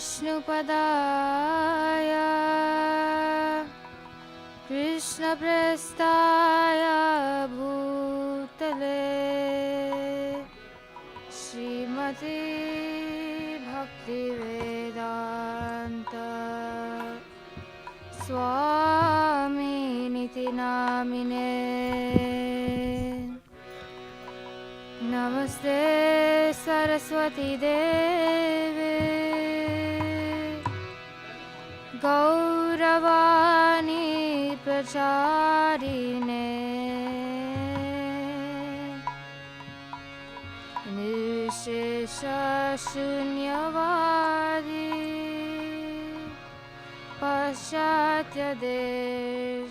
विष्णुपदाय कृष्णप्रेष्ठाय भूतले श्रीमते भक्तिवेदान्त स्वामिनिति नामिने। नमस्ते सरस्वती देवे गौरवाणी प्रचारिणे निर्विशेष शून्यवादी पाश्चात्य देशतारिणे।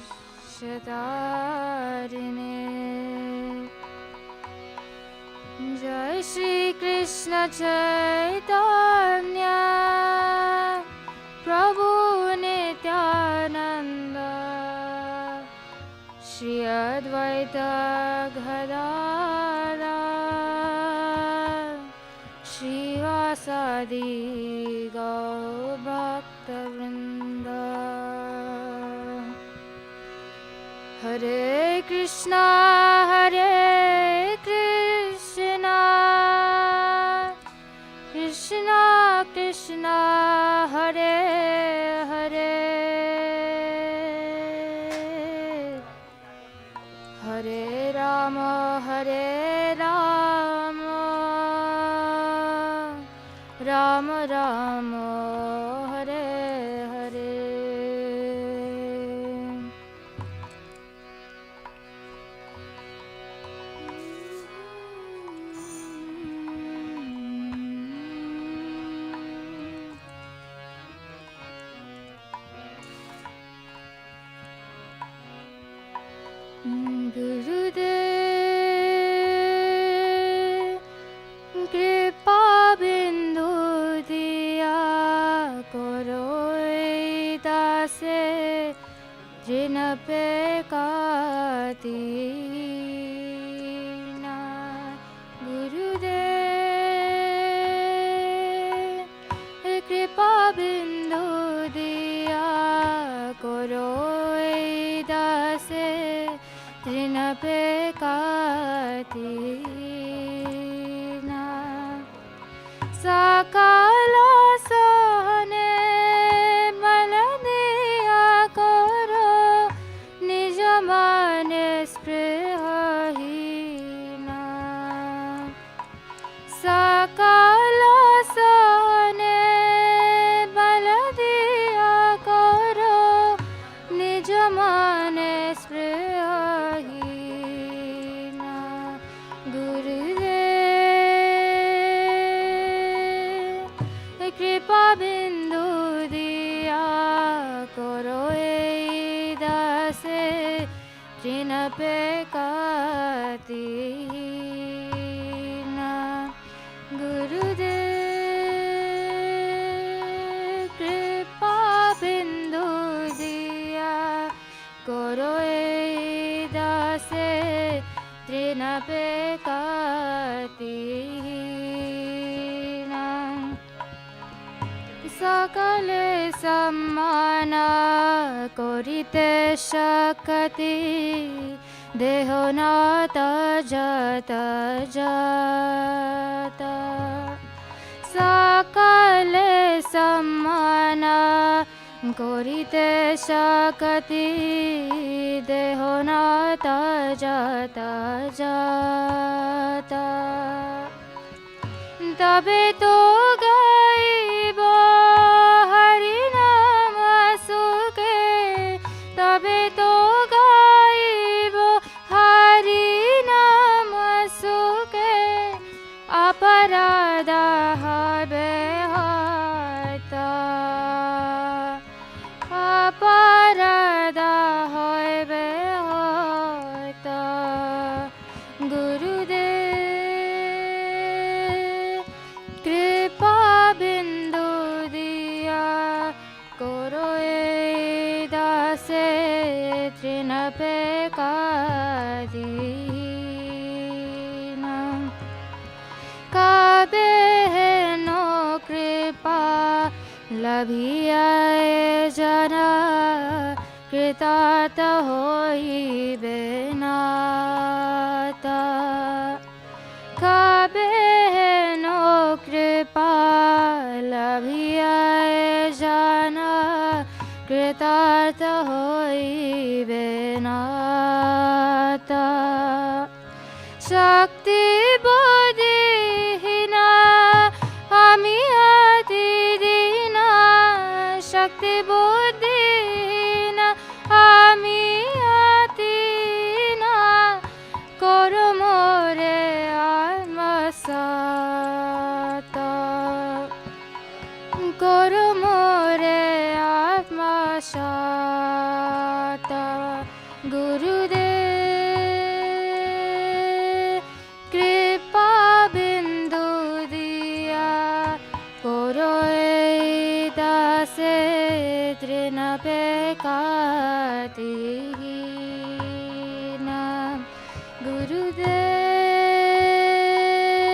जय श्री कृष्ण चैतन्य प्रभु नित्यानंद श्री अद्वैत गदाधर श्रीवासादि गौरभक्तवृंद। हरे कृष्णा कृष्णा कृष्णा हरे हरे हरे राम राम राम हरे हरे। गुरुदेव कृपा बिंदु दिया करो दासे जिन पे कातीना। गुरुदेव कृपा बिंदु दिया करो दासे जिन पे कातीना। सकल सहने मन दिया करो निज मन स्पृहहीना। सकल सहने बल दिया करो निज मन स्पृहहीना। गुरुदेव कृपा बिंदु दिया करो दासे जिन पे कातीना। गुरुदेव कृपा बिंदु दिया करो दासे जिन पे कातीना। सकले सम्मान करिते शक्ति देह नात जत जत। सकले सम्मान करिते शक्ति देह नात जत जत। तबे तो गाइब हरि नाम सुखे तबे तो गाइब हरि नाम सुखे। अपराध हबे हता अपराध हबे हता। गुरुदेव कृपा बिंदु दिया करो दासे तृण पे कादीना। काबे नो कृपा लभियाए जना कृतार्थ होइबे नाता खाबे नो कृपा लभियाए जना कृतार्थ होइबे नाता शक्ति बुद्धिहीना आमी अति दीना शक्ति बुद्धिहीना आमी अति दीना करो मोरे आत्मसाता करो मोरे आत्मसाता गुरुदेव कृपा बिंदु दिया करो दासे तृण पे कातिहीना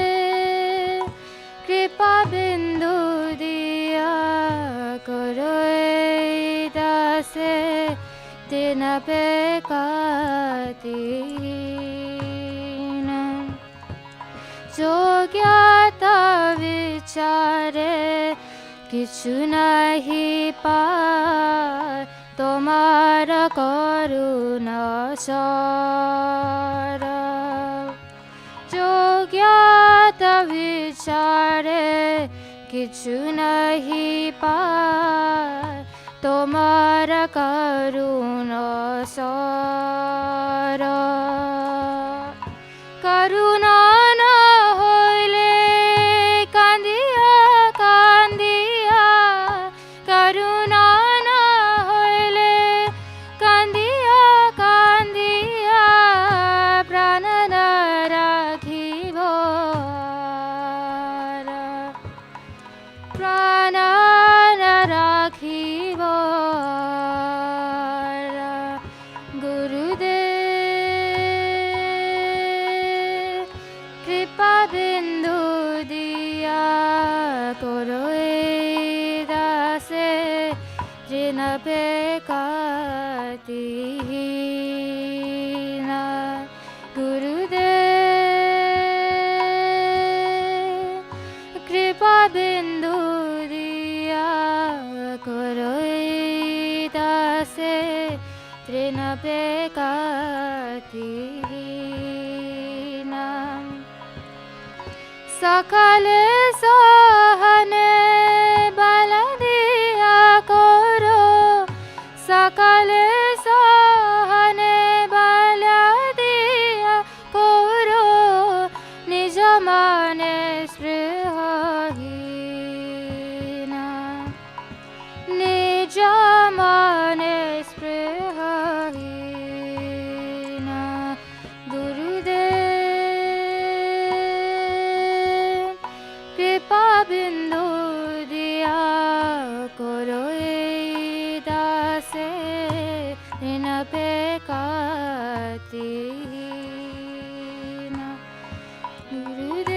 गुरुदेव कृपा बिंदु दिया करो दासे तृण पे कातिहीना जो ज्ञात विचारे किछु नहीं पार तुम्हारा करुणा सार जो ज्ञात विचारे किछु नहीं पार तुम्हारा करुणा सार करुणा न होइले कांदिया कांदिया करुणा न होइले कांदिया कांदिया प्राण न राखिबो प्राण न राखिबो गुरुदेव कृपा बिंदु दिया करो दासे जिन पे कातिहीना गुरुदेव कृपा बिंदु दिया करो दासे तृण पे कातिहीना सकल सहने बल दिया करो सकल सहने बल दिया करो निज माने स्पृहहीना निज माने स्पृहहीना गुरुदेव कृपा बिंदु दिया करो दासे ऋण पे कातिहीना। गुरुदेव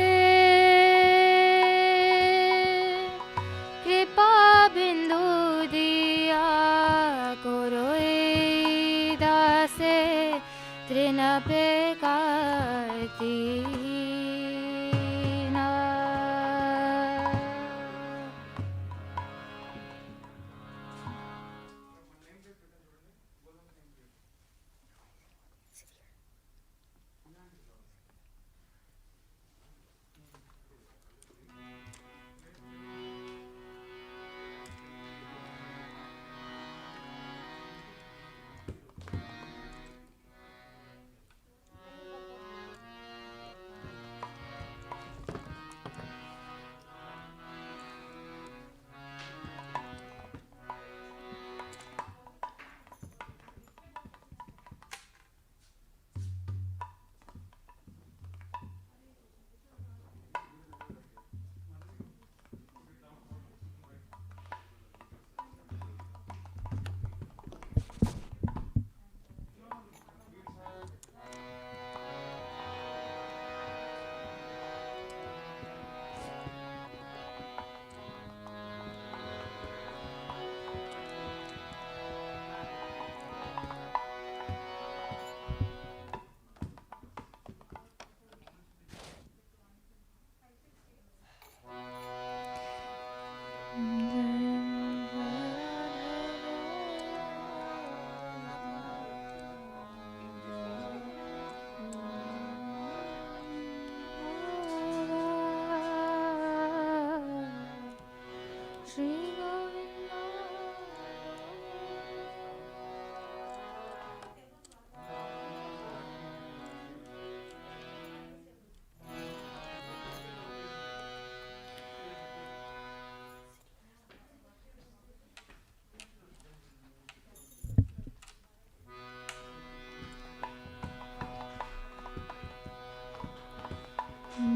Shri Govinda.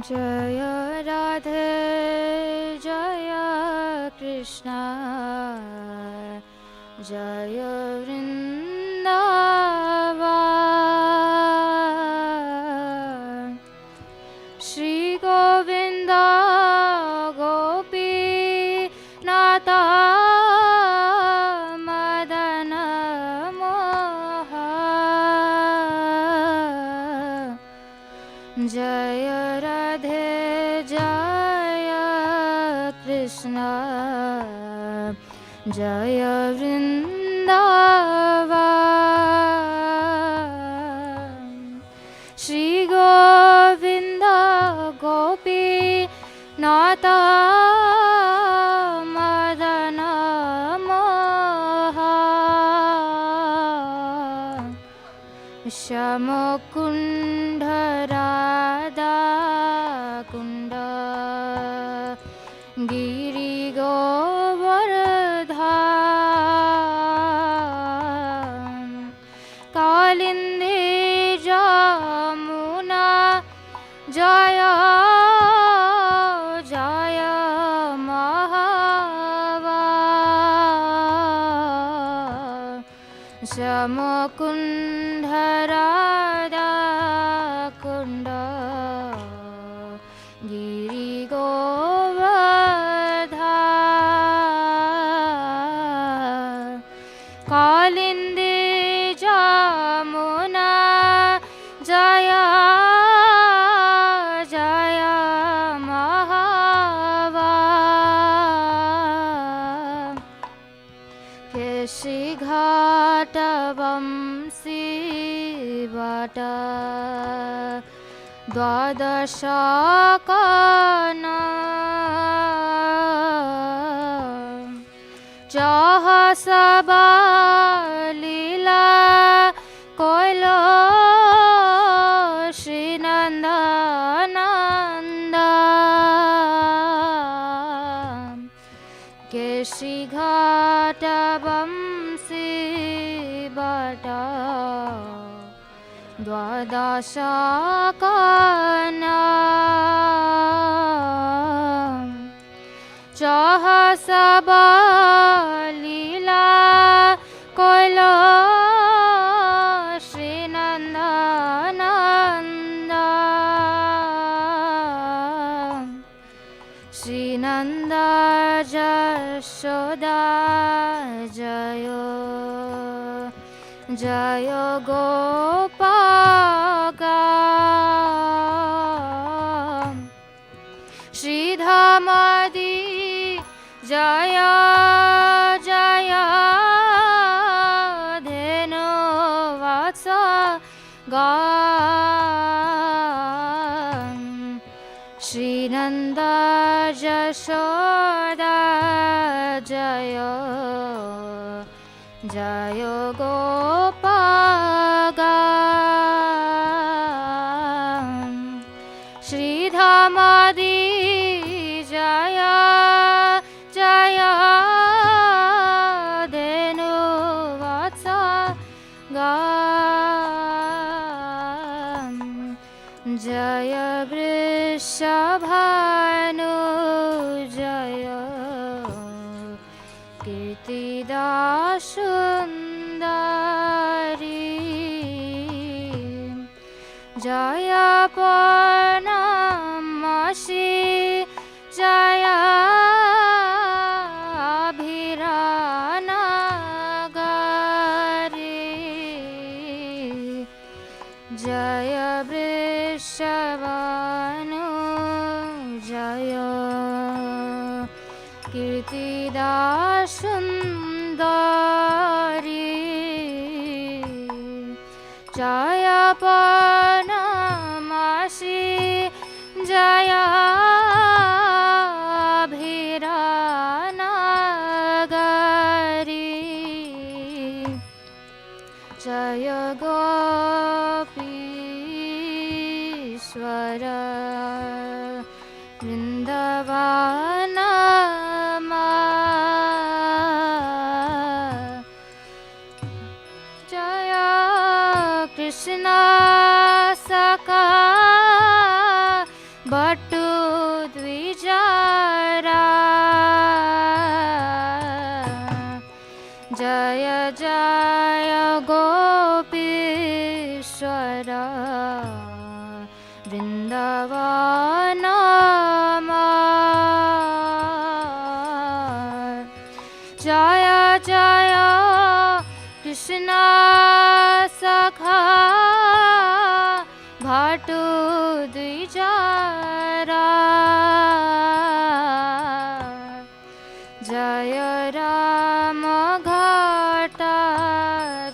Jaya Radhe Jaya Krishna Jaya Vrindavan Shri Govinda Gopi Nata Madana Moha Jaya Radhe Jaya Krishna Jaya Vrindavan Shri Govinda Gopi Nata Madana Moha Shamukunda Radha Kunda Giri Govardhan Kalindi Jamuna Jaya Jaya Mahava Shamukunda Radha Kunda Giri Govardhan Kalindi Jamuna Jaya Jaya Mahava Keshi Ghata Vamsi Vata Dwadashakana Jaha Sabha Lila Koilo Shri Nandananda Keshi Ghata Vamsi Bata Dwadashakana Jaha Sabha Lila Koilo Shri Nandananda Shri Nanda Jashoda Jayo Jayo Gopaka Shri Dhamadi Jaya Jaya Dhenu Vatsa Gan Shri Nanda Jashoda Jaya Jaya Gopagan Shri Dhamadi Jaya Jaya Dhenu Vatsa Gan Jaya Vrishabhanu Jaya Kirtida Sundari Jaya Panamasi Jaya Abhiranagari Jaya Vrishabhanu Jaya Kirtida Sundari Jaya Panamasi Jaya Abhirana Jaya Krishna Saka Bhattu Dvijara Jaya Jaya Gopishwara Vrindavana Jaya Jaya Krishna Sakha Bhattu Dvijara Jaya Rama Ghata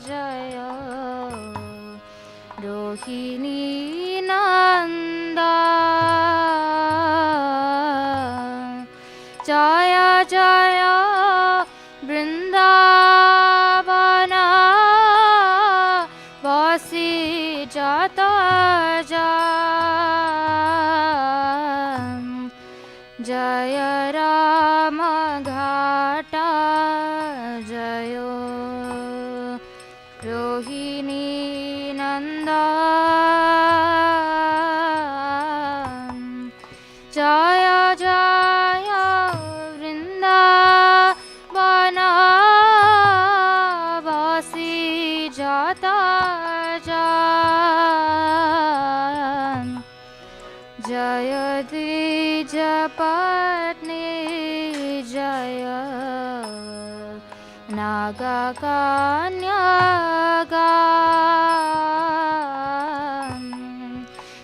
Jaya Rohini Nanda Jaya Jaya Vrindavana Vasi Jata Jam Jaya Rama Ghata Jayo Rohini Nanda Jaya Jaya Vrindavana Vasi Jata Jam Jaya Dvijapatni Jaya Naga Kanyaga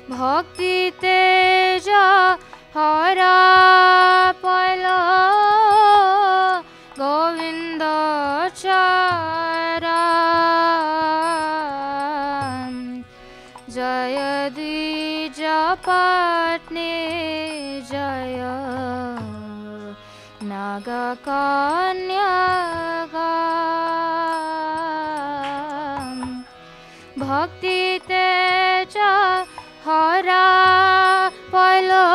Bhakti Teja Hara Pala Govinda Chara Jaya Dvijapatni Jaya Naga Kanyaga Bhakti Teja Hara Pala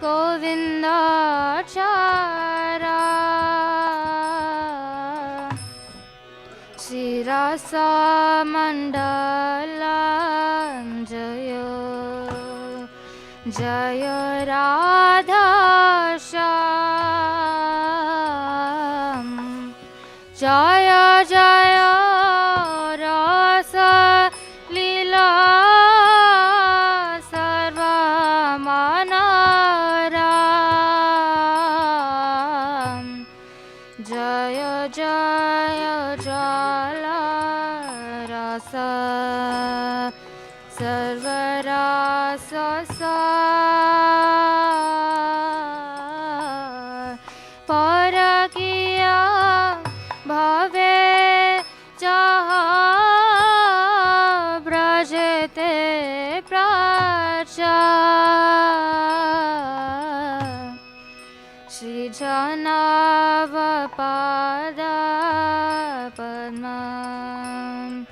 Govinda Chara Shirasa Mandala Jaya Jaya Radha Shyam Jaya Jaya Rasa Leela Sarva Manaram Jaya Jaya Jala Rasa Sarva Rasa Parakiya Bhave Jaha Brajete Pracha Shri Janavapada Padmam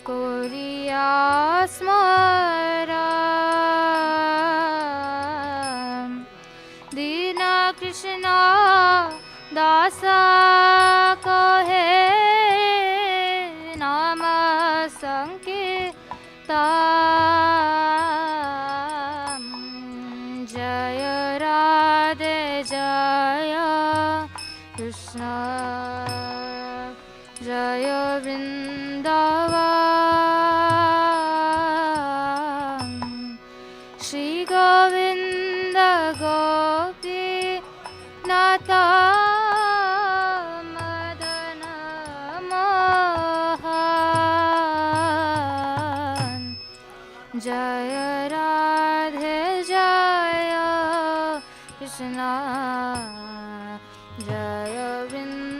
Koriya Smaram Dina Krishna Dasa Kahe Nama Sankirtan Jaya Radhe Jaya Krishna Jaya Vrindavan Shri Govinda Gopi Nata Madana Mohan Jaya Radhe Jaya Krishna Jaya Vrindavan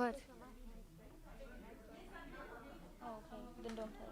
What? Oh, okay. Then don't play.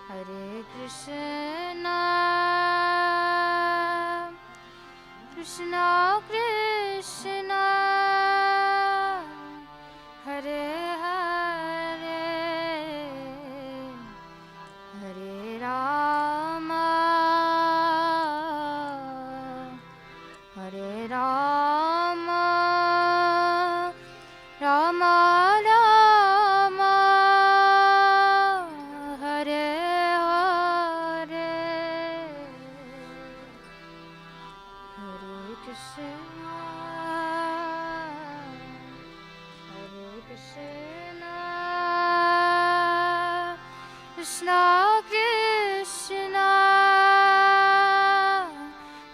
Hare Krishna, Krishna Krishna, Hare Hare, Hare Rama, Hare Rama, Rama Rama, Hare Hare, Hare Krishna, Hare Krishna, Krishna Krishna,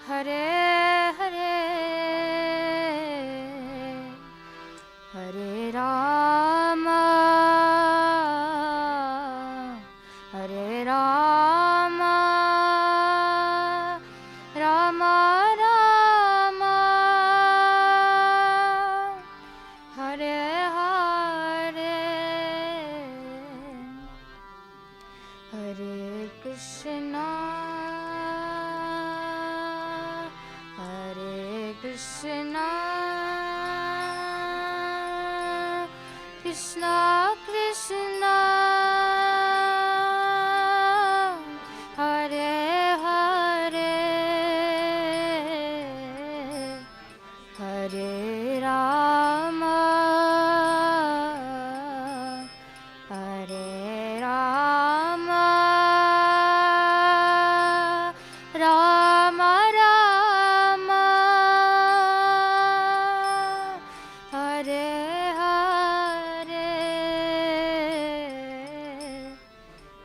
Hare Hare, Hare Rama, Hare Rama, Rama Rama, Hare Hare, Hare Krishna, Hare Krishna, Krishna Krishna, Hare Hare, Hare Rama, Hare Rama, Rama Rama, Hare Hare,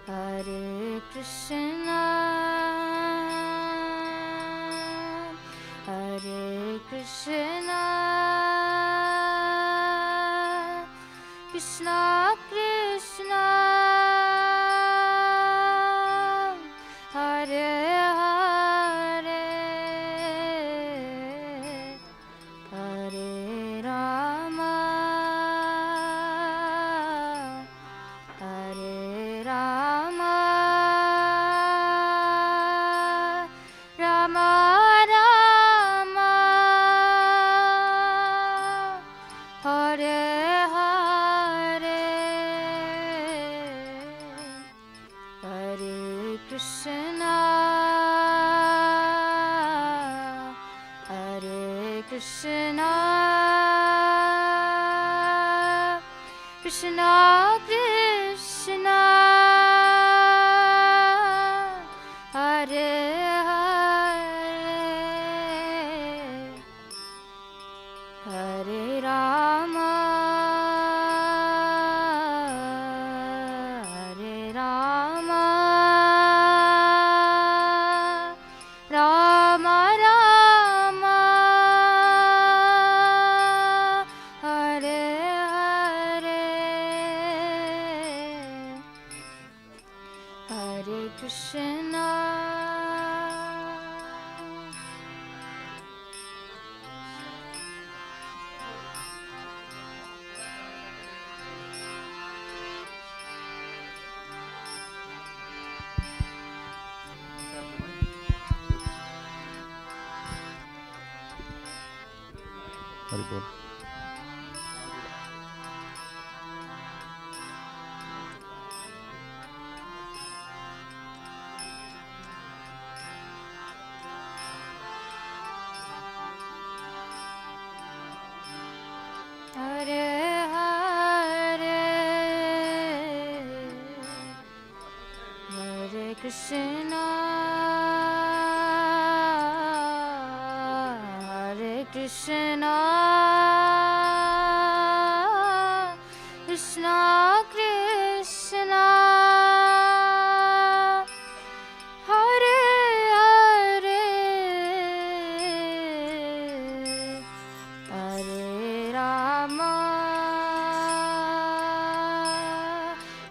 Hare Krishna, Hare Krishna, Krishna Krishna, Hare Hare, Hare Rama, Hare Rama, Rama Rama, Hare Hare, Hare Krishna, Hare Krishna, Krishna Krishna, Hare Hare, Hare Rama, Hare Rama, Rama Rama, Hare Hare, Hare Krishna, Haribol. Hare Hare Hare Krishna Hare Krishna Krishna Krishna Hare Hare Hare Rama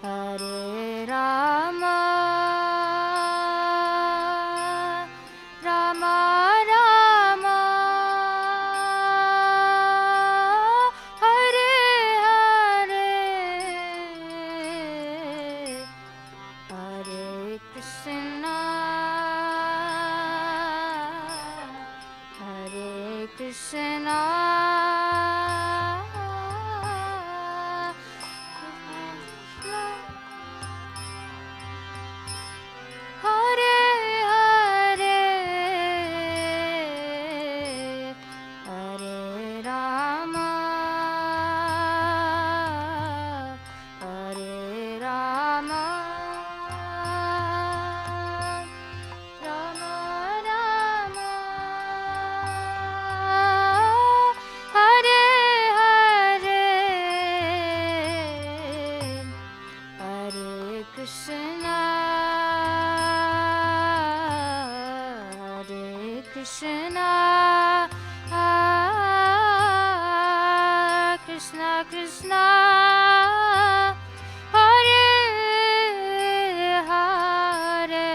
Hare Rama Rama Rama Hare Hare Hare Krishna Hare Krishna Hare Hare Hare Rama Hare Rama Rama Rama Hare Hare Hare Krishna Hare Krishna Krishna Krishna Hare Hare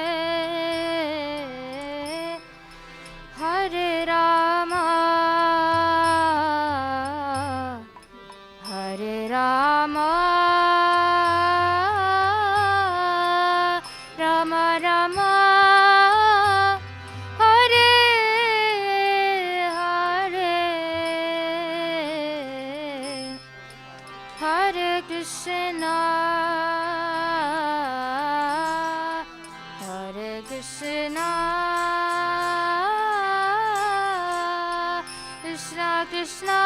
Hare Rama Hare Rama Rama Rama Hare Hare Hare Krishna Hare Krishna Krishna Krishna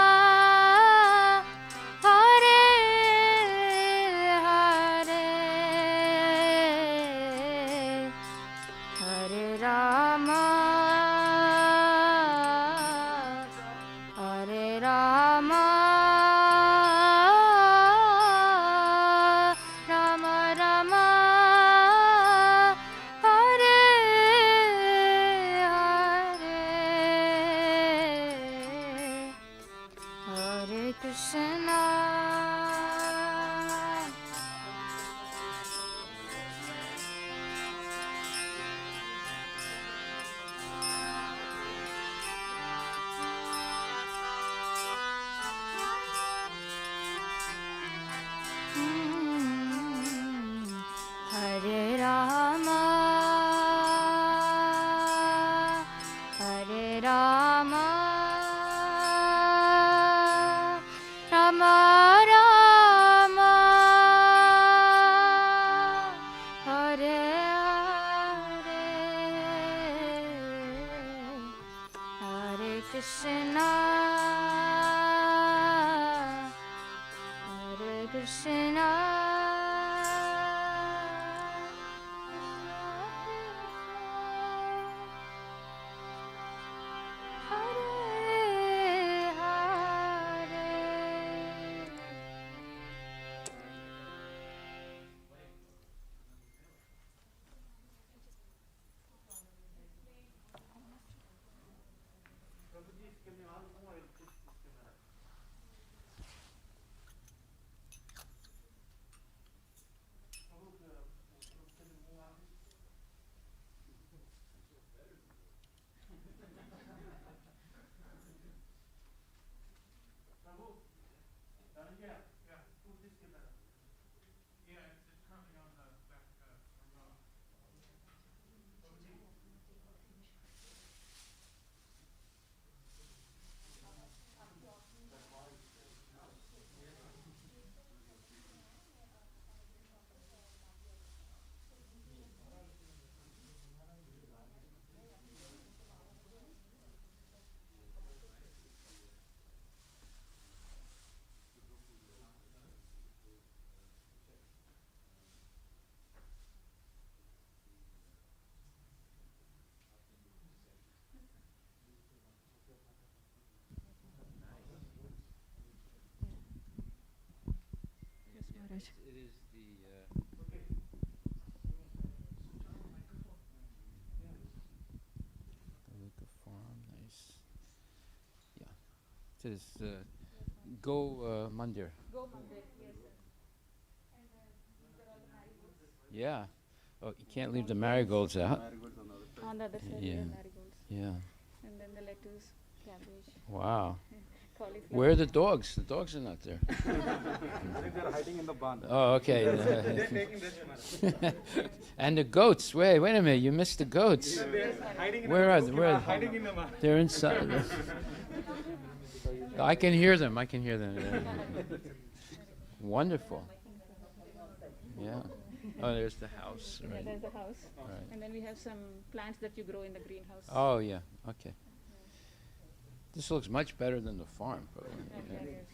Hare Hare Hare Rama Hare Rama Rama Rama Hare Hare Hare Krishna Hare Rama Hare Rama Rama Rama Hare Hare Hare Krishna Hare Krishna Hare Hare says Go Mandir. Go Mandir, yes, sir. And these are all the marigolds. Yeah. Oh, you can't leave the marigolds out. On the other side, Yeah. we have marigolds. Yeah. And then the lettuce, cabbage, Wow. cauliflower. Where are the dogs? The dogs are not there. They're hiding in the barn. Oh, okay. They're taking this. And the goats. Wait a minute. You missed the goats. Hiding in Where are they? Where? hiding in the barn. They're inside. I can hear them. I can hear them. Wonderful. Yeah. Oh, there's the house. Yeah, Right. there's the house. Right. And then we have some plants that you grow in the greenhouse. Oh, yeah. Okay. This looks much better than the farm. Probably. Okay, Yeah. yes.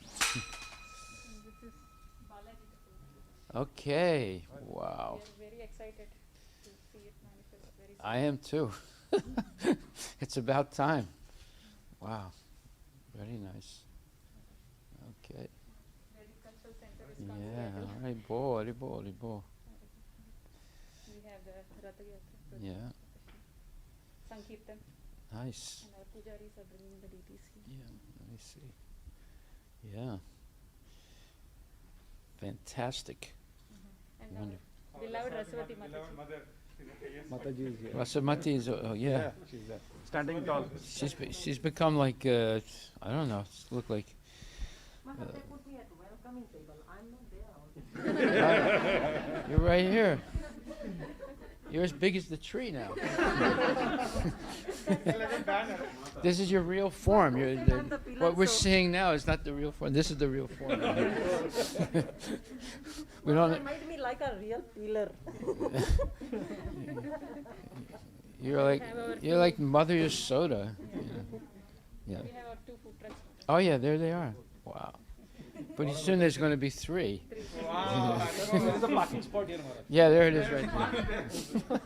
And this is Balaji temple. Okay. Wow. We are very excited to see it manifest very soon. I am too. It's about time. Wow. Very nice. Okay. Very cultural center is considered. Yeah. Haribo, haribo, haribo. We have the Ratha Yatra. Yeah. Sankirtan. Nice. And our pujaris are bringing the deities here. Yeah. Let me see. Yeah. Fantastic. And Wonderful. our beloved Rasavati Mataji. Mataji is here. Rasamati is, oh yeah. She's there. Standing tall. She's become like, I don't know, look like. Mother, they put me at welcoming table. I'm not there. You're right here. You're as big as the tree now. This is your real form. What we're seeing now is not the real form. This is the real form. We Mother don't. made me like a real pillar. You're like Mother Yasoda. Yeah. We have our 2 food trucks. Oh yeah, there they are. Wow. Pretty soon there's going to be 3. Wow. There is a parking spot here, Maharaj. Yeah, there it is right there.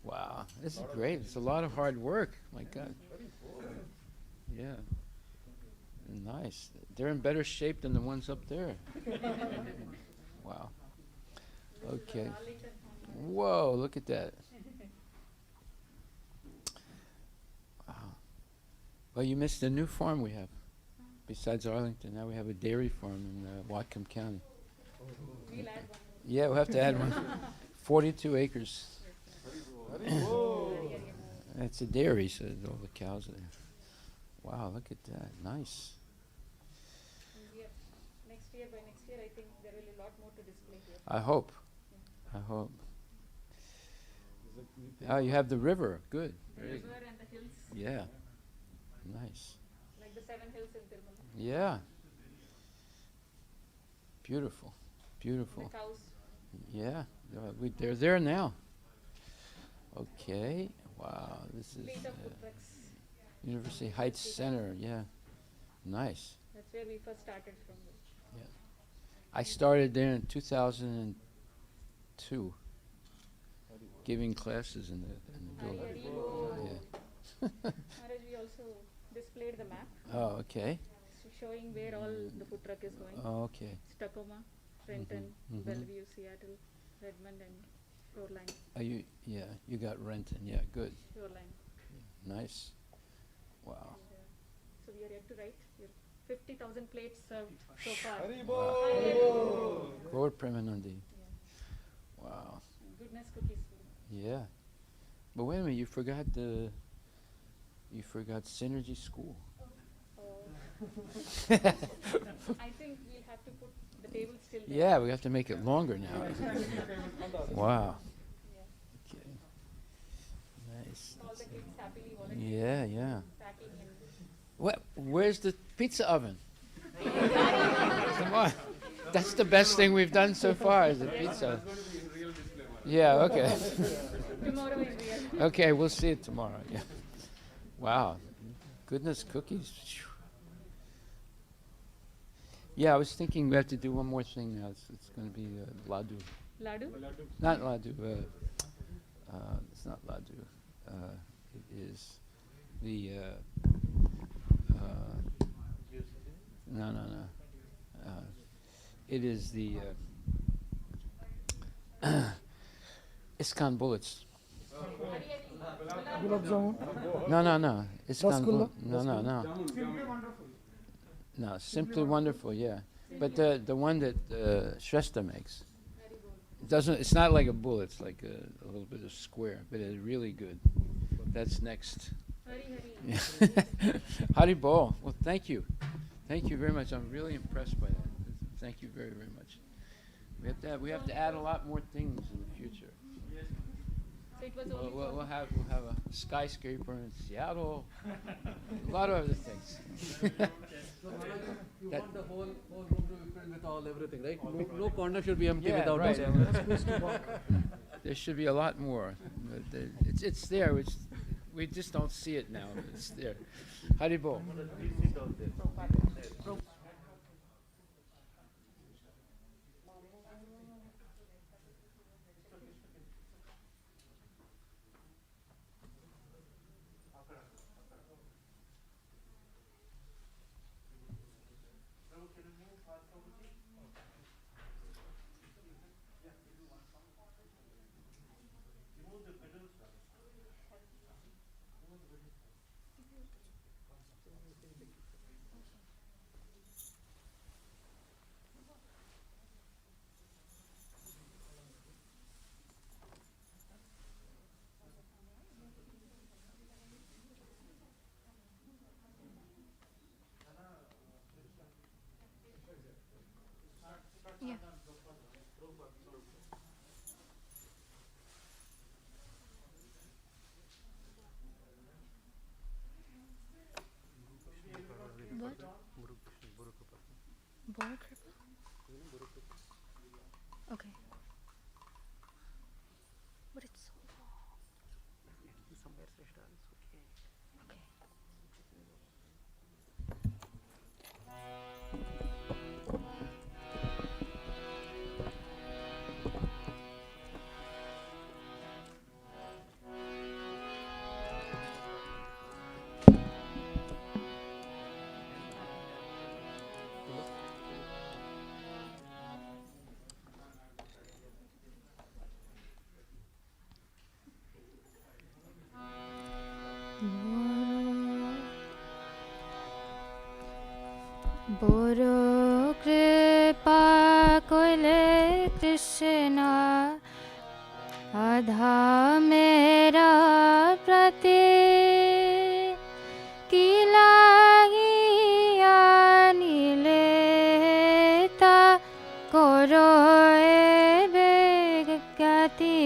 Wow, this is great. It's a lot of hard work. My God. Yeah. Nice. They're in better shape than the ones up there. Wow. Okay. Whoa, look at that. Wow. Well, you missed the new farm we have. Besides Arlington, now we have a dairy farm in Whatcom County. We'll add one. Yeah, we'll have to add one. 42 acres. It's a dairy, so all the cows are there. Wow, look at that. Nice. And we are by next year, I think there will be a lot more to display here. I hope. I hope. Oh, you have the river. Good. The Very good. river and the hills, Yeah. Nice. like the 7 hills in Tirumala. Yeah. Beautiful. Beautiful. The cows. Yeah. They're there now. Okay. Wow. This is Fleet of food trucks. University Heights Center. Yeah. Nice. That's where we first started from. I started there in 2002, giving classes in the building. Yeah. Maharaj, we also displayed the map, Oh, okay. showing where all the food truck is going. Oh, okay. It's Tacoma, Renton, mhm. Bellevue, Seattle, Redmond, and Shoreline. You got Renton. Yeah, good. Shoreline. Nice. Wow. And, so we are yet to write. We're 50,000 plates served so far. Gaur Premanandi. Yeah. Wow. And goodness cookies. Yeah. But wait a minute, you forgot Synergy School. Oh. I think we'll have to put the table still there. Yeah, we have to make it longer now. Wow. Yeah. Okay. Nice. All the kids happily volunteering, Yeah. packing and Where's the pizza oven? Come on. That's the best thing we've done so far is the pizza. Yeah, okay. tomorrow is real. Okay, we'll see it tomorrow. Yeah. Wow. Goodness cookies. Phew. Yeah, I was thinking we have to do one more thing now. It's going to be Ladu. Ladu? Not Ladu. It's not Ladu. It is the... no. It is the ISKCON bullets. No. ISKCON Rasgulla? No. No, Simply Wonderful, yeah. But the one that Shrestha makes doesn't. It's not like a bull. It's like a little bit of square, but it's really good. That's next. Hari Bol. Well, thank you very much. I'm really impressed by that. Thank you very, very much. We have to add a lot more things in the future. So it was only We'll have a skyscraper in Seattle. A lot of other things. You want the whole room to be filled with all everything, right? No corner should be empty Yeah, without right. us. There should be a lot more. But it's there. We just don't see it now. It's there. Haribol. Yeah. What? Bore Kripa? Okay. But it's so long. Okay. Boro kripa koile Krishna adha mera prati ki lagiya nileta koro ebe gati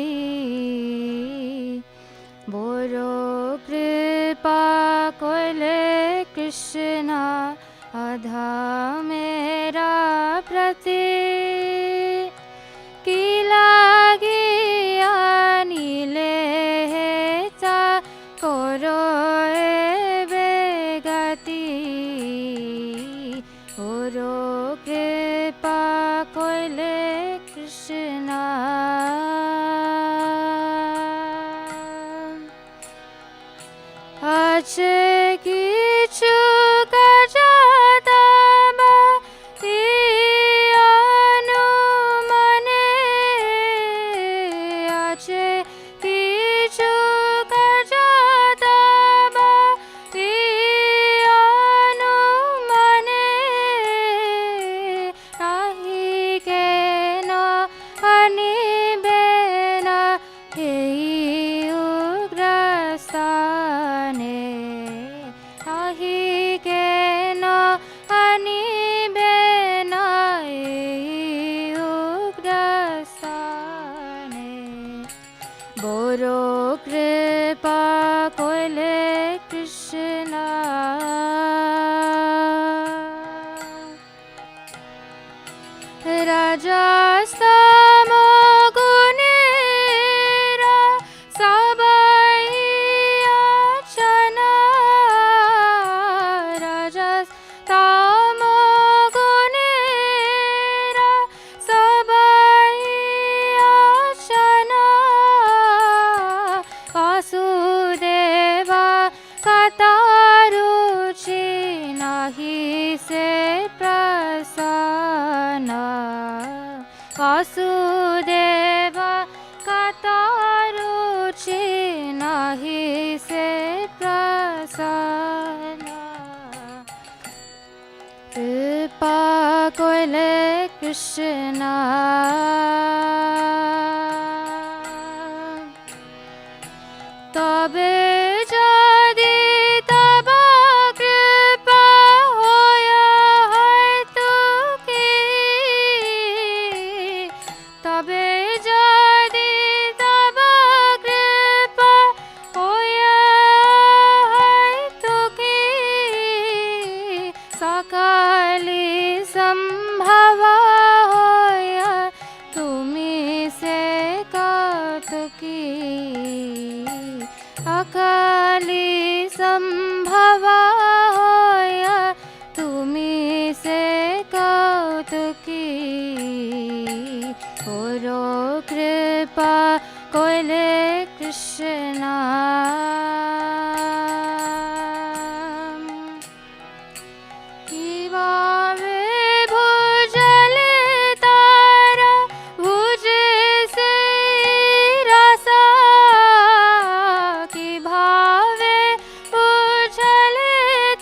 Boro kripa koile Krishna आधा मेरा प्रति की लागिया नीलेचा करो बेगति ओरो कृपा कोइले कृष्णा आज की चुका Boro kripa koile Krishna Rajastamo gunera sabai achana Rajastamo gunera sabai achana Vasudeva kataruchi nahi se prasana Vasudeva kataruchi nahi se prasana কৃপা কইলে কৃষ্ণ তবে যদি তব কৃপা হয় হয়তো কি তবে যদি তব কৃপা হয় হয়তো কি সকালি সম্ভব হয় তুমি সে কৌতুকি অকালি সম্ভব হয় তুমি সে কৌতুকি ওরো কৃপা কইলে কৃষ্ণ কিভাবে ভুজলে তারা ভুজে সেই রসা কিভাবে ভুজলে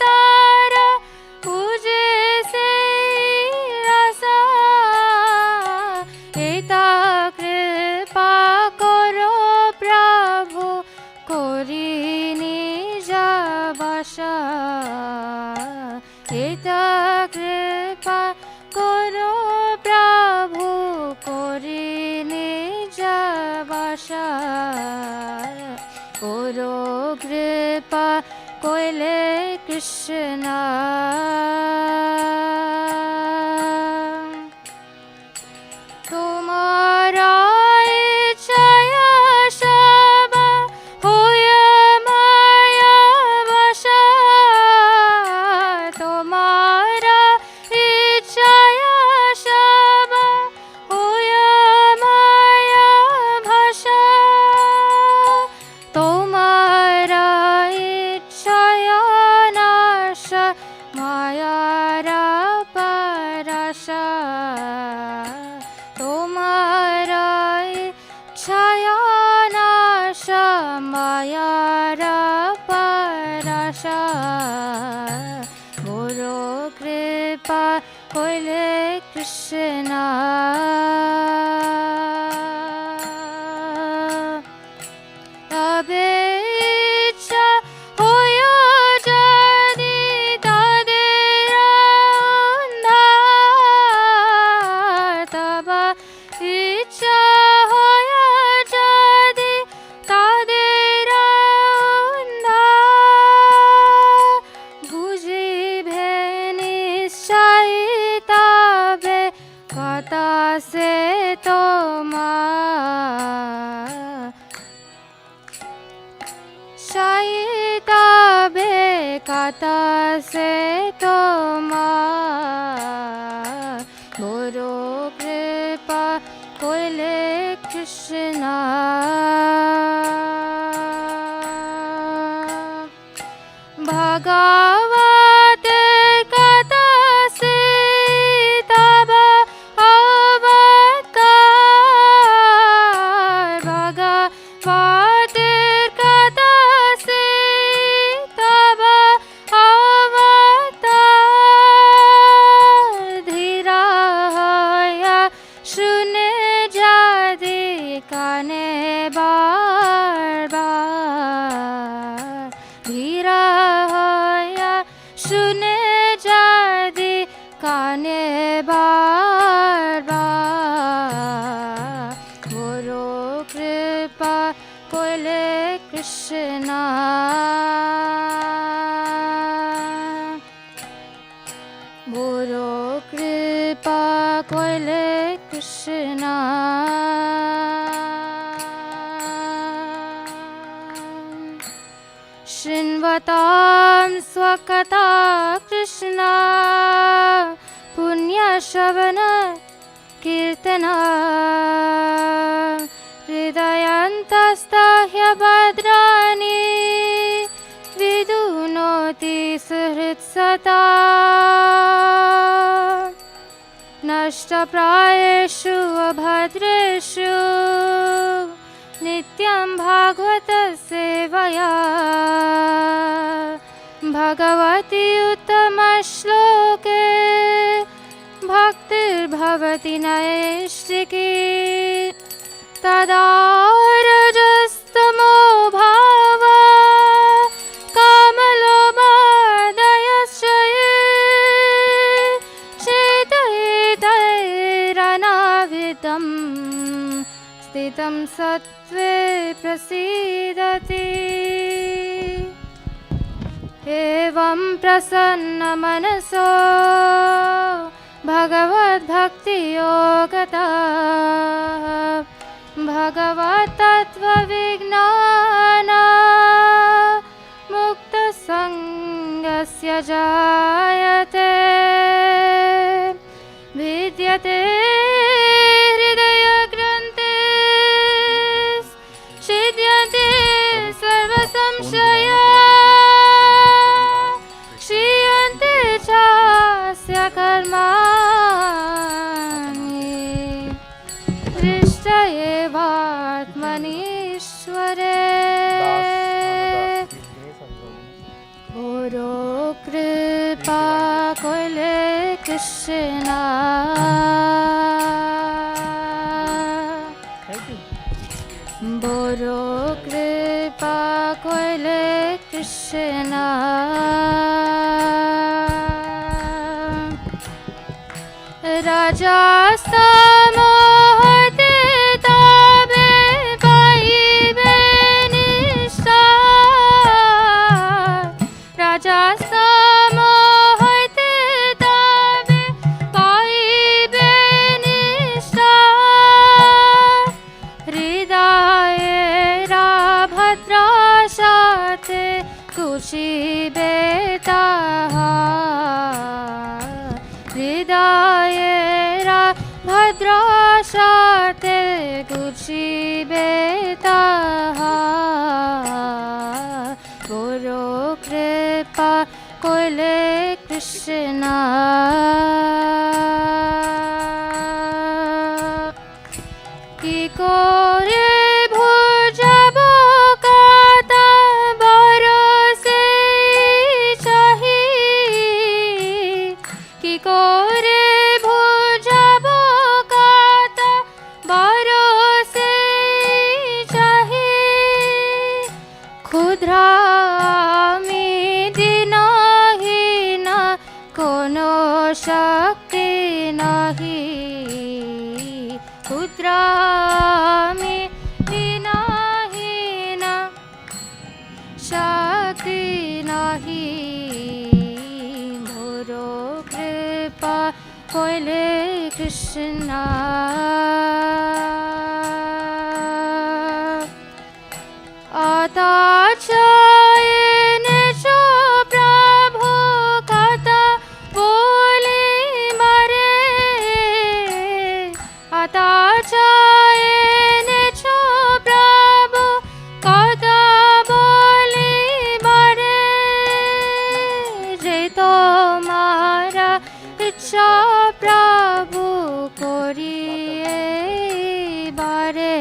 তারা ভুজে সেই রসা এটা কৃপা করো প্রভু করি নিজ বাসা এটা কৃপা করো প্রভু করি নিজ বাসা করো কৃপা কইলে কৃষ্ণ তোমারা ইচ্ছায় সবা হয়ে মায়া বশা তোমারা ইচ্ছায় সবা হয়ে মায়া ভাষা তোমারা ইচ্ছায় নাশ মায়ার পরশা তোমারা ইচ্ছায় নাশ মায়ার পরশা গুরু কৃপা কইলে কৃষ্ণ তবে ইচ্ছা হয় যদি তাদের অন্ধার তব ইচ্ছা হয় যদি তাদের অন্ধার বুঝিবে নিশ্চয় তবে কথা সে তোমার তবে কথা সে তোমার গুরু কৃপা কইলে কৃষ্ণ ভগবত কথা সে তব অবতার ভগবত কথা সে তব অবতার ধীরা হয়া শুনে যদি কানে বারবার ধীরা হয়া শুনে যদি কানে বারবার গুরু কৃপা কইলে কৃষ্ণ গুরু কৃপা কইলে কৃষ্ণ শৃण्वतां स्वकथा कृष्ण पुण्यश्रवण कीर्तन हृदयन्तस्तह्य भद्राणि विदुनोति सुहृत्सता नष्टप्रायेषु अभद्रेषु नित्यं भागवत सेवया भगवति उत्तमश्लोके भक्तिर्भवति नैष्टिकी तदा रजस्तमो भावा कामलोभादयश्च ये चेतैरनावितं स्थितं सत्त्वे प्रसीदति एवं प्रसन्नमनसो भगवद्भक्तियोगतः भगवत्तत्त्वविज्ञाना मुक्तसङ्गस्य जायते विद्यते हृदयग्रन्थे छिद्यन्ते सर्वसंशया क्षीयन्ते चास्य कर्माणि दृष्ट एवात्मनीश्वरे गुरो कृपा कोइले कृष्णा बोरो कृपा कोइले कृष्णा राजा मोहते ताबे पाइबे निष्ठा राजा मोहते ताबे पाइबे निष्ठा हृदयेरा भद्राशाते कुशिबे ताहा हृदयेरा भद्राशाते कुशिबे ताहा गुरो कृपा कोइले कृष्णा की करे भुजाबो काता बरसे चाही की करे भुजाबो काता बरसे चाही ক্ষুদ্রামি দিনহীন কোনো শক্তি নাহি ক্ষুদ্রামি দিনহীন শক্তি নাহি ঘোর কৃপা কইলে কৃষ্ণ আতাচায়নে চো প্রভু কথা বলি মারে আতাচায়নে চো প্রভু কথা বলি মারে যে তোমারা ইচ্ছা প্রভু করিয়ে বারে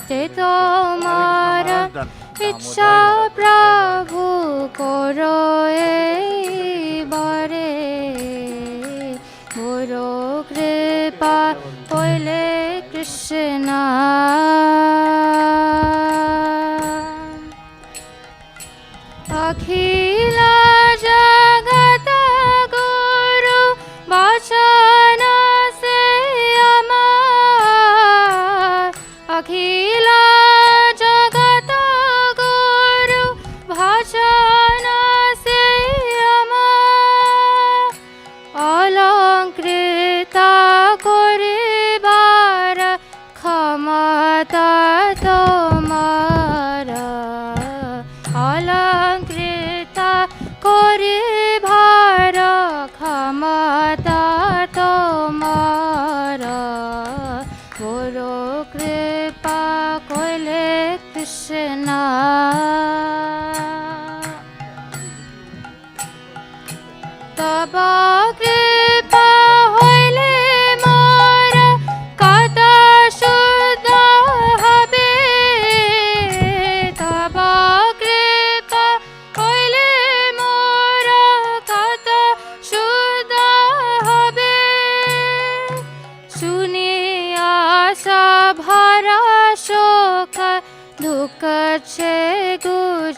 যে তোমার ইচ্ছা প্রভু করো এবারে গুরু কৃপা হইলে কৃষ্ণ অখিল জগত গুরু বচন সে আমার অখিল জগত গুরু ভজন সে আমার অলঙ্কৃত করিবার ক্ষমতা তোমার অলঙ্কৃত করিবার ক্ষমতা তোমার গুরু কৃপা কইলে কৃষ্ণ তব কৃপা হইলে মোর কথা শুদ্ধ হবে তব কৃপা হইলে মোর কথা শুদ্ধ হবে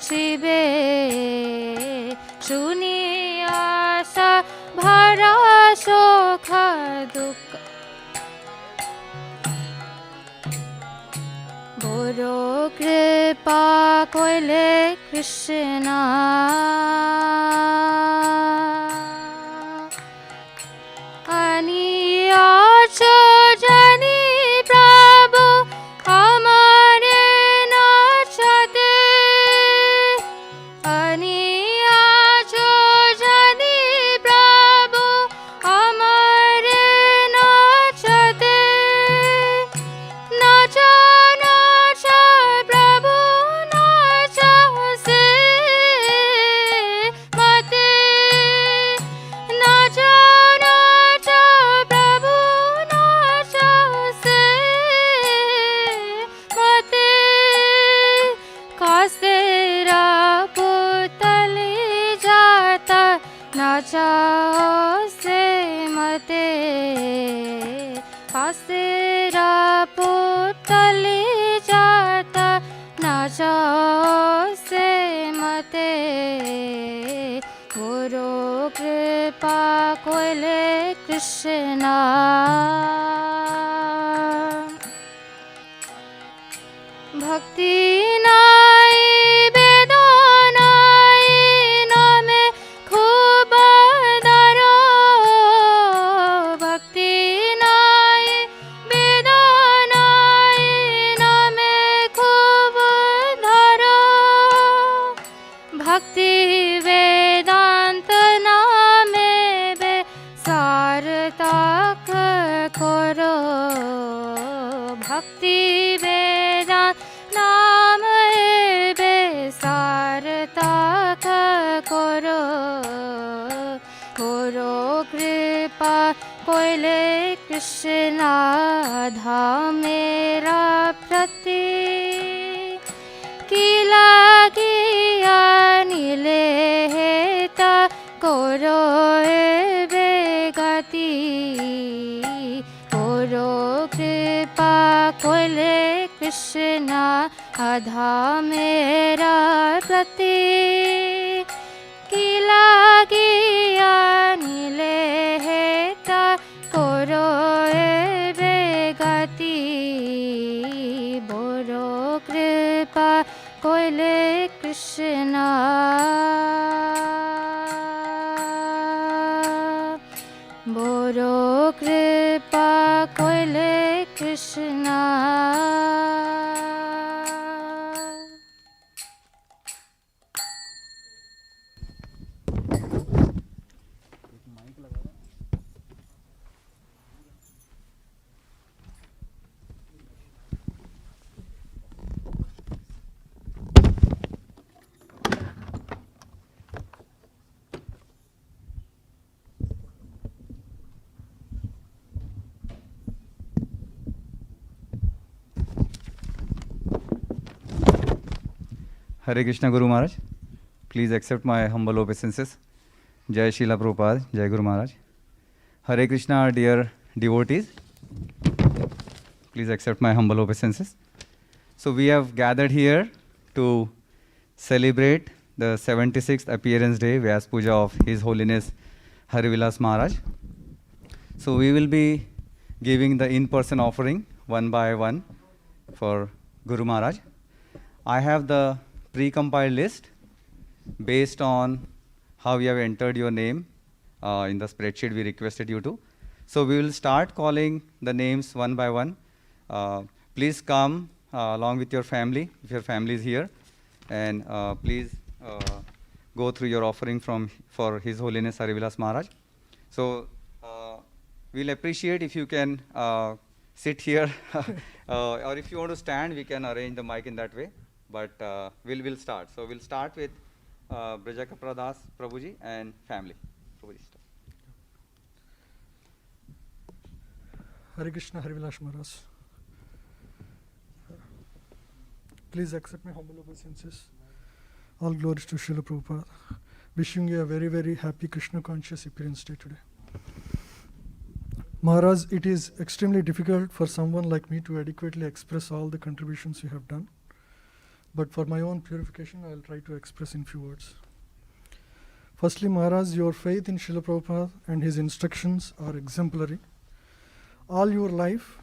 নাচিবে শুনিয়া সা ভরা সুখ দুঃখ বড় কৃপা কইলে কৃষ্ণ আনিয়াছ জানি প্রভু আমারে নাচতে আনিয়াছ জানি প্রভু আমারে নাচতে নাচা নাচা প্রভু নাচা সে মতে নাচা নাচা প্রভু নাচা সে মতে কাসেরা পুতলি जाता नाचा से मते कासेरा पुतली जाता नाचा से मते गुरु कृपा कोइले कृष्णा भक्ति নাই বেদনাই নামে খুব দর ভক্তি নাই বেদনাই নামে খুব ধর ভক্তি বেদান্ত নামে বে সারতক করো ভক্তি বেদান্ত নাম বে সারতক করো করো কৃপা কইলে কৃষ্ণ ধামেরা প্রতি কি লাগিয়া নিলে হেতা করো এবে গতি করো কৃপা কইলে কৃষ্ণ ধামেরা প্রতি কি লাগিয়া নিলে হেতা করো এবে গতি বড় কৃপা কইলে কৃষ্ণ বড় কৃপা কইলে Krishna Hare Krishna Guru Maharaj, please accept my humble obeisances. Jai Srila Prabhupada, Jai Guru Maharaj. Hare Krishna dear devotees, please accept my humble obeisances. So we have gathered here to celebrate the 76th appearance day, Vyasa Puja of His Holiness Harivilas Maharaj. So we will be giving the in-person offering one by one for Guru Maharaj. I have the pre-compiled list based on how you have entered your name in the spreadsheet we requested you to. So we will start calling the names one by one. Please come along with your family, if your family is here, and please go through your offering for His Holiness Harivilas Maharaj. So we'll appreciate if you can sit here, or if you want to stand, we can arrange the mic in that way. But we'll start. So we'll start with Brajaka Pradas Prabhuji and family. Prabhuji, start. Hare Krishna, Harivilas Maharaj. Please accept my humble obeisances. All glories to Srila Prabhupada. Wishing you a very, very happy Krishna conscious appearance day today. Maharaj, it is extremely difficult for someone like me to adequately express all the contributions you have done. but for my own purification, I'll try to express in few words. Firstly, Maharaj, your faith in Srila Prabhupada and his instructions are exemplary. All your life,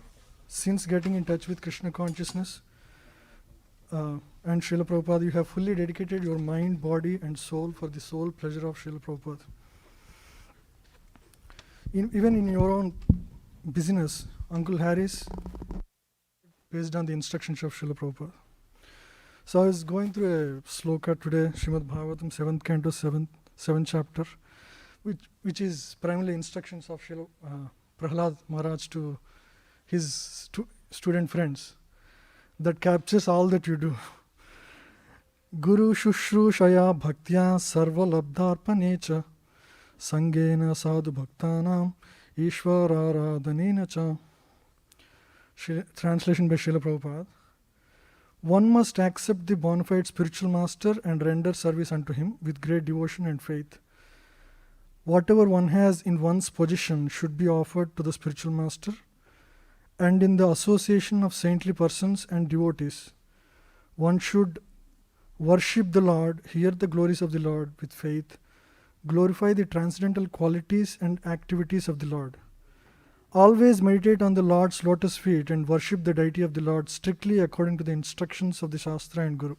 since getting in touch with Krishna consciousness and Srila Prabhupada, you have fully dedicated your mind, body and soul for the sole pleasure of Srila Prabhupada. Even in your own business, Uncle Harris, based on the instructions of Srila Prabhupada. So I was going through a sloka today, Srimad Bhagavatam, 7th canto, 7th chapter, which is primarily instructions of Srila Prahlad Maharaj to his student friends. That captures all that you do. Guru Shushrushaya Bhaktya Sarva Labdharpanecha Sangena Sadhu Bhaktanam Ishvararadhanena Cha. Translation by Srila Prabhupada. One must accept the bona fide spiritual master and render service unto him with great devotion and faith. Whatever one has in one's possession should be offered to the spiritual master, and in the association of saintly persons and devotees, one should worship the Lord, hear the glories of the Lord with faith, glorify the transcendental qualities and activities of the Lord. Always meditate on the Lord's lotus feet and worship the deity of the Lord strictly according to the instructions of the Shastra and Guru.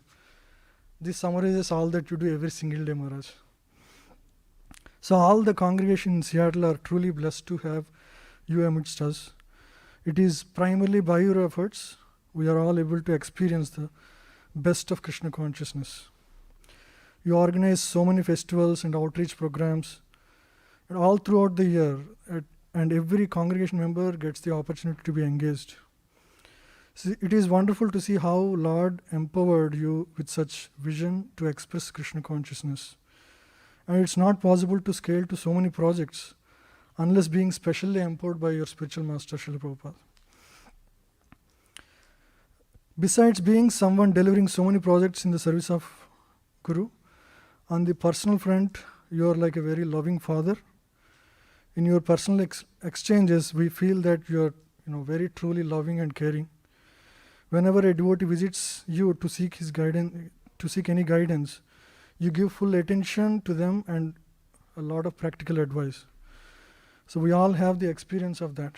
This summarizes all that you do every single day, Maharaj. So all the congregation in Seattle are truly blessed to have you amidst us. It is primarily by your efforts we are all able to experience the best of Krishna consciousness. You organize so many festivals and outreach programs, and all throughout the year, and every congregation member gets the opportunity to be engaged. So it is wonderful to see how Lord empowered you with such vision to express Krishna consciousness. And it's not possible to scale to so many projects unless being specially empowered by your spiritual master, Srila Prabhupada. Besides being someone delivering so many projects in the service of Guru, on the personal front, you are like a very loving father. In your personal exchanges, we feel that you are very truly loving and caring. Whenever a devotee visits you to seek his guidance, to seek any guidance, you give full attention to them and a lot of practical advice. So we all have the experience of that.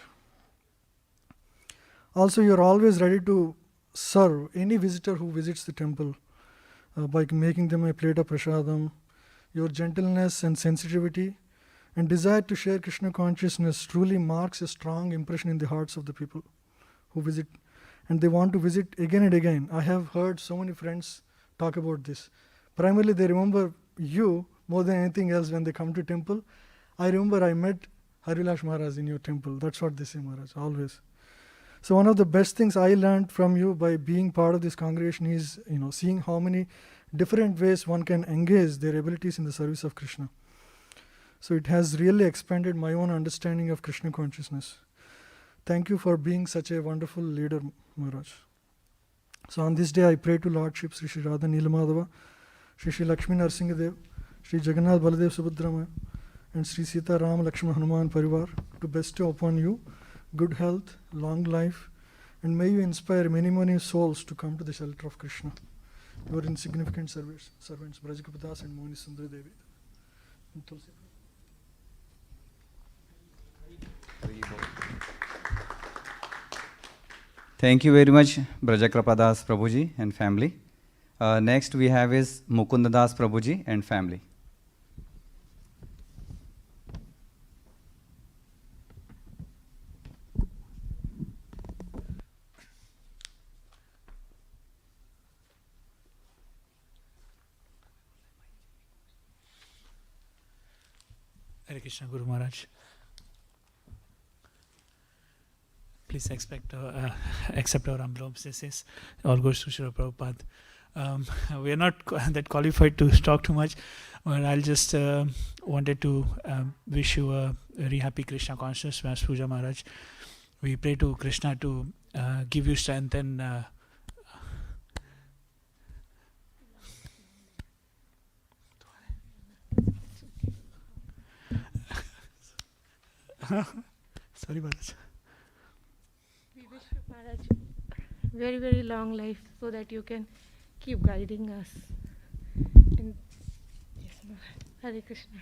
Also, you are always ready to serve any visitor who visits the temple by making them a plate of prasadam. Your gentleness and sensitivity and desire to share Krishna consciousness truly marks a strong impression in the hearts of the people who visit, and they want to visit again and again. I have heard so many friends talk about this. Primarily, they remember you more than anything else when they come to temple. I remember I met Harivilas Maharaj in your temple. That's what they say, Maharaj, always. So one of the best things I learned from you by being part of this congregation is, seeing how many different ways one can engage their abilities in the service of Krishna. So it has really expanded my own understanding of Krishna consciousness. Thank you for being such a wonderful leader, Maharaj. So on this day, I pray to Lordship Sri Sri Radha Nilamadava, Sri Sri Lakshmi Narsingadev, Sri Jagannath Baladev Subhadramaya, and Sri Sita Ram Lakshmana Hanuman Parivar to bestow upon you good health, long life, and may you inspire many, many souls to come to the shelter of Krishna. Your insignificant servants, Brajakapadas and Mohini Sundari Devi. And Tulsi. Thank you very much, Brajakrapadas Prabhuji and family. Next we have is Mukundadas Prabhuji and family. Hare Krishna, Guru Maharaj. Please accept our humble obeisances. All goes to Srila Prabhupada. We are not that qualified to talk too much, but I'll just wanted to wish you a very happy Krishna consciousness, Vyasa Puja Maharaj. We pray to Krishna to give you strength and sorry, Maharaj. We wish you, Maharaj, very, very long life so that you can keep guiding us. And yes, Maharaj. Hare Krishna.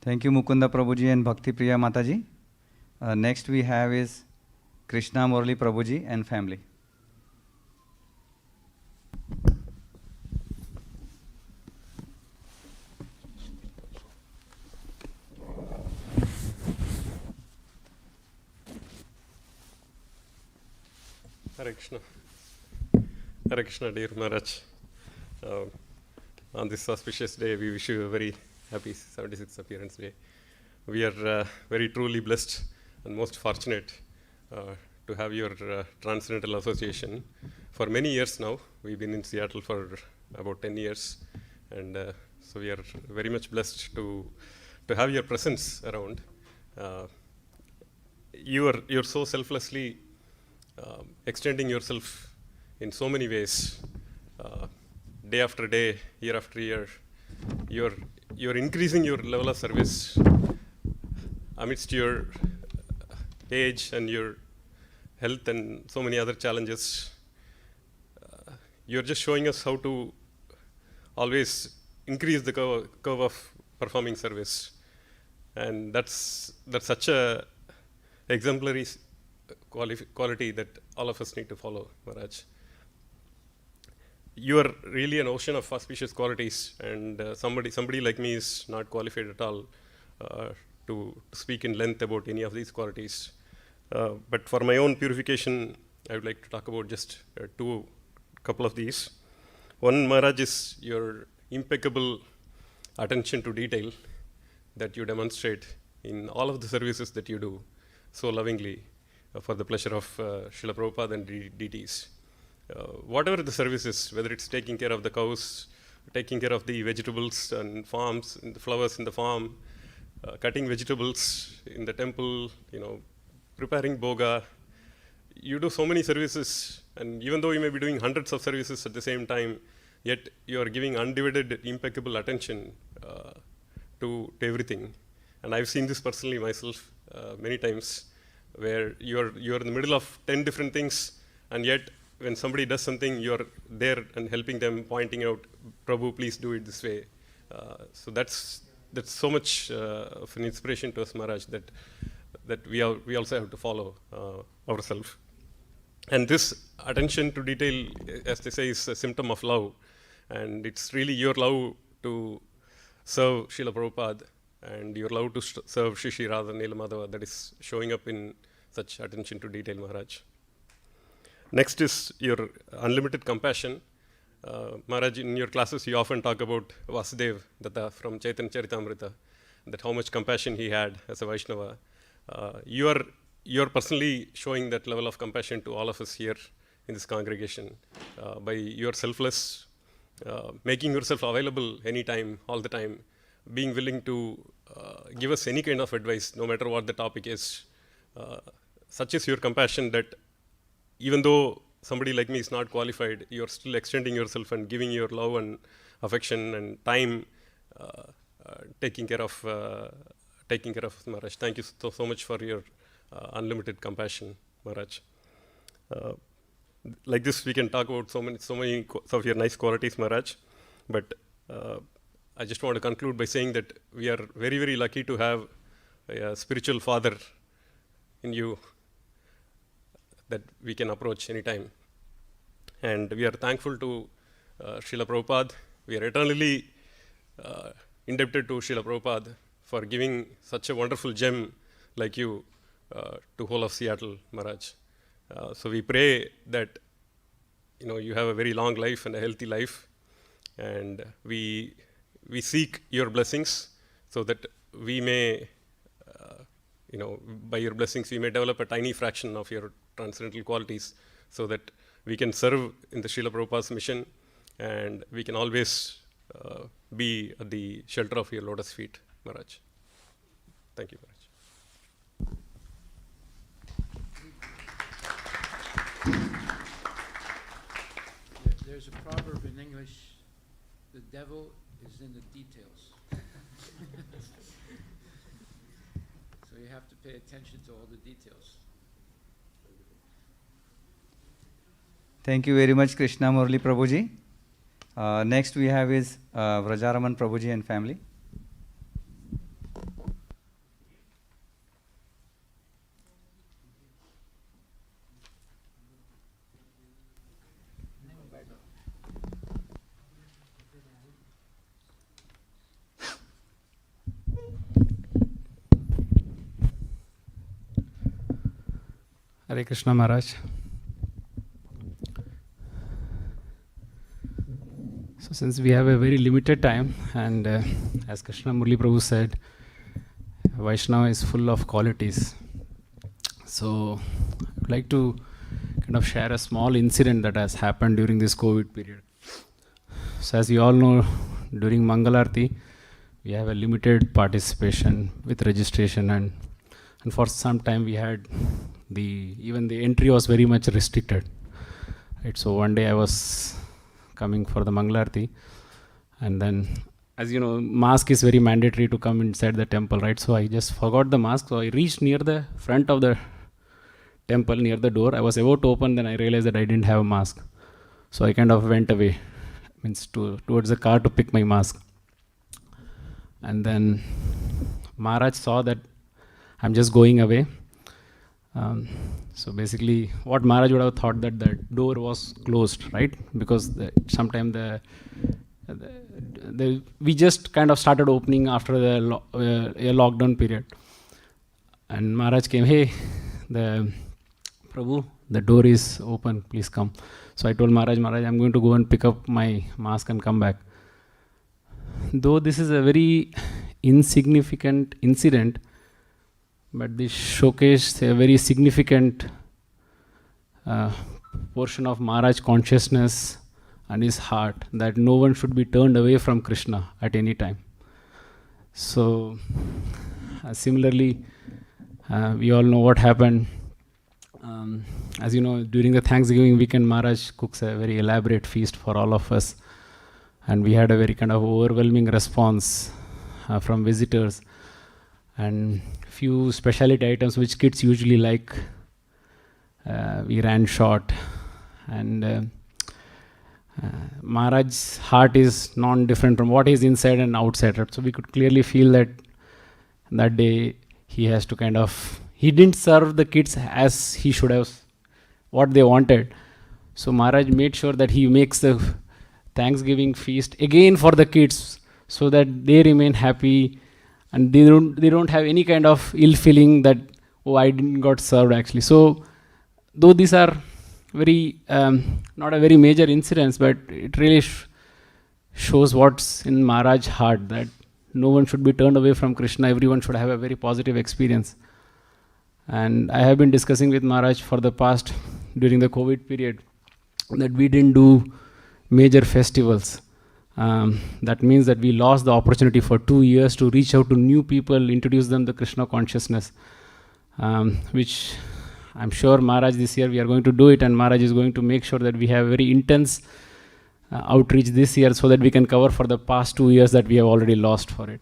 Thank you, Mukunda Prabhuji and Bhakti Priya Mataji. Next we have is Krishna Murali Prabhuji and family. Hare Krishna. Hare Krishna, dear Maharaj. On this auspicious day, we wish you a very happy 76th appearance day. We are very truly blessed and most fortunate to have your transcendental association. For many years now, we've been in Seattle for about 10 years, and so we are very much blessed to have your presence around. You're so selflessly extending yourself in so many ways, day after day, year after year. You're increasing your level of service amidst your age and your health and so many other challenges. You're just showing us how to always increase the curve of performing service, and that's such a exemplary quality that all of us need to follow, Maharaj. You are really an ocean of auspicious qualities, and somebody like me is not qualified at all to speak in length about any of these qualities. But for my own purification, I would like to talk about just couple of these. One, Maharaj, is your impeccable attention to detail that you demonstrate in all of the services that you do so lovingly for the pleasure of Srila Prabhupada and DTs. Whatever the services, whether it's taking care of the cows, taking care of the vegetables and farms, and the flowers in the farm, cutting vegetables in the temple, preparing boga. You do so many services, and even though you may be doing hundreds of services at the same time, yet you are giving undivided, impeccable attention to everything. And I've seen this personally myself many times, where you're in the middle of 10 different things, and yet when somebody does something, you're there and helping them, pointing out, Prabhu, please do it this way. So that's so much of an inspiration to us, Maharaj, that we also have to follow ourselves. And this attention to detail, as they say, is a symptom of love. And it's really your love to serve Srila Prabhupada and your love to serve Shri Radha Nila Madhava that is showing up in such attention to detail, Maharaj. Next is your unlimited compassion. Maharaj, in your classes, you often talk about Vasudev Datta from Chaitanya Charitamrita, that how much compassion he had as a Vaishnava. You're personally showing that level of compassion to all of us here in this congregation by your selfless, making yourself available anytime, all the time, being willing to give us any kind of advice, no matter what the topic is. Such is your compassion that even though somebody like me is not qualified, you're still extending yourself and giving your love and affection and time, taking care of Maharaj. Thank you so much for your unlimited compassion, Maharaj. Like this, we can talk about so many of your nice qualities, Maharaj. But I just want to conclude by saying that we are very, very lucky to have a spiritual father in you that we can approach anytime. And we are thankful to Srila Prabhupada. We are eternally indebted to Srila Prabhupada for giving such a wonderful gem like you to whole of Seattle, Maharaj. So we pray that you have a very long life and a healthy life, and we seek your blessings so that we may, by your blessings, we may develop a tiny fraction of your transcendental qualities so that we can serve in the Srila Prabhupada's mission, and we can always be at the shelter of your lotus feet, Maharaj. Thank you, Maharaj. There's a proverb in English, the devil is in the details. So you have to pay attention to all the details. Thank you very much, Krishna Murli Prabhuji. Next we have is Vrajaraman Prabhuji and family. Hare Krishna Maharaj. So since we have a very limited time, and as Krishna Murli Prabhu said, Vaishnava is full of qualities. So I would like to kind of share a small incident that has happened during this COVID period. So as you all know, during Mangalarti, we have a limited participation with registration, and for some time we had even the entry was very much restricted. Right? So one day I was coming for the Mangalarti, and then, as you know, mask is very mandatory to come inside the temple, right? So I just forgot the mask, so I reached near the front of the temple, near the door. I was about to open, then I realized that I didn't have a mask. So I kind of went away, towards the car to pick my mask. And then Maharaj saw that I'm just going away. So basically, what Maharaj would have thought that the door was closed, right? Because sometimes we just kind of started opening after the lockdown period. And Maharaj came, hey, Prabhu, the door is open, please come. So I told Maharaj, I'm going to go and pick up my mask and come back. Though this is a very insignificant incident, but this showcased a very significant portion of Maharaj consciousness and his heart, that no one should be turned away from Krishna at any time. So similarly, we all know what happened. As you know, during the Thanksgiving weekend, Maharaj cooks a very elaborate feast for all of us. And we had a very kind of overwhelming response from visitors. And few specialty items which kids usually like, we ran short. And Maharaj's heart is non-different from what is inside and outside. So we could clearly feel that that day he has to kind of, he didn't serve the kids as he should have, what they wanted. So Maharaj made sure that he makes the Thanksgiving feast again for the kids, so that they remain happy and they don't have any kind of ill feeling that, oh, I didn't got served actually. So though these are very not a very major incidents, but it really shows what's in Maharaj's heart, that no one should be turned away from Krishna, everyone should have a very positive experience. And I have been discussing with Maharaj for the past, during the COVID period, that we didn't do major festivals. That means that we lost the opportunity for 2 years to reach out to new people, introduce them to Krishna consciousness, which I'm sure Maharaj this year we are going to do it, and Maharaj is going to make sure that we have very intense outreach this year, so that we can cover for the past 2 years that we have already lost for it.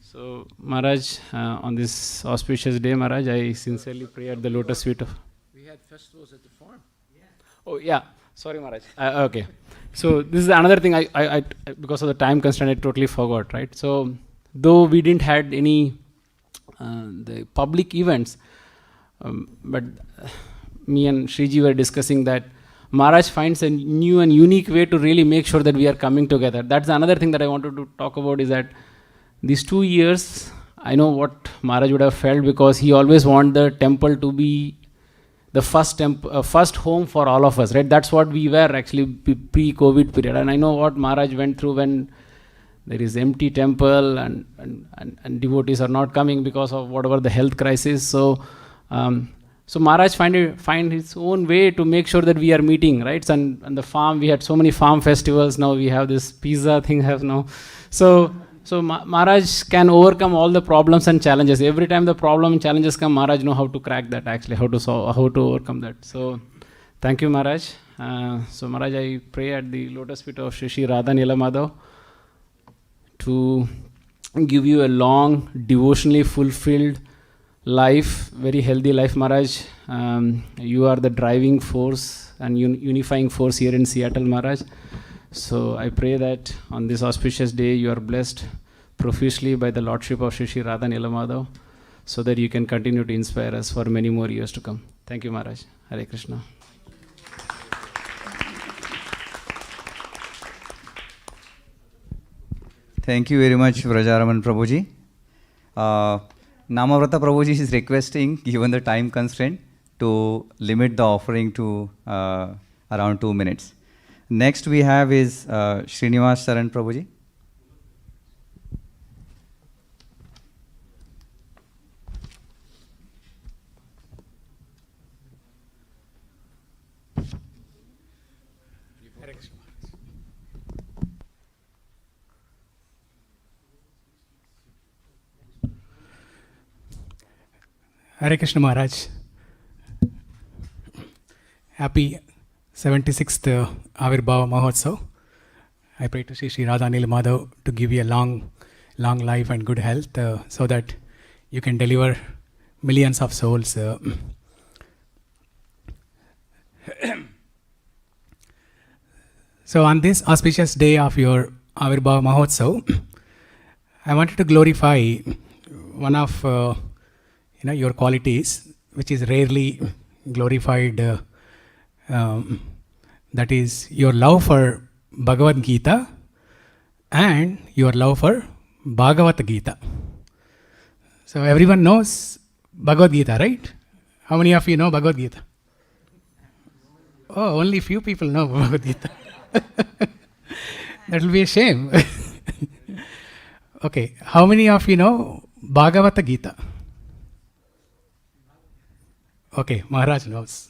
So Maharaj, on this auspicious day, Maharaj, I sincerely pray at the lotus feet of... We had festivals at the farm. Oh yeah, sorry Maharaj. Okay. So this is another thing I because of the time constraint, I totally forgot, right? So though we didn't had any the public events, but me and Shriji were discussing that Maharaj finds a new and unique way to really make sure that we are coming together. That's another thing that I wanted to talk about, is that these 2 years, I know what Maharaj would have felt, because he always wanted the temple to be the first home for all of us, right? That's what we were actually pre-COVID period. And I know what Maharaj went through when there is empty temple and devotees are not coming because of whatever the health crisis. So Maharaj find his own way to make sure that we are meeting, right? And the farm, we had so many farm festivals. Now we have this pizza thing now. So So Maharaj can overcome all the problems and challenges. Every time the problem and challenges come, Maharaj know how to crack that actually, how to solve, how to overcome that. So thank you, Maharaj. So Maharaj, I pray at the lotus feet of Shri Radha Nila Madhav to give you a long, devotionally fulfilled life, very healthy life, Maharaj. You are the driving force and unifying force here in Seattle, Maharaj. So I pray that on this auspicious day you are blessed profusely by the Lordship of Shri Radha Nila Madhav, so that you can continue to inspire us for many more years to come. Thank you, Maharaj. Hare Krishna. Thank you very much, Vrajaraman Prabhuji. Namavrata Prabhuji is requesting, given the time constraint, to limit the offering to around 2 minutes. Next we have is Srinivas Saran Prabhuji. Hare Krishna Maharaj. Happy 76th Avirbhava Mahotsav. I pray to Shri Radha Nila Madhav to give you a long life and good health, so that you can deliver millions of souls. So on this auspicious day of your Avirbhava Mahotsav, I wanted to glorify one of your qualities, which is rarely glorified. That is your love for Bhagavad-gita and your love for Bhagavad-gita. So everyone knows Bhagavad-gita, right? How many of you know Bhagavad-gita? Oh, only few people know Bhagavad-gita. That will be a shame. Okay, how many of you know Bhagavad-gita? Okay, Maharaj knows.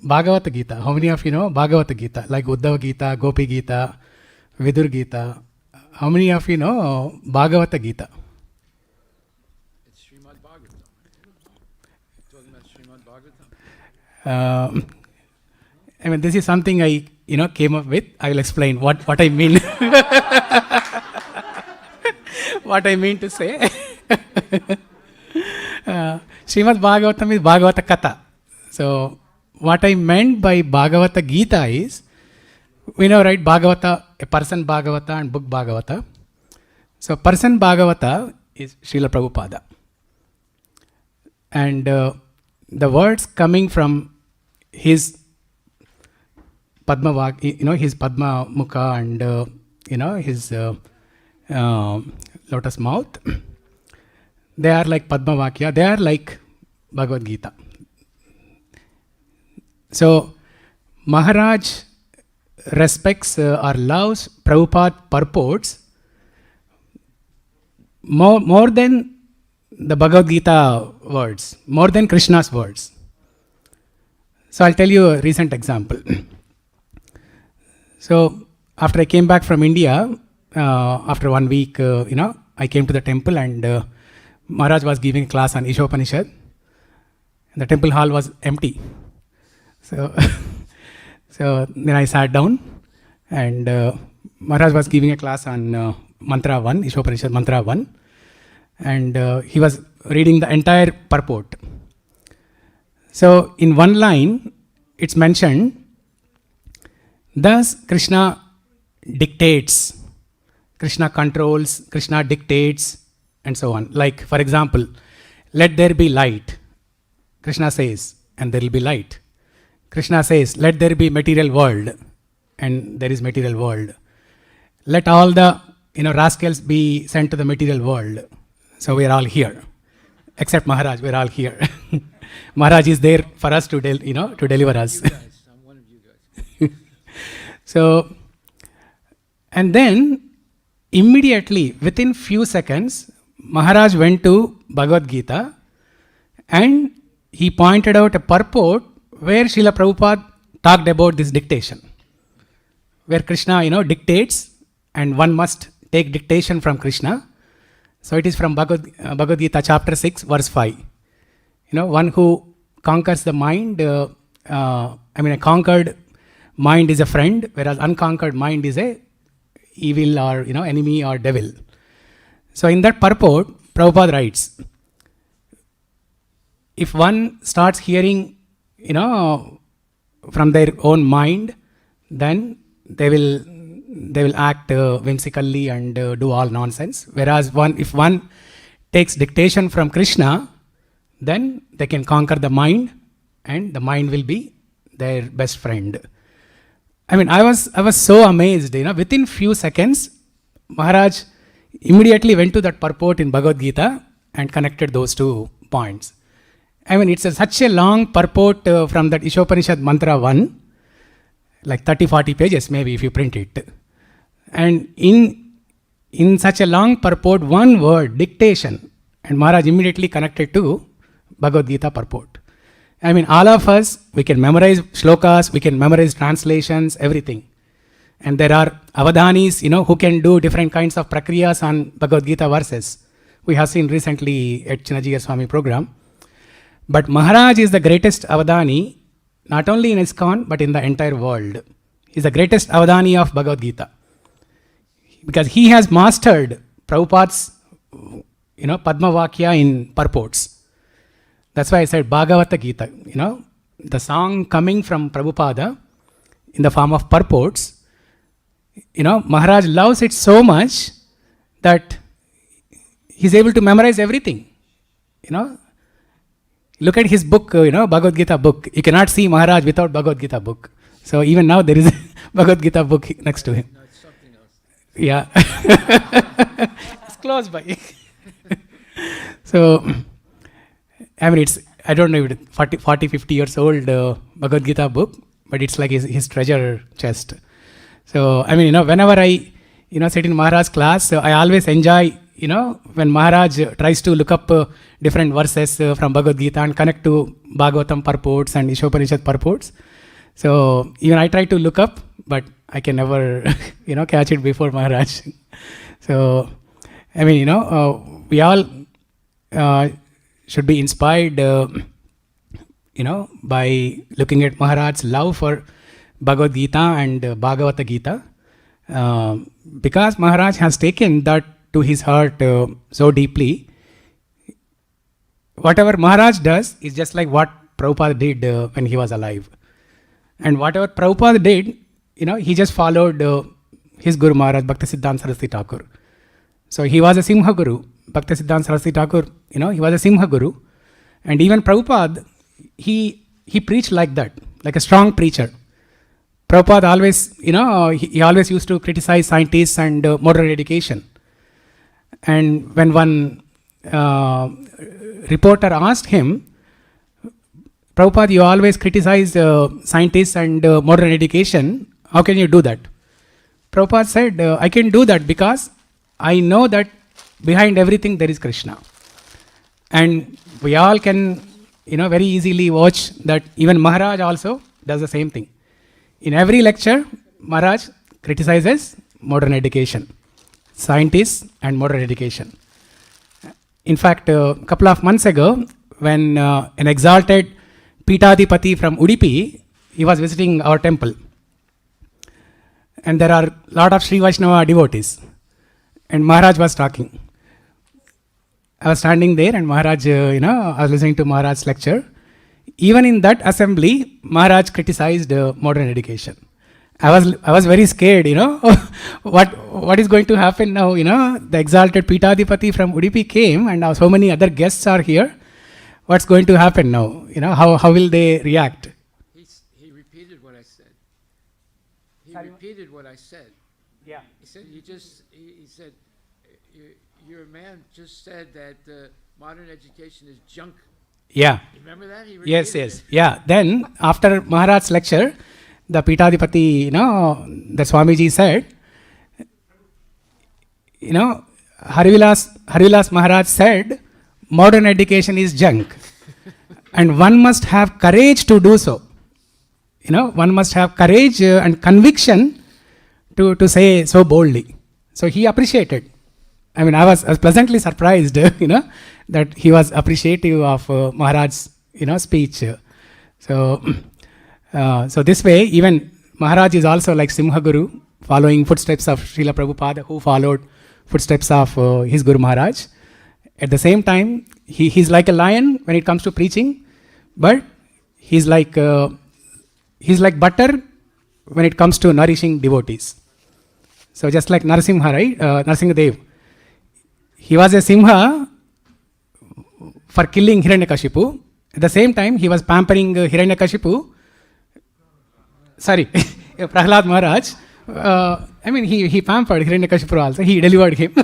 Bhagavad-gita. How many of you know Bhagavad-gita? Like Uddhava Gita, Gopi Gita, Vidur Gita. How many of you know Bhagavad-gita? It's Srimad Bhagavatam. Talking about Srimad Bhagavatam. I mean, this is something I came up with. I will explain what I mean. What I mean to say. Srimad Bhagavatam is Bhagavata Katha. So what I meant by Bhagavata Gita is, we know, right, Bhagavata, a person Bhagavata and book Bhagavata. So person Bhagavata is Srila Prabhupada. And the words coming from his Padma, his Padma Mukha and, his lotus mouth, they are like Padma Vakya, they are like Bhagavad Gita. So, Maharaj respects or loves Prabhupada purports more than the Bhagavad Gita words, more than Krishna's words. So, I'll tell you a recent example. So, after I came back from India, after 1 week, I came to the temple and Maharaj was giving a class on Ishopanishad. The temple hall was empty. So then I sat down and Maharaj was giving a class on Mantra 1, Ishopanishad Mantra 1. And he was reading the entire purport. So in one line, it's mentioned, thus Krishna dictates, Krishna controls, Krishna dictates, and so on. Like, for example, let there be light. Krishna says, and there will be light. Krishna says, let there be material world, and there is material world. Let all the rascals be sent to the material world. So we are all here. Except Maharaj, we are all here. Maharaj is there for us to deliver us. You guys, I'm one of you guys. So, and then immediately, within few seconds, Maharaj went to Bhagavad Gita and he pointed out a purport where Srila Prabhupada talked about this dictation. Where Krishna, dictates and one must take dictation from Krishna. So it is from Bhagavad-gita chapter 6 verse 5. One who conquers the mind, a conquered mind is a friend, whereas unconquered mind is a evil or enemy or devil. So in that purport, Prabhupada writes, if one starts hearing, from their own mind, then they will act whimsically and do all nonsense. Whereas if one takes dictation from Krishna, then they can conquer the mind, and the mind will be their best friend. I was so amazed. Within few seconds, Maharaj immediately went to that purport in Bhagavad-gita and connected those 2 points. It's such a long purport from that Ishopanishad Mantra 1, like 30-40 pages maybe if you print it. And in such a long purport, one word, dictation, and Maharaj immediately connected to Bhagavad-gita purport. All of us, we can memorize shlokas, we can memorize translations, everything. And there are avadhanis, who can do different kinds of prakriyas on Bhagavad-gita verses. We have seen recently at Chinnajiya Swami program. But Maharaj is the greatest avadhani, not only in ISKCON, but in the entire world. He is the greatest avadhani of Bhagavad-gita. Because he has mastered Prabhupada's, Padma Vakya in purports. That's why I said Bhagavad-gita, the song coming from Prabhupada in the form of purports. Maharaj loves it so much that he's able to memorize everything. Look at his book, Bhagavad-gita book. You cannot see Maharaj without Bhagavad-gita book. So even now there is a Bhagavad-gita book next to him. No, it's something else. Yeah. It's close by. So, it's, I don't know, 40, 50 years old Bhagavad-gita book, but it's like his treasure chest. So, whenever I, sit in Maharaj's class, so I always enjoy, when Maharaj tries to look up different verses from Bhagavad-gita and connect to Bhagavatam purports and Ishopanishad purports. So, even I try to look up, but I can never, catch it before Maharaj. So, we all should be inspired, by looking at Maharaj's love for Bhagavad-gita and Bhagavata-gita. Because Maharaj has taken that to his heart so deeply. Whatever Maharaj does is just like what Prabhupada did when he was alive. And whatever Prabhupada did, he just followed his Guru Maharaj, Bhaktisiddhanta Saraswati Thakur. So he was a Simha Guru. Bhaktisiddhanta Saraswati Thakur, he was a Simha Guru. And even Prabhupada, he preached like that, like a strong preacher. Prabhupada always, he always used to criticize scientists and modern education. And when one reporter asked him, Prabhupada, you always criticize scientists and modern education. How can you do that? Prabhupada said, I can do that because I know that behind everything there is Krishna. And we all can, very easily watch that even Maharaj also does the same thing. In every lecture, Maharaj criticizes modern education, scientists and modern education. In fact, a couple of months ago, when an exalted Pitadipati from Udupi, he was visiting our temple. And there are a lot of Sri Vaishnava devotees. And Maharaj was talking. I was standing there and Maharaj, I was listening to Maharaj's lecture. Even in that assembly, Maharaj criticized modern education. I was very scared, what is going to happen now, the exalted Pitadipati from Udupi came and now so many other guests are here. What's going to happen now? How will they react? He repeated what I said. He repeated what I said. Yeah. He said, he said, your man just said that modern education is junk. Yeah. You remember that? Yes. It. Yeah. Then after Maharaj's lecture, the Pitadipati, the Swamiji said, Harivilas Maharaj said, modern education is junk. And one must have courage to do so. One must have courage and conviction to say so boldly. So he appreciated. I mean, I was pleasantly surprised, that he was appreciative of Maharaj's, speech. So this way, even Maharaj is also like Simha Guru, following footsteps of Srila Prabhupada, who followed footsteps of his Guru Maharaj. At the same time, he's like a lion when it comes to preaching, but he's like butter when it comes to nourishing devotees. So just like Narasimha, right? Narasimhadev. He was a Simha for killing Hiranyakashipu. At the same time, he was pampering Hiranyakashipu. Sorry, Prahlad Maharaj. He pampered Hiranyakashipu also. He delivered him.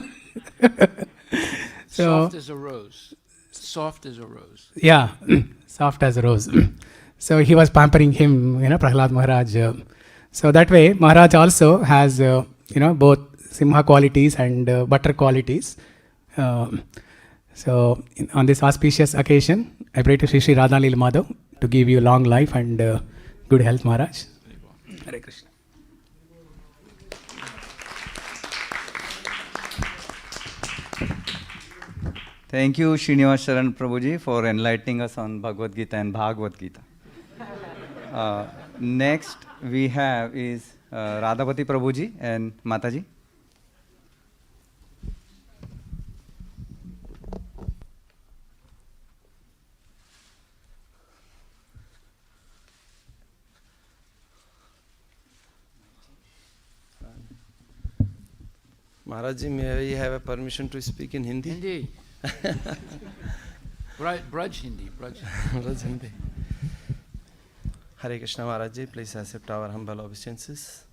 So, soft as a rose. Soft as a rose. Yeah, soft as a rose. So he was pampering him, Prahlad Maharaj. So that way, Maharaj also has, both Simha qualities and butter qualities. So on this auspicious occasion, I pray to Sri Sri Radha Lila Madhav to give you long life and good health, Maharaj. Hare Krishna. Thank you, Srinivas Sharan Prabhuji, for enlightening us on Bhagavad-gita and Bhagavad-gita. Next we have is Radhapati Prabhuji and Mataji. Maharaj ji, may I have a permission to speak in Hindi? Hindi. Braj Hindi. Braj Hindi. Hare Krishna Maharaj ji, please accept our humble obeisances.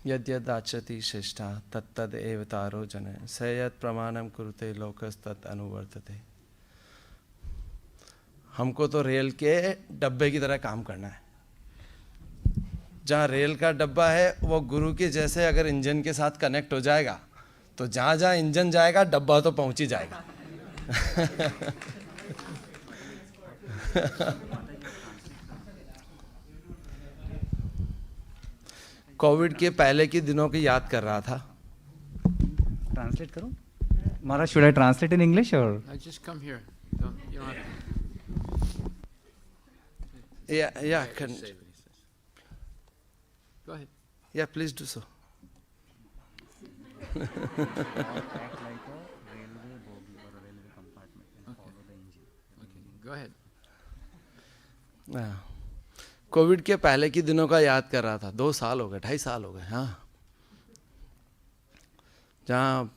Yad yad achati sheshta tat tad evataro jana sayat pramanam kurute lokas tat anuvartate. हमको तो rail के डब्बे की तरह काम करना है. जहाँ रेल का डब्बा है वो गुरु के जैसे अगर इंजन के साथ कनेक्ट हो जाएगा तो जहाँ जहाँ इंजन जाएगा डब्बा तो पहुँच ही जाएगा. कोविड के पहले के दिनों की याद कर रहा था. Translate करूँ? Maharaj, should I translate in English or? I just come here. You don't have to. Yeah. Go ahead. Yeah, please do so. Go ahead. Covid के पहले के दिनों का याद कर रहा था. 2 साल हो गए, 2.5 साल हो गए. हाँ, जहाँ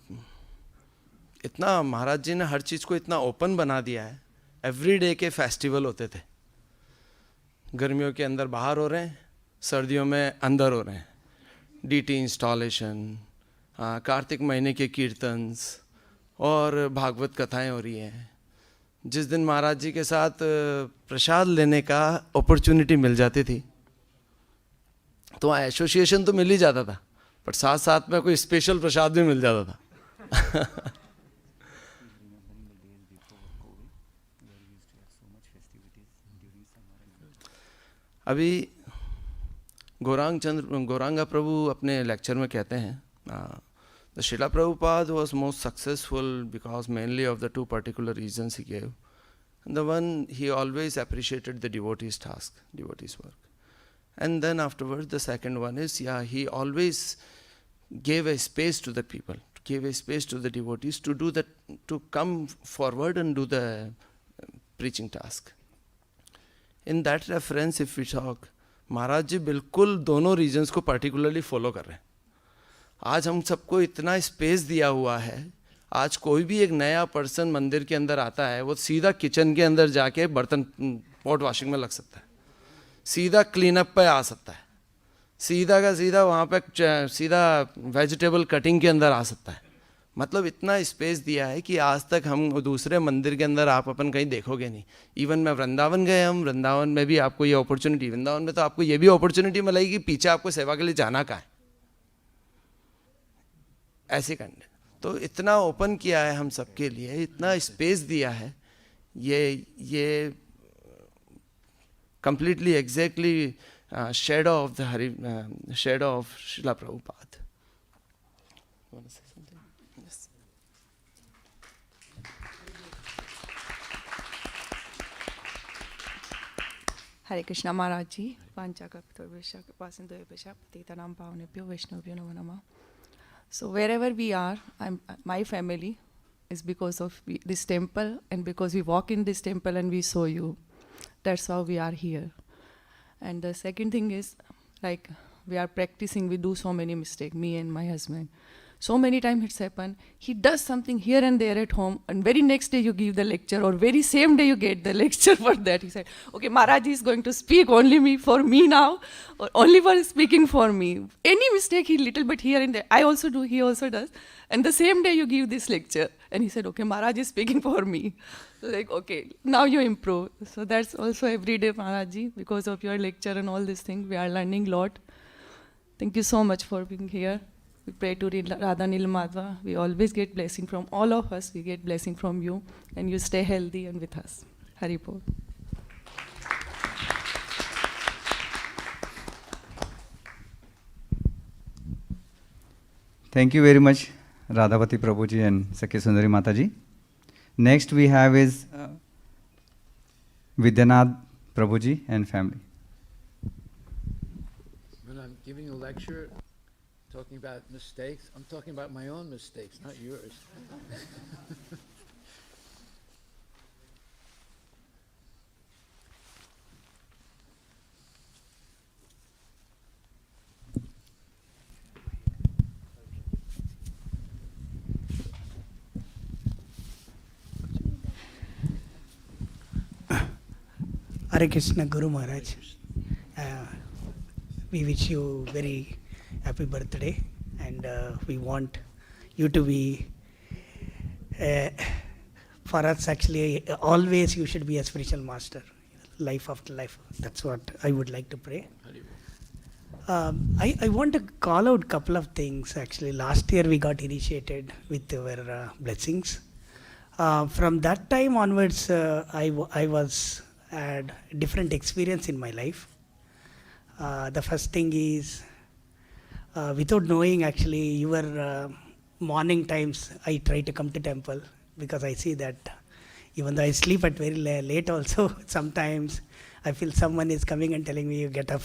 इतना महाराज जी ने हर चीज़ को इतना ओपन बना दिया है. एवरी डे के फेस्टिवल होते थे. गर्मियों के अंदर बाहर हो रहे हैं, सर्दियों में अंदर हो रहे हैं. डीटी इंस्टॉलेशन, कार्तिक महीने के कीर्तन्स और भागवत कथाएं हो रही हैं. जिस दिन महाराज जी के साथ प्रसाद लेने का अपॉर्चुनिटी मिल जाती थी तो वहाँ एसोसिएशन तो मिल ही जाता था, पर साथ साथ में कोई स्पेशल प्रसाद भी मिल जाता था. अभी गौरांगा प्रभु अपने लेक्चर में कहते हैं, the Srila Prabhupada was most successful because mainly of the 2 particular reasons he gave. And the one, he always appreciated the devotee's task, devotee's work. And then afterwards, the second one is, he always gave a space to the people, gave a space to the devotees to do that, to come forward and do the preaching task. In that reference, if we talk, महाराज जी बिल्कुल दोनों regions को particularly follow कर रहे हैं. आज हम सबको इतना स्पेस दिया हुआ है. आज कोई भी एक नया पर्सन मंदिर के अंदर आता है, वो सीधा किचन के अंदर जाके बर्तन पॉट वॉशिंग में लग सकता है, सीधा क्लीन अप पे आ सकता है, सीधा का सीधा वहाँ पे सीधा वेजिटेबल कटिंग के अंदर आ सकता है. मतलब इतना स्पेस दिया है कि आज तक हम दूसरे मंदिर के अंदर आप अपन कहीं देखोगे नहीं. इवन मैं वृंदावन गए, हम वृंदावन में भी आपको ये अपॉर्चुनिटी, वृंदावन में तो आपको ये भी अपॉर्चुनिटी मिलेगी कि पीछे आपको सेवा के लिए जाना कहाँ है, ऐसे करने. तो इतना ओपन किया है हम सबके लिए, इतना स्पेस दिया है. ये completely exactly shadow of the shadow of Srila Prabhupada. You want to say something? Yes. Hare Krishna Maharaj Ji, Panchakapitorvesha Kripasindoyabhesha Patitanam Pavanebhyo Vaishnavabhyo Namo Namah. So wherever we are, my family is because of this temple, and because we walk in this temple and we saw you. That's how we are here. And the second thing is, like, we are practicing, we do so many mistakes, me and my husband. So many times it's happened, he does something here and there at home, and very next day you give the lecture, or very same day you get the lecture for that. He said, okay, Maharaj is going to speak only for me now, or only for speaking for me. Any mistake he little bit here and there, I also do, he also does. And the same day you give this lecture. And he said, okay, Maharaj is speaking for me. So like, okay, now you improve. So that's also every day, Maharaj Ji, because of your lecture and all these things, we are learning a lot. Thank you so much for being here. We pray to Radha Nilmadva. We always get blessing from all of us. We get blessing from you. And you stay healthy and with us. Haribol. Thank you very much, Radhavati Prabhuji and Sakya Sundari Mataji. Next we have is Vidyanath Prabhuji and family. When I'm giving a lecture, talking about mistakes, I'm talking about my own mistakes, not yours. Hare Krishna Guru Maharaj. We wish you very happy birthday, and we want you to be, for us actually, always you should be a spiritual master, life after life. That's what I would like to pray. I want to call out a couple of things actually. Last year we got initiated with our blessings. From that time onwards, I had different experience in my life. The first thing is, without knowing actually, your morning times I try to come to temple, because I see that even though I sleep at very late also, sometimes I feel someone is coming and telling me, you get up,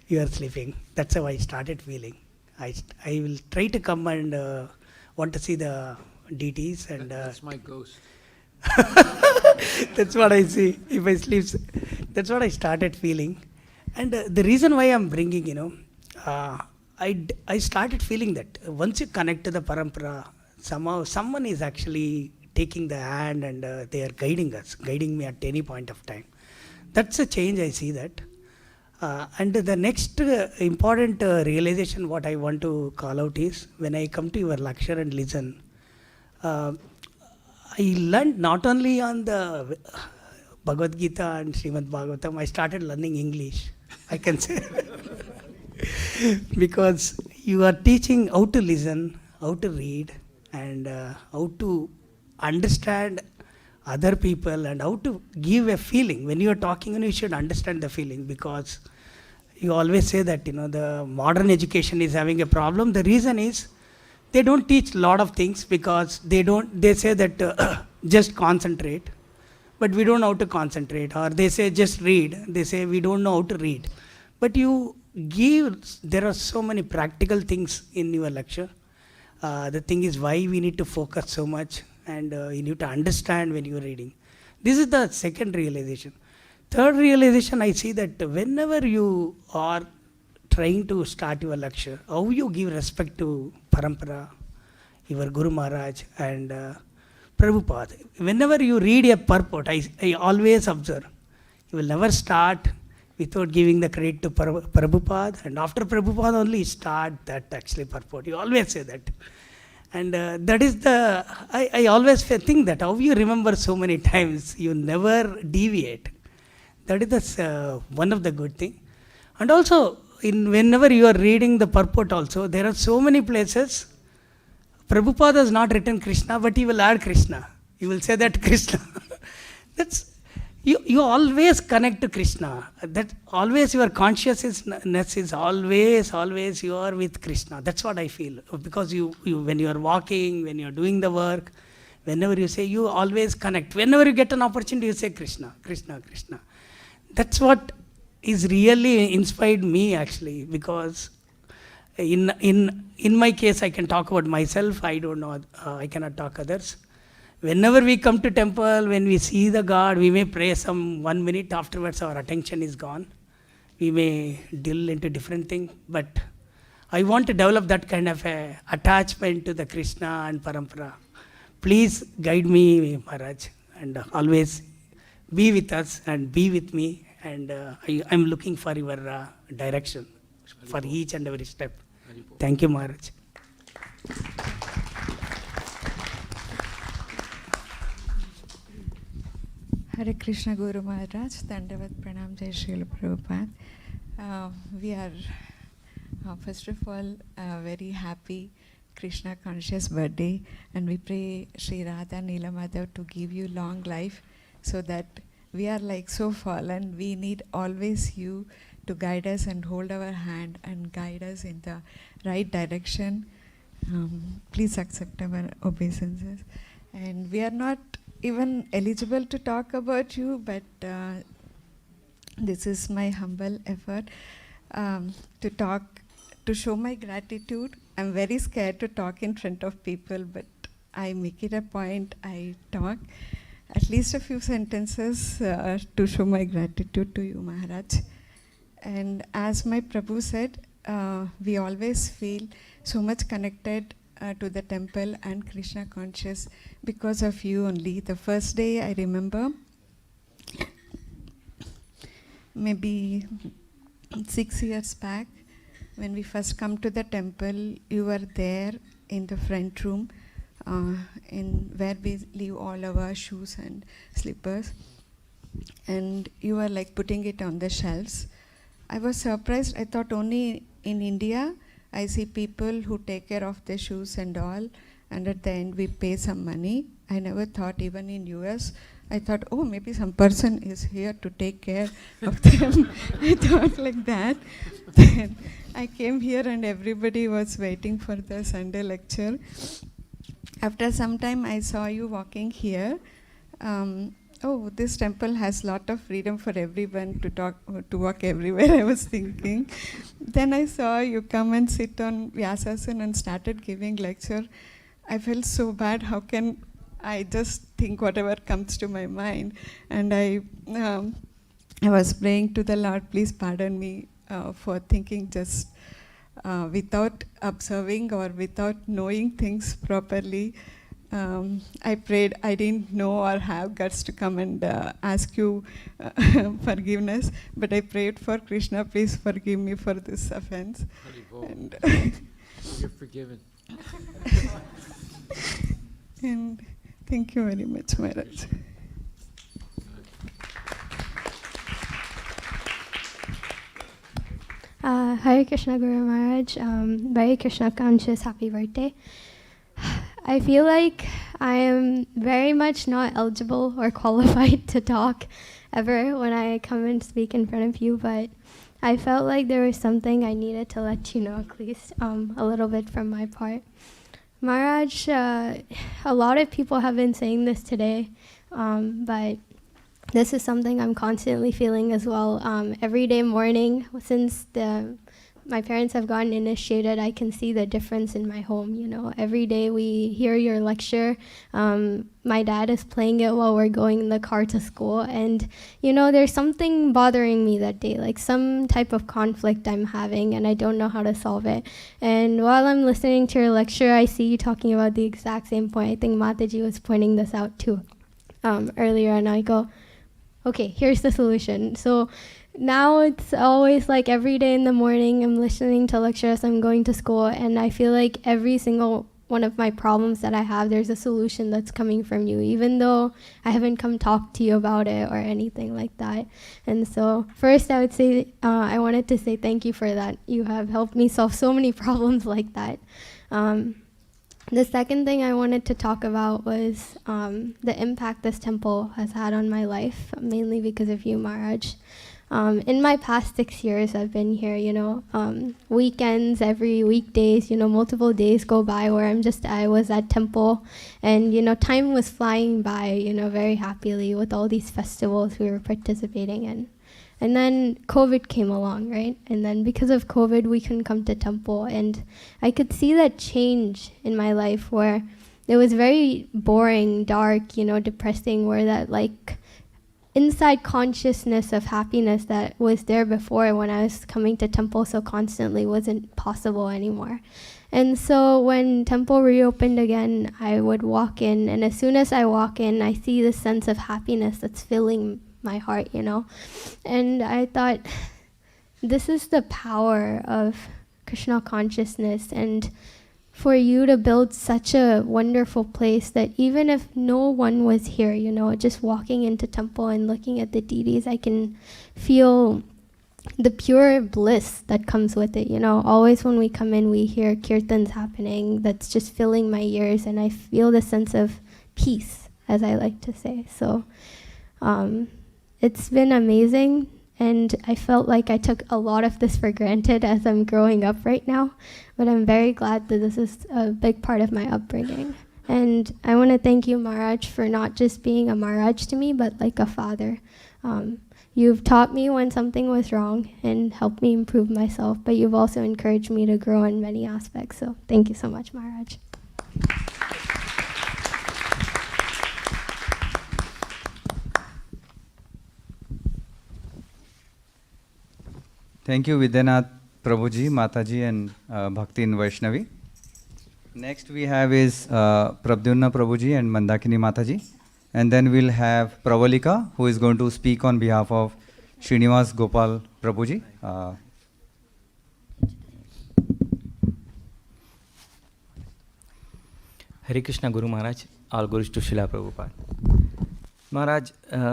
you are sleeping. That's how I started feeling. I will try to come and want to see the deities. And that's my ghost. That's what I see if I sleep. That's what I started feeling. And the reason why I'm bringing, I started feeling that once you connect to the parampara, somehow someone is actually taking the hand and they are guiding me at any point of time. That's a change, I see that. And the next important realization what I want to call out is, when I come to your lecture and listen, I learned not only on the Bhagavad-gita and Srimad Bhagavatam, I started learning English, I can say. Because you are teaching how to listen, how to read, and how to understand other people, and how to give a feeling. When you are talking, you should understand the feeling, because you always say that the modern education is having a problem. The reason is they don't teach a lot of things, because they say that just concentrate, but we don't know how to concentrate. Or they say just read, they say we don't know how to read. But there are so many practical things in your lecture. The thing is why we need to focus so much, and you need to understand when you're reading. This is the second realization. Third realization, I see that whenever you are trying to start your lecture, how you give respect to Parampara, your Guru Maharaj, and Prabhupada. Whenever you read a purport, I always observe, you will never start without giving the credit to Prabhupada, and after Prabhupada only start that actually purport. You always say that. And that is I always think that how you remember so many times, you never deviate. That is one of the good thing. And also, whenever you are reading the purport also, there are so many places, Prabhupada has not written Krishna, but he will add Krishna. He will say that Krishna. you always connect to Krishna. That always your consciousness is always you are with Krishna. That's what I feel. Because you when you are walking, when you are doing the work, whenever you say, you always connect. Whenever you get an opportunity, you say Krishna, Krishna, Krishna. That's what is really inspired me actually, because in my case, I can talk about myself. I don't know, I cannot talk others. Whenever we come to temple, when we see the God, we may pray some 1 minute, afterwards our attention is gone. We may deal into different things, but I want to develop that kind of a attachment to the Krishna and Parampara. Please guide me, Maharaj, and always be with us and be with me. And I'm looking for your direction for each and every step. Thank you, Maharaj. Hare Krishna Guru Maharaj, Dandavat Pranam Jai Srila Prabhupada. We are, first of all, very happy Krishna conscious birthday, and we pray Sri Radha Neelamadav to give you long life, so that we are like so fallen. We need always you to guide us and hold our hand and guide us in the right direction. Please accept our obeisances. And we are not even eligible to talk about you, but this is my humble effort to talk, to show my gratitude. I'm very scared to talk in front of people, but I make it a point, I talk at least a few sentences to show my gratitude to you, Maharaj. And as my Prabhu said, we always feel so much connected to the temple and Krishna conscious because of you only. The first day I remember, maybe 6 years back, when we first come to the temple, you were there in the front room, in where we leave all our shoes and slippers, and you were like putting it on the shelves. I was surprised. I thought only in India I see people who take care of their shoes and all, and at the end we pay some money. I never thought even in US, I thought, oh, maybe some person is here to take care of them. I thought like that. Then I came here and everybody was waiting for the Sunday lecture. After some time I saw you walking here. Oh, this temple has lot of freedom for everyone to walk everywhere, I was thinking. Then I saw you come and sit on Vyasasana and started giving lecture. I felt so bad. How can I just think whatever comes to my mind? And I was praying to the Lord, please pardon me for thinking just without observing or without knowing things properly. I prayed, I didn't know or have guts to come and ask you forgiveness, but I prayed for Krishna, please forgive me for this offense. And you're forgiven. And thank you very much, Maharaj. Hare Krishna Guru Maharaj, very Krishna conscious, happy birthday. I feel like I am very much not eligible or qualified to talk ever when I come and speak in front of you, but I felt like there was something I needed to let you know, at least a little bit from my part. Maharaj, a lot of people have been saying this today, but this is something I'm constantly feeling as well. Every day morning, since my parents have gotten initiated, I can see the difference in my home. You know, every day we hear your lecture. My dad is playing it while we're going in the car to school, and you know, there's something bothering me that day, like some type of conflict I'm having, and I don't know how to solve it. And while I'm listening to your lecture, I see you talking about the exact same point. I think Mataji was pointing this out too earlier, and I go, okay, here's the solution. So now it's always like every day in the morning I'm listening to lectures, I'm going to school, and I feel like every single one of my problems that I have, there's a solution that's coming from you, even though I haven't come talk to you about it or anything like that. And so first I would say, I wanted to say thank you for that. You have helped me solve so many problems like that. The second thing I wanted to talk about was the impact this temple has had on my life, mainly because of you, Maharaj. In my past 6 years, I've been here, weekends, every weekdays, multiple days go by where I was at temple, and, time was flying by, very happily with all these festivals we were participating in. And then COVID came along, right? And then because of COVID, we couldn't come to temple. And I could see that change in my life where it was very boring, dark, depressing, where that inside consciousness of happiness that was there before when I was coming to temple so constantly wasn't possible anymore. And so when temple reopened again, I would walk in, and as soon as I walk in, I see this sense of happiness that's filling my heart, And I thought, this is the power of Krishna consciousness, and for you to build such a wonderful place that even if no one was here, just walking into temple and looking at the deities, I can feel the pure bliss that comes with it. Always when we come in, we hear kirtans happening that's just filling my ears, and I feel the sense of peace, as I like to say. So it's been amazing, and I felt like I took a lot of this for granted as I'm growing up right now, but I'm very glad that this is a big part of my upbringing. And I want to thank you, Maharaj, for not just being a Maharaj to me, but like a father. You've taught me when something was wrong and helped me improve myself, but you've also encouraged me to grow in many aspects. So thank you so much, Maharaj. Thank you, Vidyanath Prabhuji, Mataji, and Bhakti in Vaishnavi. Next we have is Prabdyumna Prabhuji and Mandakini Mataji. And then we'll have Pravalika, who is going to speak on behalf of Srinivas Gopal Prabhuji. Hare Krishna Guru Maharaj, all Gurus to Srila Prabhupada. Maharaj,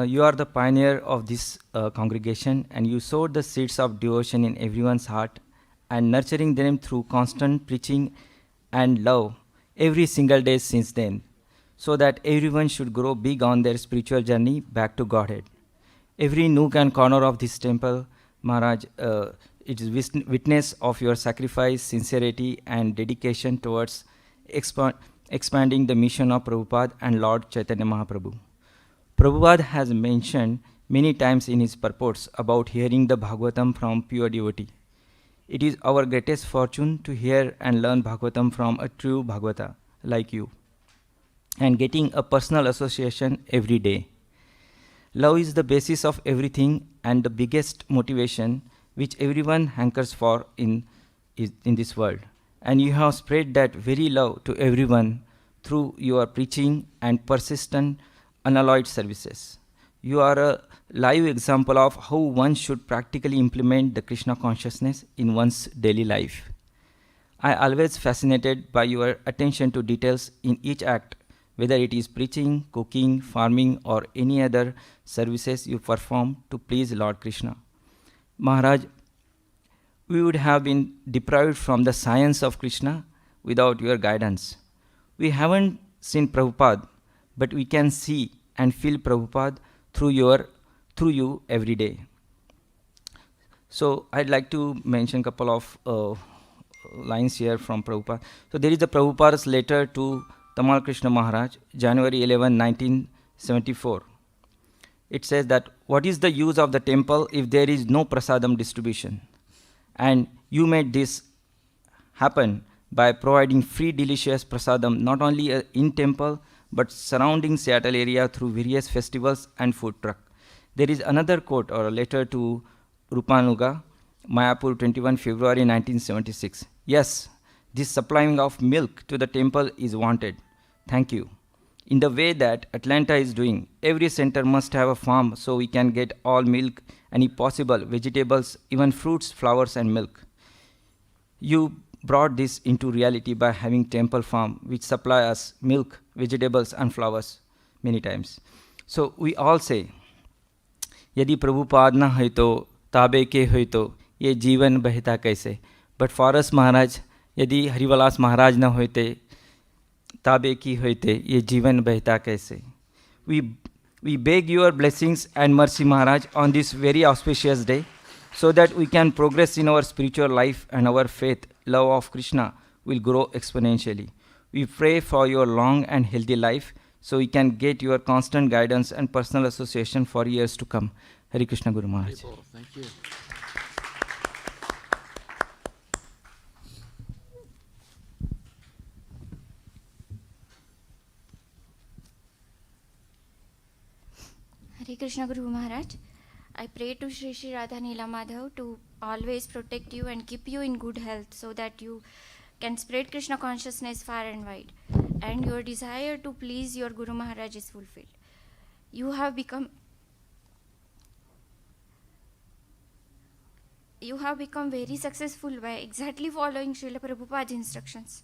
you are the pioneer of this congregation, and you sowed the seeds of devotion in everyone's heart and nurturing them through constant preaching and love every single day since then, so that everyone should grow big on their spiritual journey back to Godhead. Every nook and corner of this temple, Maharaj, it is witness of your sacrifice, sincerity, and dedication towards expanding the mission of Prabhupada and Lord Chaitanya Mahaprabhu. Prabhupada has mentioned many times in his purports about hearing the Bhagavatam from pure devotee. It is our greatest fortune to hear and learn Bhagavatam from a true Bhagavata like you, and getting a personal association every day. Love is the basis of everything and the biggest motivation which everyone hankers for in this world. And you have spread that very love to everyone through your preaching and persistent unalloyed services. You are a live example of how one should practically implement the Krishna consciousness in one's daily life. I always fascinated by your attention to details in each act, whether it is preaching, cooking, farming, or any other services you perform to please Lord Krishna. Maharaj, we would have been deprived from the science of Krishna without your guidance. We haven't seen Prabhupada, but we can see and feel Prabhupada through you every day. So I'd like to mention a couple of lines here from Prabhupada. So there is the Prabhupada's letter to Tamal Krishna Maharaj, January 11, 1974. It says that, what is the use of the temple if there is no prasadam distribution? And you made this happen by providing free delicious prasadam not only in temple but surrounding Seattle area through various festivals and food truck. There is another quote or a letter to Rupanuga, Mayapur, 21 February 1976. Yes, this supplying of milk to the temple is wanted. Thank you. In the way that Atlanta is doing, every center must have a farm so we can get all milk and if possible, vegetables, even fruits, flowers and milk. You brought this into reality by having temple farm which supply us milk, vegetables and flowers many times. So we all say, Yadi Prabhupada na hai to, tabe ke hai to, ye jeevan bahita kaise. But for us Maharaj, Yadi Harivilas Maharaj na hoite, ताबे की होते ये जीवन बहता कैसे. We beg your blessings and mercy, Maharaj, on this very auspicious day, so that we can progress in our spiritual life and our faith, love of Krishna will grow exponentially. We pray for your long and healthy life, so we can get your constant guidance and personal association for years to come. Hare Krishna Guru Maharaj. Thank you. Hare Krishna Guru Maharaj. I pray to Shri Shri Radha Nila Madhav to always protect you and keep you in good health so that you can spread Krishna consciousness far and wide and your desire to please your Guru Maharaj is fulfilled. You have become very successful by exactly following Srila Prabhupada's instructions.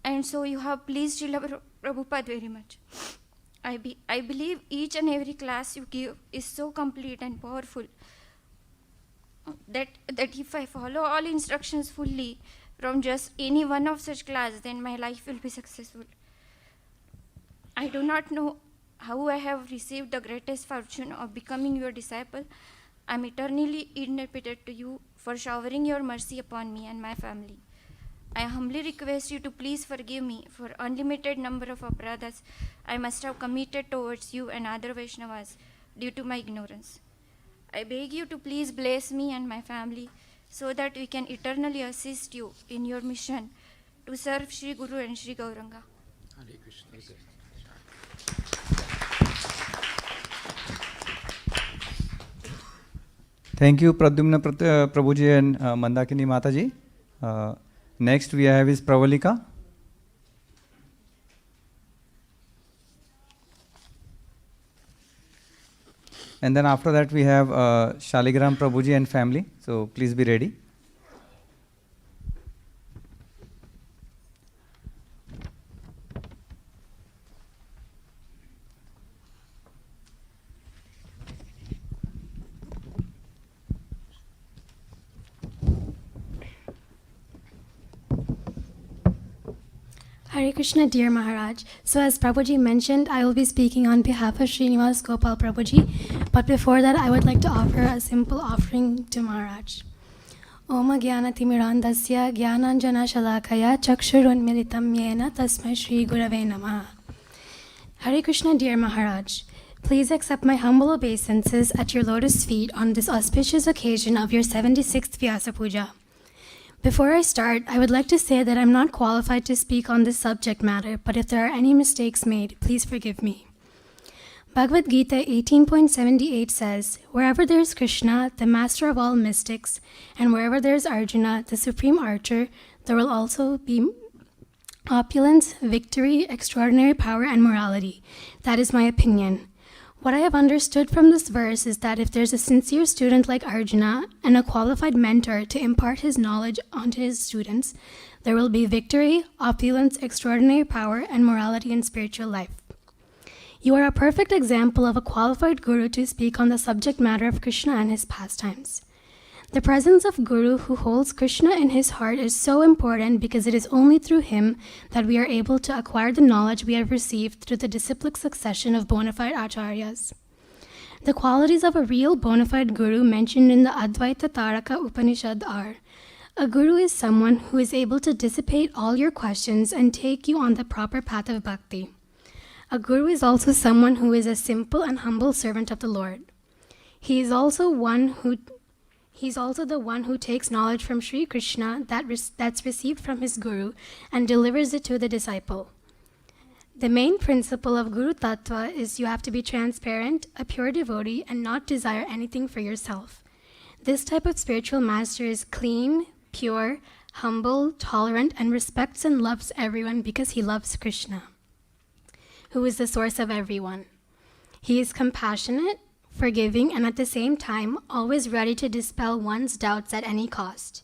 And so you have pleased Srila Prabhupada very much. I believe each and every class you give is so complete and powerful that if I follow all instructions fully from just any one of such class, then my life will be successful. I do not know how I have received the greatest fortune of becoming your disciple. I am eternally indebted to you for showering your mercy upon me and my family. I humbly request you to please forgive me for unlimited number of aparadhas I must have committed towards you and other Vaishnavas due to my ignorance. I beg you to please bless me and my family so that we can eternally assist you in your mission to serve Shri Guru and Shri Gauranga. Hare Krishna. Thank you, Pradyumna Prabhuji and Mandakini Mataji. Next we have is Pravalika. And then after that we have Shaligram Prabhuji and family. So please be ready. Hare Krishna, dear Maharaj. So as Prabhuji mentioned, I will be speaking on behalf of Srinivas Gopal Prabhuji. But before that, I would like to offer a simple offering to Maharaj. Om Gyanatimmirandasya Gyananjana Shalakaya Chakshurunmilitam Yena Tasmai Shri Gurave Namaha. Hare Krishna, dear Maharaj. Please accept my humble obeisances at your lotus feet on this auspicious occasion of your 76th Vyasa Puja. Before I start, I would like to say that I'm not qualified to speak on this subject matter, but if there are any mistakes made, please forgive me. Bhagavad-gita 18.78 says, "Wherever there is Krishna, the master of all mystics, and wherever there is Arjuna, the supreme archer, there will also be opulence, victory, extraordinary power, and morality." That is my opinion. What I have understood from this verse is that if there's a sincere student like Arjuna and a qualified mentor to impart his knowledge onto his students, there will be victory, opulence, extraordinary power, and morality in spiritual life. You are a perfect example of a qualified guru to speak on the subject matter of Krishna and his pastimes. The presence of Guru who holds Krishna in his heart is so important because it is only through him that we are able to acquire the knowledge we have received through the disciplic succession of bona fide acharyas. The qualities of a real bona fide Guru mentioned in the Advaita Taraka Upanishad are: a Guru is someone who is able to dissipate all your questions and take you on the proper path of bhakti. A Guru is also someone who is a simple and humble servant of the Lord. He is also the one who takes knowledge from Sri Krishna that's received from his Guru and delivers it to the disciple. The main principle of Guru Tattva is you have to be transparent, a pure devotee, and not desire anything for yourself. This type of spiritual master is clean, pure, humble, tolerant, and respects and loves everyone because he loves Krishna, who is the source of everyone. He is compassionate, forgiving, and at the same time, always ready to dispel one's doubts at any cost.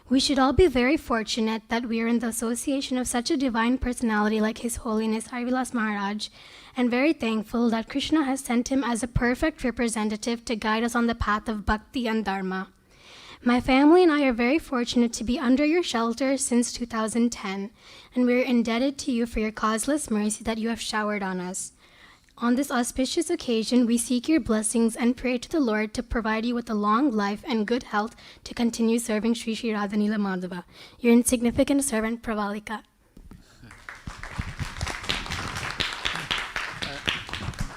We should all be very fortunate that we are in the association of such a divine personality like His Holiness Harivilas Maharaj, and very thankful that Krishna has sent him as a perfect representative to guide us on the path of bhakti and dharma. My family and I are very fortunate to be under your shelter since 2010, and we are indebted to you for your causeless mercy that you have showered on us. On this auspicious occasion, we seek your blessings and pray to the Lord to provide you with a long life and good health to continue serving Sri Sri Radhanila Madhava. Your insignificant servant, Pravalika.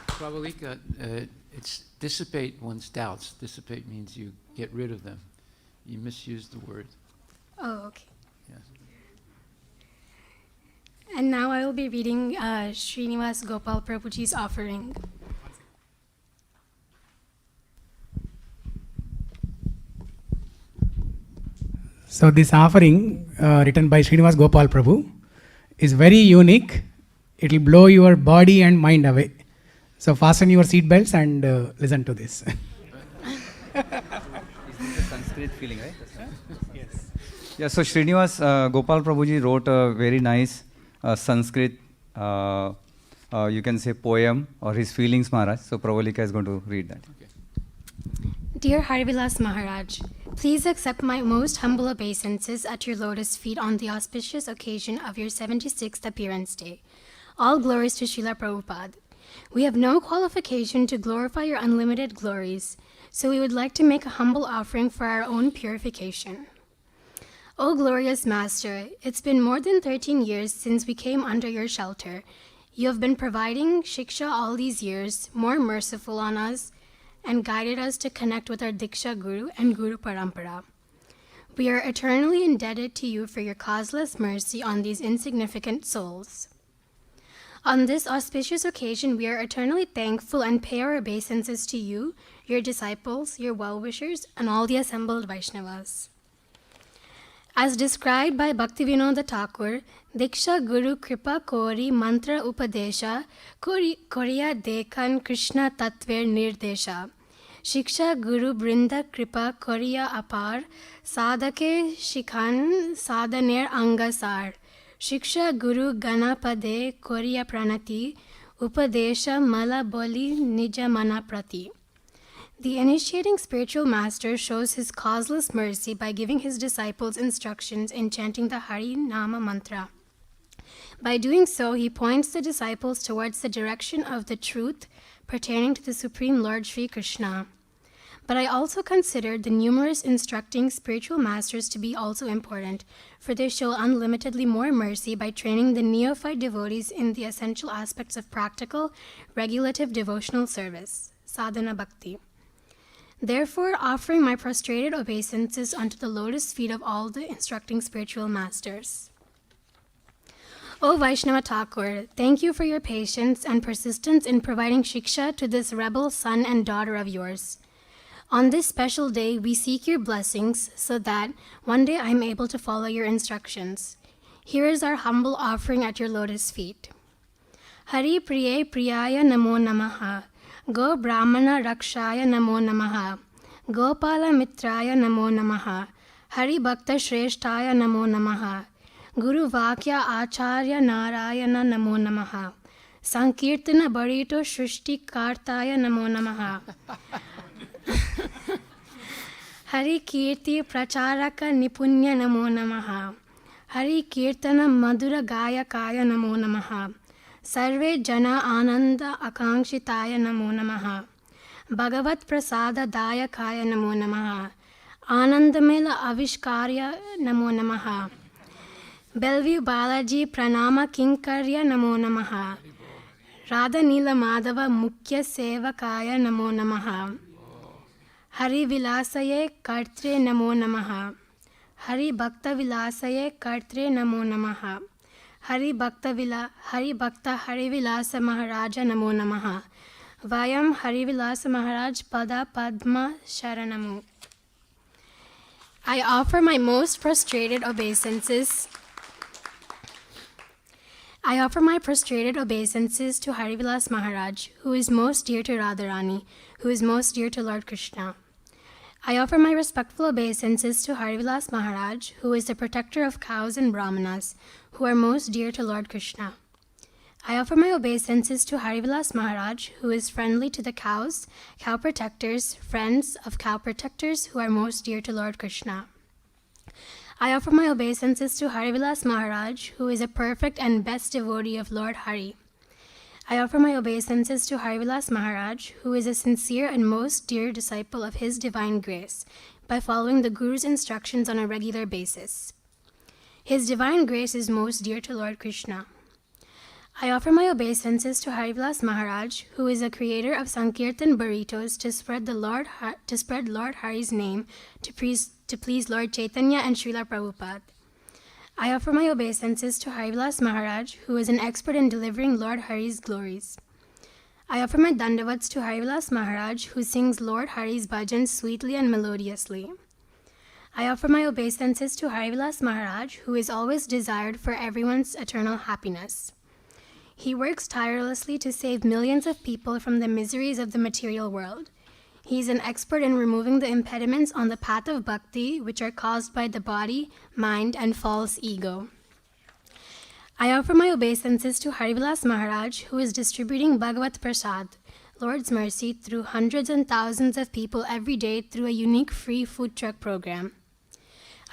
Pravalika, it's dissipate one's doubts. Dissipate means you get rid of them. You misused the word. Oh, okay. Yes. And now I will be reading Srinivas Gopal Prabhuji's offering. So this offering written by Srinivas Gopal Prabhu is very unique. It will blow your body and mind away. So fasten your seat belts and listen to this. Is this a Sanskrit feeling, right? Yes. Yeah, so Srinivas Gopal Prabhuji wrote a very nice Sanskrit, you can say poem or his feelings, Maharaj. So Pravalika is going to read that. Okay. Dear Harivilas Maharaj, please accept my most humble obeisances at your lotus feet on the auspicious occasion of your 76th appearance day. All glories to Srila Prabhupada. We have no qualification to glorify your unlimited glories, so we would like to make a humble offering for our own purification. O glorious Master, it's been more than 13 years since we came under your shelter. You have been providing Shiksha all these years, more merciful on us, and guided us to connect with our Diksha Guru and Guru Parampara. We are eternally indebted to you for your causeless mercy on these insignificant souls. On this auspicious occasion, we are eternally thankful and pay our obeisances to you, your disciples, your well-wishers, and all the assembled Vaishnavas. As described by Bhaktivinoda Thakur, Diksha Guru Kripa Kori Mantra Upadesha Koriya Dekan Krishna Tattver Nirdesha. Shiksha Guru Brinda Kripa Koriya Apar Sadake Shikhan Sadaner Angasar. Shiksha Guru Ganapade Koriya Pranati Upadesha Mala Boli Nija Mana Prati. The initiating spiritual master shows his causeless mercy by giving his disciples instructions in chanting the Hari Nama mantra. By doing so, he points the disciples towards the direction of the truth pertaining to the Supreme Lord Sri Krishna. But I also consider the numerous instructing spiritual masters to be also important, for they show unlimitedly more mercy by training the neophyte devotees in the essential aspects of practical, regulative devotional service, sadhana bhakti. Therefore, offering my prostrated obeisances unto the lotus feet of all the instructing spiritual masters. O Vaishnava Thakur, thank you for your patience and persistence in providing shiksha to this rebel son and daughter of yours. On this special day, we seek your blessings so that one day I am able to follow your instructions. Here is our humble offering at your lotus feet. Hari Priye Priyaya Namo Namaha. Go Brahmana Rakshaya Namo Namaha. Gopala Mitraya Namo Namaha. Hari Bhakta Shreshtaya Namo Namaha. Guru Vakya Acharya Narayana Namo Namaha. Sankirtana Barito Shrishti Kartaya Namo Namaha. Hari Kirti Pracharaka Nipunya Namo Namaha. Hari Kirtana Madhura Gayakaya Namo Namaha. Sarve Jana Ananda Akankshitaya Namo Namaha. Bhagavat Prasada Dayakaya Namo Namaha. Anandamela Avishkarya Namo Namaha. Bellevue Balaji Pranama Kinkarya Namo Namaha. Radha Nila Madhava Mukhya Sevakaya Namo Namaha. Harivilasaye Kartre Namo Namaha. Hari Bhakta Vilasaye Kartre Namo Namaha. Hari Bhakta Harivilasa Maharaja Namo Namaha. Vayam Harivilasa Maharaj Pada Padma Sharanamu. I offer my most prostrated obeisances. I offer my prostrated obeisances to Harivilas Maharaj, who is most dear to Radharani, who is most dear to Lord Krishna. I offer my respectful obeisances to Harivilas Maharaj, who is the protector of cows and brahmanas, who are most dear to Lord Krishna. I offer my obeisances to Harivilas Maharaj, who is friendly to the cows, cow protectors, friends of cow protectors who are most dear to Lord Krishna. I offer my obeisances to Harivilas Maharaj, who is a perfect and best devotee of Lord Hari. I offer my obeisances to Harivilas Maharaj, who is a sincere and most dear disciple of His Divine Grace, by following the Guru's instructions on a regular basis. His Divine Grace is most dear to Lord Krishna. I offer my obeisances to Harivilas Maharaj, who is a creator of Sankirtan burritos to spread Lord Hari's name to please Lord Chaitanya and Srila Prabhupada. I offer my obeisances to Harivilas Maharaj, who is an expert in delivering Lord Hari's glories. I offer my dandavats to Harivilas Maharaj, who sings Lord Hari's bhajans sweetly and melodiously. I offer my obeisances to Harivilas Maharaj, who is always desired for everyone's eternal happiness. He works tirelessly to save millions of people from the miseries of the material world. He is an expert in removing the impediments on the path of bhakti, which are caused by the body, mind, and false ego. I offer my obeisances to Harivilas Maharaj, who is distributing Bhagavat Prasad, Lord's mercy, through hundreds and thousands of people every day through a unique free food truck program.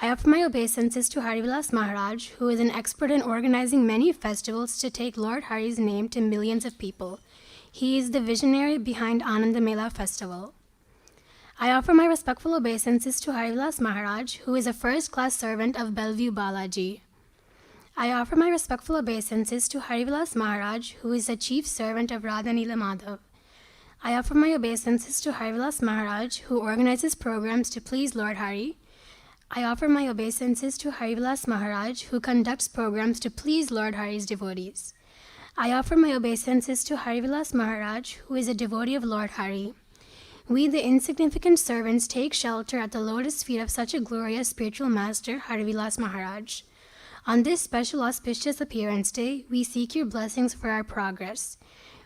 I offer my obeisances to Harivilas Maharaj, who is an expert in organizing many festivals to take Lord Hari's name to millions of people. He is the visionary behind Ananda Mela festival. I offer my respectful obeisances to Harivilas Maharaj, who is a first-class servant of Bellevue Balaji. I offer my respectful obeisances to Harivilas Maharaj, who is a chief servant of Radha Nila Madhav. I offer my obeisances to Harivilas Maharaj, who organizes programs to please Lord Hari. I offer my obeisances to Harivilas Maharaj, who conducts programs to please Lord Hari's devotees. I offer my obeisances to Harivilas Maharaj, who is a devotee of Lord Hari. We, the insignificant servants, take shelter at the lotus feet of such a glorious spiritual master, Harivilas Maharaj. On this special auspicious appearance day, we seek your blessings for our progress.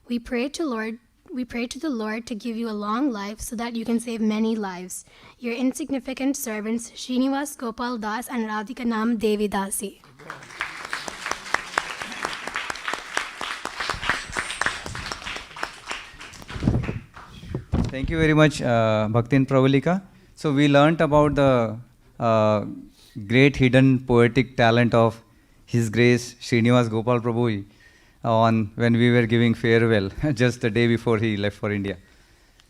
We pray to the Lord to give you a long life so that you can save many lives. Your insignificant servants, Srinivas Gopal Das and Radhika Nam Devi Dasi. Thank you very much, Bhaktin Pravalika. So we learnt about the great hidden poetic talent of His Grace Srinivas Gopal Prabhu when we were giving farewell just the day before he left for India.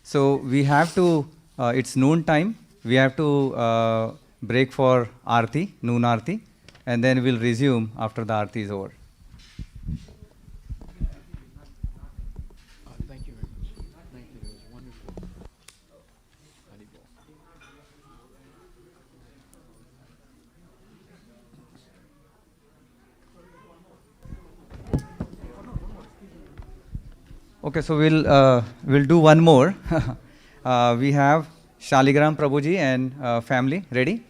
So we have to, it's noon time, we have to break for Aarti, noon Aarti, and then we'll resume after the Aarti is over. Thank you very much. Thank you. It was wonderful. Haribol. Okay, so we'll do one more. We have Shaligram Prabhuji and family ready.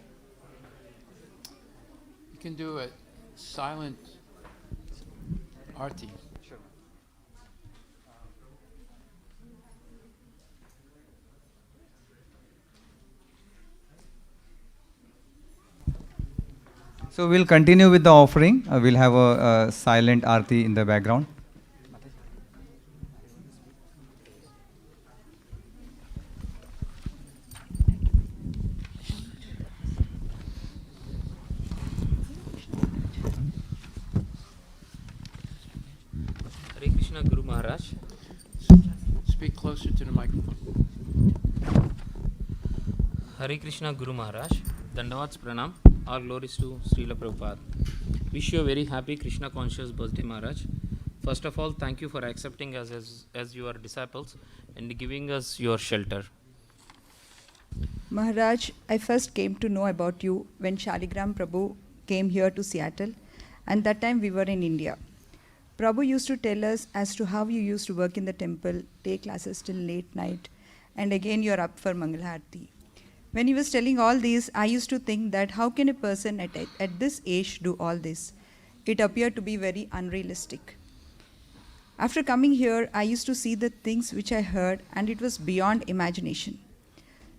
You can do a silent arti. Sure. So we'll continue with the offering. We'll have a silent arti in the background. Hare Krishna Guru Maharaj. Speak closer to the microphone. Hare Krishna Guru Maharaj. Dandavats Pranam. All glories to Srila Prabhupada. Wish you a very happy Krishna conscious birthday, Maharaj. First of all, thank you for accepting us as your disciples and giving us your shelter. Maharaj, I first came to know about you when Shaligram Prabhu came here to Seattle, and that time we were in India. Prabhu used to tell us as to how you used to work in the temple, take classes till late night, and again you're up for Mangalarti. When he was telling all these, I used to think that how can a person at this age do all this? It appeared to be very unrealistic. After coming here, I used to see the things which I heard, and it was beyond imagination.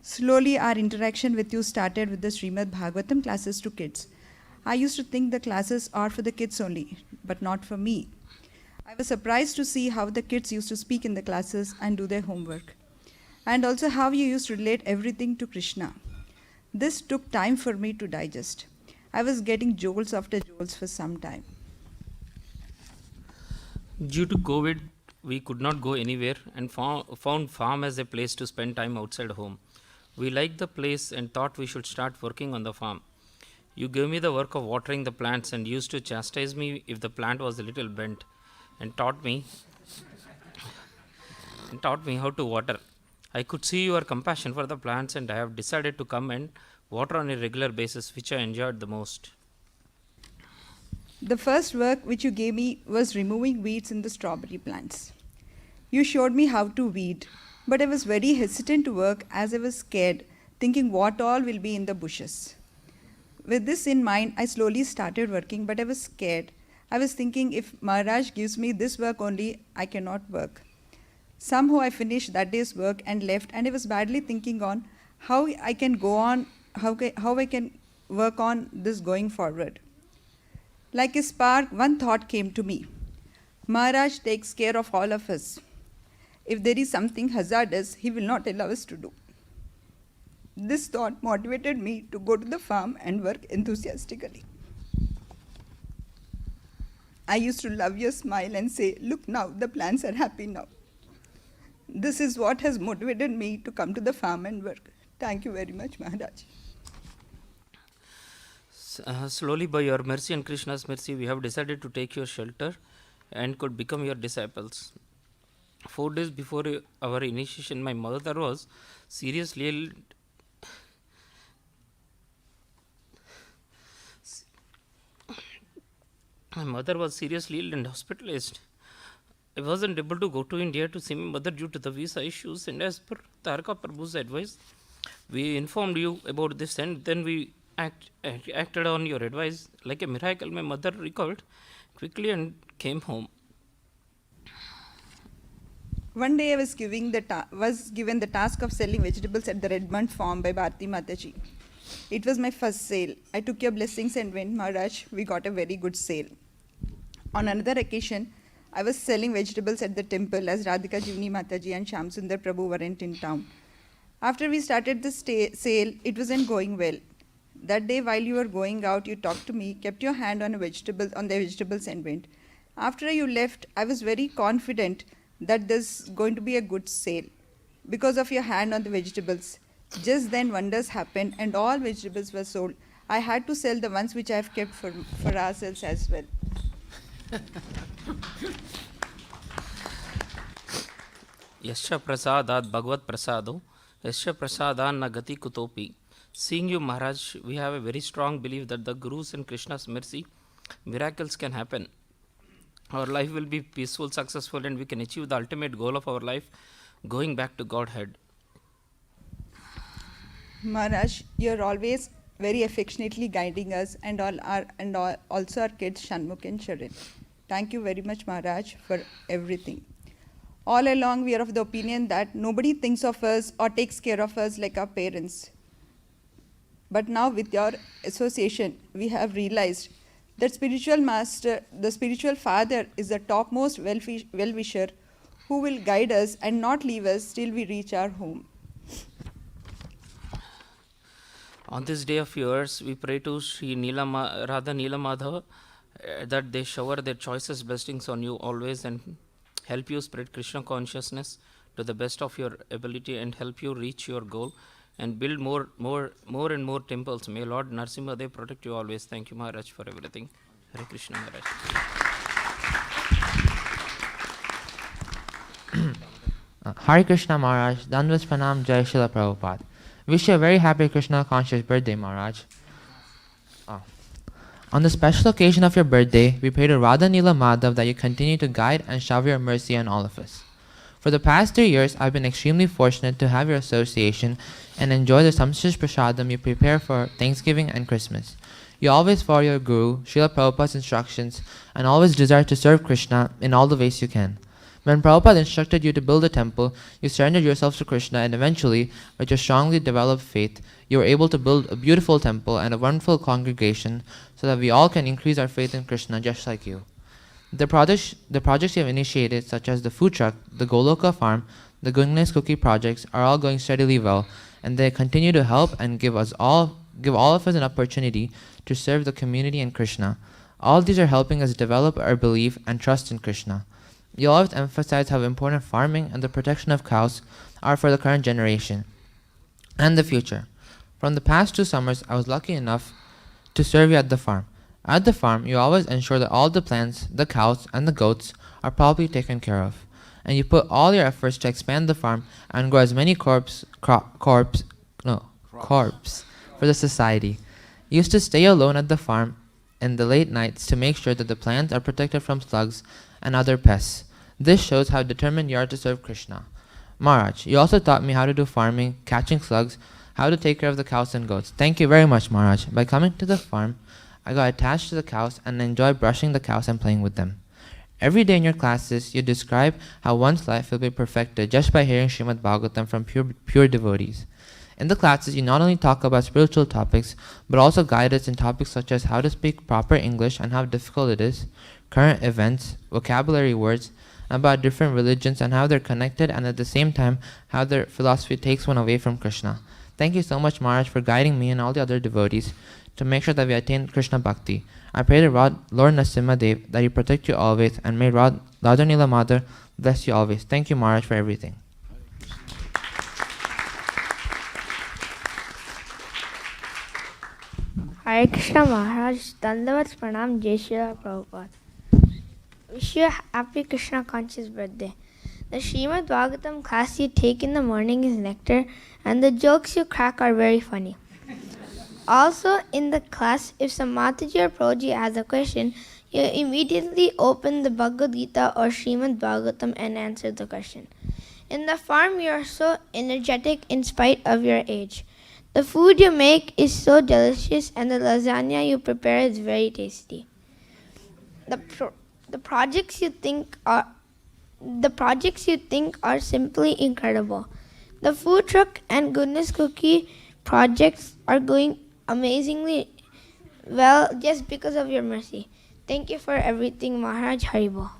Slowly, our interaction with you started with the Srimad Bhagavatam classes to kids. I used to think the classes are for the kids only, but not for me. I was surprised to see how the kids used to speak in the classes and do their homework, and also how you used to relate everything to Krishna. This took time for me to digest. I was getting jolts after jolts for some time. Due to COVID, we could not go anywhere and found farm as a place to spend time outside home. We liked the place and thought we should start working on the farm. You gave me the work of watering the plants and used to chastise me if the plant was a little bent, and taught me how to water. I could see your compassion for the plants, and I have decided to come and water on a regular basis, which I enjoyed the most. The first work which you gave me was removing weeds in the strawberry plants. You showed me how to weed, but I was very hesitant to work as I was scared, thinking what all will be in the bushes. With this in mind, I slowly started working, but I was scared. I was thinking, if Maharaj gives me this work only, I cannot work. Somehow I finished that day's work and left, and I was badly thinking on how I can go on, how I can work on this going forward. Like a spark, one thought came to me. Maharaj takes care of all of us. If there is something hazardous, he will not allow us to do. This thought motivated me to go to the farm and work enthusiastically. I used to love your smile and say, look now, the plants are happy now. This is what has motivated me to come to the farm and work. Thank you very much, Maharaj. Slowly, by your mercy and Krishna's mercy, we have decided to take your shelter and could become your disciples. 4 days before our initiation, my mother was seriously ill. My mother was seriously ill and hospitalized. I wasn't able to go to India to see my mother due to the visa issues, and as per Tarka Prabhu's advice, we informed you about this, and then we acted on your advice. Like a miracle, my mother recovered quickly and came home. One day I was given the task of selling vegetables at the Redmond farm by Bharti Mataji. It was my first sale. I took your blessings and went, Maharaj, we got a very good sale. On another occasion, I was selling vegetables at the temple as Radhika Jivni Mataji and Shyam Sundar Prabhu weren't in town. After we started the sale, it wasn't going well. That day, while you were going out, you talked to me, kept your hand on the vegetables and went. After you left, I was very confident that there's going to be a good sale because of your hand on the vegetables. Just then wonders happened and all vegetables were sold. I had to sell the ones which I have kept for ourselves as well. Yasya prasadat bhagavad prasado, yasya prasadan na gati kutopi. Seeing you, Maharaj, we have a very strong belief that the Guru's and Krishna's mercy, miracles can happen. Our life will be peaceful, successful, and we can achieve the ultimate goal of our life, going back to Godhead. Maharaj, you're always very affectionately guiding us and also our kids Shanmukh and Sharan. Thank you very much, Maharaj, for everything. All along, we are of the opinion that nobody thinks of us or takes care of us like our parents. But now, with your association, we have realized that the spiritual father is the topmost well-wisher who will guide us and not leave us till we reach our home. On this day of yours, we pray to Sri Radha Neela Madhava that they shower their choicest blessings on you always and help you spread Krishna consciousness to the best of your ability and help you reach your goal and build more and more temples. May Lord Narsimhadev protect you always. Thank you, Maharaj, for everything. Hare Krishna, Maharaj. Hare Krishna, Maharaj. Dandavas Pranam, Jai Srila Prabhupada. Wish you a very happy Krishna conscious birthday, Maharaj. On the special occasion of your birthday, we pray to Radha Neela Madhav that you continue to guide and shower your mercy on all of us. For the past 3 years, I've been extremely fortunate to have your association and enjoy the sumptuous prasadam you prepare for Thanksgiving and Christmas. You always follow your Guru, Srila Prabhupada's instructions, and always desire to serve Krishna in all the ways you can. When Prabhupada instructed you to build a temple, you surrendered yourself to Krishna, and eventually, with your strongly developed faith, you were able to build a beautiful temple and a wonderful congregation so that we all can increase our faith in Krishna just like you. The projects you have initiated, such as the food truck, the Goloka farm, the goodness cookie projects, are all going steadily well, and they continue to help and give all of us an opportunity to serve the community and Krishna. All these are helping us develop our belief and trust in Krishna. You always emphasize how important farming and the protection of cows are for the current generation and the future. From the past 2 summers, I was lucky enough to serve you at the farm. At the farm, you always ensure that all the plants, the cows, and the goats are properly taken care of. And you put all your efforts to expand the farm and grow as many crops for the society. You used to stay alone at the farm in the late nights to make sure that the plants are protected from slugs and other pests. This shows how determined you are to serve Krishna. Maharaj, you also taught me how to do farming, catching slugs, how to take care of the cows and goats. Thank you very much, Maharaj. By coming to the farm, I got attached to the cows and enjoy brushing the cows and playing with them. Every day in your classes, you describe how one's life will be perfected just by hearing Srimad Bhagavatam from pure devotees. In the classes, you not only talk about spiritual topics, but also guide us in topics such as how to speak proper English and how difficult it is, current events, vocabulary words, about different religions and how they're connected, and at the same time, how their philosophy takes one away from Krishna. Thank you so much, Maharaj, for guiding me and all the other devotees to make sure that we attain Krishna Bhakti. I pray to Lord Narasimhadev that he protect you always, and may Radha Nila Mother bless you always. Thank you, Maharaj, for everything. Hare Krishna Maharaj, Dandavat Pranam, Jai Srila Prabhupada. Wish you a happy Krishna conscious birthday. The Srimad Bhagavatam class you take in the morning is nectar, and the jokes you crack are very funny. Also, in the class, if some Mataji or Prabhuji has a question, you immediately open the Bhagavad-gita or Srimad Bhagavatam and answer the question. In the farm, you are so energetic in spite of your age. The food you make is so delicious, and the lasagna you prepare is very tasty. The projects you think are simply incredible. The food truck and goodness cookie projects are going amazingly well just because of your mercy. Thank you for everything, Maharaj. Haribol.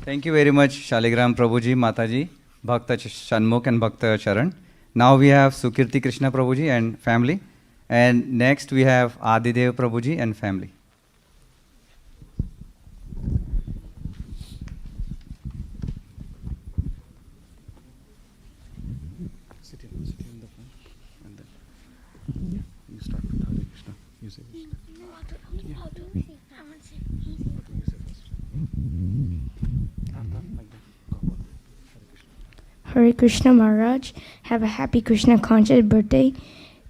Thank you very much, Shaligram Prabhuji, Mataji, Bhakta Shanmukh and Bhakta Charan. Now we have Sukirti Krishna Prabhuji and family. And next we have Adidev Prabhuji and family. Sit in the front, and then you start with Hare Krishna. You say Krishna. Hare Krishna Maharaj, have a happy Krishna conscious birthday.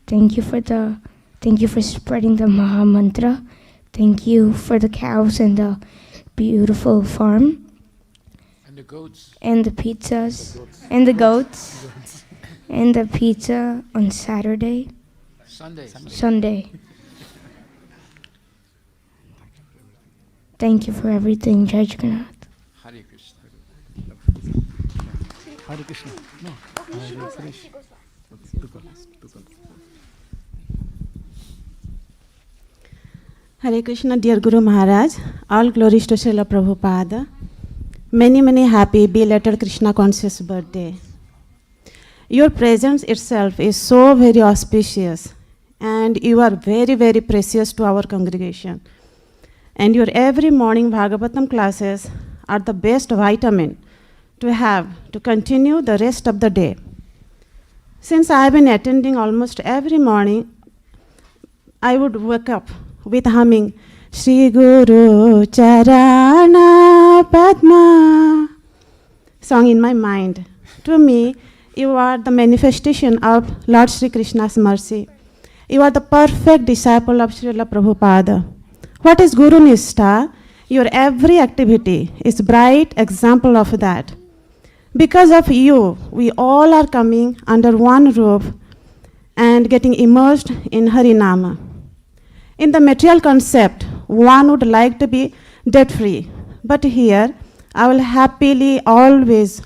Thank you for spreading the Maha Mantra. Thank you for the cows and the beautiful farm. And the goats. And the pizzas. And the goats. And the pizza on Saturday. Sunday. Thank you for everything, Jai Jagannath. Hare Krishna. Hare Krishna. No. Hare Krishna. Hare Krishna, dear Guru Maharaj, all glories to Srila Prabhupada. Many, many happy belated Krishna conscious birthday. Your presence itself is so very auspicious, and you are very, very precious to our congregation. And your every morning Bhagavatam classes are the best vitamin to have to continue the rest of the day. Since I have been attending almost every morning, I would wake up with humming Shri Guru Charana Padma song in my mind. To me, you are the manifestation of Lord Sri Krishna's mercy. You are the perfect disciple of Srila Prabhupada. What is Guru Nishtha? Your every activity is bright example of that. Because of you, we all are coming under one roof and getting immersed in Harinama. In the material concept, one would like to be debt-free. But here, I will happily always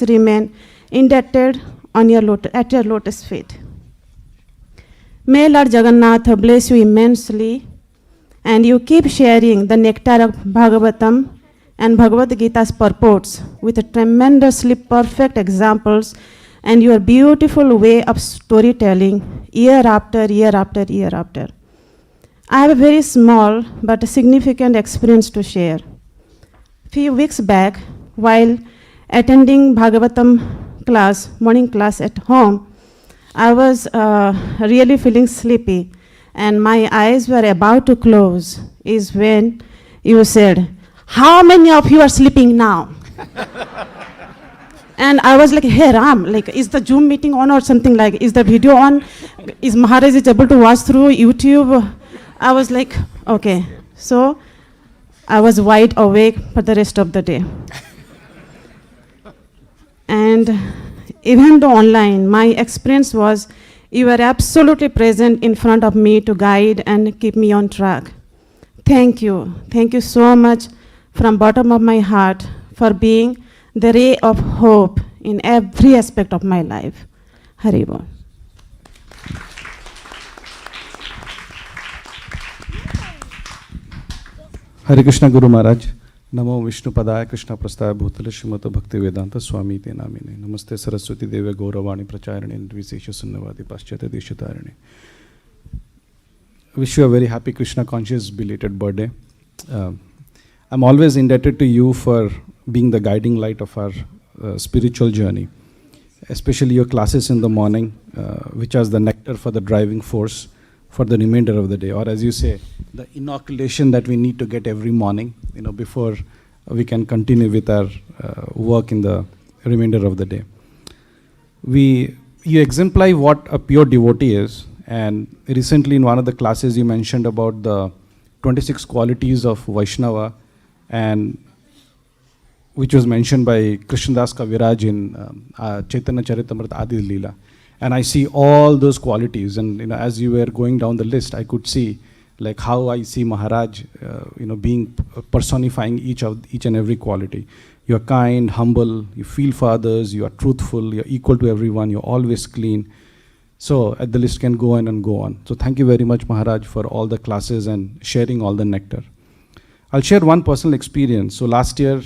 remain indebted on at your lotus feet. May Lord Jagannath bless you immensely, and you keep sharing the nectar of Bhagavatam and Bhagavad-gita's purports with tremendously perfect examples and your beautiful way of storytelling year after year after year after. I have a very small but significant experience to share. Few weeks back, while attending Bhagavatam class, morning class at home, I was really feeling sleepy and my eyes were about to close is when you said, "How many of you are sleeping now?" And I was like, "Hey Ram, like, is the Zoom meeting on or something, like, is the video on? Is Maharaj is able to watch through YouTube?" I was like, okay. So I was wide awake for the rest of the day. And even though online, my experience was you were absolutely present in front of me to guide and keep me on track. Thank you. Thank you so much from bottom of my heart for being the ray of hope in every aspect of my life. Haribol. Hare Krishna Guru Maharaj. Namo Vishnu Padaya Krishna Prastaya Bhutale Srimata Bhakti Vedanta Swami Te Namine. Namaste Saraswati Deve Gauravani Pracharane Nirvisesha Sunnavadi Paschata Deshatarane. Wish you a very happy Krishna conscious belated birthday. I'm always indebted to you for being the guiding light of our spiritual journey, especially your classes in the morning, which are the nectar for the driving force for the remainder of the day, or as you say, the inoculation that we need to get every morning, before we can continue with our work in the remainder of the day. You exemplify what a pure devotee is, and recently in one of the classes you mentioned about the 26 qualities of Vaishnava, and which was mentioned by Krishnadas Kaviraj in Chaitanya Charitamrita Adi Leela. And I see all those qualities, and as you were going down the list, I could see like how I see Maharaj, being personifying each and every quality. You're kind, humble, you feel for others, you are truthful, you're equal to everyone, you're always clean. So the list can go on and go on. So thank you very much, Maharaj, for all the classes and sharing all the nectar. I'll share one personal experience. So last year,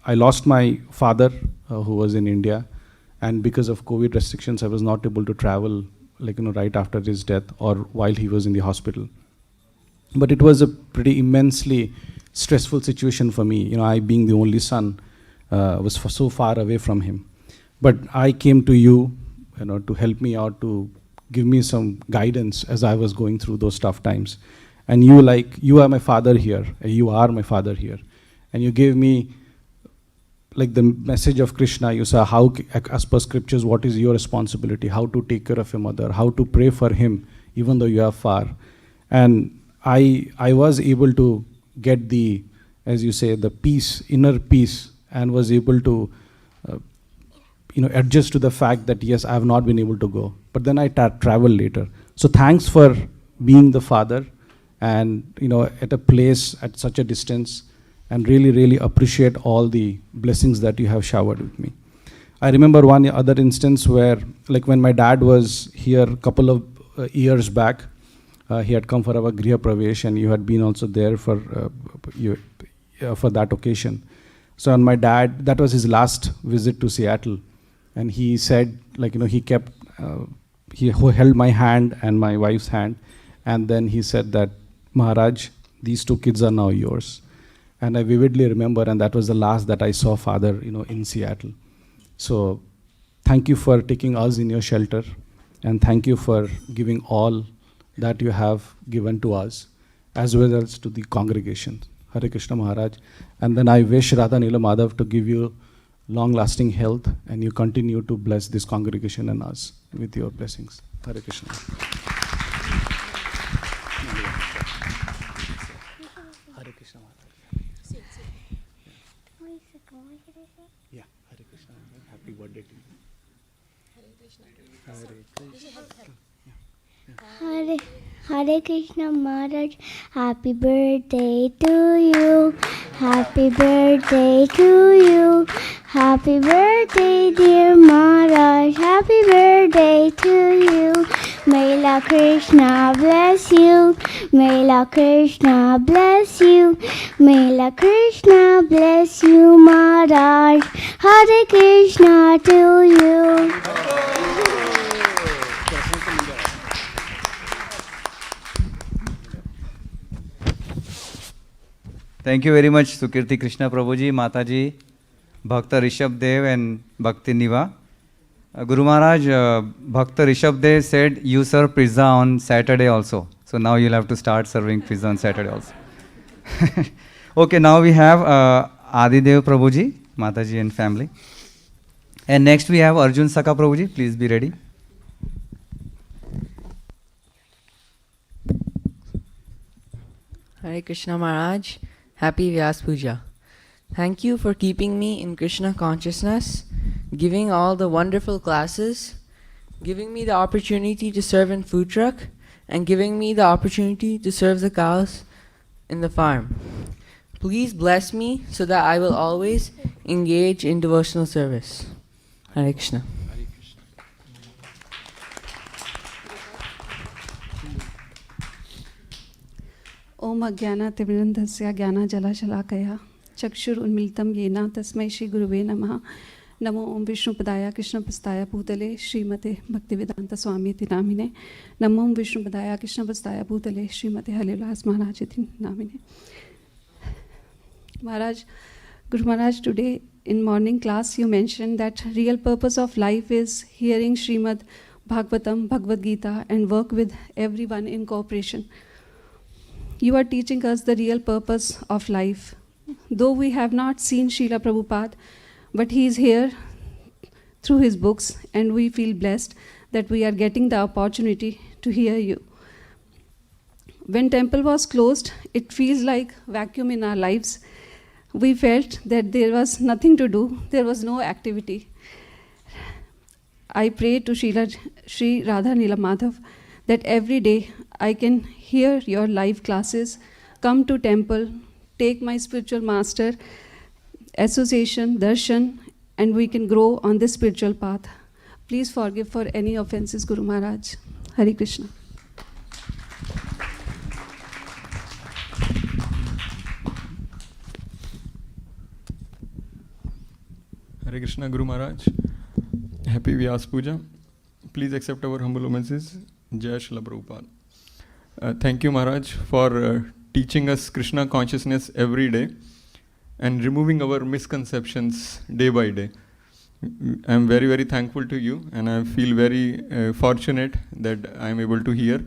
I lost my father, who was in India. And because of COVID restrictions, I was not able to travel, right after his death or while he was in the hospital. But it was a pretty immensely stressful situation for me. I, being the only son, was so far away from him. But I came to you, to help me out, to give me some guidance as I was going through those tough times. And you are my father here. You are my father here. And you gave me the message of Krishna. You say how, as per scriptures, what is your responsibility, how to take care of your mother, how to pray for him, even though you are far. And I was able to get the, as you say, the peace, inner peace, and was able to, adjust to the fact that, yes, I have not been able to go. But then I traveled later. So thanks for being the father and, at a place at such a distance, and really, really appreciate all the blessings that you have showered with me. I remember one other instance where, when my dad was here a couple of years back, he had come for our Griha Pravesh, and you had been also there for that occasion. So on my dad, that was his last visit to Seattle, and he said, he held my hand and my wife's hand, and then he said that, "Maharaj, these two kids are now yours." And I vividly remember, and that was the last that I saw father, in Seattle. So thank you for taking us in your shelter, and thank you for giving all that you have given to us, as well as to the congregation. Hare Krishna Maharaj. And then I wish Radha Nila Madhav to give you long-lasting health, and you continue to bless this congregation and us with your blessings. Hare Krishna. Hare Krishna Maharaj. Yeah, Hare Krishna. Happy birthday to you. Hare Krishna. Hare Krishna. Hare Krishna Maharaj, happy birthday to you. Happy birthday to you. Happy birthday, dear Maharaj. Happy birthday to you. May Lord Krishna bless you. May Lord Krishna bless you. May Lord Krishna bless you, Maharaj. Hare Krishna to you. Thank you very much, Sukirti Krishna Prabhuji, Mataji, Bhakta Rishabh Dev and Bhakti Niva. Guru Maharaj, Bhakta Rishabh Dev said you serve pizza on Saturday also. So now you'll have to start serving pizza on Saturday also. Okay, now we have Adidev Prabhuji, Mataji and family. And next we have Arjun Saka Prabhuji. Please be ready. Hare Krishna Maharaj, Happy Vyasa Puja. Thank you for keeping me in Krishna consciousness, giving all the wonderful classes, giving me the opportunity to serve in food truck, and giving me the opportunity to serve the cows in the farm. Please bless me so that I will always engage in devotional service. Hare Krishna. ओम अज्ञानातिमिरन्धस्य ज्ञानाजलाशलाकया चक्षुरुन्मीलितं येन तस्मै श्रीगुरुवे नमः। नमो ओम विष्णुपदाय कृष्णपस्ताय भूतले श्रीमते भक्तिवेदान्तस्वामीति नामिने। नमो ओम विष्णुपदाय कृष्णपस्ताय भूतले श्रीमते हरिविलास महाराज नामिने। Maharaj, Guru Maharaj, today in morning class you mentioned that real purpose of life is hearing Srimad Bhagavatam, Bhagavad-gita and work with everyone in cooperation. You are teaching us the real purpose of life. Though we have not seen Srila Prabhupada, but he is here through his books and we feel blessed that we are getting the opportunity to hear you. When temple was closed, it feels like vacuum in our lives. We felt that there was nothing to do, there was no activity. I pray to Sri Radha Nila Madhav that every day I can hear your live classes, come to temple, take my spiritual master, association, darshan, and we can grow on this spiritual path. Please forgive for any offenses, Guru Maharaj. Hare Krishna. Hare Krishna, Guru Maharaj. Happy Vyasa Puja. Please accept our humble homage. Jai Srila Prabhupada. Thank you, Maharaj, for teaching us Krishna consciousness every day and removing our misconceptions day by day. I am very, very thankful to you, and I feel very fortunate that I am able to hear.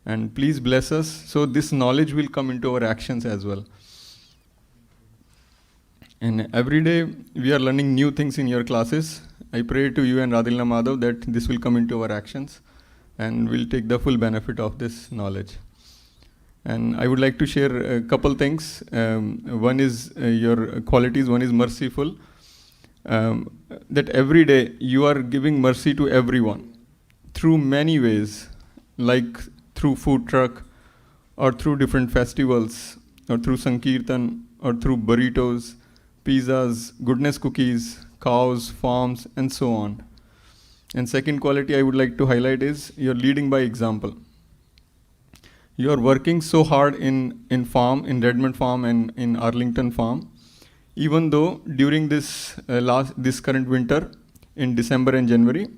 And please bless us so this knowledge will come into our actions as well. And every day we are learning new things in your classes. I pray to you and Radhilna Madhav that this will come into our actions and we'll take the full benefit of this knowledge. And I would like to share a couple things. One is your qualities, one is merciful. That every day you are giving mercy to everyone through many ways, like through food truck or through different festivals or through Sankirtan or through burritos, pizzas, goodness cookies, cows, farms, and so on. And second quality I would like to highlight is you're leading by example. You are working so hard in farm, in Redmond farm and in Arlington farm, even though during this current winter, in December and January,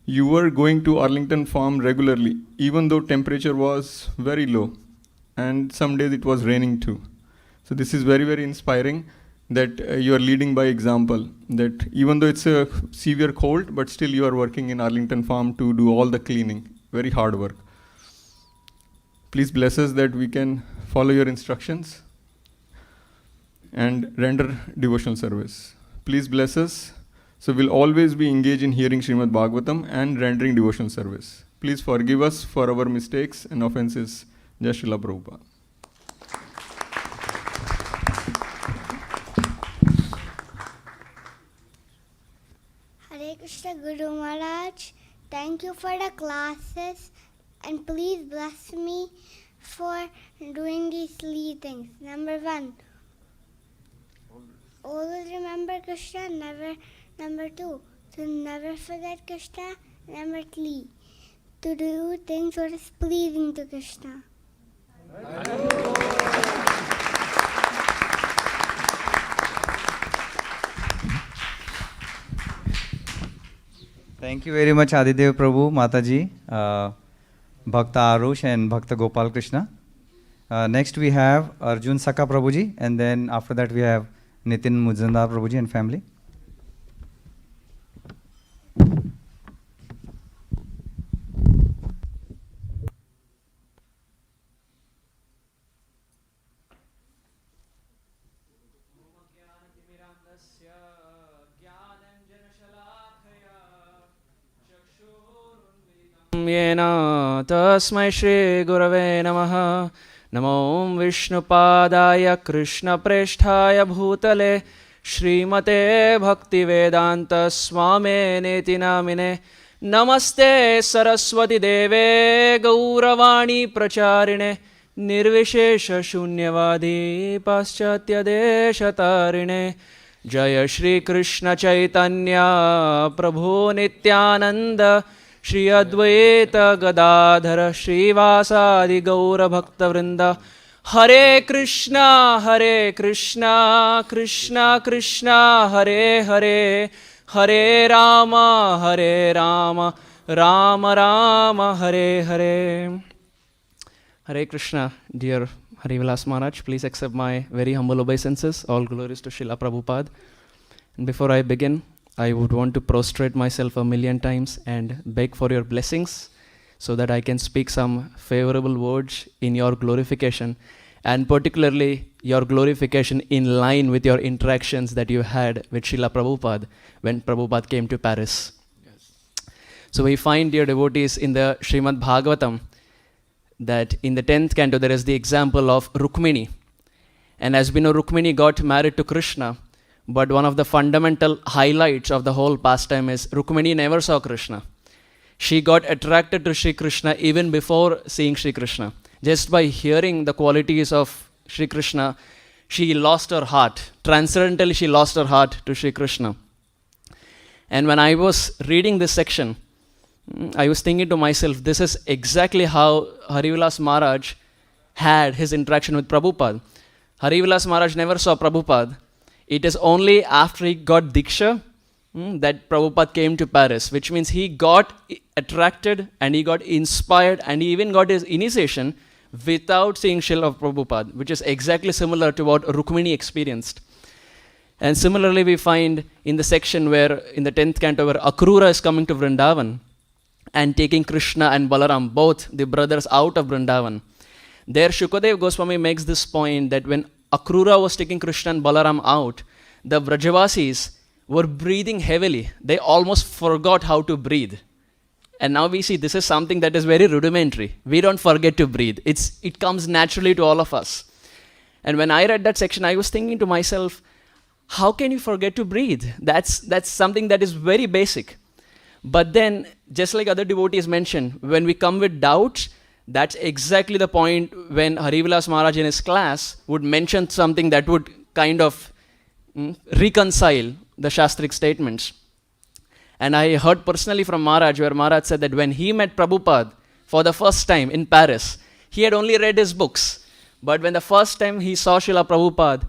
you were going to Arlington farm regularly, even though temperature was very low, and some days it was raining too. So this is very, very inspiring that you are leading by example, that even though it's a severe cold, but still you are working in Arlington farm to do all the cleaning, very hard work. Please bless us that we can follow your instructions and render devotional service. Please bless us so we'll always be engaged in hearing Srimad Bhagavatam and rendering devotional service. Please forgive us for our mistakes and offenses. Jai Srila Prabhupada. Hare Krishna Guru Maharaj, thank you for the classes and please bless me for doing these 3 things. Number 1, always remember Krishna. Number 2, to never forget Krishna. Number 3, to do things what is pleasing to Krishna. Thank you very much, Adidev Prabhu, Mataji, Bhakta Arush and Bhakta Gopal Krishna. Next we have Arjun Saka Prabhuji, and then after that we have Nitin Mujandar Prabhuji and family. येन तस्मै श्रीगुरवे नमः। नमो विष्णुपादाय कृष्णप्रेष्ठाय भूतले श्रीमते भक्तिवेदान्तस्वामिनेति नामिने। नमस्ते सरस्वती देवे गौरवाणी प्रचारिणे निर्विशेषशून्यवादी पाश्चात्यदेशतारिणे। जय श्री कृष्ण चैतन्य प्रभु नित्यानंद श्री अद्वैत गदाधर श्रीवासादि गौर भक्तवृंद। हरे कृष्णा कृष्णा कृष्णा हरे हरे, हरे Ram Ram Ram Hare Hare. Hare Krishna, dear Harivilas Maharaj, please accept my very humble obeisances. All glories to Srila Prabhupada. And before I begin, I would want to prostrate myself 1,000,000 times and beg for your blessings so that I can speak some favorable words in your glorification, and particularly your glorification in line with your interactions that you had with Srila Prabhupada when Prabhupada came to Paris. Yes. So we find, dear devotees, in the Srimad Bhagavatam that in the 10th canto there is the example of Rukmini. And as we know, Rukmini got married to Krishna, but one of the fundamental highlights of the whole pastime is Rukmini never saw Krishna. She got attracted to Sri Krishna even before seeing Sri Krishna. Just by hearing the qualities of Sri Krishna, she lost her heart. Transcendentally, she lost her heart to Sri Krishna. And when I was reading this section, I was thinking to myself, this is exactly how Harivilas Maharaj had his interaction with Prabhupada. Harivilas Maharaj never saw Prabhupada. It is only after he got Diksha that Prabhupada came to Paris, which means he got attracted and he got inspired and he even got his initiation without seeing Srila Prabhupada, which is exactly similar to what Rukmini experienced. And similarly, we find in the section where, in the 10th canto, where Akrura is coming to Vrindavan and taking Krishna and Balaram, both the brothers, out of Vrindavan. There Shukadev Goswami makes this point that when Akrura was taking Krishna and Balaram out, the Vrajavasis were breathing heavily. They almost forgot how to breathe. And now we see this is something that is very rudimentary. We don't forget to breathe. It comes naturally to all of us. And when I read that section, I was thinking to myself, how can you forget to breathe? That's something that is very basic. But then, just like other devotees mentioned, when we come with doubts, that's exactly the point when Harivilas Maharaj in his class would mention something that would kind of reconcile the Shastric statements. And I heard personally from Maharaj, where Maharaj said that when he met Prabhupada for the first time in Paris, he had only read his books. But when the first time he saw Srila Prabhupada,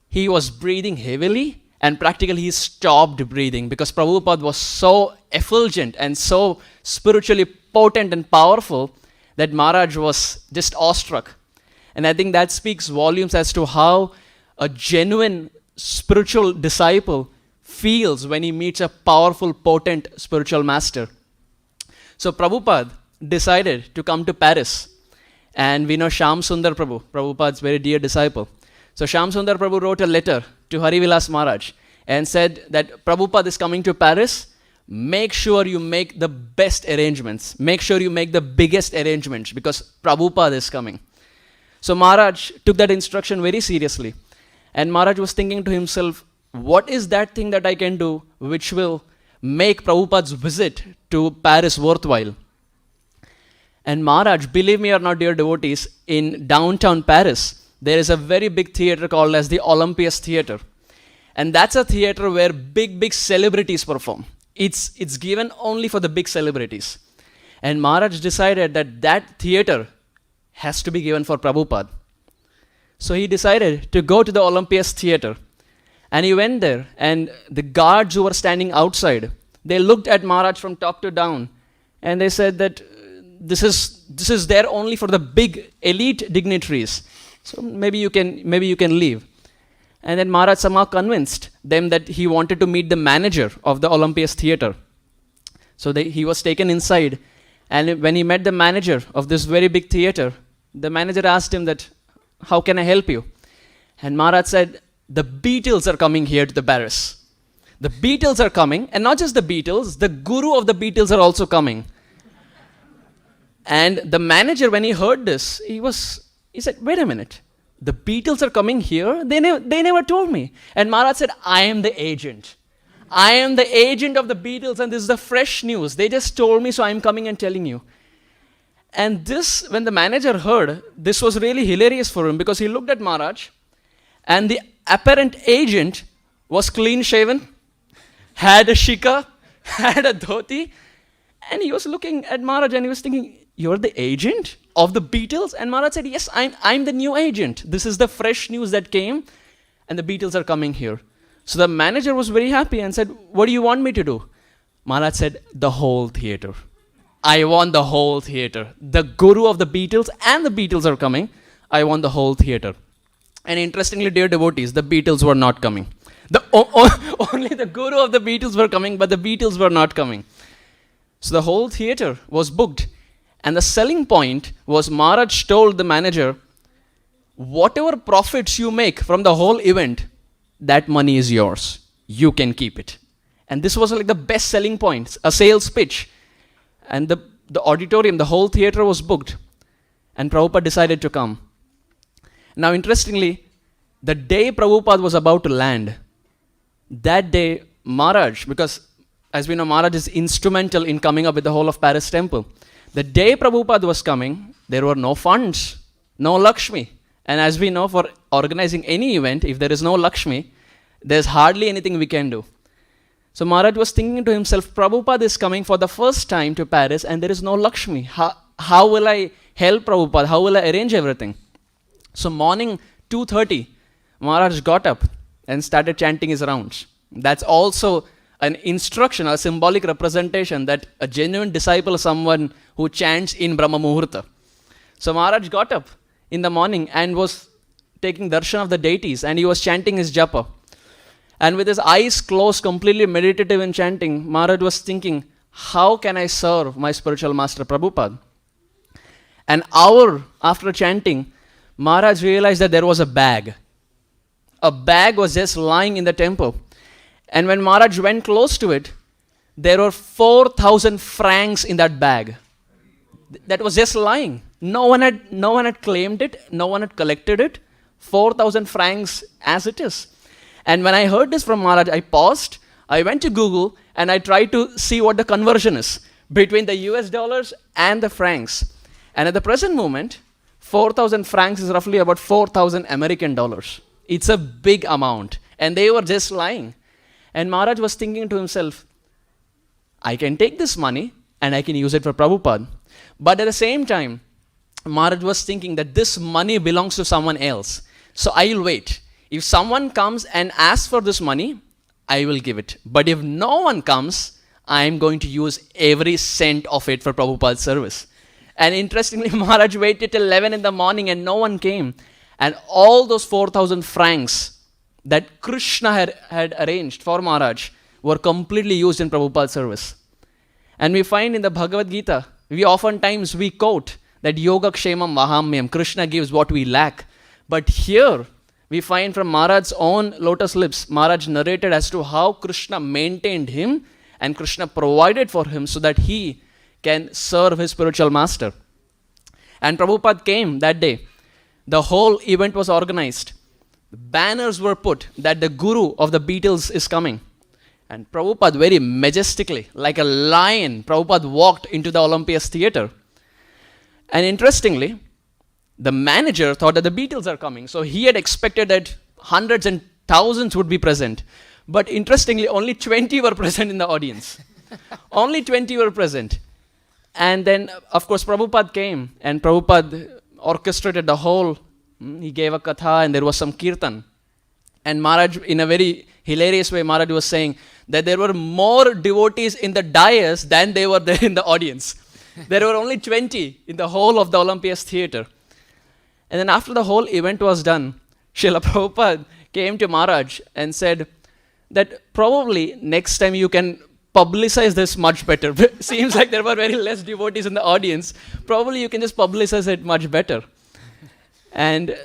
he was breathing heavily and practically he stopped breathing because Prabhupada was so effulgent and so spiritually potent and powerful that Maharaj was just awestruck. And I think that speaks volumes as to how a genuine spiritual disciple feels when he meets a powerful, potent spiritual master. So Prabhupada decided to come to Paris. And we know Shyam Sundar Prabhu, Prabhupada's very dear disciple. So Shyam Sundar Prabhu wrote a letter to Harivilas Maharaj and said that Prabhupada is coming to Paris. Make sure you make the best arrangements. Make sure you make the biggest arrangements because Prabhupada is coming. So Maharaj took that instruction very seriously. And Maharaj was thinking to himself, what is that thing that I can do which will make Prabhupada's visit to Paris worthwhile? And Maharaj, believe me or not, dear devotees, in downtown Paris, there is a very big theater called as the Olympias Theater. And that's a theater where big celebrities perform. It's given only for the big celebrities. And Maharaj decided that that theater has to be given for Prabhupada. So he decided to go to the Olympias Theater. And he went there, and the guards who were standing outside, they looked at Maharaj from top to down, and they said that this is there only for the big elite dignitaries. So maybe you can leave. And then Maharaj somehow convinced them that he wanted to meet the manager of the Olympias Theater. So he was taken inside, and when he met the manager of this very big theater, the manager asked him that, how can I help you? And Maharaj said, the Beatles are coming here to the Paris. The Beatles are coming, and not just the Beatles, the guru of the Beatles are also coming. And the manager, when he heard this, he said, wait a minute. The Beatles are coming here? They never told me. And Maharaj said, I am the agent. I am the agent of the Beatles, and this is the fresh news. They just told me, so I'm coming and telling you. And this, when the manager heard, this was really hilarious for him, because he looked at Maharaj, and the apparent agent was clean-shaven, had a shika, had a dhoti, and he was looking at Maharaj and he was thinking, you're the agent of the Beatles? And Maharaj said, yes, I'm the new agent. This is the fresh news that came, and the Beatles are coming here. So the manager was very happy and said, what do you want me to do? Maharaj said, the whole theater. I want the whole theater. The guru of the Beatles and the Beatles are coming. I want the whole theater. And interestingly, dear devotees, the Beatles were not coming. Only the guru of the Beatles were coming, but the Beatles were not coming. So the whole theater was booked. And the selling point was Maharaj told the manager, whatever profits you make from the whole event, that money is yours. You can keep it. And this was like the best selling point, a sales pitch. And the auditorium, the whole theater was booked. And Prabhupada decided to come. Now, interestingly, the day Prabhupada was about to land, that day, Maharaj, because as we know, Maharaj is instrumental in coming up with the whole of Paris temple. The day Prabhupada was coming, there were no funds, no Lakshmi. And as we know, for organizing any event, if there is no Lakshmi, there's hardly anything we can do. So Maharaj was thinking to himself, Prabhupada is coming for the first time to Paris and there is no Lakshmi. How will I help Prabhupada? How will I arrange everything? So morning 2:30, Maharaj got up and started chanting his rounds. That's also an instruction, a symbolic representation that a genuine disciple is someone who chants in Brahma Muhurta. So Maharaj got up in the morning and was taking darshan of the deities, and he was chanting his japa. And with his eyes closed, completely meditative in chanting, Maharaj was thinking, how can I serve my spiritual master Prabhupada? An hour after chanting, Maharaj realized that there was a bag. A bag was just lying in the temple. And when Maharaj went close to it, there were 4,000 francs in that bag. That was just lying. No one had claimed it. No one had collected it. 4,000 francs as it is. And when I heard this from Maharaj, I paused. I went to Google and I tried to see what the conversion is between the US dollars and the francs. And at the present moment, 4,000 francs is roughly about 4,000 American dollars. It's a big amount. And they were just lying. And Maharaj was thinking to himself, I can take this money and I can use it for Prabhupada. But at the same time, Maharaj was thinking that this money belongs to someone else. So I'll wait. If someone comes and asks for this money, I will give it. But if no one comes, I am going to use every cent of it for Prabhupada's service. And interestingly, Maharaj waited till 11 in the morning and no one came. And all those 4,000 francs that Krishna had arranged for Maharaj were completely used in Prabhupada's service. And we find in the Bhagavad-gita, we quote that Yoga Kshemam Vahamyam, Krishna gives what we lack. But here, we find from Maharaj's own lotus lips, Maharaj narrated as to how Krishna maintained him and Krishna provided for him so that he can serve his spiritual master. And Prabhupada came that day. The whole event was organized. Banners were put that the guru of the Beatles is coming. And Prabhupada very majestically, like a lion, Prabhupada walked into the Olympias Theater. And interestingly, the manager thought that the Beatles are coming. So he had expected that hundreds and thousands would be present. But interestingly, only 20 were present in the audience. Only 20 were present. And then, of course, Prabhupada came, and Prabhupada orchestrated the whole. He gave a katha, and there was some kirtan. And Maharaj, in a very hilarious way, Maharaj was saying that there were more devotees in the dais than they were there in the audience. There were only 20 in the whole of the Olympias theatre. And then after the whole event was done, Srila Prabhupada came to Maharaj and said that probably next time you can publicize this much better. Seems like there were very less devotees in the audience. Probably you can just publicize it much better. And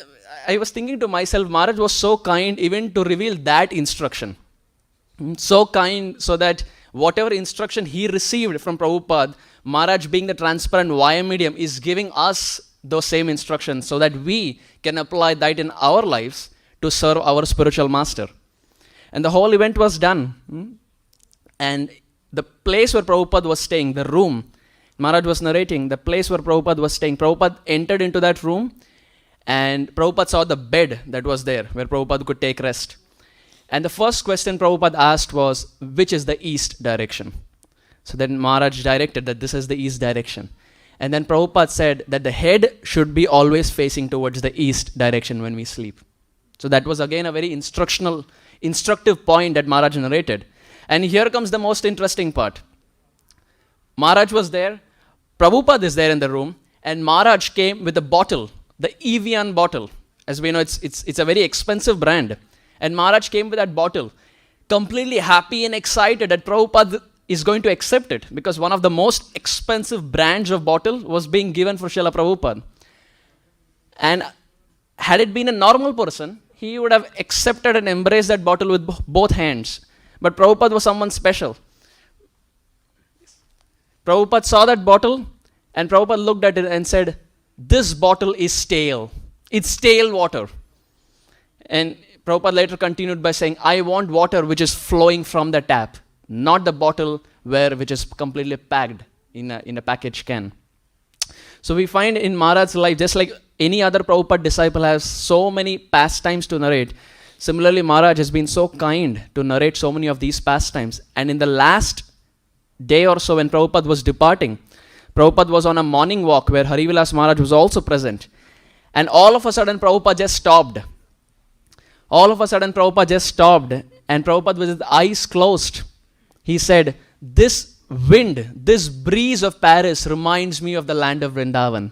I was thinking to myself, Maharaj was so kind even to reveal that instruction. So kind so that whatever instruction he received from Prabhupada, Maharaj, being the transparent via medium, is giving us those same instructions so that we can apply that in our lives to serve our spiritual master. And the whole event was done. And the place where Prabhupada was staying, the room, Maharaj was narrating, the place where Prabhupada was staying, Prabhupada entered into that room, and Prabhupada saw the bed that was there where Prabhupada could take rest. And the first question Prabhupada asked was, which is the east direction? So then Maharaj directed that this is the east direction. And then Prabhupada said that the head should be always facing towards the east direction when we sleep. So that was again a very instructive point that Maharaj narrated. And here comes the most interesting part. Maharaj was there, Prabhupada is there in the room, and Maharaj came with a bottle, the Evian bottle. As we know, it's a very expensive brand. And Maharaj came with that bottle, completely happy and excited that Prabhupada is going to accept it, because one of the most expensive brands of bottle was being given for Srila Prabhupada. And had it been a normal person, he would have accepted and embraced that bottle with both hands. But Prabhupada was someone special. Prabhupada saw that bottle, and Prabhupada looked at it and said, this bottle is stale. It's stale water. And Prabhupada later continued by saying, I want water which is flowing from the tap, not the bottle which is completely packed in a package can. So we find in Maharaj's life, just like any other Prabhupada disciple has so many pastimes to narrate, similarly Maharaj has been so kind to narrate so many of these pastimes. And in the last day or so when Prabhupada was departing, Prabhupada was on a morning walk where Harivilas Maharaj was also present. And all of a sudden Prabhupada just stopped. All of a sudden Prabhupada just stopped, and Prabhupada with his eyes closed, he said, this wind, this breeze of Paris reminds me of the land of Vrindavan.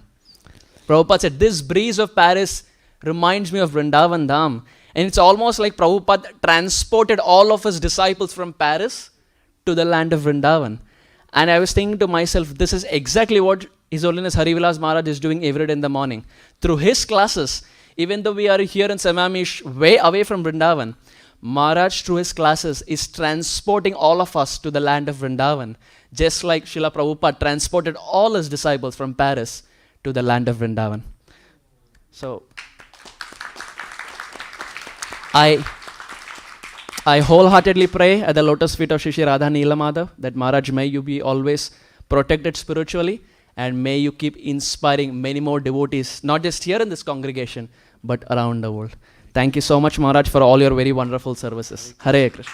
Prabhupada said, this breeze of Paris reminds me of Vrindavan Dham. And it's almost like Prabhupada transported all of his disciples from Paris to the land of Vrindavan. And I was thinking to myself, this is exactly what His Holiness Harivilas Maharaj is doing every day in the morning. Through his classes, even though we are here in Samamish, way away from Vrindavan, Maharaj, through his classes, is transporting all of us to the land of Vrindavan, just like Srila Prabhupada transported all his disciples from Paris to the land of Vrindavan. So, I wholeheartedly pray at the lotus feet of Shri Shri Radha Neela Madhav that Maharaj, may you be always protected spiritually, and may you keep inspiring many more devotees, not just here in this congregation, but around the world. Thank you so much, Maharaj, for all your very wonderful services. Hare Krishna.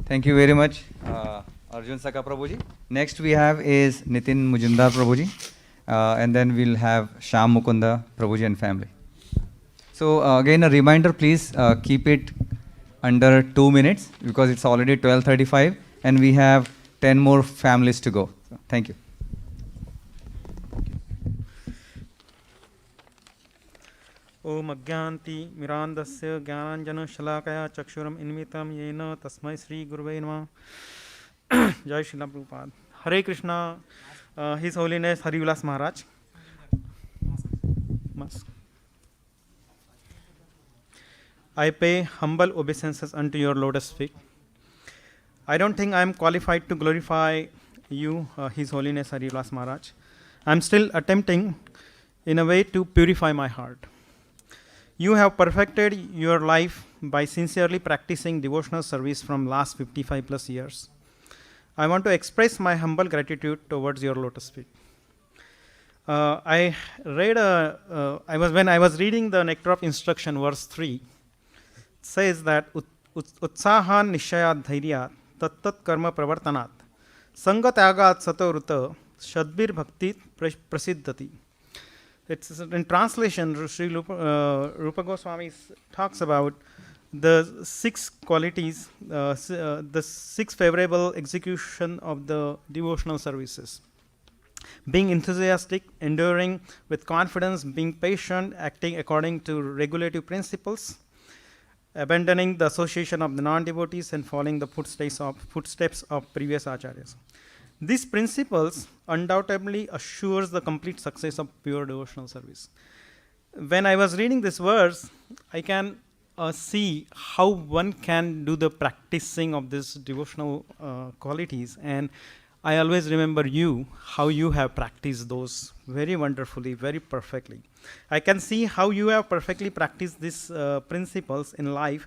Thank you very much, Arjun Saka Prabhuji. Next we have is Nitin Mujumdar Prabhuji, and then we'll have Shyam Mukunda Prabhuji and family. So again, a reminder, please keep it under 2 minutes, because it's already 12:35 and we have 10 more families to go. So, thank you. Om Agyanti Mirandasya Gyananjana Shalakaya Chakshuram Inmitam Yena Tasmai Sri Guruvai Namah. Jai Srila Prabhupada. Hare Krishna, His Holiness Harivilas Maharaj. I pay humble obeisances unto your lotus feet. I don't think I am qualified to glorify you, His Holiness Harivilas Maharaj. I am still attempting in a way to purify my heart. You have perfected your life by sincerely practicing devotional service from last 55 plus years. I want to express my humble gratitude towards your lotus feet. When I was reading the Nectar of Instruction, verse 3, it says that Utsahan Nishayat Dhairya Tattat Karma Pravartanat Sangatyagat Satoruta Shadbir Bhakti Prasiddhati. It's in translation, Sri Rupa Goswami talks about the 6 qualities, the 6 favorable execution of the devotional services. Being enthusiastic, enduring with confidence, being patient, acting according to regulative principles, abandoning the association of the non-devotees, and following the footsteps of previous acharyas. These principles undoubtedly assures the complete success of pure devotional service. When I was reading this verse, I can see how one can do the practicing of these devotional qualities, and I always remember how you have practiced those very wonderfully, very perfectly. I can see how you have perfectly practiced these principles in life,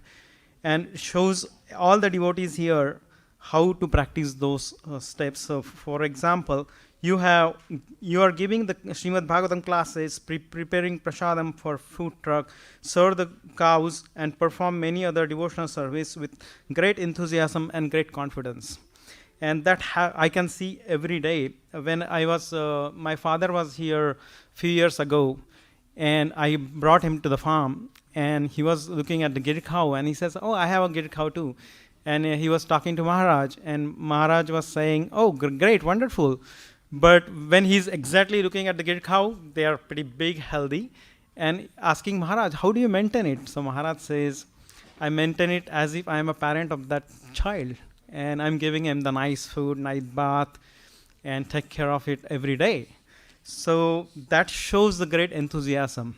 and shows all the devotees here how to practice those steps. So, for example, you are giving the Srimad Bhagavatam classes, preparing prasadam for food truck, serve the cows, and perform many other devotional service with great enthusiasm and great confidence. And that I can see every day. When my father was here few years ago, and I brought him to the farm, and he was looking at the gir cow, and he says, "Oh, I have a gir cow too." And he was talking to Maharaj, and Maharaj was saying, "Oh, great, wonderful." But when he's exactly looking at the gir cow, they are pretty big, healthy, and asking Maharaj, "How do you maintain it?" So Maharaj says, "I maintain it as if I am a parent of that child, and I'm giving him the nice food, nice bath, and take care of it every day." So that shows the great enthusiasm.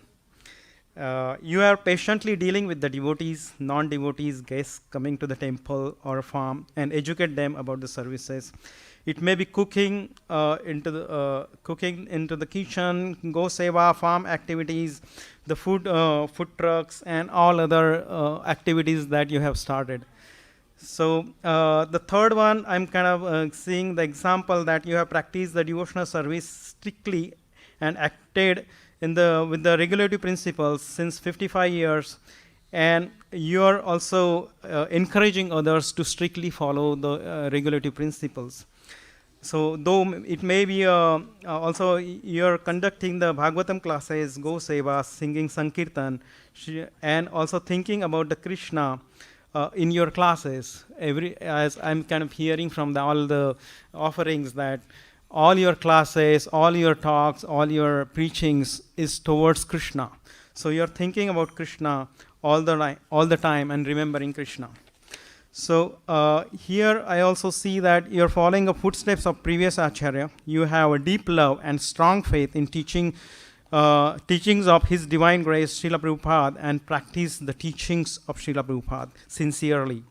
You are patiently dealing with the devotees, non-devotees, guests coming to the temple or farm, and educate them about the services. It may be cooking into the kitchen, go seva, farm activities, the food trucks, and all other activities that you have started. So the third one, I'm kind of seeing the example that you have practiced the devotional service strictly and acted with the regulative principles since 55 years, and you are also encouraging others to strictly follow the regulative principles. So though it may be also you're conducting the Bhagavatam classes, Go Seva, singing Sankirtan, and also thinking about the Krishna in your classes. As I'm kind of hearing from all the offerings that all your classes, all your talks, all your preachings is towards Krishna. So you're thinking about Krishna all the time and remembering Krishna. So here I also see that you're following the footsteps of previous Acharya. You have a deep love and strong faith in teachings of His Divine Grace, Srila Prabhupada, and practice the teachings of Srila Prabhupada sincerely.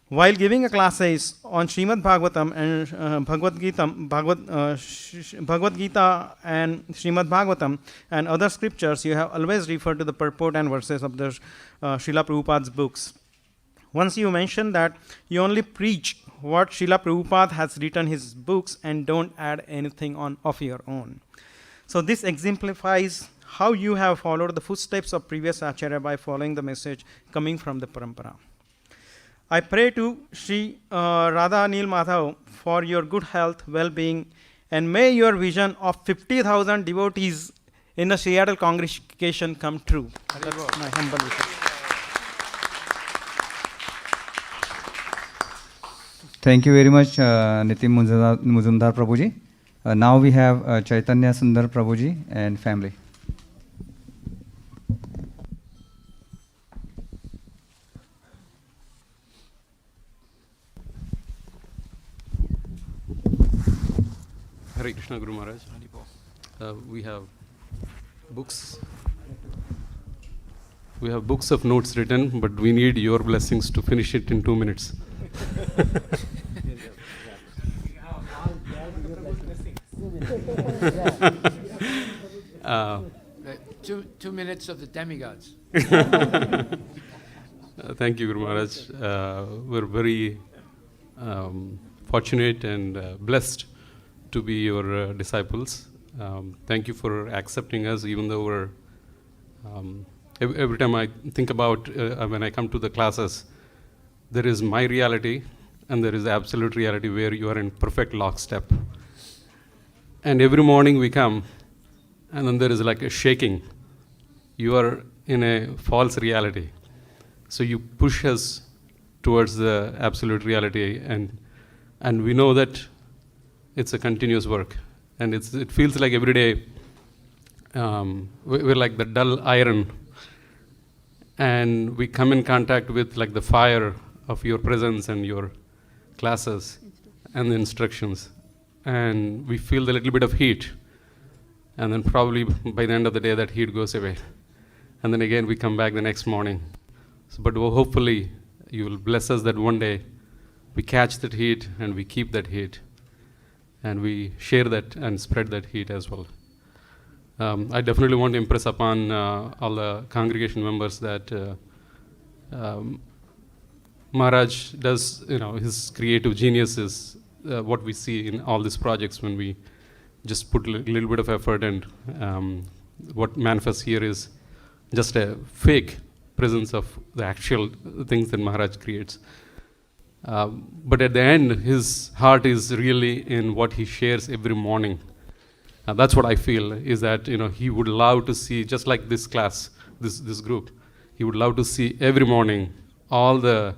While giving a classes on Srimad Bhagavatam and Bhagavad-gita and Srimad Bhagavatam and other scriptures, you have always referred to the purport and verses of the Srila Prabhupada's books. Once you mentioned that you only preach what Srila Prabhupada has written his books and don't add anything of your own. So this exemplifies how you have followed the footsteps of previous Acharya by following the message coming from the Parampara. I pray to Sri Radha Nil Madhav for your good health, well-being, and may your vision of 50,000 devotees in the Seattle congregation come true. That's my humble wish. Thank you very much, Nitin Muzumdar Prabhuji. Now we have Chaitanya Sundar Prabhuji and family. Hare Krishna Guru Maharaj. We have books. We have books of notes written, but we need your blessings to finish it in 2 minutes. 2 minutes of the demigods. Thank you, Guru Maharaj. We're very fortunate and blessed to be your disciples. Thank you for accepting us, even though we're every time I think about when I come to the classes, there is my reality and there is absolute reality where you are in perfect lockstep. And every morning we come, and then there is like a shaking. You are in a false reality. So you push us towards the absolute reality, and we know that it's a continuous work. And it feels like every day we're like the dull iron, and we come in contact with like the fire of your presence and your classes and the instructions, and we feel the little bit of heat, and then probably by the end of the day that heat goes away, and then again we come back the next morning. So, but hopefully you will bless us that one day we catch that heat and we keep that heat, and we share that and spread that heat as well. I definitely want to impress upon all the congregation members that Maharaj does, his creative genius is what we see in all these projects when we just put a little bit of effort, and what manifests here is just a fake presence of the actual things that Maharaj creates. But at the end, his heart is really in what he shares every morning. That's what I feel, is that he would love to see, just like this class, this group, he would love to see every morning all the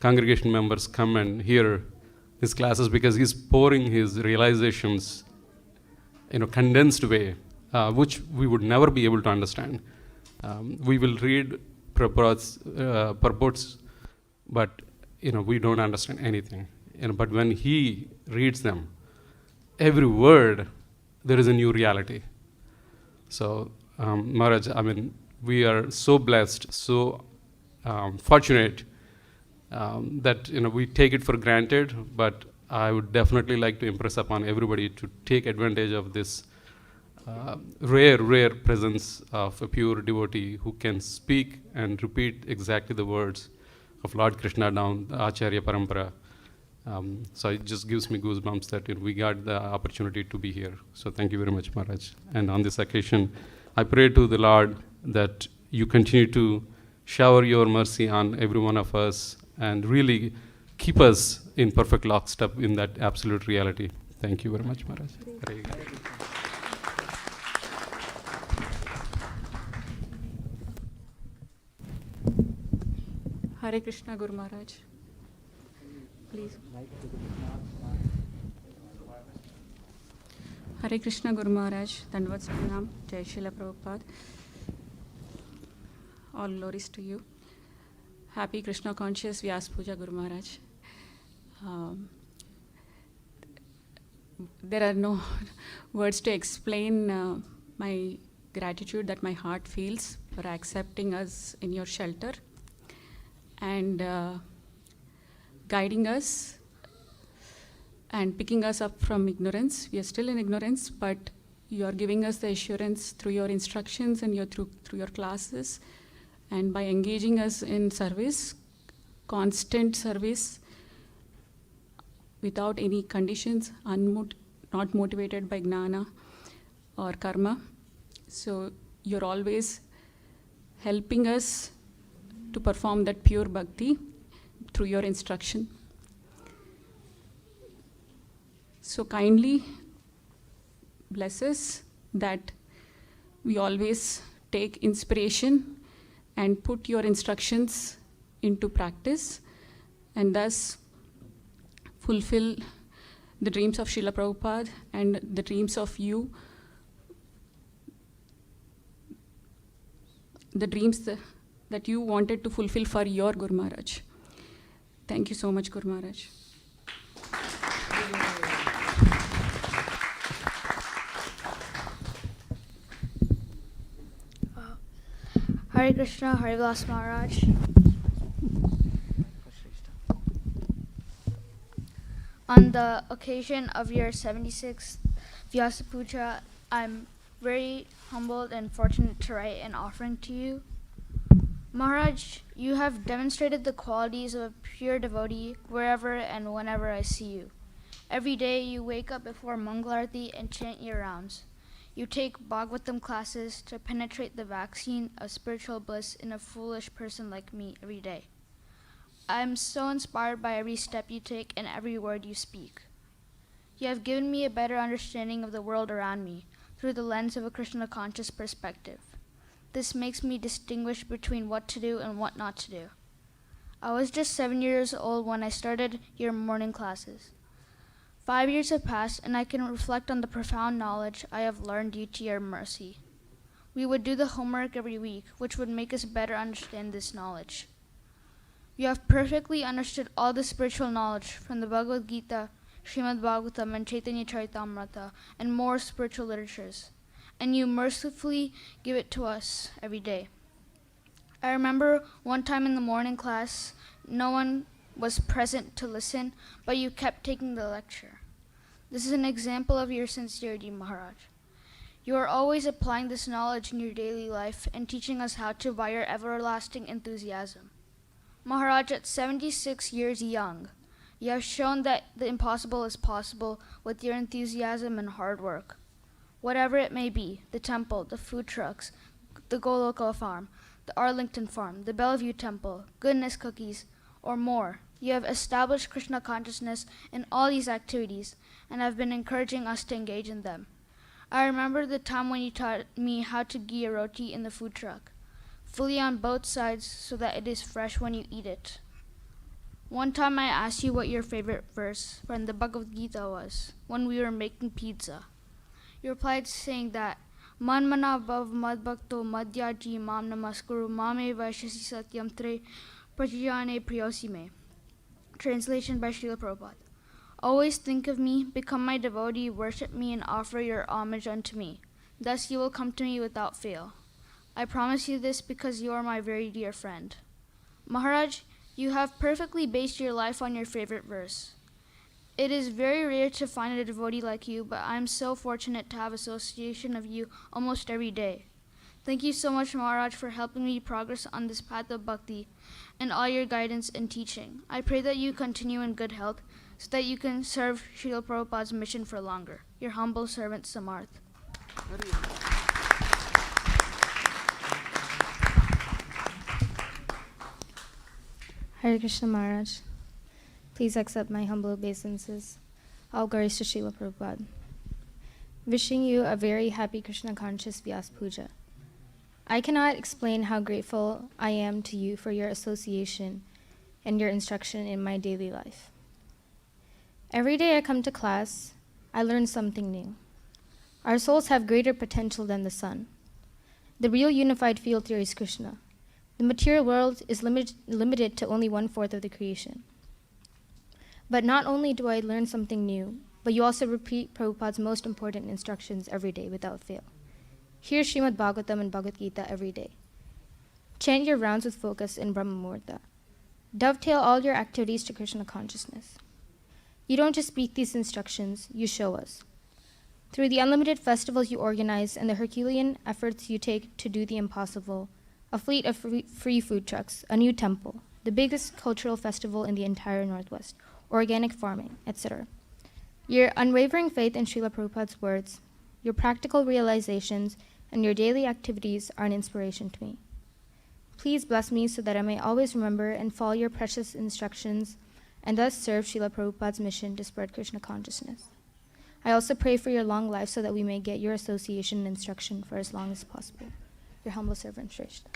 congregation members come and hear his classes, because he's pouring his realizations in a condensed way, which we would never be able to understand. We will read purports, but we don't understand anything. But when he reads them, every word, there is a new reality. So, Maharaj, we are so blessed, so fortunate that we take it for granted, but I would definitely like to impress upon everybody to take advantage of this rare presence of a pure devotee who can speak and repeat exactly the words of Lord Krishna down the Acharya Parampara. So it just gives me goosebumps that we got the opportunity to be here. So thank you very much, Maharaj. And on this occasion, I pray to the Lord that you continue to shower your mercy on every one of us and really keep us in perfect lockstep in that absolute reality. Thank you very much, Maharaj. Hare Krishna, Guru Maharaj. Please. Hare Krishna, Guru Maharaj. Dandavad Pranam. Jai Srila Prabhupada. All glories to you. Happy Krishna Conscious Vyasa Puja, Guru Maharaj. There are no words to explain my gratitude that my heart feels for accepting us in your shelter and guiding us and picking us up from ignorance. We are still in ignorance, but you are giving us the assurance through your instructions and through your classes, and by engaging us in service, constant service, without any conditions, not motivated by gnana or karma. So you're always helping us to perform that pure bhakti through your instruction. So kindly bless us that we always take inspiration and put your instructions into practice, and thus fulfill the dreams of Srila Prabhupada and the dreams of you, the dreams that you wanted to fulfill for your Guru Maharaj. Thank you so much, Guru Maharaj. Hare Krishna, Harivilas Maharaj. On the occasion of your 76th Vyasa Puja, I'm very humbled and fortunate to write an offering to you. Maharaj, you have demonstrated the qualities of a pure devotee wherever and whenever I see you. Every day you wake up before Mangalarti and chant your rounds. You take Bhagavatam classes to penetrate the vaccine of spiritual bliss in a foolish person like me every day. I am so inspired by every step you take and every word you speak. You have given me a better understanding of the world around me through the lens of a Krishna conscious perspective. This makes me distinguish between what to do and what not to do. I was just 7 years old when I started your morning classes. 5 years have passed, and I can reflect on the profound knowledge I have learned due to your mercy. We would do the homework every week, which would make us better understand this knowledge. You have perfectly understood all the spiritual knowledge from the Bhagavad-gita, Srimad Bhagavatam, and Chaitanya Charitamrita, and more spiritual literatures, and you mercifully give it to us every day. I remember one time in the morning class, no one was present to listen, but you kept taking the lecture. This is an example of your sincerity, Maharaj. You are always applying this knowledge in your daily life and teaching us how to by your everlasting enthusiasm. Maharaj, at 76 years young, you have shown that the impossible is possible with your enthusiasm and hard work. Whatever it may be, the temple, the food trucks, the Goloka farm, the Arlington farm, the Bellevue temple, goodness cookies, or more, you have established Krishna consciousness in all these activities and have been encouraging us to engage in them. I remember the time when you taught me how to ghee a roti in the food truck, fully on both sides so that it is fresh when you eat it. One time I asked you what your favorite verse from the Bhagavad-gita was when we were making pizza. You replied saying that Manmana bhav madbhakto madhyaji mam namaskuru mame vaishasi satyam tre prajayane priyosime. Translation by Srila Prabhupada. Always think of me, become my devotee, worship me, and offer your homage unto me. Thus you will come to me without fail. I promise you this because you are my very dear friend. Maharaj, you have perfectly based your life on your favorite verse. It is very rare to find a devotee like you, but I am so fortunate to have association of you almost every day. Thank you so much, Maharaj, for helping me progress on this path of bhakti and all your guidance and teaching. I pray that you continue in good health so that you can serve Srila Prabhupada's mission for longer. Your humble servant, Samarth. Hare Krishna Maharaj. Please accept my humble obeisances. All glories to Srila Prabhupada. Wishing you a very happy Krishna conscious Vyasa Puja. I cannot explain how grateful I am to you for your association and your instruction in my daily life. Every day I come to class, I learn something new. Our souls have greater potential than the sun. The real unified field theory is Krishna. The material world is limited to only 1/4 of the creation. But not only do I learn something new, but you also repeat Prabhupada's most important instructions every day without fail. Hear Srimad Bhagavatam and Bhagavad-gita every day. Chant your rounds with focus in Brahma Muhurta. Dovetail all your activities to Krishna consciousness. You don't just speak these instructions, you show us. Through the unlimited festivals you organize and the Herculean efforts you take to do the impossible, a fleet of free food trucks, a new temple, the biggest cultural festival in the entire Northwest, organic farming, etc. Your unwavering faith in Srila Prabhupada's words, your practical realizations, and your daily activities are an inspiration to me. Please bless me so that I may always remember and follow your precious instructions and thus serve Srila Prabhupada's mission to spread Krishna consciousness. I also pray for your long life so that we may get your association and instruction for as long as possible. Your humble servant, Shrestha.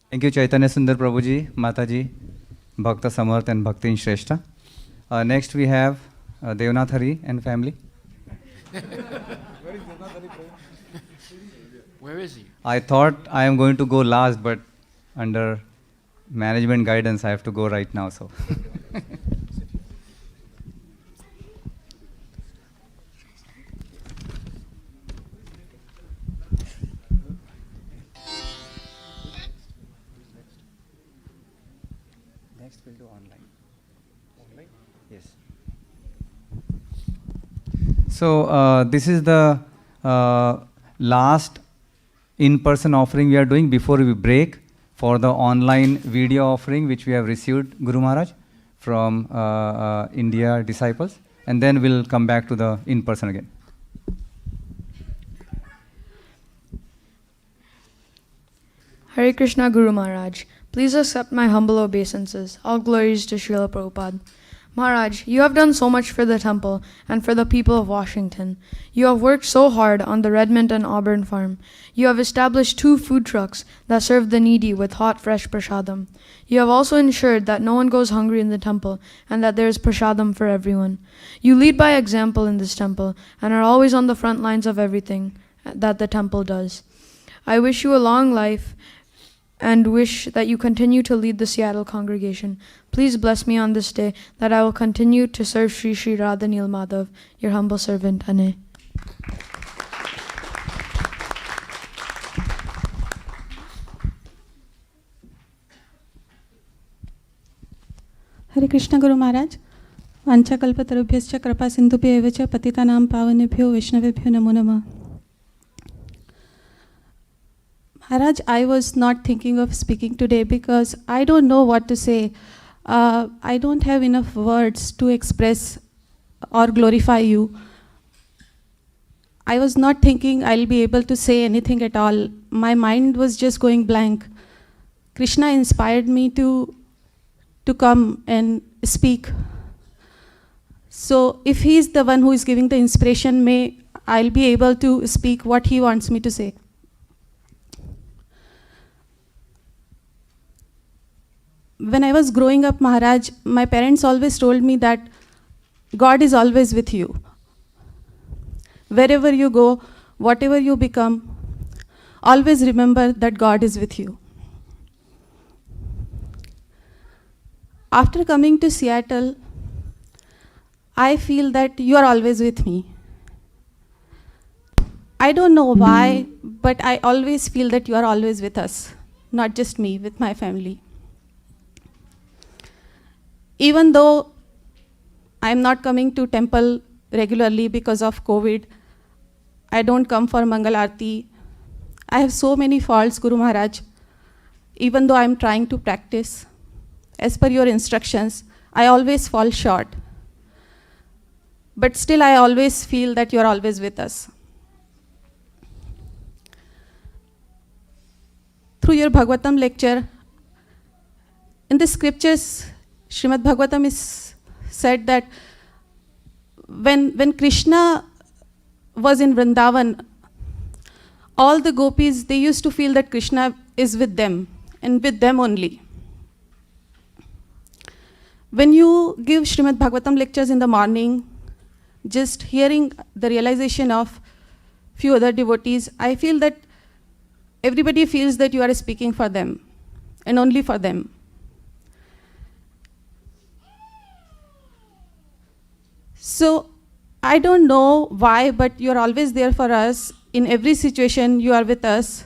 Thank you, Chaitanya Sundar Prabhuji, Mataji, Bhakta Samarth, and Bhaktin Shrestha. Next we have Devnath Hari and family. Where is he? I thought I am going to go last, but under management guidance, I have to go right now. So. We'll do online. Online? Yes. So this is the last in-person offering we are doing before we break for the online video offering which we have received, Guru Maharaj, from India disciples, and then we'll come back to the in-person again. Hare Krishna Guru Maharaj, please accept my humble obeisances. All glories to Srila Prabhupada. Maharaj, you have done so much for the temple and for the people of Washington. You have worked so hard on the Redmond and Auburn farm. You have established 2 food trucks that serve the needy with hot, fresh prasadam. You have also ensured that no one goes hungry in the temple and that there is prasadam for everyone. You lead by example in this temple and are always on the front lines of everything that the temple does. I wish you a long life and wish that you continue to lead the Seattle congregation. Please bless me on this day that I will continue to serve Sri Sri Radha Nil Madhav, your humble servant, Ane. Hare Krishna Guru Maharaj. Vancha kalpatarubhyascha krapa sindhubhyo eva cha patitanam pavanebhyo vaishnavebhyo namo namah. Maharaj, I was not thinking of speaking today because I don't know what to say. I don't have enough words to express or glorify you. I was not thinking I'll be able to say anything at all. My mind was just going blank. Krishna inspired me to come and speak. So if he's the one who is giving the inspiration, may I'll be able to speak what he wants me to say. When I was growing up, Maharaj, my parents always told me that God is always with you. Wherever you go, whatever you become, always remember that God is with you. After coming to Seattle, I feel that you are always with me. I don't know why, but I always feel that you are always with us, not just me, with my family. Even though I'm not coming to temple regularly because of COVID, I don't come for Mangal Aarti. I have so many faults, Guru Maharaj. Even though I'm trying to practice, as per your instructions, I always fall short. But still, I always feel that you're always with us. Through your Bhagavatam lecture, in the scriptures, Srimad Bhagavatam is said that when Krishna was in Vrindavan, all the gopis, they used to feel that Krishna is with them and with them only. When you give Srimad Bhagavatam lectures in the morning, just hearing the realization of few other devotees, I feel that everybody feels that you are speaking for them and only for them. So I don't know why, but you're always there for us. In every situation, you are with us.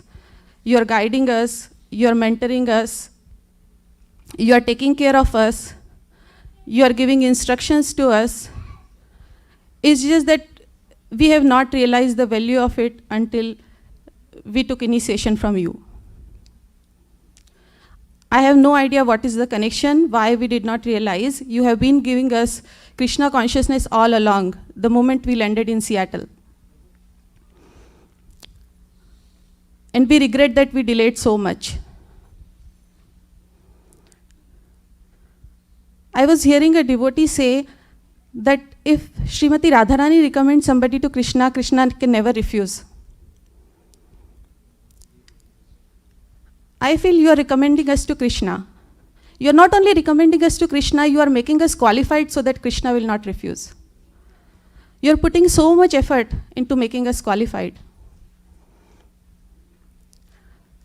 You're guiding us. You're mentoring us. You're taking care of us. You're giving instructions to us. It's just that we have not realized the value of it until we took initiation from you. I have no idea what is the connection, why we did not realize. You have been giving us Krishna consciousness all along, the moment we landed in Seattle. And we regret that we delayed so much. I was hearing a devotee say that if Srimati Radharani recommends somebody to Krishna, Krishna can never refuse. I feel you are recommending us to Krishna. You are not only recommending us to Krishna, you are making us qualified so that Krishna will not refuse. You are putting so much effort into making us qualified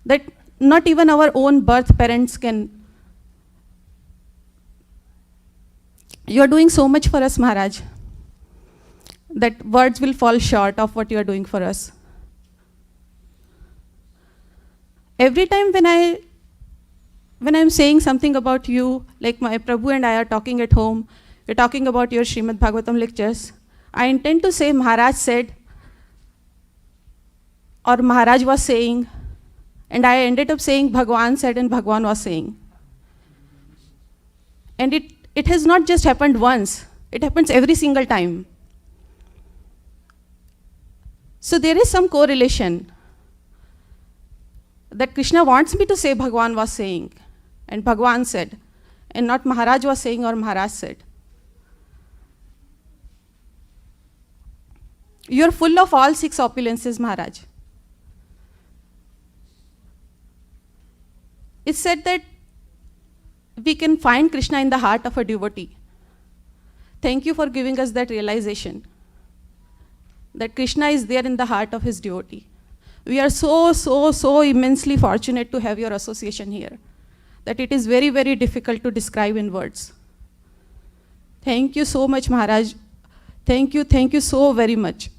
that not even our own birth parents can. You are doing so much for us, Maharaj, that words will fall short of what you are doing for us. Every time when I when I'm saying something about you, like my Prabhu and I are talking at home, we're talking about your Srimad Bhagavatam lectures, I intend to say Maharaj said, or Maharaj was saying, and I ended up saying Bhagwan said and Bhagwan was saying. And it has not just happened once, it happens every single time. So there is some correlation that Krishna wants me to say Bhagwan was saying and Bhagwan said, and not Maharaj was saying or Maharaj said. You're full of all 6 opulences, Maharaj. It's said that we can find Krishna in the heart of a devotee. Thank you for giving us that realization, that Krishna is there in the heart of his devotee. We are so immensely fortunate to have your association here, that it is very, very difficult to describe in words. Thank you so much, Maharaj. Thank you so very much.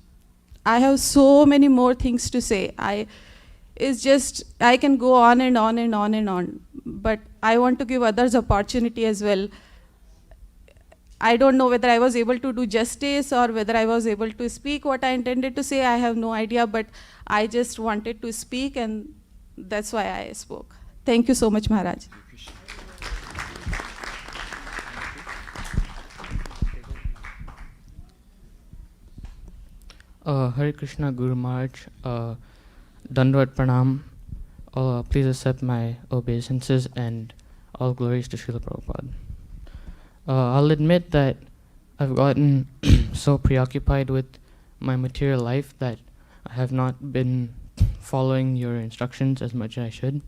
I have so many more things to say. I can go on and on and on and on, but I want to give others opportunity as well. I don't know whether I was able to do justice or whether I was able to speak what I intended to say. I have no idea, but I just wanted to speak, and that's why I spoke. Thank you so much, Maharaj. Hare Krishna, Guru Maharaj, Dandavad Pranam. Please accept my obeisances and all glories to Srila Prabhupada. I'll admit that I've gotten so preoccupied with my material life that I have not been following your instructions as much as I should.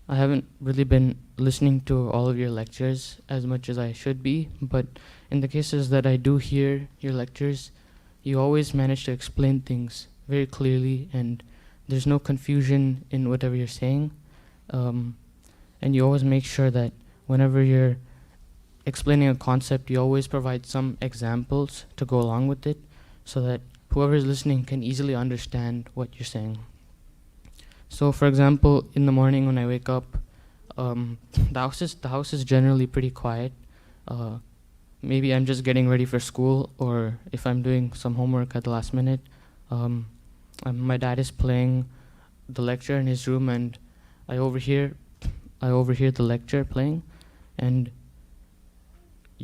I haven't really been listening to all of your lectures as much as I should be, but in the cases that I do hear your lectures, you always manage to explain things very clearly, and there's no confusion in whatever you're saying. And you always make sure that whenever you're explaining a concept, you always provide some examples to go along with it, so that whoever is listening can easily understand what you're saying. So, for example, in the morning when I wake up, the house is generally pretty quiet. Maybe I'm just getting ready for school, or if I'm doing some homework at the last minute. My dad is playing the lecture in his room, and I overhear the lecture playing. And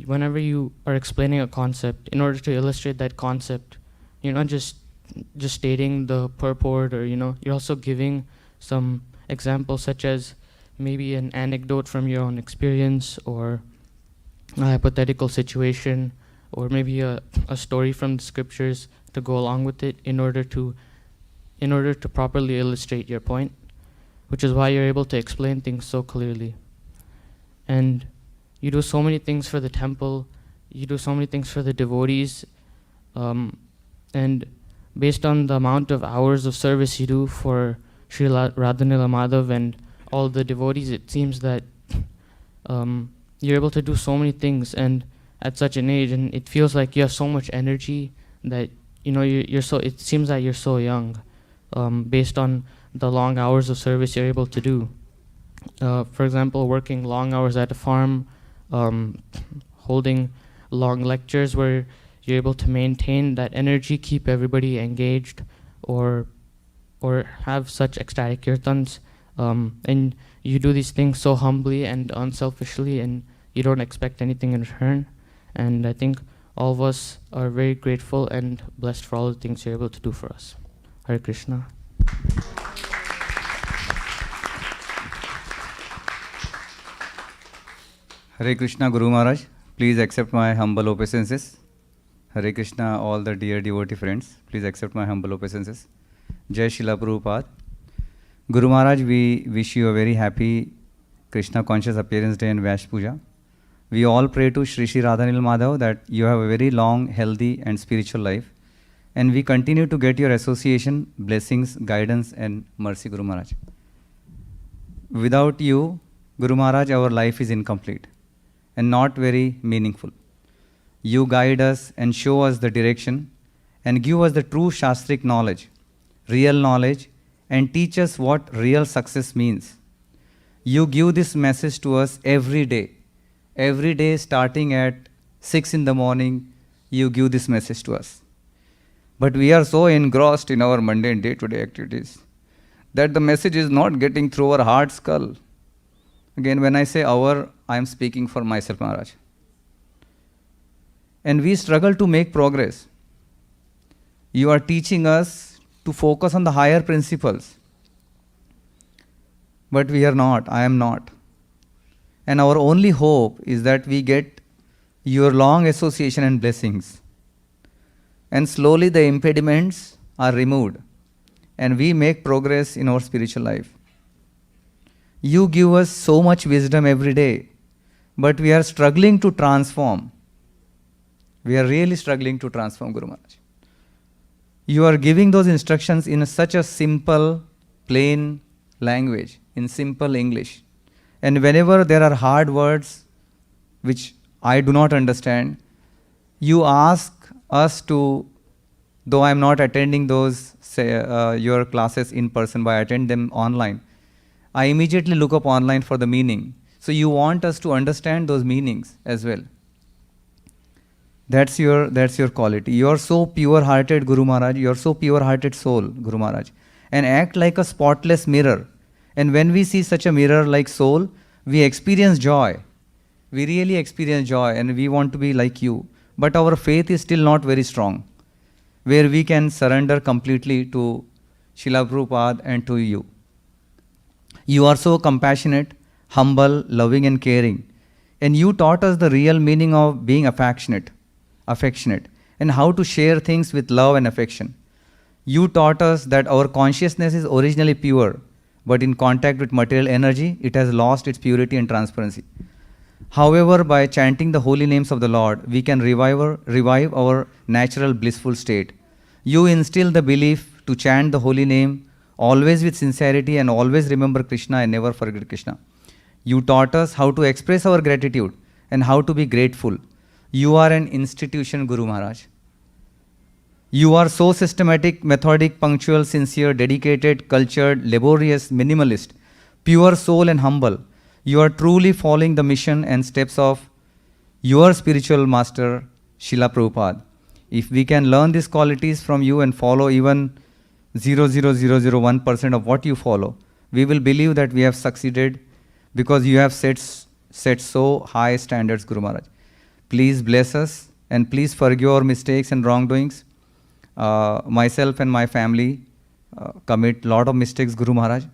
whenever you are explaining a concept, in order to illustrate that concept, you're not just stating the purport, or you're also giving some examples, such as maybe an anecdote from your own experience, or a hypothetical situation, or maybe a story from the scriptures to go along with it, in order to properly illustrate your point, which is why you're able to explain things so clearly. And you do so many things for the temple, you do so many things for the devotees, and based on the amount of hours of service you do for Srila Radhanila Madhav and all the devotees, it seems that you're able to do so many things, and at such an age, and it feels like you have so much energy that it seems that you're so young, based on the long hours of service you're able to do. For example, working long hours at a farm, holding long lectures where you're able to maintain that energy, keep everybody engaged, or have such ecstatic kirtans, and you do these things so humbly and unselfishly, and you don't expect anything in return. And I think all of us are very grateful and blessed for all the things you're able to do for us. Hare Krishna. Hare Krishna, Guru Maharaj. Please accept my humble obeisances. Hare Krishna, all the dear devotee friends. Please accept my humble obeisances. Jai Srila Prabhupada. Guru Maharaj, we wish you a very happy Krishna Conscious Appearance Day and Vyasa Puja. We all pray to Sri Sri Radhanil Madhav that you have a very long, healthy and spiritual life. And we continue to get your association, blessings, guidance and mercy, Guru Maharaj. Without you, Guru Maharaj, our life is incomplete and not very meaningful. You guide us and show us the direction and give us the true Shastric knowledge, real knowledge, and teach us what real success means. You give this message to us every day. Every day, starting at 6 in the morning, you give this message to us. But we are so engrossed in our mundane day-to-day activities that the message is not getting through our heart skull. Again, when I say our, I am speaking for myself, Maharaj. And we struggle to make progress. You are teaching us to focus on the higher principles. But we are not, I am not. And our only hope is that we get your long association and blessings. And slowly the impediments are removed and we make progress in our spiritual life. You give us so much wisdom every day, but we are struggling to transform. We are really struggling to transform, Guru Maharaj. You are giving those instructions in such a simple, plain language, in simple English. And whenever there are hard words which I do not understand, you ask us to, though I am not attending those, your classes in person, but I attend them online, I immediately look up online for the meaning. So you want us to understand those meanings as well. That's your quality. You are so pure-hearted, Guru Maharaj. You are so pure-hearted soul, Guru Maharaj. And act like a spotless mirror. And when we see such a mirror-like soul, we experience joy. We really experience joy and we want to be like you. But our faith is still not very strong, where we can surrender completely to Srila Prabhupada and to you. You are so compassionate, humble, loving and caring. And you taught us the real meaning of being affectionate, and how to share things with love and affection. You taught us that our consciousness is originally pure, but in contact with material energy, it has lost its purity and transparency. However, by chanting the holy names of the Lord, we can revive our natural blissful state. You instill the belief to chant the holy name always with sincerity and always remember Krishna and never forget Krishna. You taught us how to express our gratitude and how to be grateful. You are an institution, Guru Maharaj. You are so systematic, methodic, punctual, sincere, dedicated, cultured, laborious, minimalist, pure soul and humble. You are truly following the mission and steps of your spiritual master, Srila Prabhupada. If we can learn these qualities from you and follow even 0.0001% of what you follow, we will believe that we have succeeded because you have set so high standards, Guru Maharaj. Please bless us and please forgive our mistakes and wrongdoings. Myself and my family commit a lot of mistakes, Guru Maharaj.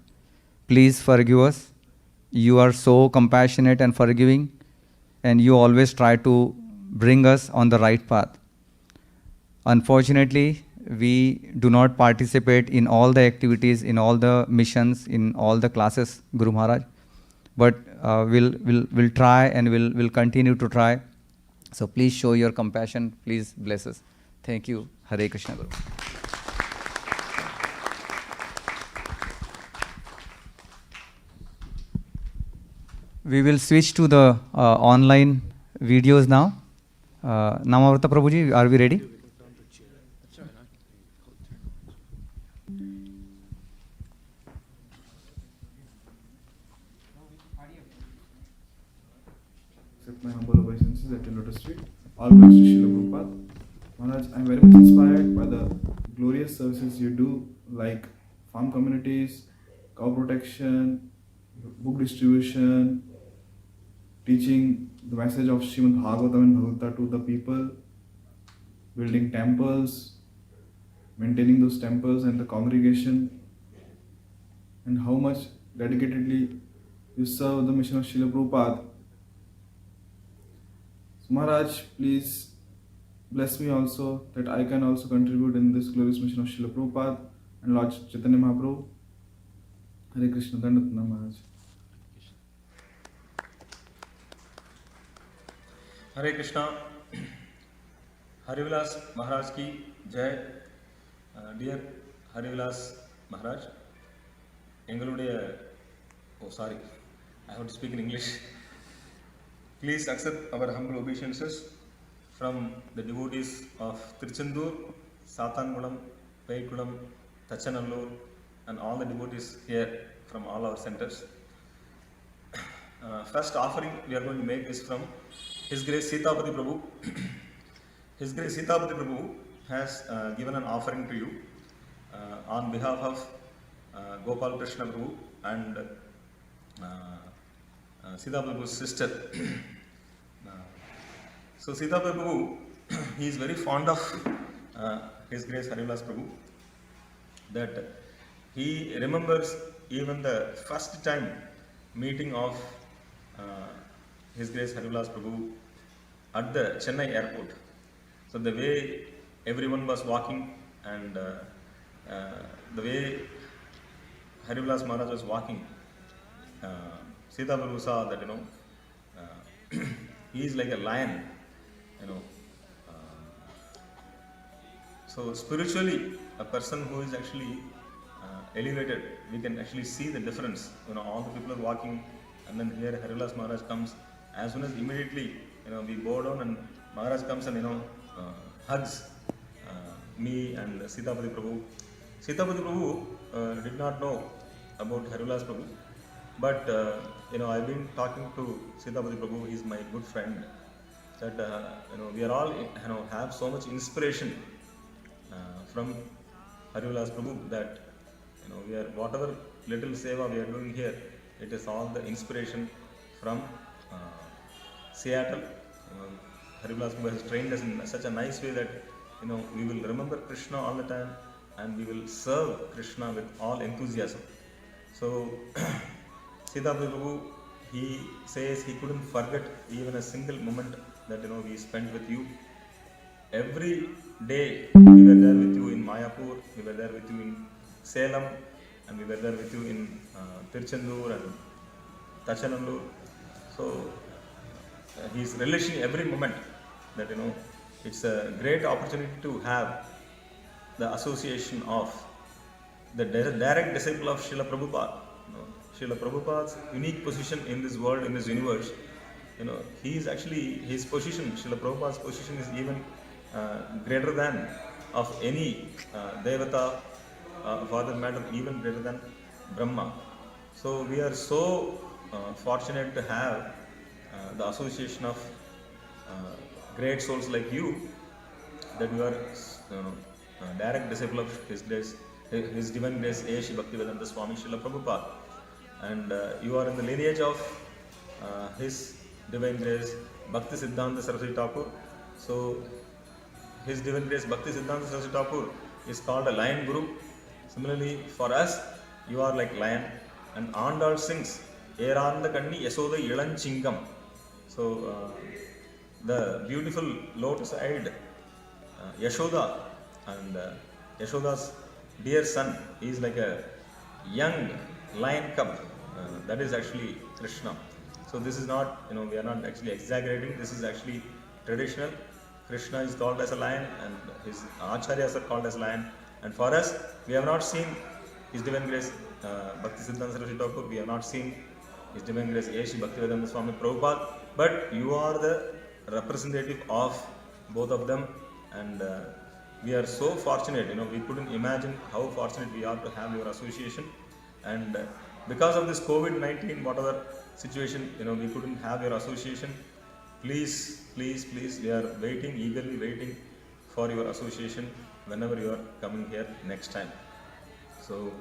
Please forgive us. You are so compassionate and forgiving, and you always try to bring us on the right path. Unfortunately, we do not participate in all the activities, in all the missions, in all the classes, Guru Maharaj. But we'll try and we'll continue to try. So please show your compassion. Please bless us. Thank you. Hare Krishna, Guru. We will switch to the online videos now. Namavrata Prabhuji, are we ready? Accept my humble obeisances at the Lotus Street. All praise to Srila Prabhupada. Maharaj, I am very much inspired by the glorious services you do, like farm communities, cow protection, book distribution, teaching the message of Srimad Bhagavatam and Bhagavad-gita to the people, building temples, maintaining those temples and the congregation, and how much dedicatedly you serve the mission of Srila Prabhupada. So Maharaj, please bless me also that I can also contribute in this glorious mission of Srila Prabhupada and Lord Chaitanya Mahaprabhu. Hare Krishna, Dandatana Maharaj. Hare Krishna. Harivilas Maharaj ki jai. Dear Harivilas Maharaj, sorry, I have to speak in English. Please accept our humble obeisances from the devotees of Tirchendur, Sathangulam, Paikulam, Tachanallur and all the devotees here from all our centers. First offering we are going to make is from His Grace Sitapati Prabhu. His Grace Sitapati Prabhu has given an offering to you on behalf of Gopal Krishna Prabhu and Sitapati Prabhu's sister. So Sitapati Prabhu, he is very fond of His Grace Harivilas Prabhu, that he remembers even the first time meeting of His Grace Harivilas Prabhu at the Chennai airport. So the way everyone was walking and the way Harivilas Maharaj was walking, Sita Prabhu saw that, he is like a lion, so spiritually, a person who is actually elevated, we can actually see the difference. All the people are walking, and then here Harivilas Maharaj comes. As soon as immediately, we bow down, and Maharaj comes and hugs me and Sitapati Prabhu. Sitapati Prabhu did not know about Harivilas Prabhu, but I've been talking to Sitapati Prabhu. He's my good friend. That we are all have so much inspiration from Harivilas Prabhu, that we are, whatever little seva we are doing here, it is all the inspiration from Seattle. Harivilas Prabhu has trained us in such a nice way that we will remember Krishna all the time, and we will serve Krishna with all enthusiasm. So Sitapati Prabhu, he says he couldn't forget even a single moment that we spent with you. Every day we were there with you in Mayapur, we were there with you in Salem, and we were there with you in Tirchandur and Tachanallur. So he is relishing every moment that it's a great opportunity to have the association of the direct disciple of Srila Prabhupada. Srila Prabhupada's unique position in this world, in this universe, he is actually, his position, Srila Prabhupada's position is even greater than of any Devata, for that matter, even greater than Brahma. So we are so fortunate to have the association of great souls like you, that you are direct disciple of His Divine Grace A.Shri Bhaktivedanta Swami Srila Prabhupada, and you are in the lineage of His Divine Grace Bhakti Siddhanta Saraswati Thakur. So His Divine Grace Bhakti Siddhanta Saraswati Thakur is called a Lion Guru. Similarly, for us, you are like lion, and Andal sings Eranda Kanni Yasoda Ilanchingam. So the beautiful lotus-eyed Yashoda, and Yashoda's dear son, he is like a young lion cub. That is actually Krishna. So this is not, we are not actually exaggerating. This is actually traditional. Krishna is called as a lion, and his acharyas are called as lion. And for us, we have not seen His Divine Grace Bhakti Siddhanta Saraswati Thakur. We have not seen His Divine Grace A.Shri Bhaktivedanta Swami Prabhupada. But you are the representative of both of them, and we are so fortunate. We couldn't imagine how fortunate we are to have your association. And because of this COVID-19, whatever situation, we couldn't have your association. Please, please, please, we are waiting, eagerly waiting for your association whenever you are coming here next time. So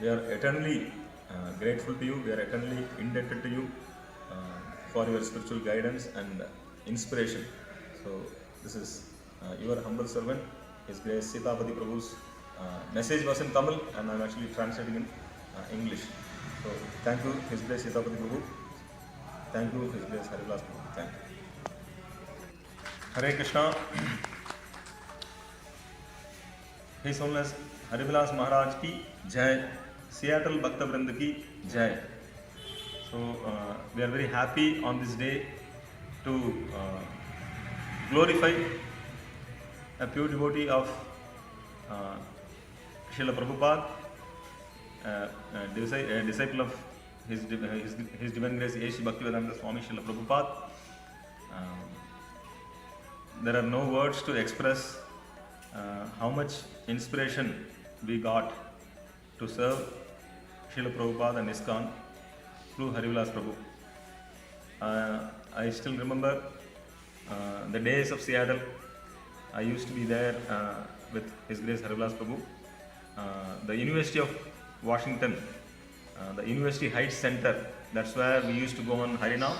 we are eternally grateful to you. We are eternally indebted to you for your spiritual guidance and inspiration. So this is your humble servant, His Grace Sitapati Prabhu's message was in Tamil, and I am actually translating in English. So thank you, His Grace Sitapati Prabhu. Thank you, His Grace Harivilas Prabhu. Thank you. Hare Krishna. His Holiness Harivilas Maharaj ki Jai. Seattle Bhakta Vrinda ki Jai. So we are very happy on this day to glorify a pure devotee of Srila Prabhupada, a disciple of His Divine Grace A.Shri Bhaktivedanta Swami Srila Prabhupada. There are no words to express how much inspiration we got to serve Srila Prabhupada and ISKCON through Harivilas Prabhu. I still remember the days of Seattle. I used to be there with His Grace Harivilas Prabhu. The University of Washington, the University Heights Center, that's where we used to go on Harinam.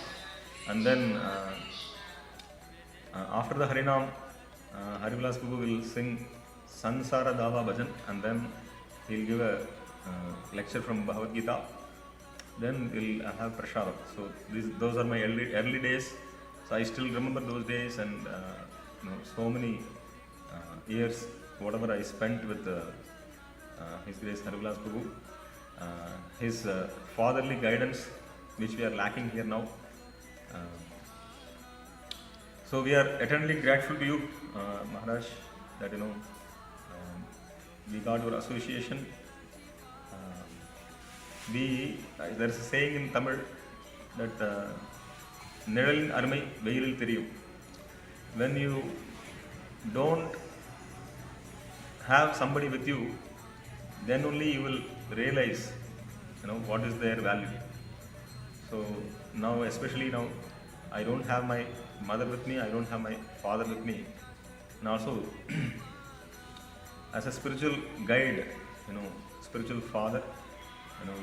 And then after the Harinam, Harivilas Prabhu will sing Sansara Dava Bhajan, and then he'll give a lecture from Bhagavad-gita. Then we'll have Prashadam. So those are my early days. So I still remember those days, and so many years, whatever I spent with His Grace Harivilas Prabhu, his fatherly guidance, which we are lacking here now. So we are eternally grateful to you, Maharaj, that we got your association. There is a saying in Tamil that Niralin Armai Veyilil Theriyum. When you don't have somebody with you, then only you will realize what is their value. So now, especially now, I don't have my mother with me, I don't have my father with me. And also, as a spiritual guide, spiritual father,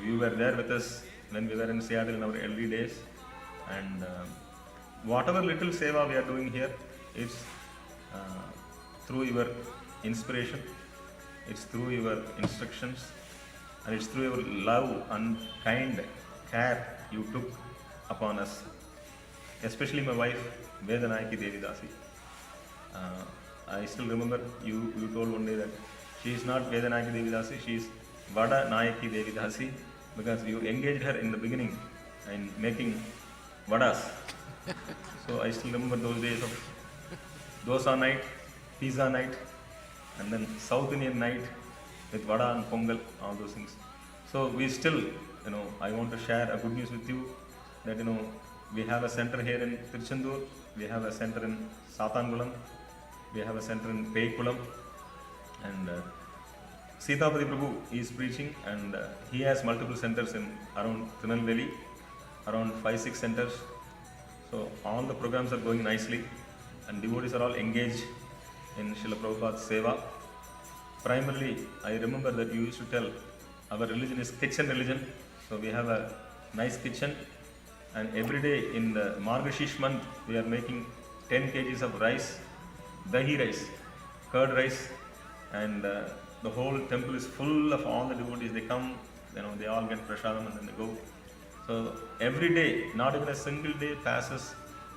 you were there with us when we were in Seattle in our early days. And whatever little seva we are doing here, it's through your inspiration, it's through your instructions, and it's through your love and kind care you took upon us. Especially my wife, Vedanayaki Devi Dasi. I still remember you told one day that she is not Vedanayaki Devi Dasi, she is Vada Nayaki Devi Dasi, because you engaged her in the beginning in making vadas. So I still remember those days of dosa night, pizza night, and then South Indian night with vada and pongal, all those things. So we still, I want to share a good news with you that, we have a center here in Tiruchendur, we have a center in Satangulam, we have a center in Peikulam, and Sitapati Prabhu is preaching, and he has multiple centers in around Tirunelveli, around 5-6 centers. So all the programs are going nicely, and devotees are all engaged in Srila Prabhupada's seva. Primarily, I remember that you used to tell our religion is kitchen religion. So we have a nice kitchen, and every day in the Margashish month, we are making 10 kgs of rice, dahi rice, curd rice, and the whole temple is full of all the devotees. They come, they all get prasadam and then they go. So every day, not even a single day passes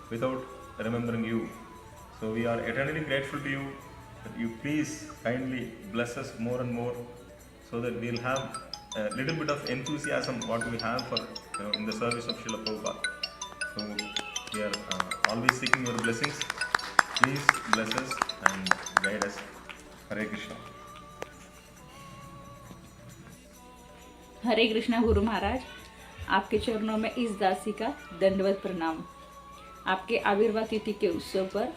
without remembering you. So we are eternally grateful to you that you please kindly bless us more and more, so that we'll have a little bit of enthusiasm what we have for in the service of Srila Prabhupada. So we are always seeking your blessings. Please bless us and guide us. Hare Krishna. हरे कृष्णा गुरु महाराज, आपके चरणों में इस दासी का दंडवत प्रणाम। आपके आविर्भाव तिथि के उत्सव पर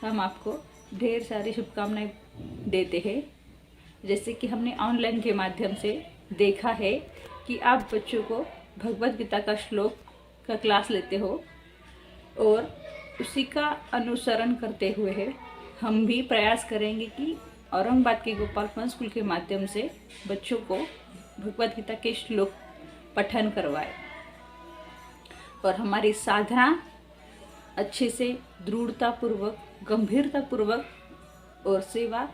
हम आपको ढेर सारी शुभकामनाएं देते हैं। जैसे कि हमने ऑनलाइन के माध्यम से देखा है कि आप बच्चों को भगवद गीता का श्लोक का क्लास लेते हो, और उसी का अनुसरण करते हुए हम भी प्रयास करेंगे कि औरंगाबाद के गोपाल पंत स्कूल के माध्यम से बच्चों को भगवद गीता के श्लोक पठन करवाए, और हमारी साधना अच्छे से दृढ़तापूर्वक, गंभीरतापूर्वक और सेवा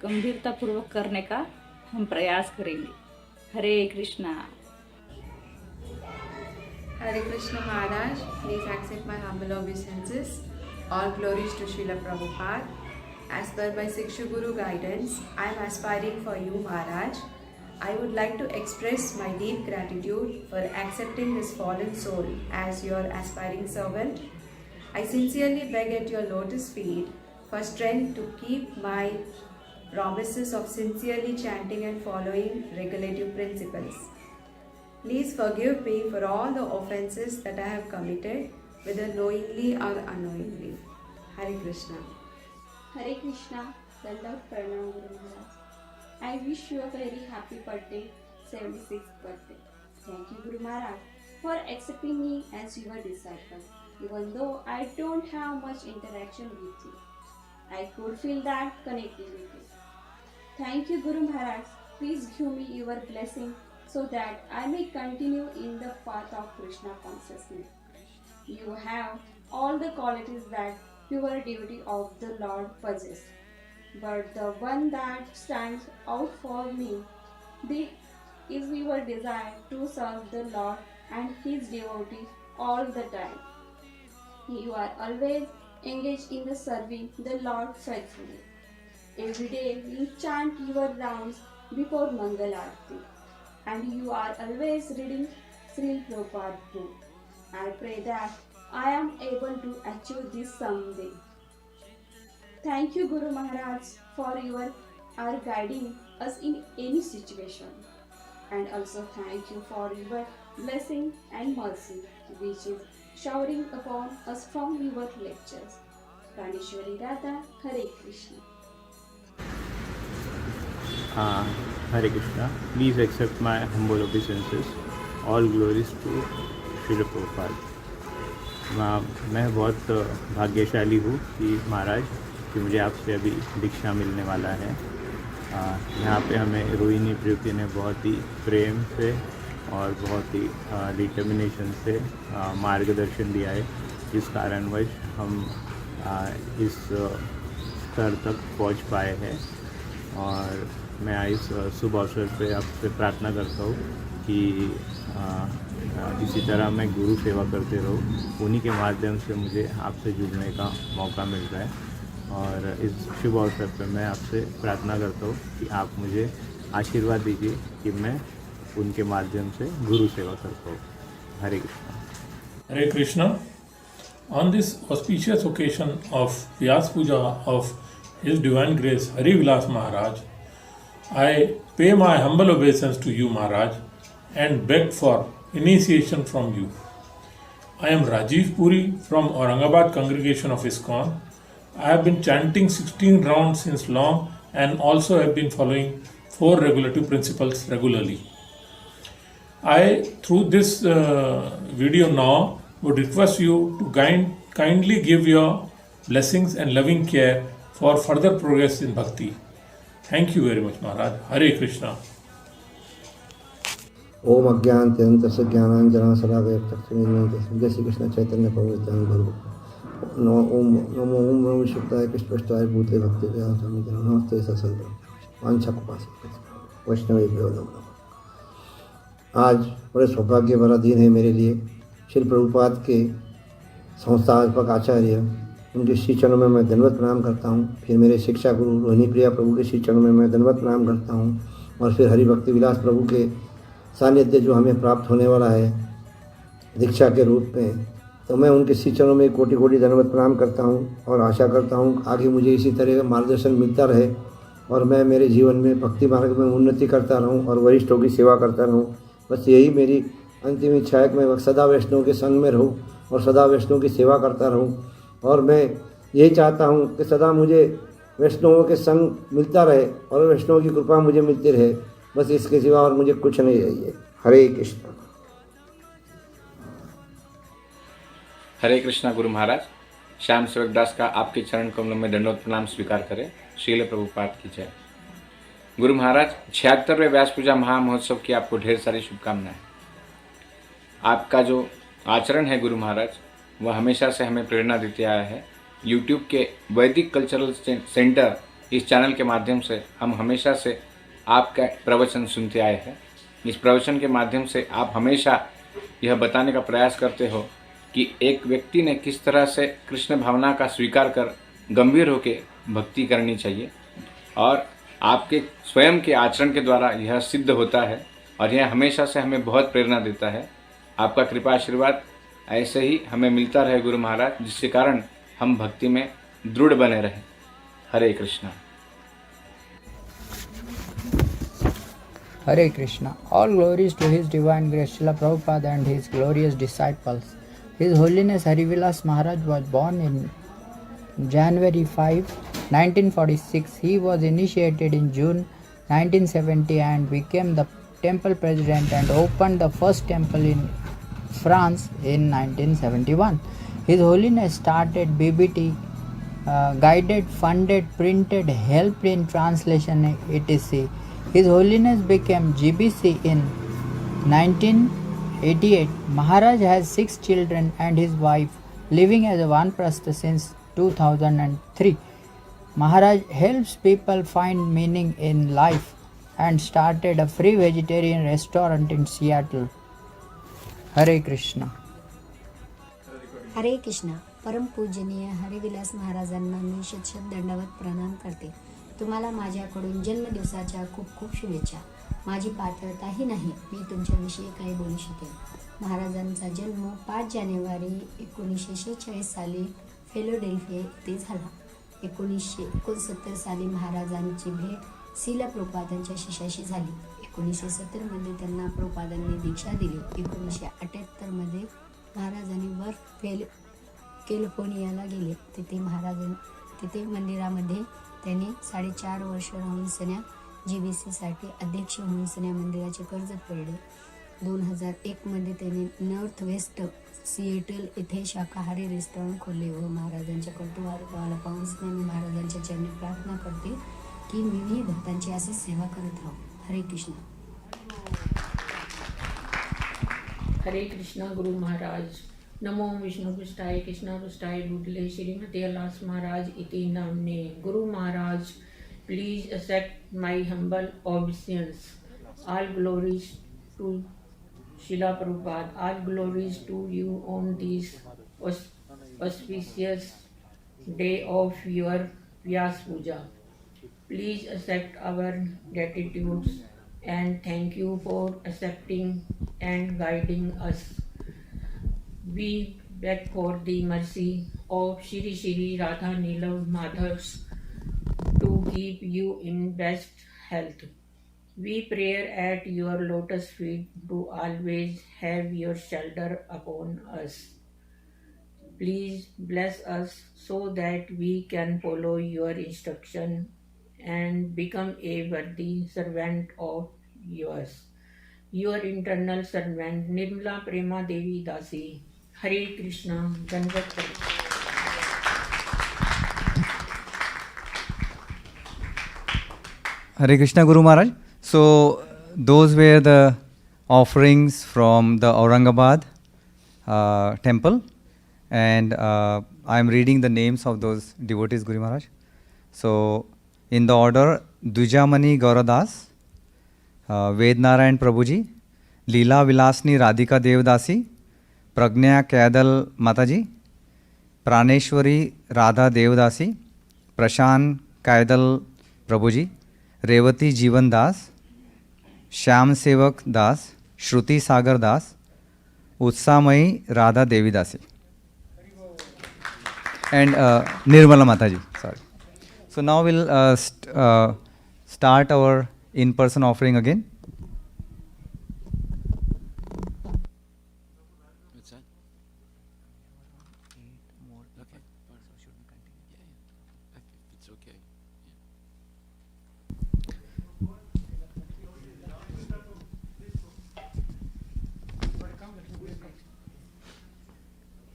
गंभीरतापूर्वक करने का हम प्रयास करेंगे। हरे Krishna. Hare Krishna Maharaj, please accept my humble obeisances. All glories to Srila Prabhupada. As per my Siksha Guru guidance, I am aspiring for you, Maharaj. I would like to express my deep gratitude for accepting this fallen soul as your aspiring servant. I sincerely beg at your lotus feet for strength to keep my promises of sincerely chanting and following regulative principles. Please forgive me for all the offenses that I have committed, whether knowingly or unknowingly. Hare Krishna. Hare Krishna, Dandavat Pranam Guru Maharaj. I wish you a very happy birthday 76th birthday. Thank you, Guru Maharaj, for accepting me as your disciple. Even though I don't have much interaction with you, I could feel that connectivity. Thank you, Guru Maharaj. Please give me your blessing so that I may continue in the path of Krishna consciousness. You have all the qualities that pure devotee of the Lord possess. But the one that stands out for me is your desire to serve the Lord and His devotee all the time. You are always engaged in the serving the Lord faithfully. Every day you chant your rounds before Mangal Aarti, and you are always reading Srila Prabhupada book. I pray that I am able to achieve this someday. Thank you, Guru Maharaj, for your guiding us in any situation. And also thank you for your blessing and mercy, which is showering upon us from your lectures. Praneshwari Radha, Hare Krishna. Hare Krishna. Please accept my humble obeisances. All glories to Srila Prabhupada. मैं बहुत भाग्यशाली हूँ कि महाराज कि मुझे आपसे अभी दीक्षा मिलने वाला है। यहाँ पे हमें रोहिणी प्रियति ने बहुत ही प्रेम से और बहुत ही डिटर्मिनेशन से मार्गदर्शन दिया है, जिस कारणवश हम इस स्तर तक पहुँच पाए हैं। और मैं इस शुभ अवसर पे आपसे प्रार्थना करता हूँ कि इसी तरह मैं गुरु सेवा करते रहूँ। उन्हीं के माध्यम से मुझे आपसे जुड़ने का मौका मिल रहा है। और इस शुभ अवसर पर मैं आपसे प्रार्थना करता हूँ कि आप मुझे आशीर्वाद दीजिए कि मैं उनके माध्यम से गुरु सेवा कर पाऊँ। हरे Krishna. Hare Krishna. On this auspicious occasion of Vyasa Puja of His Divine Grace Harivilas Maharaj, I pay my humble obeisance to you, Maharaj, and beg for initiation from you. I am Rajiv Puri from Aurangabad congregation of ISKCON. I have been chanting 16 rounds since long and also have been following 4 regulative principles regularly. I, through this video now, would request you to kindly give your blessings and loving care for further progress in bhakti. Thank you very much, Maharaj. Hare Krishna. ओम अज्ञानतिरन्तस्य ज्ञानाञ्जनशलाकया चक्षुरुन्मीलितं जय श्री कृष्ण चैतन्य प्रभु नित्यानंद नमो ओम नमो शुक्ताय कृष्णपृष्ठाय भूते भक्ति नमस्ते ससंत वांछाकुपासित वैष्णवेभ्यो नमः। आज बड़े सौभाग्य भरा दिन है मेरे लिए। श्री प्रभुपाद के संस्थापक आचार्य उनके श्री चरणों में मैं दंडवत प्रणाम करता हूँ। फिर मेरे शिक्षा गुरु रोहिणी प्रिया प्रभु के श्री चरणों में मैं दंडवत प्रणाम करता हूँ। और फिर हरि भक्ति विलास प्रभु के सानिध्य जो हमें प्राप्त होने वाला है दीक्षा के रूप में, तो मैं उनके श्री चरणों में कोटि कोटि दंडवत प्रणाम करता हूँ और आशा करता हूँ आगे मुझे इसी तरह का मार्गदर्शन मिलता रहे और मैं मेरे जीवन में भक्ति मार्ग में उन्नति करता रहूँ और वरिष्ठों की सेवा करता रहूँ। बस यही मेरी अंतिम इच्छा है कि मैं सदा वैष्णव के संग में रहूँ और सदा वैष्णव की सेवा करता रहूँ। और मैं यही चाहता हूँ कि सदा मुझे वैष्णवों के संग मिलता रहे और वैष्णव की कृपा मुझे मिलती रहे। बस इसके सिवा और मुझे कुछ नहीं चाहिए। हरे कृष्णा। हरे कृष्णा। गुरु महाराज, श्याम सेवक दास का आपके चरण कमलों में दंडवत प्रणाम स्वीकार करें। श्रील प्रभुपाद की जय। गुरु महाराज, 76वें व्यास पूजा महामहोत्सव की आपको ढेर सारी शुभकामनाएं। आपका जो आचरण है गुरु महाराज, वह हमेशा से हमें प्रेरणा देते आया है। यूट्यूब के वैदिक कल्चरल सेंटर इस चैनल के माध्यम से हम हमेशा से आपका प्रवचन सुनते आए हैं। इस प्रवचन के माध्यम से आप हमेशा यह बताने का प्रयास करते हो कि एक व्यक्ति ने किस तरह से कृष्ण भावना का स्वीकार कर गंभीर होकर भक्ति करनी चाहिए, और आपके स्वयं के आचरण के द्वारा यह सिद्ध होता है और यह हमेशा से हमें बहुत प्रेरणा देता है। आपका कृपा आशीर्वाद ऐसे ही हमें मिलता रहे गुरु महाराज, जिसके कारण हम भक्ति में दृढ़ बने रहें। हरे Krishna. Hare Krishna. All glories to His Divine Grace Srila Prabhupada and His glorious disciples. His Holiness Harivilas Maharaj was born in January 5, 1946. He was initiated in June 1970 and became the temple president and opened the first temple in France in 1971. His Holiness started BBT, guided, funded, printed, helped in translation, etc. His Holiness became GBC in 1988. Maharaj has 6 children and his wife, living as a Vanprastha since 2003. Maharaj helps people find meaning in life and started a free vegetarian restaurant in Seattle. Hare Krishna. हरे कृष्णा. परम पूजनीय हरिविलास महाराजांना मी शत दंडवत प्रणाम करते. तुम्हाला माझ्याकडून जन्मदिवसाच्या खूप खूप शुभेच्छा. माझी पात्रताही नाही मी तुमच्याविषयी काही बोलू शकेन. महाराजांचा जन्म 5 जानेवारी 1946 साली फिलाडेल्फिया येथे झाला. 1969 साली महाराजांची भेट श्रील प्रभुपादांच्या शिष्याशी झाली. 1970 मध्ये त्यांना प्रभुपादांनी दीक्षा दिली. 1978 मध्ये महाराजांनी वर कॅलिफोर्नियाला गेले. तिथे मंदिरामध्ये त्यांनी 4.5 वर्ष राहून सन्या GBC साठी अध्यक्ष होऊन सन्या मंदिराचे कर्ज फेडले. 2001 मध्ये त्यांनी नॉर्थ वेस्ट सिएटल येथे शाकाहारी रेस्टॉरंट खोलले व महाराजांच्या कर्तृत्वाला पाहून मी महाराजांच्या चरणी प्रार्थना करते की मीही भक्तांची अशी सेवा करत राहू. हरे कृष्ण. हरे कृष्णा गुरु महाराज. नमो विष्णु पृष्ठाय कृष्ण पृष्ठाय भूतले श्रीमती हरिविलास महाराज इति नामने. Guru Maharaj, please accept my humble obeisance. All glories to Srila Prabhupada. All glories to you on this auspicious day of your Vyasa Puja. Please accept our gratitude and thank you for accepting and guiding us. We beg for the mercy of Shri Shri Radha Neelav Madhavs to keep you in best health. We pray at your lotus feet to always have your shelter upon us. Please bless us so that we can follow your instruction and become a worthy servant of yours. Your internal servant Nirmala Prema Devi Dasi. Hare Krishna. Dandavat Pranam. Hare Krishna Guru Maharaj. So those were the offerings from the Aurangabad temple, and I am reading the names of those devotees, Guru Maharaj. So in the order: Dwijamani Gauradas, Vednarayan Prabhuji, Leela Vilasni Radhika Devdasi, Pragnya Kaidal Mataji, Praneshwari Radha Devdasi, Prashant Kaidal Prabhuji, Revati जीवन दास, श्याम सेवक दास, श्रुति सागर दास, उत्साहमयी राधा देवी दासी, and Nirmala Mataji. Sorry. So now we'll start our in-person offering again. What's that? Okay. It's okay.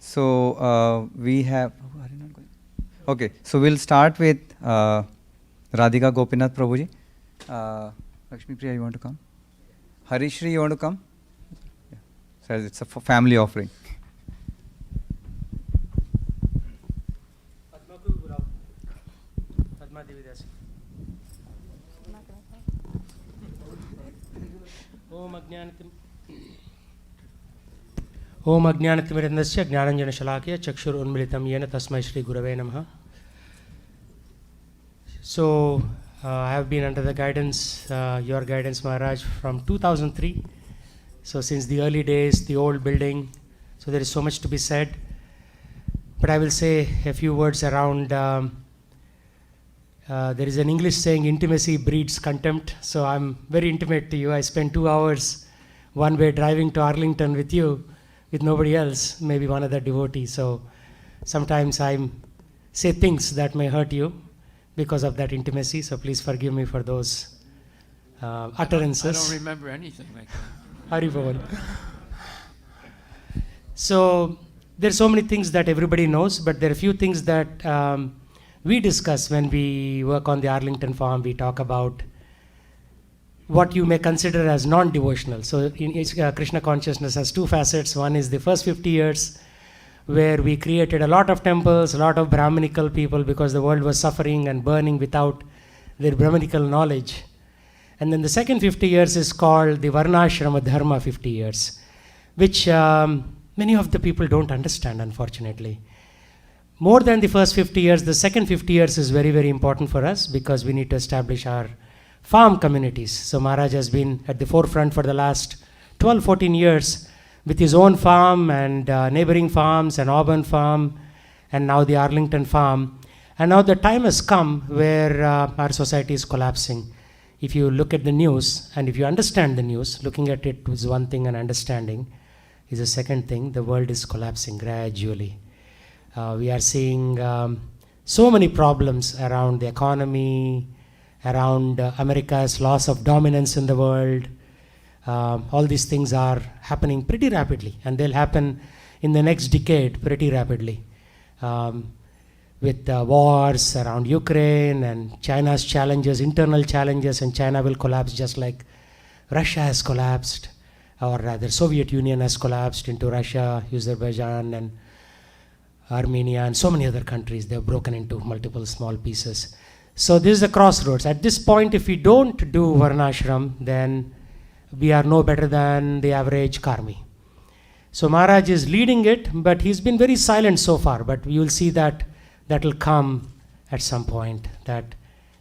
So we have. Okay, so we'll start with Radhika Gopinath Prabhuji. Lakshmi Priya, you want to come? Harishri, you want to come? Yeah. So it's a family offering. ओम अज्ञानतिमिरन्दस्य ज्ञानञ्जनशलाकया चक्षुरुन्मिलितं येन तस्मै श्रीगुरवे नमः. So I have been under the guidance, your guidance Maharaj, from 2003. So since the early days, the old building, so there is so much to be said. But I will say a few words around, there is an English saying, intimacy breeds contempt. So I'm very intimate to you. I spent 2 hours one way driving to Arlington with you, with nobody else, maybe one other devotee. So sometimes I say things that may hurt you because of that intimacy. So please forgive me for those utterances. I don't remember anything like that. Haribola. So there's so many things that everybody knows, but there are a few things that we discuss when we work on the Arlington farm. We talk about what you may consider as non-devotional. So Krishna consciousness has two facets. One is the first 50 years, where we created a lot of temples, a lot of Brahminical people, because the world was suffering and burning without their Brahminical knowledge. And then the second 50 years is called the Varnashrama Dharma 50 years, which many of the people don't understand, unfortunately. More than the first 50 years, the second 50 years is very, very important for us, because we need to establish our farm communities. So Maharaj has been at the forefront for the last 12, 14 years with his own farm and neighboring farms and Auburn farm and now the Arlington farm. And now the time has come where our society is collapsing. If you look at the news and if you understand the news, looking at it is one thing and understanding is a second thing. The world is collapsing gradually. We are seeing so many problems around the economy, around America's loss of dominance in the world. All these things are happening pretty rapidly, and they'll happen in the next decade pretty rapidly. With wars around Ukraine and China's challenges, internal challenges, and China will collapse just like Russia has collapsed, or rather Soviet Union has collapsed into Russia, Azerbaijan, and Armenia, and so many other countries. They've broken into multiple small pieces. So this is a crossroads. At this point, if we don't do Varnashram, then we are no better than the average karmi. So Maharaj is leading it, but he's been very silent so far. But you will see that that will come at some point, that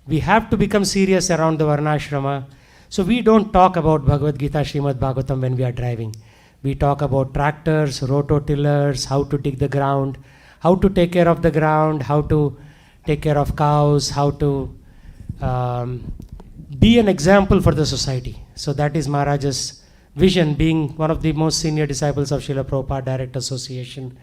we have to become serious around the Varnashrama. So we don't talk about Bhagavad-gita, Srimad Bhagavatam when we are driving. We talk about tractors, rototillers, how to dig the ground, how to take care of the ground, how to take care of cows, how to be an example for the society. So that is Maharaj's vision, being one of the most senior disciples of Srila Prabhupada Direct Association,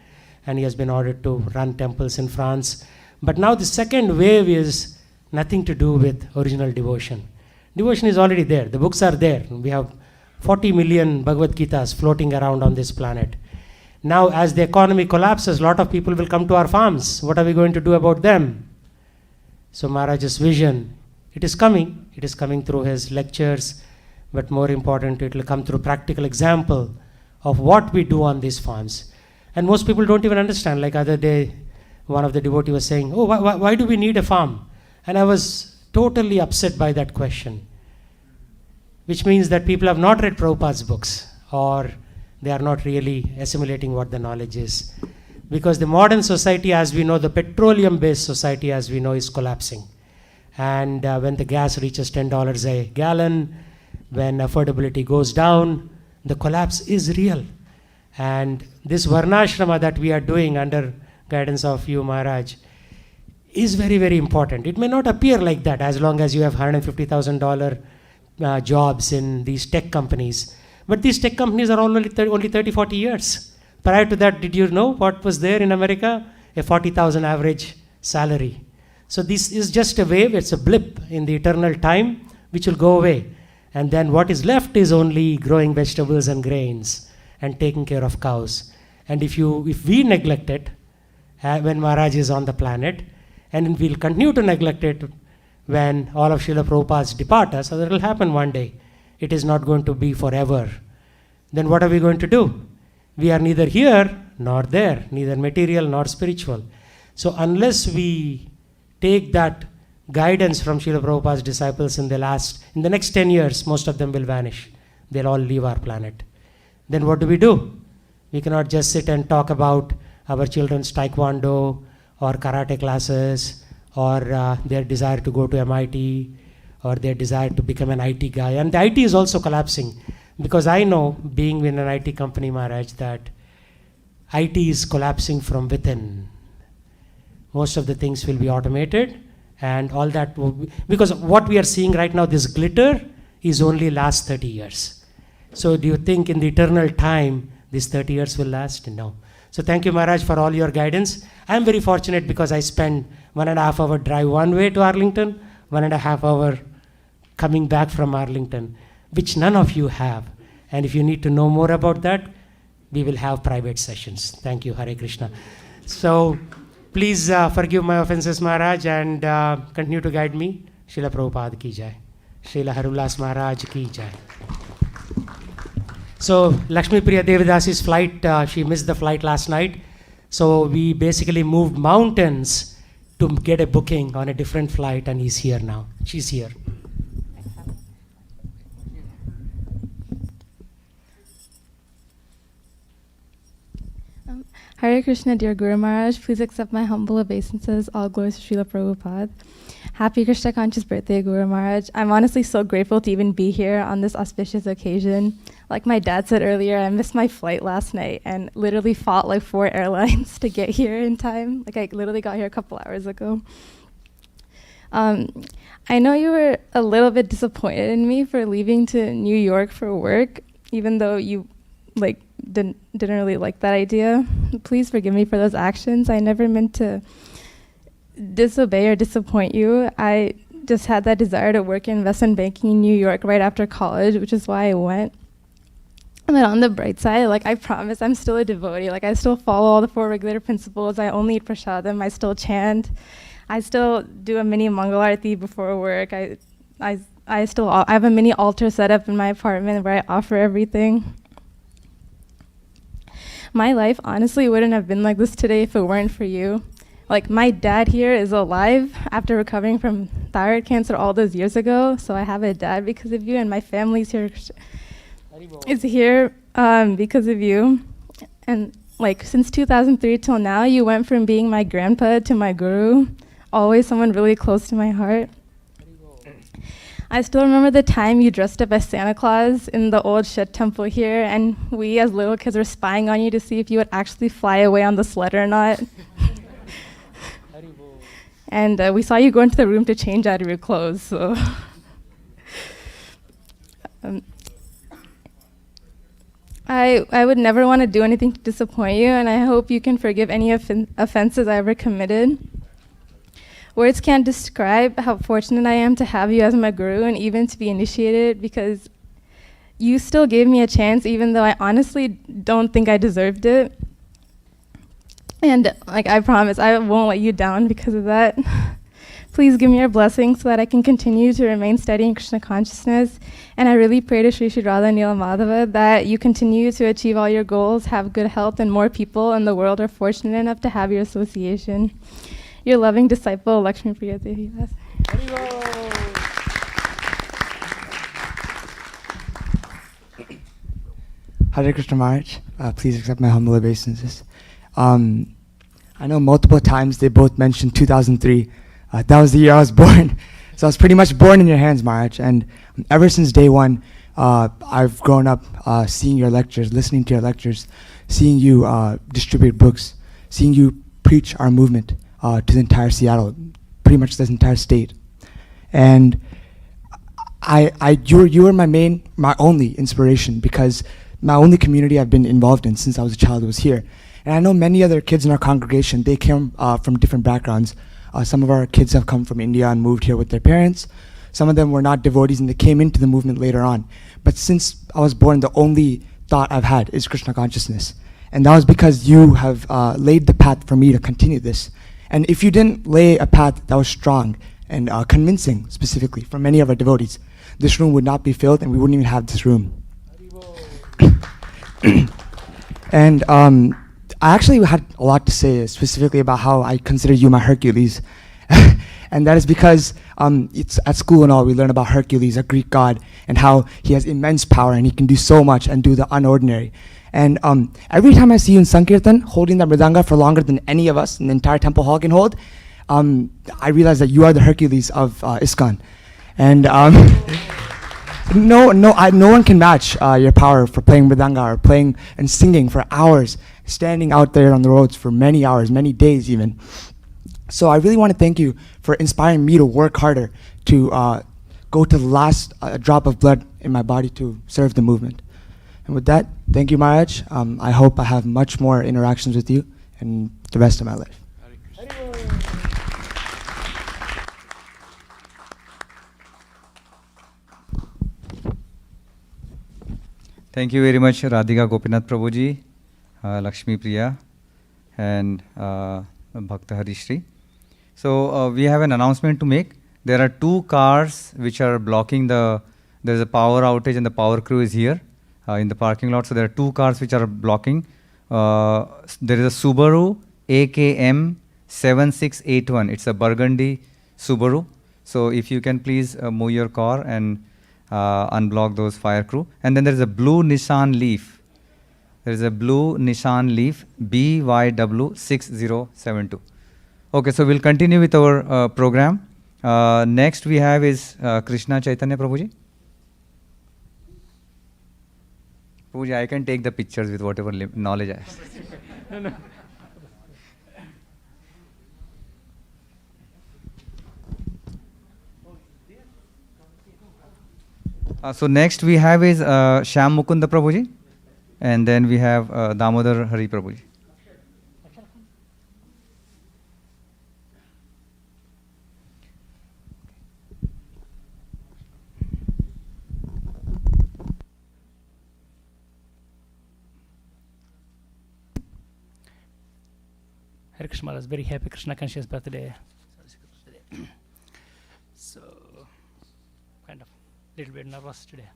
and he has been ordered to run temples in France. But now the second wave is nothing to do with original devotion. Devotion is already there. The books are there. We have 40 million Bhagavad-gitas floating around on this planet. Now as the economy collapses, a lot of people will come to our farms. What are we going to do about them? So Maharaj's vision, it is coming. It is coming through his lectures, but more important, it will come through practical example of what we do on these farms. And most people don't even understand. Like other day, one of the devotees was saying, oh, why do we need a farm? And I was totally upset by that question, which means that people have not read Prabhupada's books, or they are not really assimilating what the knowledge is. Because the modern society, as we know, the petroleum-based society, as we know, is collapsing. And when the gas reaches $10 a gallon, when affordability goes down, the collapse is real. And this Varnashrama that we are doing under guidance of you, Maharaj, is very, very important. It may not appear like that as long as you have $150,000 jobs in these tech companies. But these tech companies are only 30, 40 years. Prior to that, did you know what was there in America? A 40,000 average salary. So this is just a wave, it's a blip in the eternal time, which will go away. And then what is left is only growing vegetables and grains and taking care of cows. And if we neglect it, when Maharaj is on the planet, and we'll continue to neglect it when all of Srila Prabhupada's depart us, so that will happen one day. It is not going to be forever. Then what are we going to do? We are neither here nor there, neither material nor spiritual. So unless we take that guidance from Srila Prabhupada's disciples in the next 10 years, most of them will vanish. They'll all leave our planet. Then what do? We cannot just sit and talk about our children's taekwondo or karate classes, or their desire to go to MIT, or their desire to become an IT guy. And the IT is also collapsing, because I know, being in an IT company, Maharaj, that IT is collapsing from within. Most of the things will be automated, and all that will be, because what we are seeing right now, this glitter, is only last 30 years. So do you think in the eternal time, these 30 years will last? No. So thank you, Maharaj, for all your guidance. I am very fortunate because I spend 1.5 hour drive one way to Arlington, 1.5 hour coming back from Arlington, which none of you have. And if you need to know more about that, we will have private sessions. Thank you, Hare Krishna. So please forgive my offenses, Maharaj, and continue to guide me. Srila Prabhupada ki jai. Srila Harivilas Maharaj ki jai. So Lakshmi Priya Devidasi's flight, she missed the flight last night. So we basically moved mountains to get a booking on a different flight, and he's here now. She's here. Hare Krishna, dear Guru Maharaj, please accept my humble obeisances. All glories to Srila Prabhupada. Happy Krishna Conscious birthday, Guru Maharaj. I'm honestly so grateful to even be here on this auspicious occasion. Like my dad said earlier, I missed my flight last night and literally fought like 4 airlines to get here in time. Like I literally got here a couple hours ago. I know you were a little bit disappointed in me for leaving to New York for work, even though you didn't really like that idea. Please forgive me for those actions. I never meant to disobey or disappoint you. I just had that desire to work in investment banking in New York right after college, which is why I went. And then on the bright side, I promise I'm still a devotee. I still follow all the 4 regulator principles. I only eat prasadam. I still chant. I still do a mini Mangal Aarti before work. I have a mini altar set up in my apartment where I offer everything. My life honestly wouldn't have been like this today if it weren't for you. My dad here is alive after recovering from thyroid cancer all those years ago. So I have a dad because of you, and my family's here is here because of you. And since 2003 till now, you went from being my grandpa to my guru, always someone really close to my heart. I still remember the time you dressed up as Santa Claus in the old Shed temple here, and we as little kids were spying on you to see if you would actually fly away on the sled or not. And we saw you go into the room to change out of your clothes. So I would never want to do anything to disappoint you, and I hope you can forgive any offenses I ever committed. Words can't describe how fortunate I am to have you as my guru and even to be initiated, because you still gave me a chance even though I honestly don't think I deserved it. And I promise I won't let you down because of that. Please give me your blessing so that I can continue to remain steady in Krishna consciousness. And I really pray to Sri Sri Radha Nila Madhava that you continue to achieve all your goals, have good health, and more people in the world are fortunate enough to have your association. Your loving disciple, Lakshmi Priya Devi. Hare Krishna Maharaj, please accept my humble obeisances. I know multiple times they both mentioned 2003. That was the year I was born. So I was pretty much born in your hands, Maharaj. And ever since day one, I've grown up seeing your lectures, listening to your lectures, seeing you distribute books, seeing you preach our movement to the entire Seattle, pretty much this entire state. And you were my only inspiration, because my only community I've been involved in since I was a child was here. And I know many other kids in our congregation, they came from different backgrounds. Some of our kids have come from India and moved here with their parents. Some of them were not devotees and they came into the movement later on. But since I was born, the only thought I've had is Krishna consciousness. And that was because you have laid the path for me to continue this. And if you didn't lay a path that was strong and convincing, specifically, for many of our devotees, this room would not be filled and we wouldn't even have this room. And I actually had a lot to say specifically about how I consider you my Hercules. And that is because it's at school and all, we learn about Hercules, a Greek god, and how he has immense power and he can do so much and do the unordinary. And every time I see you in Sankirtan holding that mridanga for longer than any of us in the entire temple hall can hold, I realize that you are the Hercules of ISKCON. And no one can match your power for playing mridanga or playing and singing for hours, standing out there on the roads for many hours, many days even. So I really want to thank you for inspiring me to work harder, to go to the last drop of blood in my body to serve the movement. And with that, thank you, Maharaj. I hope I have much more interactions with you in the rest of my life. Thank you very much, Radhika Gopinath Prabhuji, Lakshmi Priya, and Bhakta Harishri. So we have an announcement to make. There are 2 cars which are blocking there's a power outage and the power crew is here in the parking lot. So there are 2 cars which are blocking. There is a Subaru AKM 7681. It's a burgundy Subaru. So if you can please move your car and unblock those fire crew. And then there is a blue Nissan Leaf. There is a blue Nissan Leaf BYW6072. Okay, so we'll continue with our program. Next we have is Krishna Chaitanya Prabhuji. Prabhuji, I can take the pictures with whatever knowledge I have. So next we have is Shyam Mukunda Prabhuji, and then we have Damodar Hari Prabhuji. Hare Krishna Maharaj, very happy Krishna conscious birthday. So, kind of little bit nervous today.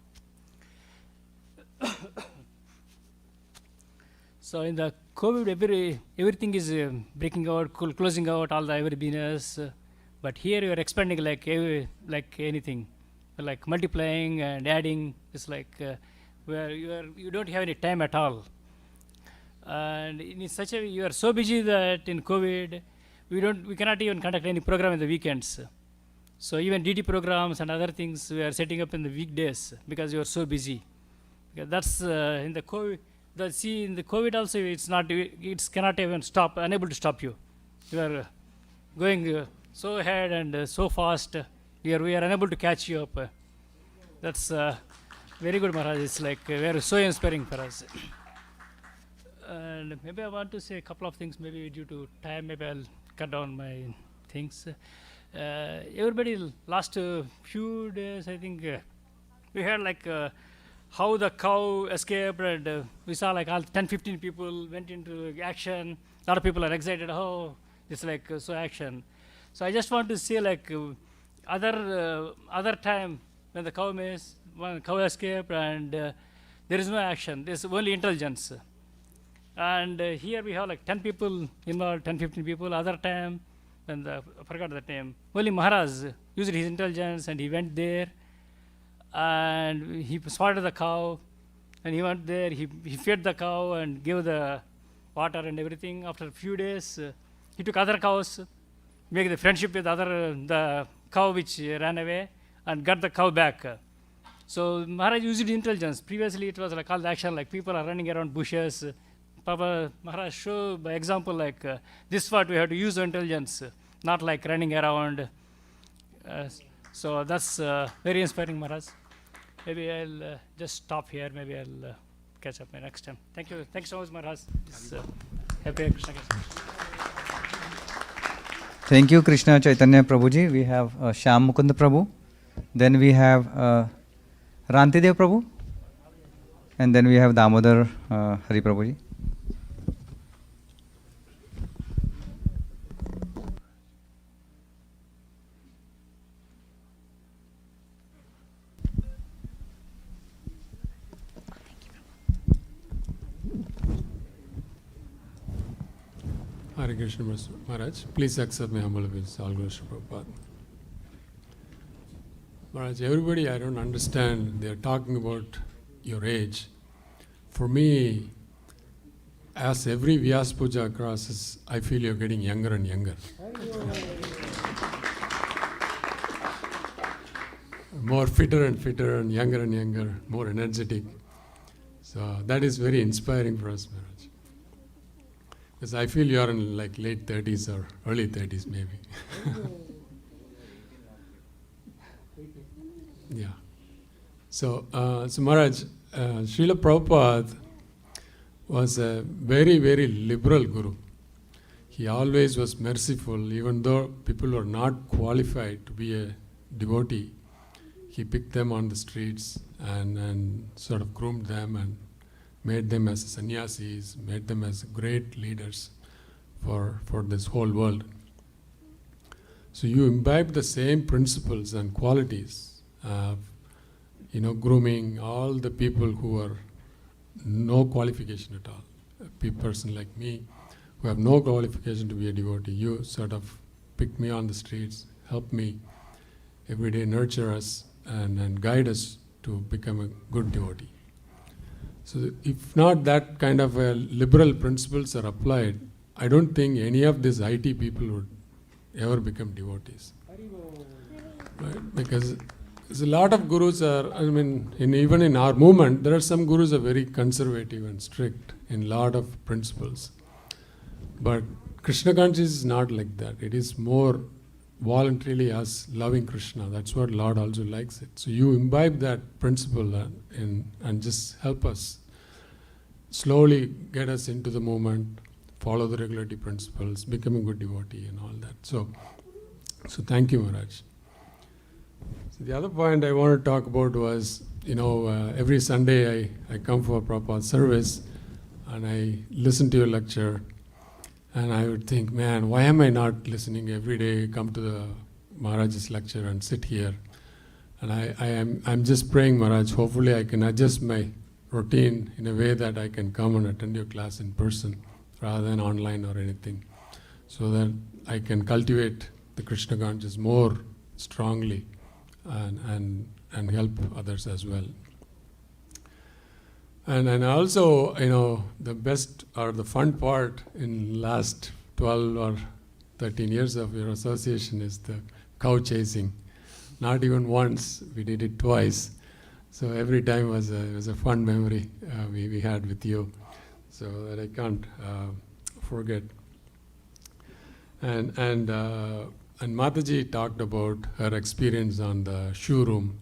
So in the COVID, everything is breaking out, closing out all the every business. But here you are expanding like anything, like multiplying and adding. It's like where you don't have any time at all. And in such a you are so busy that in COVID we cannot even conduct any program in the weekends. So even DD programs and other things we are setting up in the weekdays because you are so busy. Because that's in the COVID. In the COVID also it cannot even stop, unable to stop you. You are going so ahead and so fast. We are unable to catch you up. That's very good, Maharaj. It's like very so inspiring for us. And maybe I want to say a couple of things. Maybe due to time, maybe I'll cut down my things. Everybody last few days, I think we had like how the cow escaped, and we saw like all 10-15 people went into action. A lot of people are excited. Oh, it's like so action. So I just want to say like other time when the cow escaped and there is no action. There's only intelligence. And here we have like 10 people involved, 10-15 people. Other time, and I forgot the name. Only Maharaj used his intelligence and he went there and he spotted the cow and he went there. He fed the cow and gave the water and everything. After a few days, he took other cows, make the friendship with the cow which ran away and got the cow back. So Maharaj used intelligence. Previously, it was like all the action, like people are running around bushes. Papa Maharaj show by example like this what we have to use intelligence, not like running around. So that's very inspiring, Maharaj. Maybe I'll just stop here. Maybe I'll catch up next time. Thank you. Thanks so much, Maharaj. Happy Krishna. Thank you, Krishna Chaitanya Prabhuji. We have Shyam Mukunda Prabhu. Then we have Rantidev Prabhu. And then we have Damodar Hari Prabhuji. Hare Krishna Maharaj, please accept my humble obeisances. All glories to Prabhupada. Maharaj, everybody I don't understand, they are talking about your age. For me, as every Vyasa Puja crosses, I feel you're getting younger and younger. More fitter and younger, more energetic. So that is very inspiring for us, Maharaj. Because I feel you are in like late 30s or early 30s maybe. Yeah. So Maharaj, Srila Prabhupada was a very, very liberal guru. He always was merciful, even though people were not qualified to be a devotee. He picked them on the streets and sort of groomed them and made them as sannyasis, made them as great leaders for this whole world. So you imbibe the same principles and qualities of, grooming all the people who are no qualification at all. A person like me who have no qualification to be a devotee, you sort of pick me on the streets, help me every day, nurture us and guide us to become a good devotee. So if not that kind of liberal principles are applied, I don't think any of these IT people would ever become devotees. Right? Because there's a lot of gurus even in our movement, there are some gurus are very conservative and strict in lot of principles. But Krishna consciousness is not like that. It is more voluntarily us loving Krishna. That's what Lord also likes it. So you imbibe that principle and just help us slowly get us into the movement, follow the regularity principles, become a good devotee and all that. So thank you, Maharaj. So the other point I want to talk about was, every Sunday I come for Prabhupada service and I listen to your lecture. And I would think, man, why am I not listening every day, come to the Maharaj's lecture and sit here? And I'm just praying, Maharaj, hopefully I can adjust my routine in a way that I can come and attend your class in person rather than online or anything, so that I can cultivate the Krishna consciousness more strongly and help others as well. And also, the best or the fun part in last 12 or 13 years of your association is the cow chasing. Not even once, we did it twice. So every time was a fun memory we had with you, so that I can't forget. And Mataji talked about her experience on the showroom,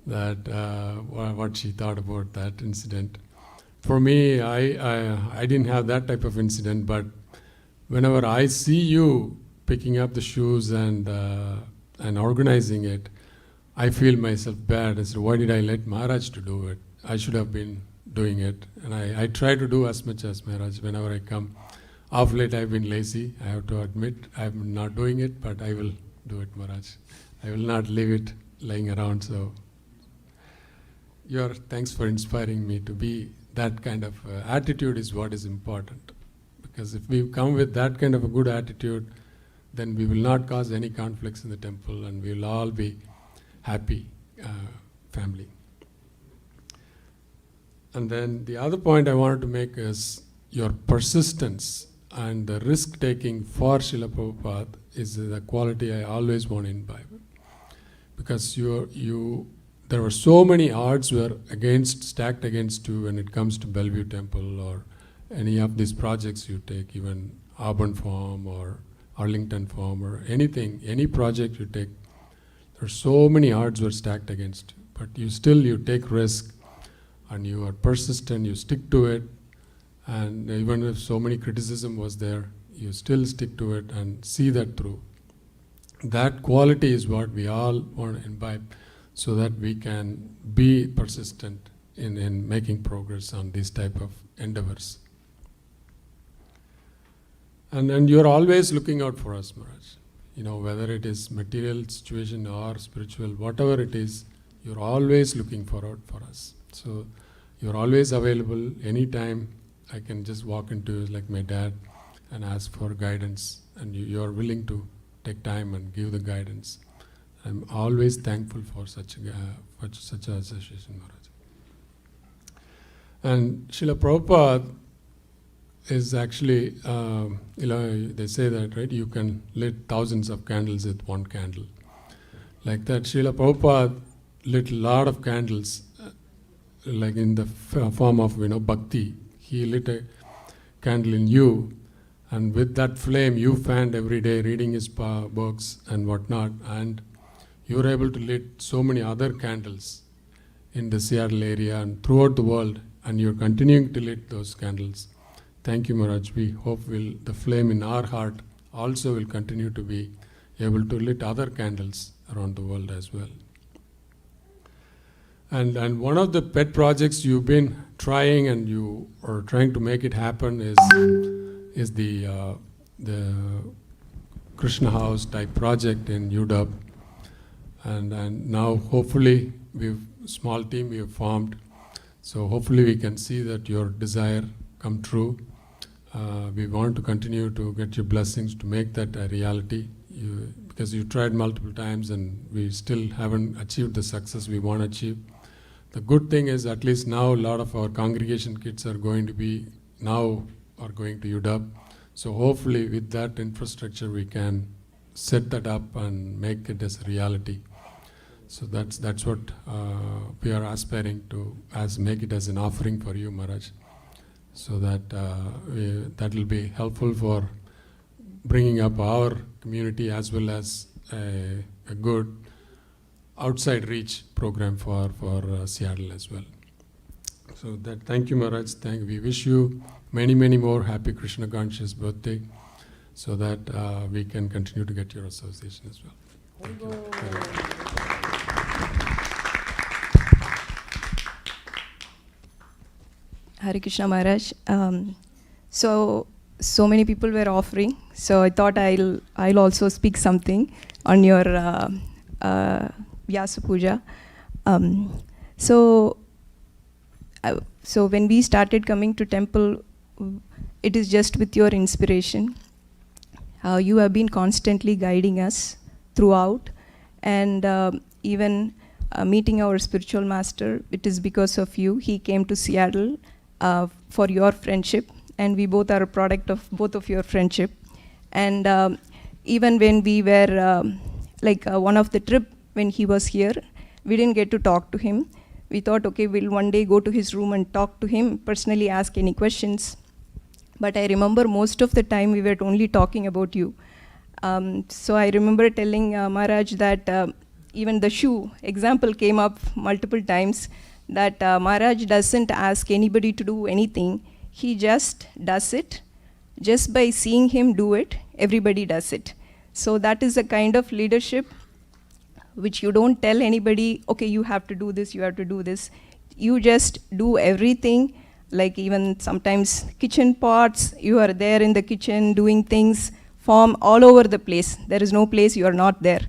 that what she thought about that incident. For me, I didn't have that type of incident, but whenever I see you picking up the shoes and organizing it, I feel myself bad. I said, why did I let Maharaj to do it? I should have been doing it. And I try to do as much as Maharaj whenever I come. Of late I've been lazy, I have to admit. I'm not doing it, but I will do it, Maharaj. I will not leave it lying around. So thanks for inspiring me to be that kind of attitude is what is important. Because if we come with that kind of a good attitude, then we will not cause any conflicts in the temple and we will all be happy family. And then the other point I wanted to make is your persistence and the risk-taking for Srila Prabhupada is the quality I always want to imbibe. Because there were so many odds were stacked against you when it comes to Bellevue Temple or any of these projects you take, even Auburn Farm or Arlington Farm or anything, any project you take, there are so many odds were stacked against you. But you take risk and you are persistent, you stick to it, and even if so many criticism was there, you still stick to it and see that through. That quality is what we all want to imbibe so that we can be persistent in making progress on these type of endeavors. And you're always looking out for us, Maharaj. Whether it is material situation or spiritual, whatever it is, you're always looking forward for us. So you're always available anytime. I can just walk into like my dad and ask for guidance, and you're willing to take time and give the guidance. I'm always thankful for such an association, Maharaj. And Srila Prabhupada is actually, they say that, right? You can lit thousands of candles with one candle. Like that, Srila Prabhupada lit a lot of candles, like in the form of, bhakti. He lit a candle in you, and with that flame you fanned every day reading his books and whatnot, and you were able to lit so many other candles in the Seattle area and throughout the world, and you're continuing to lit those candles. Thank you, Maharaj. We hope the flame in our heart also will continue to be able to lit other candles around the world as well. And one of the pet projects you've been trying and you are trying to make it happen is the Krishna House type project in UW. And now hopefully small team we have formed. So hopefully we can see that your desire come true. We want to continue to get your blessings to make that a reality. Because you tried multiple times and we still haven't achieved the success we want to achieve. The good thing is at least now a lot of our congregation kids are going to UW. So hopefully with that infrastructure we can set that up and make it as a reality. So that's what we are aspiring to make it as an offering for you, Maharaj. So that that will be helpful for bringing up our community as well as a good outside reach program for Seattle as well. So thank you, Maharaj. We wish you many more happy Krishna conscious birthday, so that we can continue to get your association as well. Thank you. Hare Krishna Maharaj. So many people were offering, so I thought I'll also speak something on your Vyasa Puja. So when we started coming to temple, it is just with your inspiration. You have been constantly guiding us throughout, and even meeting our spiritual master, it is because of you. He came to Seattle for your friendship, and we both are a product of both of your friendship. And even when we were one of the trip when he was here, we didn't get to talk to him. We thought, okay, we'll one day go to his room and talk to him, personally ask any questions. But I remember most of the time we were only talking about you. So I remember telling Maharaj that even the shoe example came up multiple times, that Maharaj doesn't ask anybody to do anything. He just does it. Just by seeing him do it, everybody does it. So that is a kind of leadership which you don't tell anybody, okay, you have to do this, you have to do this. You just do everything, like even sometimes kitchen pots, you are there in the kitchen doing things, form all over the place. There is no place you are not there.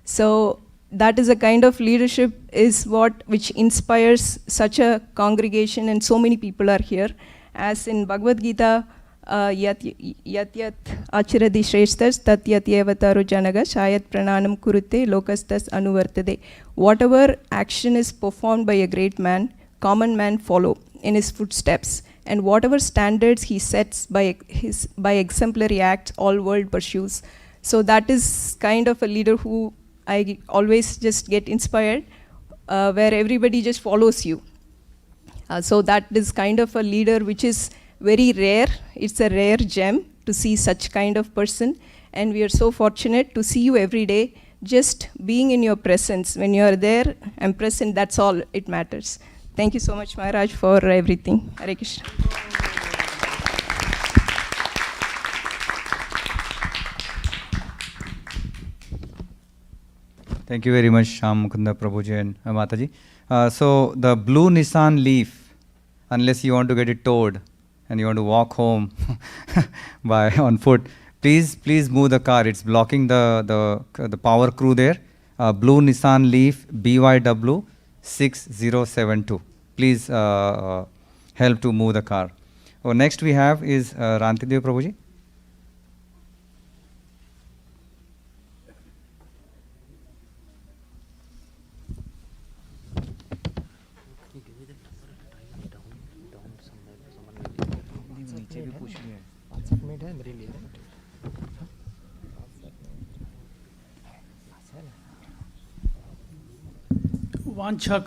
So that is a kind of leadership which inspires such a congregation, and so many people are here. As in Bhagavad-gita, yat achiradi shreshtas tat yat yevataro janaga shayat prananam kurute lokastas anuvartade. Whatever action is performed by a great man, common man follow in his footsteps. And whatever standards he sets by exemplary acts, all world pursues. So that is kind of a leader who I always just get inspired, where everybody just follows you. So that is kind of a leader which is very rare. It's a rare gem to see such kind of person. And we are so fortunate to see you every day, just being in your presence. When you are there and present, that's all it matters. Thank you so much, Maharaj, for everything. Hare Krishna. Thank you very much, Shyam Mukunda Prabhuji and Mataji. So the blue Nissan Leaf, unless you want to get it towed and you want to walk home on foot, please move the car. It's blocking the power crew there. Blue Nissan Leaf BYW 6072. Please help to move the car. Next we have is Rantidev Prabhuji. वांछा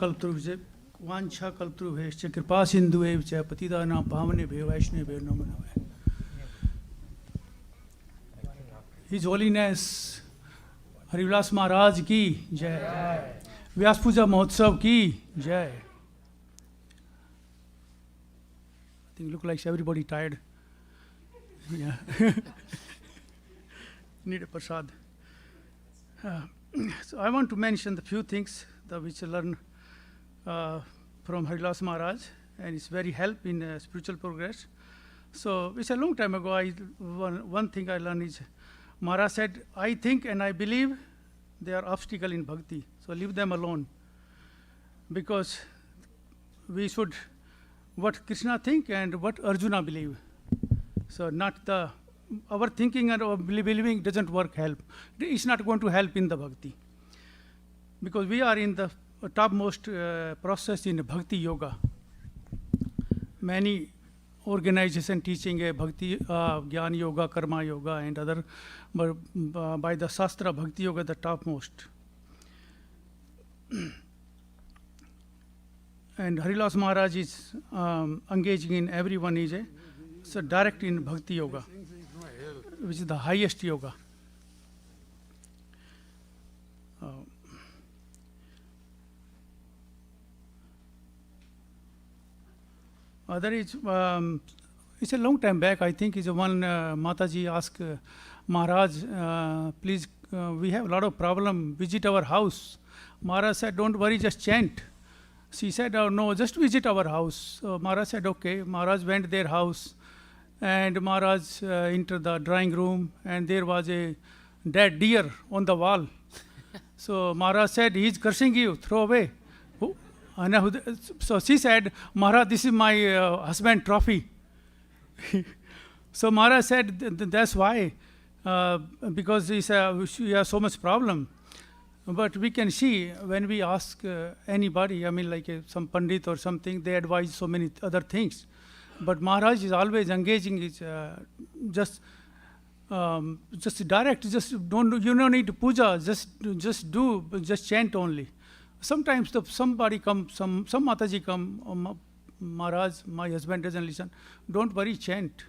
कल्पतरुभ्यश्च कृपा सिन्धुभ्यश्च च पतितानां पावनेभ्यो वैष्णवेभ्यो नमो नमः. His Holiness Harivilas Maharaj की जय. व्यास पूजा महोत्सव की जय. I think look like everybody tired. Yeah. Need a prasad. So I want to mention the few things which I learned from Harivilas Maharaj, and it's very help in spiritual progress. So it's a long time ago. One thing I learned is Maharaj said, I think and I believe they are obstacle in bhakti. So leave them alone. Because we should what Krishna think and what Arjuna believe. So not our thinking and our believing doesn't help. It's not going to help in the bhakti. Because we are in the topmost process in bhakti yoga. Many organizations teaching a bhakti, jnana yoga, karma yoga and other, but by the Shastra, bhakti yoga the topmost. And Harivilas Maharaj is engaging in everyone is so direct in bhakti yoga, which is the highest yoga. There is, it's a long time back, I think, is one Mataji asked Maharaj, please, we have a lot of problem, visit our house. Maharaj said, don't worry, just chant. She said, oh, no, just visit our house. So Maharaj said, okay. Maharaj went to their house, and Maharaj entered the drawing room, and there was a dead deer on the wall. So Maharaj said, he's cursing you, throw away. So she said, Maharaj, this is my husband trophy. So Maharaj said, that's why, because we have so much problem. But we can see when we ask anybody, I mean like some Pandit or something, they advise so many other things. But Maharaj is always engaging, is just direct, you don't need puja, just chant only. Sometimes somebody comes, some Mataji come, Maharaj, my husband doesn't listen. Don't worry, chant.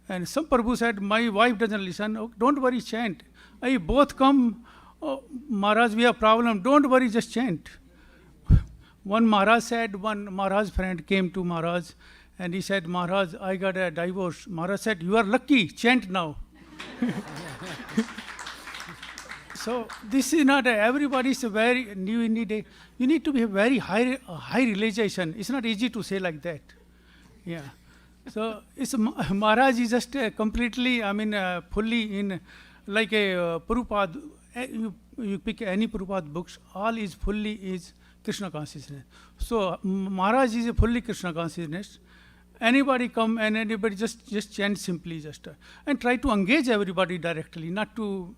And some Prabhu said, my wife doesn't listen. Oh, don't worry, chant. Both come, oh, Maharaj, we have problem. Don't worry, just chant. One Maharaj said, one Maharaj friend came to Maharaj and he said, Maharaj, I got a divorce. Maharaj said, you are lucky, chant now. So this is not everybody is very new. You need to be a very high realization. It's not easy to say like that. Yeah. So it's Maharaj is just completely, I mean, fully in like a Prabhupada. You pick any Prabhupada books, all is fully is Krishna consciousness. So Maharaj is a fully Krishna consciousness. Anybody come and anybody just chant simply and try to engage everybody directly, not to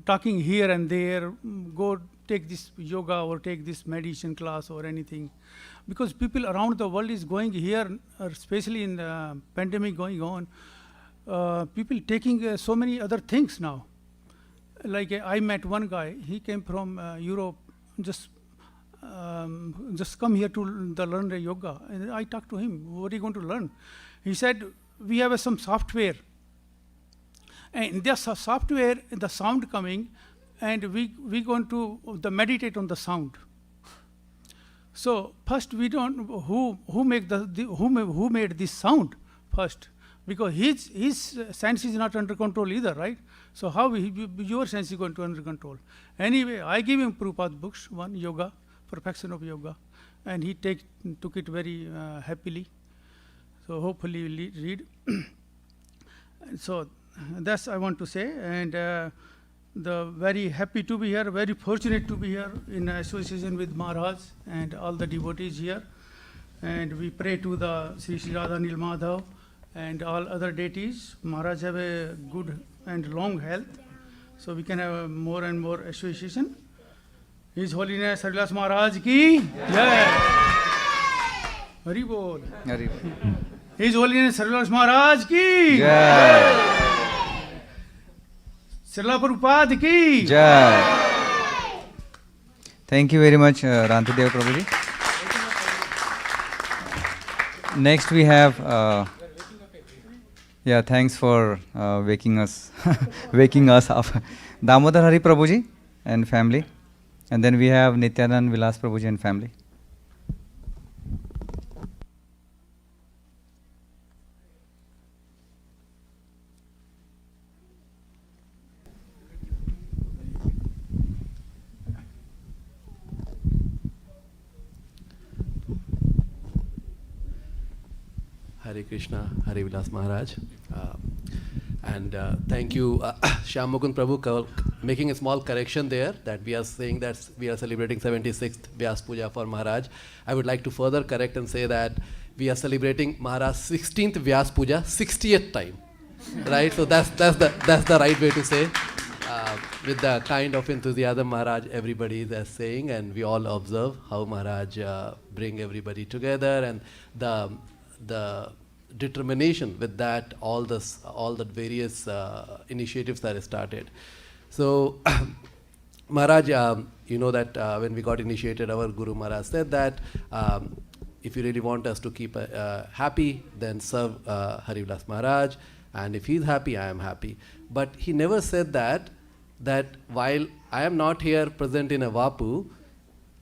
talking here and there, go take this yoga or take this meditation class or anything. Because people around the world is going here, especially in the pandemic going on, people taking so many other things now. Like I met one guy, he came from Europe, just come here to learn the yoga. And I talked to him, what are you going to learn? He said, we have some software. And in this software, the sound coming, and we going to meditate on the sound. So first we don't who made this sound first, because his sense is not under control either, right? So how your sense is going to under control? Anyway, I give him Prabhupada books, one yoga, perfection of yoga, and he took it very happily. So hopefully you read. So that's I want to say, and the very happy to be here, very fortunate to be here in association with Maharaj and all the devotees here. And we pray to the Sri Radha Nil Madhav and all other deities. Maharaj have a good and long health, so we can have more and more association. His Holiness Harivilas Maharaj ki Jai. Hari Bol. Hari Bol. His Holiness Harivilas Maharaj ki Jai. Srila Prabhupada ki Jai. Thank you very much, Rantidev Prabhuji. Next we have, thanks for waking us up. Damodar Hari Prabhuji and family. And then we have Nityanand Vilas Prabhuji and family. Hare Krishna, Harivilas Maharaj. And thank you, Shyam Mukund Prabhu, making a small correction there that we are saying that we are celebrating 76th Vyasa Puja for Maharaj. I would like to further correct and say that we are celebrating Maharaj's 16th Vyasa Puja, 60th time. Right? So that's the right way to say. With the kind of enthusiasm Maharaj everybody is saying, and we all observe how Maharaj bring everybody together, and the determination with that all the various initiatives that are started. So Maharaj, you know that when we got initiated, our Guru Maharaj said that if you really want us to keep happy, then serve Harivilas Maharaj, and if he's happy, I am happy. But he never said that while I am not here present in a Vapu,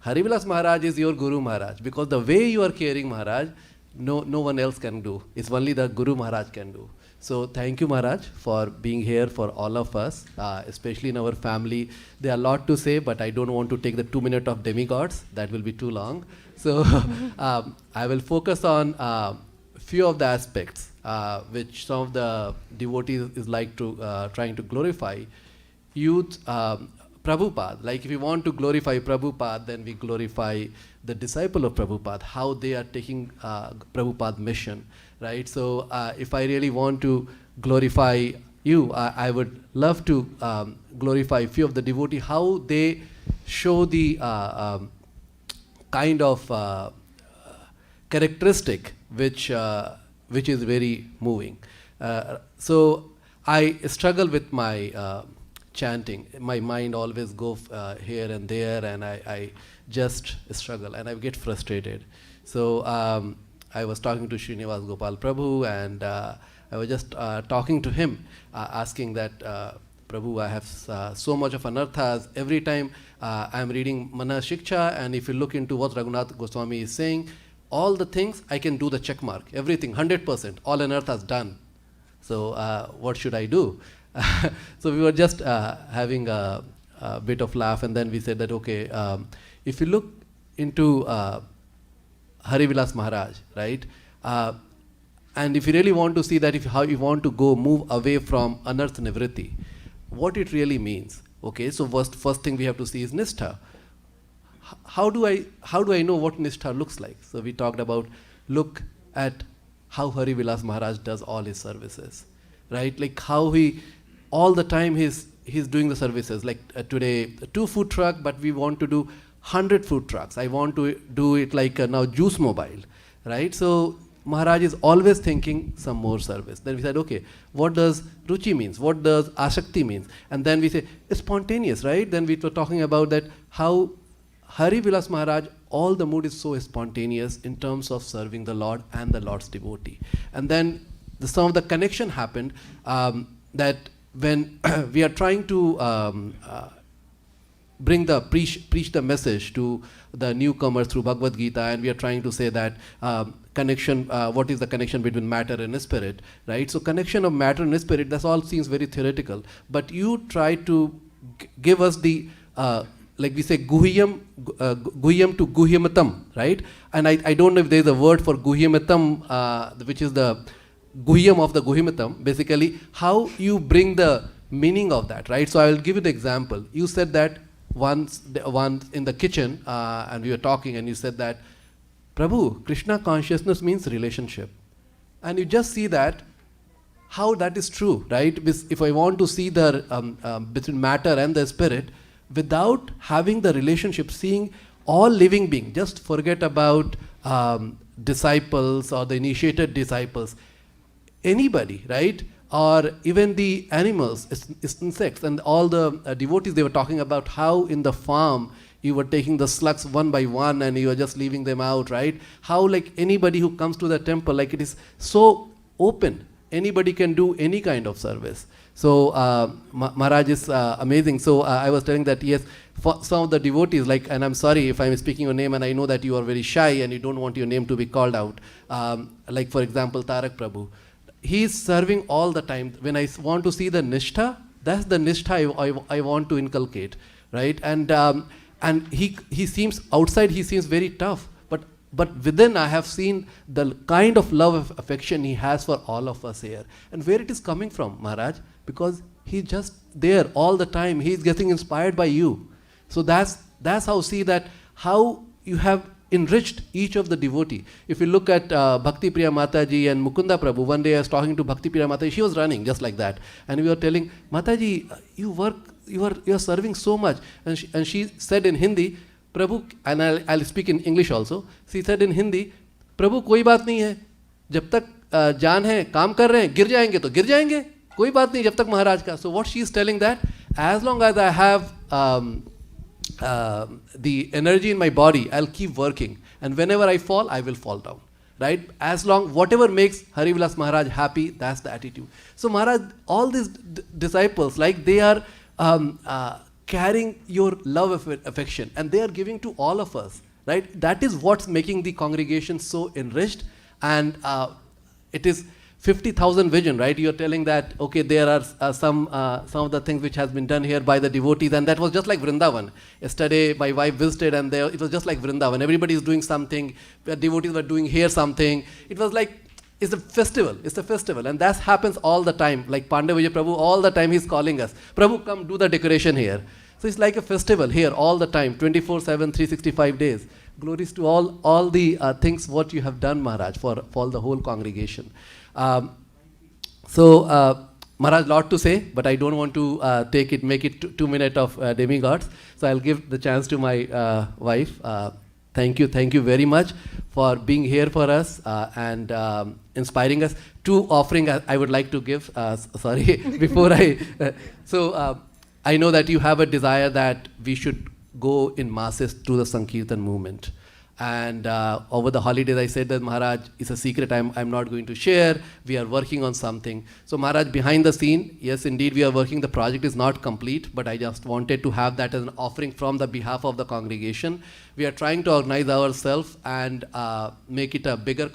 Harivilas Maharaj is your Guru Maharaj, because the way you are caring Maharaj, no one else can do. It's only the Guru Maharaj can do. So thank you, Maharaj, for being here for all of us, especially in our family. There are a lot to say, but I don't want to take the 2 minutes of demigods. That will be too long. So I will focus on few of the aspects which some of the devotees is like to trying to glorify. Youth, Prabhupada, like if we want to glorify Prabhupada, then we glorify the disciple of Prabhupada, how they are taking Prabhupada's mission, right? So if I really want to glorify you, I would love to glorify a few of the devotees, how they show the kind of characteristic which is very moving. So I struggle with my chanting. My mind always goes here and there, and I just struggle and I get frustrated. So I was talking to Srinivas Gopal Prabhu, and I was just talking to him, asking that, Prabhu, I have so much of anarthas. Every time I am reading Mana Shiksha, and if you look into what Raghunath Goswami is saying, all the things I can do the check mark, everything, 100%, all anarthas done. So what should I do? So we were just having a bit of laugh, and then we said that, okay, if you look into Harivilas Maharaj, right, and if you really want to see that how you want to move away from anartha nivritti, what it really means, okay, so first thing we have to see is Nishtha. How do I know what Nishtha looks like? So we talked about, look at how Harivilas Maharaj does all his services, right, like how he all the time he's doing the services, like today 2 food truck, but we want to do 100 food trucks. I want to do it like now juice mobile, right? So Maharaj is always thinking some more service. Then we said, okay, what does Ruchi means? What does Ashakti means? And then we say, it's spontaneous, right? Then we were talking about that, how Harivilas Maharaj, all the mood is so spontaneous in terms of serving the Lord and the Lord's devotee. And then some of the connection happened that when we are trying to preach the message to the newcomers through Bhagavad-gita, and we are trying to say that connection, what is the connection between matter and spirit, right? So connection of matter and spirit, that all seems very theoretical, but you try to give us the, like we say, guhyam to guhyamatam, right? And I don't know if there is a word for guhyamatam, which is the guhyam of the guhyamatam, basically how you bring the meaning of that, right? So I will give you the example. You said that once in the kitchen, and we were talking, and you said that, Prabhu, Krishna consciousness means relationship. And you just see that, how that is true, right? If I want to see the between matter and the spirit, without having the relationship, seeing all living beings, just forget about disciples or the initiated disciples, anybody, right? Or even the animals, insects, and all the devotees, they were talking about how in the farm you were taking the slugs one by one and you were just leaving them out, right? How like anybody who comes to the temple, like it is so open, anybody can do any kind of service. So Maharaj is amazing. So I was telling that, yes, for some of the devotees, like, and I'm sorry if I'm speaking your name, and I know that you are very shy and you don't want your name to be called out. Like for example, Tarak Prabhu. He is serving all the time. When I want to see the nishtha, that's the nishtha I want to inculcate, right? And he seems outside, he seems very tough, but but within I have seen the kind of love, affection he has for all of us here. And where it is coming from, Maharaj? Because he's just there all the time. He's getting inspired by you. So that's how see that how you have enriched each of the devotee. If you look at Bhakti Priya Mataji and Mukunda Prabhu, one day I was talking to Bhakti Priya Mataji, she was running just like that. And we were telling, Mataji, you are serving so much. And she said in Hindi, Prabhu, and I'll speak in English also. She said in Hindi, Prabhu, कोई बात नहीं है. जब तक जान है, काम कर रहे हैं, गिर जाएंगे तो गिर जाएंगे. कोई बात नहीं जब तक महाराज का. So what she is telling that, as long as I have the energy in my body, I'll keep working. And whenever I fall, I will fall down. Right? As long, whatever makes Harivilas Maharaj happy, that's the attitude. So Maharaj, all these disciples, like they are carrying your love, affection, and they are giving to all of us. Right? That is what's making the congregation so enriched. And it is 50,000 vision, right? You're telling that, okay, there are some of the things which has been done here by the devotees, and that was just like Vrindavan. Yesterday, my wife visited, and it was just like Vrindavan. Everybody is doing something. The devotees were doing here something. It was like, it's a festival. It's a festival, and that happens all the time. Like Pandey Vijay Prabhu, all the time he's calling us. Prabhu, come do the decoration here. So it's like a festival here all the time, 24/7, 365 days. Glories to all the things what you have done, Maharaj, for the whole congregation. Maharaj, lot to say, but I don't want to make it 2 minutes of demigods. So I'll give the chance to my wife. Thank you very much for being here for us and inspiring us. 2 offerings I would like to give. Sorry, before I know that you have a desire that we should go in masses through the Sankirtan movement. And over the holidays, I said that Maharaj, it's a secret I'm not going to share. We are working on something. So Maharaj, behind the scene, yes, indeed, we are working. The project is not complete, but I just wanted to have that as an offering from the behalf of the congregation. We are trying to organize ourselves and make it a bigger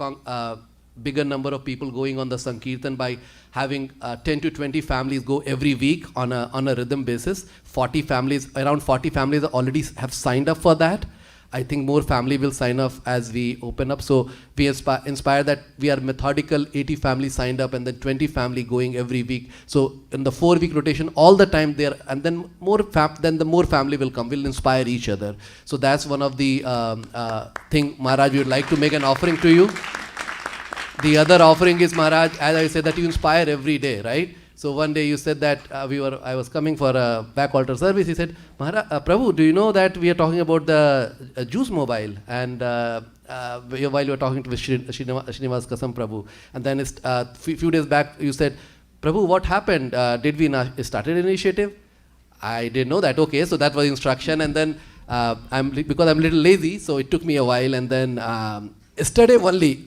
number of people going on the Sankirtan by having 10 to 20 families go every week on a rhythm basis. Around 40 families already have signed up for that. I think more family will sign up as we open up. So we inspire that we are methodical, 80 families signed up and then 20 family going every week. So in the 4-week rotation, all the time there, and then the more family will come, will inspire each other. So that's one of the thing, Maharaj, we would like to make an offering to you. The other offering is, Maharaj, as I said, that you inspire every day, right? So one day you said that I was coming for a back altar service. He said, Prabhu, do you know that we are talking about the juice mobile? And while you were talking to Srinivas Kasam Prabhu. And then a few days back you said, Prabhu, what happened? Did we start an initiative? I didn't know that. Okay, so that was instruction. And then because I'm a little lazy, so it took me a while. And then yesterday only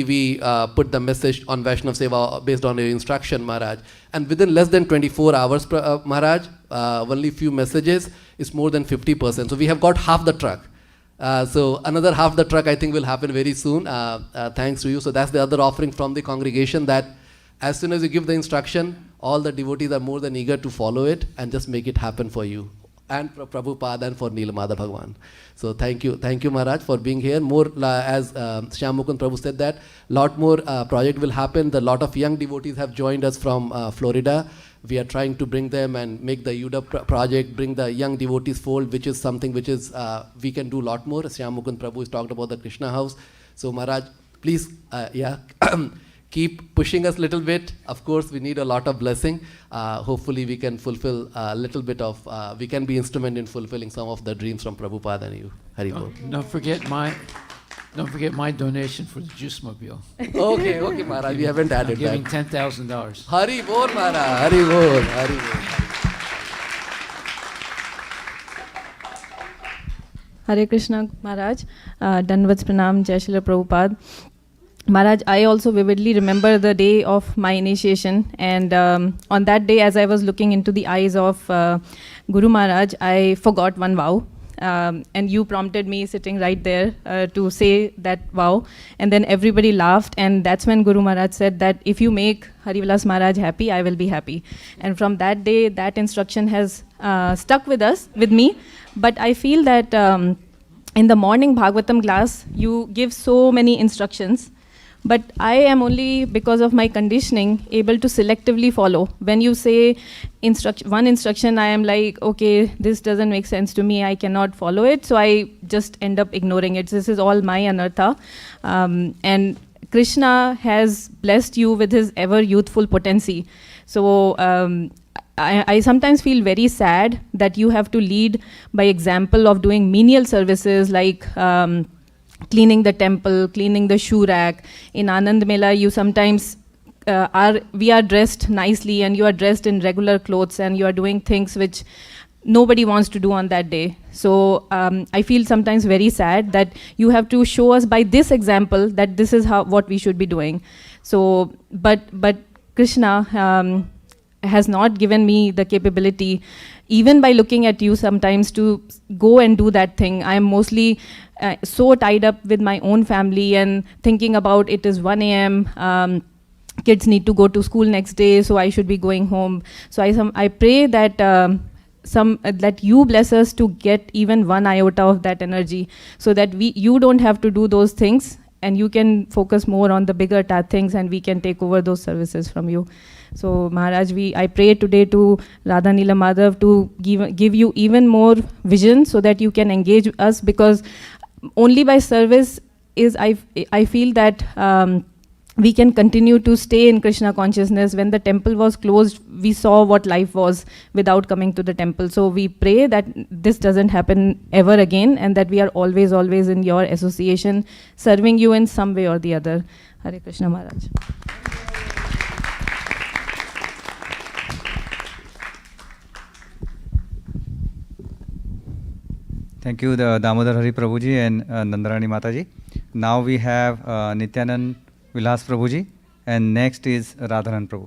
we put the message on Vaishnav Seva based on your instruction, Maharaj. And within less than 24 hours, Maharaj, only few messages is more than 50%. So we have got half the truck. So another half the truck I think will happen very soon, thanks to you. So that's the other offering from the congregation, that as soon as you give the instruction, all the devotees are more than eager to follow it and just make it happen for you. And for Prabhupada and for Neelamada Bhagwan. So thank you Maharaj for being here. More, as Shyam Mukund Prabhu said, that lot more project will happen. The lot of young devotees have joined us from Florida. We are trying to bring them and make the UDA project, bring the young devotees fold, which is something which is, we can do a lot more. Shyam Mukund Prabhu has talked about the Krishna house. So Maharaj, please, keep pushing us a little bit. Of course, we need a lot of blessing. Hopefully, we can fulfill a little bit of, we can be instrument in fulfilling some of the dreams from Prabhupada and you. Hari Bol. Don't forget my donation for the juice mobile. Okay, Maharaj, we haven't added that. I'm giving $10,000. Hari Bol, Maharaj. Hari Bol. Hari Bol. Hare Krishna, Maharaj. Dandavat Pranam, Jai Srila Prabhupada. Maharaj, I also vividly remember the day of my initiation, and on that day, as I was looking into the eyes of Guru Maharaj, I forgot one vow, and you prompted me sitting right there to say that vow, and then everybody laughed, and that's when Guru Maharaj said that if you make Harivilas Maharaj happy, I will be happy. And from that day, that instruction has stuck with me, but I feel that in the morning Bhagavatam class, you give so many instructions, but I am only, because of my conditioning, able to selectively follow. When you say one instruction, I am like, okay, this doesn't make sense to me, I cannot follow it, so I just end up ignoring it. This is all my anartha. And Krishna has blessed you with his ever youthful potency. So I sometimes feel very sad that you have to lead by example of doing menial services like cleaning the temple, cleaning the shoe rack. In Anand Mela, you sometimes we are dressed nicely and you are dressed in regular clothes and you are doing things which nobody wants to do on that day. So I feel sometimes very sad that you have to show us by this example that this is what we should be doing. So, but Krishna has not given me the capability, even by looking at you sometimes, to go and do that thing. I am mostly so tied up with my own family and thinking about it is 1 a.m. Kids need to go to school next day, so I should be going home. So I pray that that you bless us to get even 1 iota of that energy, so that you don't have to do those things and you can focus more on the bigger things and we can take over those services from you. So Maharaj, I pray today to Radha Nila Madhav to give you even more vision so that you can engage us, because only by service is I feel that we can continue to stay in Krishna consciousness. When the temple was closed, we saw what life was without coming to the temple. So we pray that this doesn't happen ever again and that we are always in your association, serving you in some way or the other. Hare Krishna, Maharaj. Thank you, the Damodar Hari Prabhuji and Nandarani Mataji. Now we have Nityanand Vilas Prabhuji, and next is Radharan Prabhu.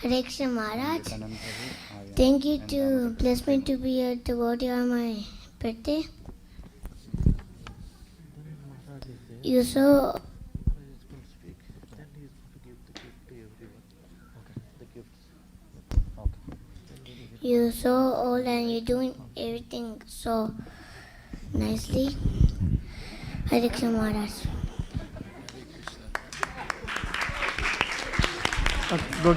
Hare Krishna Maharaj, thank you to bless me to be a devotee on my birthday. You so you're so old and you're doing everything so nicely. Hare Krishna Maharaj. Good.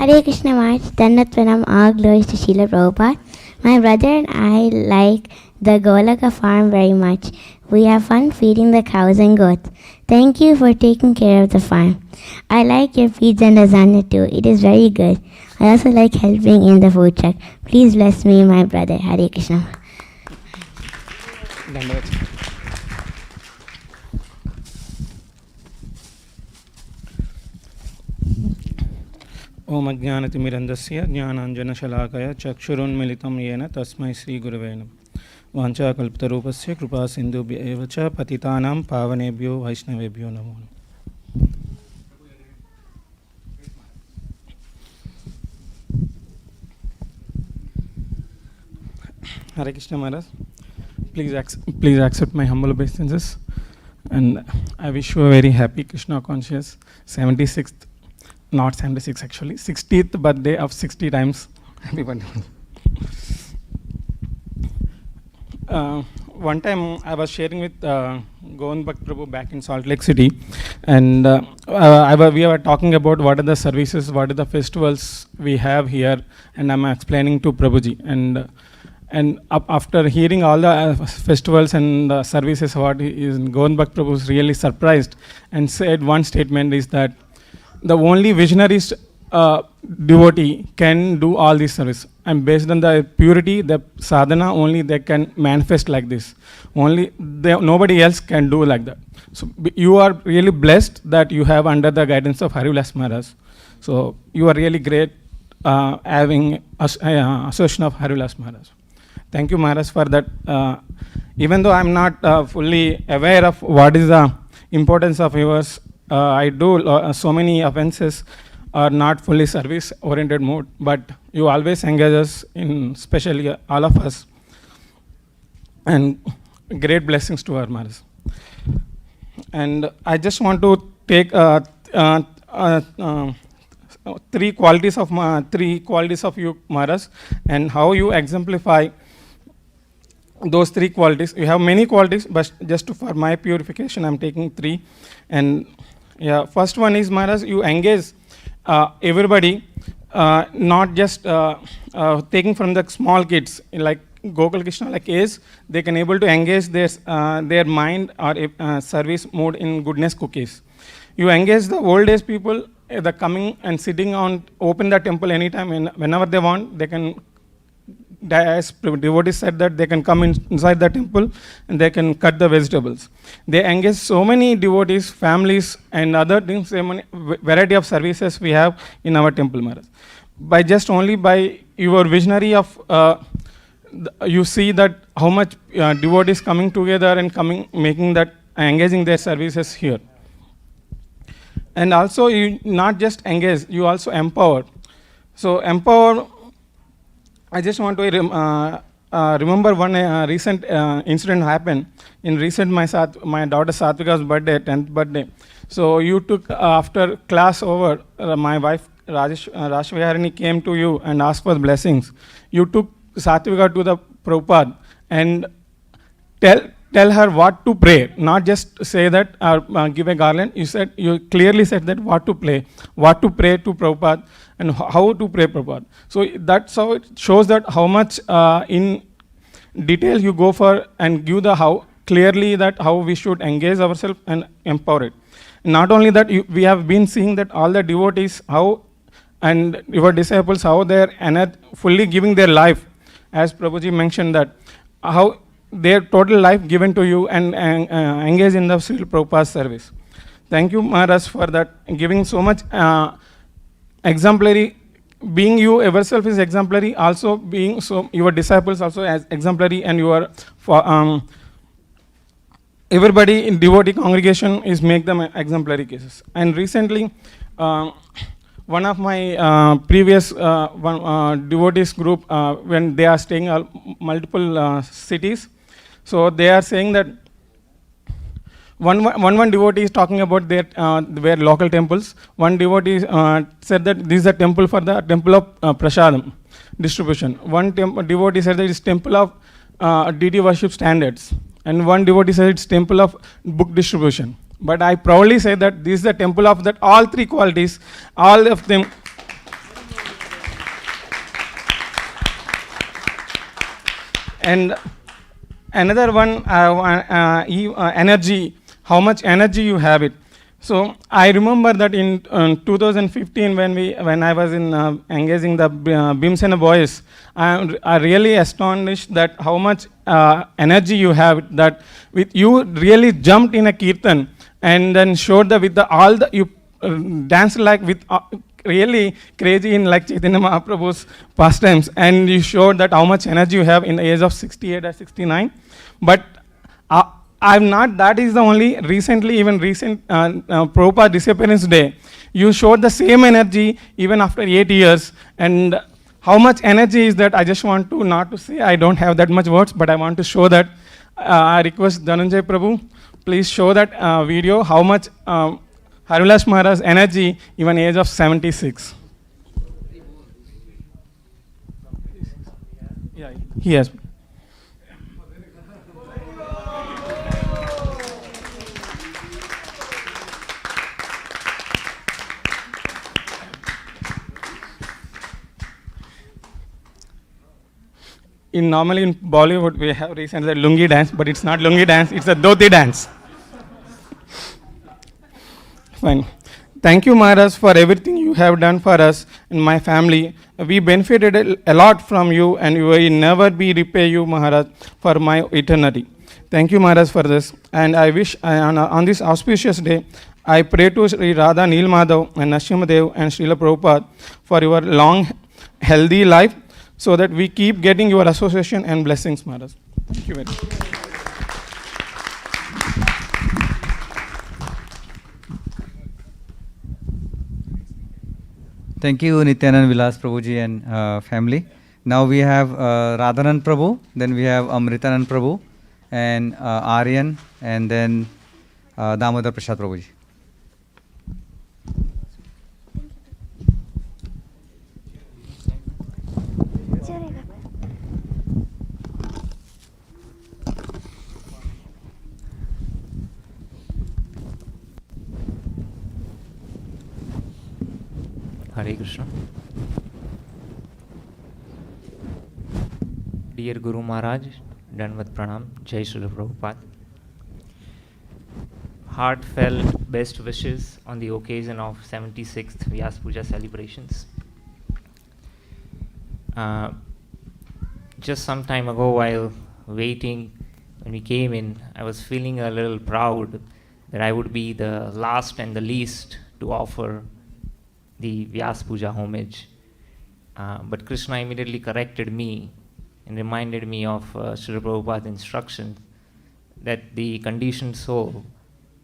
Hare Krishna Maharaj, Dhanat Pranam, all glories to Srila Prabhupada. My brother and I like the Golaka farm very much. We have fun feeding the cows and goats. Thank you for taking care of the farm. I like your pizza and lasagna too. It is very good. I also like helping in the food truck. Please bless me, my brother. Hare Krishna. ओम अज्ञानतिमिरन्दस्य ज्ञानाञ्जनशलाकया चक्षुरुन्मिलितं येन तस्मै श्रीगुरवे नमः। वाञ्छाकल्पतरूपस्य कृपा सिन्धुभ्य एव च पतितानां पावनेभ्यो वैष्णवेभ्यो नमो नमः। Hare Krishna Maharaj, please accept my humble obeisances, and I wish you a very happy Krishna conscious 76th, not 76 actually, 60th birthday of 60 times. Happy birthday. One time I was sharing with Govind Bhakt Prabhu back in Salt Lake City, and we were talking about what are the services, what are the festivals we have here, and I'm explaining to Prabhuji. And after hearing all the festivals and the services, what is Govind Bhakt Prabhu was really surprised and said one statement is that the only visionary devotee can do all this service, and based on the purity, the sadhana, only they can manifest like this. Nobody else can do like that. So you are really blessed that you have under the guidance of Harivilas Maharaj. So you are really great having association of Harivilas Maharaj. Thank you, Maharaj, for that. Even though I'm not fully aware of what is the importance of yours, I do so many offenses are not fully service-oriented mode, but you always engage us in, especially all of us, and great blessings to our Maharaj. And I just want to take three qualities of you, Maharaj, and how you exemplify those three qualities. You have many qualities, but just for my purification, I'm taking three. And yeah, first one is, Maharaj, you engage everybody, not just taking from the small kids like Gokul Krishna, like age, they can able to engage their mind or service mode in goodness cookies. You engage the old age people, the coming and sitting on, open the temple anytime, and whenever they want, they can, as devotees said, that they can come inside the temple and they can cut the vegetables. They engage so many devotees, families, and other things, variety of services we have in our temple, Maharaj. By just only by your visionary of, you see that how much devotees coming together and making that, engaging their services here. And also, you not just engage, you also empower. So empower, I just want to remember one recent incident happened. In recent, my daughter Satvika's birthday, 10th birthday. So you took, after class over, my wife Rashviharini came to you and asked for blessings. You took Satvika to the Prabhupada and tell her what to pray, not just say that or give a garland. You clearly said that what to pray to Prabhupada and how to pray Prabhupada. So that's how it shows that how much in detail you go for and give the how clearly that how we should engage ourselves and empower it. Not only that, we have been seeing that all the devotees how and your disciples how they are fully giving their life, as Prabhuji mentioned that how their total life given to you and engage in the Srila Prabhupada's service. Thank you, Maharaj, for that, giving so much exemplary. Being you yourself is exemplary, also being so your disciples also as exemplary, and your everybody in devotee congregation is make them exemplary cases. And recently, one of my previous devotees group, when they are staying multiple cities, so they are saying that one devotee is talking about their local temples. One devotee said that this is a temple for the temple of prasadam distribution. One devotee said that it's temple of deity worship standards, and one devotee said it's temple of book distribution. But I proudly say that this is the temple of that all three qualities, all of them. And another one, energy, how much energy you have it. So I remember that in 2015 when I was in engaging the Bhimsena boys, I really astonished that how much energy you have, that with you really jumped in a kirtan and then showed that with you danced like with really crazy in like Chaitanya Mahaprabhu's pastimes, and you showed that how much energy you have in the age of 68 or 69. But I'm not, that is the only, recently, even recent Prabhupada disappearance day, you showed the same energy even after 8 years. And how much energy is that? I just want to not to say, I don't have that much words, but I want to show that. I request Dhananjay Prabhu, please show that video, how much Harivilas Maharaj energy even age of 76. Yeah, he has. Normally in Bollywood we have recently the lungi dance, but it's not lungi dance, it's a dhoti dance. Fine. Thank you, Maharaj, for everything you have done for us and my family. We benefited a lot from you, and we will never be repay you, Maharaj, for my eternity. Thank you, Maharaj, for this. And I wish, on this auspicious day, I pray to Sri Radha Nilmadhav and Nrsimhadev and Srila Prabhupada for your long, healthy life, so that we keep getting your association and blessings, Maharaj. Thank you very much. Thank you, Nityanand Vilas Prabhuji and family. Now we have Radhanand Prabhu, then we have Amritanand Prabhu, and Aryan, and then Damodar Prasad Prabhuji. Hare Krishna. Dear Guru Maharaj, Dandavat Pranam, Jai Srila Prabhupada. Heartfelt best wishes on the occasion of 76th Vyasa Puja celebrations. Just some time ago, while waiting, when we came in, I was feeling a little proud that I would be the last and the least to offer the Vyasa Puja homage. But Krishna immediately corrected me and reminded me of Srila Prabhupada's instructions that the conditioned soul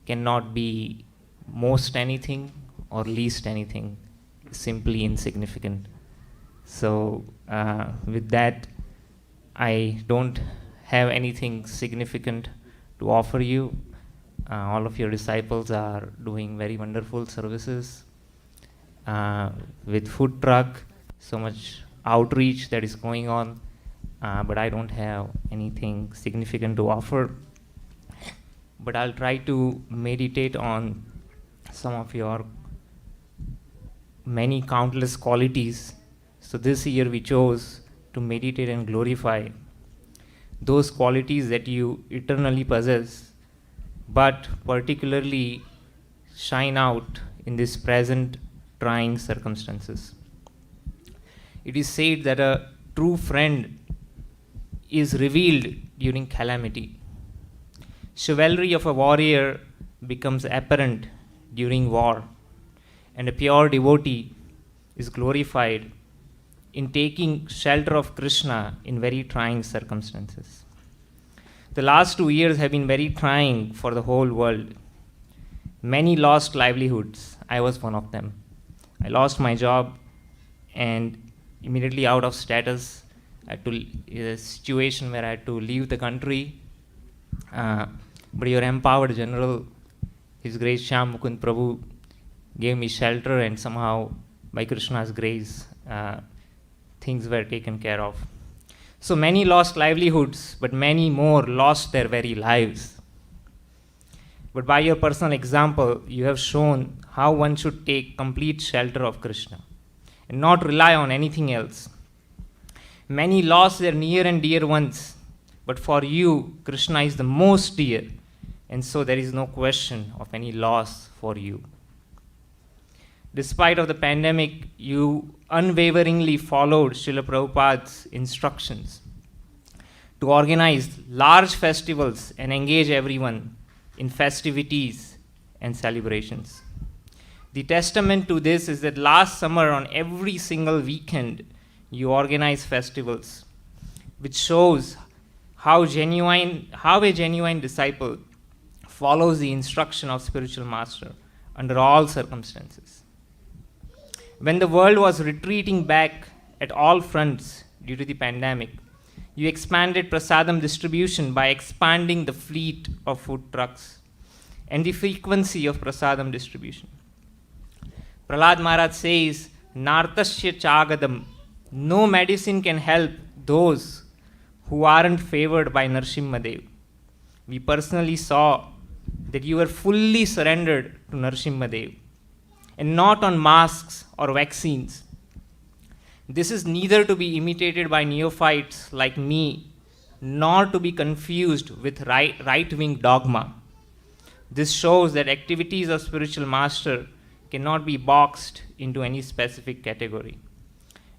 cannot be most anything or least anything, simply insignificant. So with that, I don't have anything significant to offer you. All of your disciples are doing very wonderful services with food truck, so much outreach that is going on, but I don't have anything significant to offer. But I'll try to meditate on some of your many countless qualities. So this year we chose to meditate and glorify those qualities that you eternally possess, but particularly shine out in this present trying circumstances. It is said that a true friend is revealed during calamity. Chivalry of a warrior becomes apparent during war, and a pure devotee is glorified in taking shelter of Krishna in very trying circumstances. The last 2 years have been very trying for the whole world. Many lost livelihoods. I was one of them. I lost my job, and immediately out of status, I had to a situation where I had to leave the country. But your empowered general, His Grace Shyam Mukund Prabhu, gave me shelter, and somehow, by Krishna's grace, things were taken care of. So many lost livelihoods, but many more lost their very lives. But by your personal example, you have shown how one should take complete shelter of Krishna and not rely on anything else. Many lost their near and dear ones, but for you, Krishna is the most dear, and so there is no question of any loss for you. Despite of the pandemic, you unwaveringly followed Srila Prabhupada's instructions to organize large festivals and engage everyone in festivities and celebrations. The testament to this is that last summer on every single weekend, you organized festivals, which shows how a genuine disciple follows the instruction of spiritual master under all circumstances. When the world was retreating back at all fronts due to the pandemic, you expanded prasadam distribution by expanding the fleet of food trucks and the frequency of prasadam distribution. Prahlad Maharaj says, Nartasya Chagadam, no medicine can help those who aren't favored by Nrsimhadev. We personally saw that you were fully surrendered to Nrsimhadev and not on masks or vaccines. This is neither to be imitated by neophytes like me, nor to be confused with right-wing dogma. This shows that activities of spiritual master cannot be boxed into any specific category.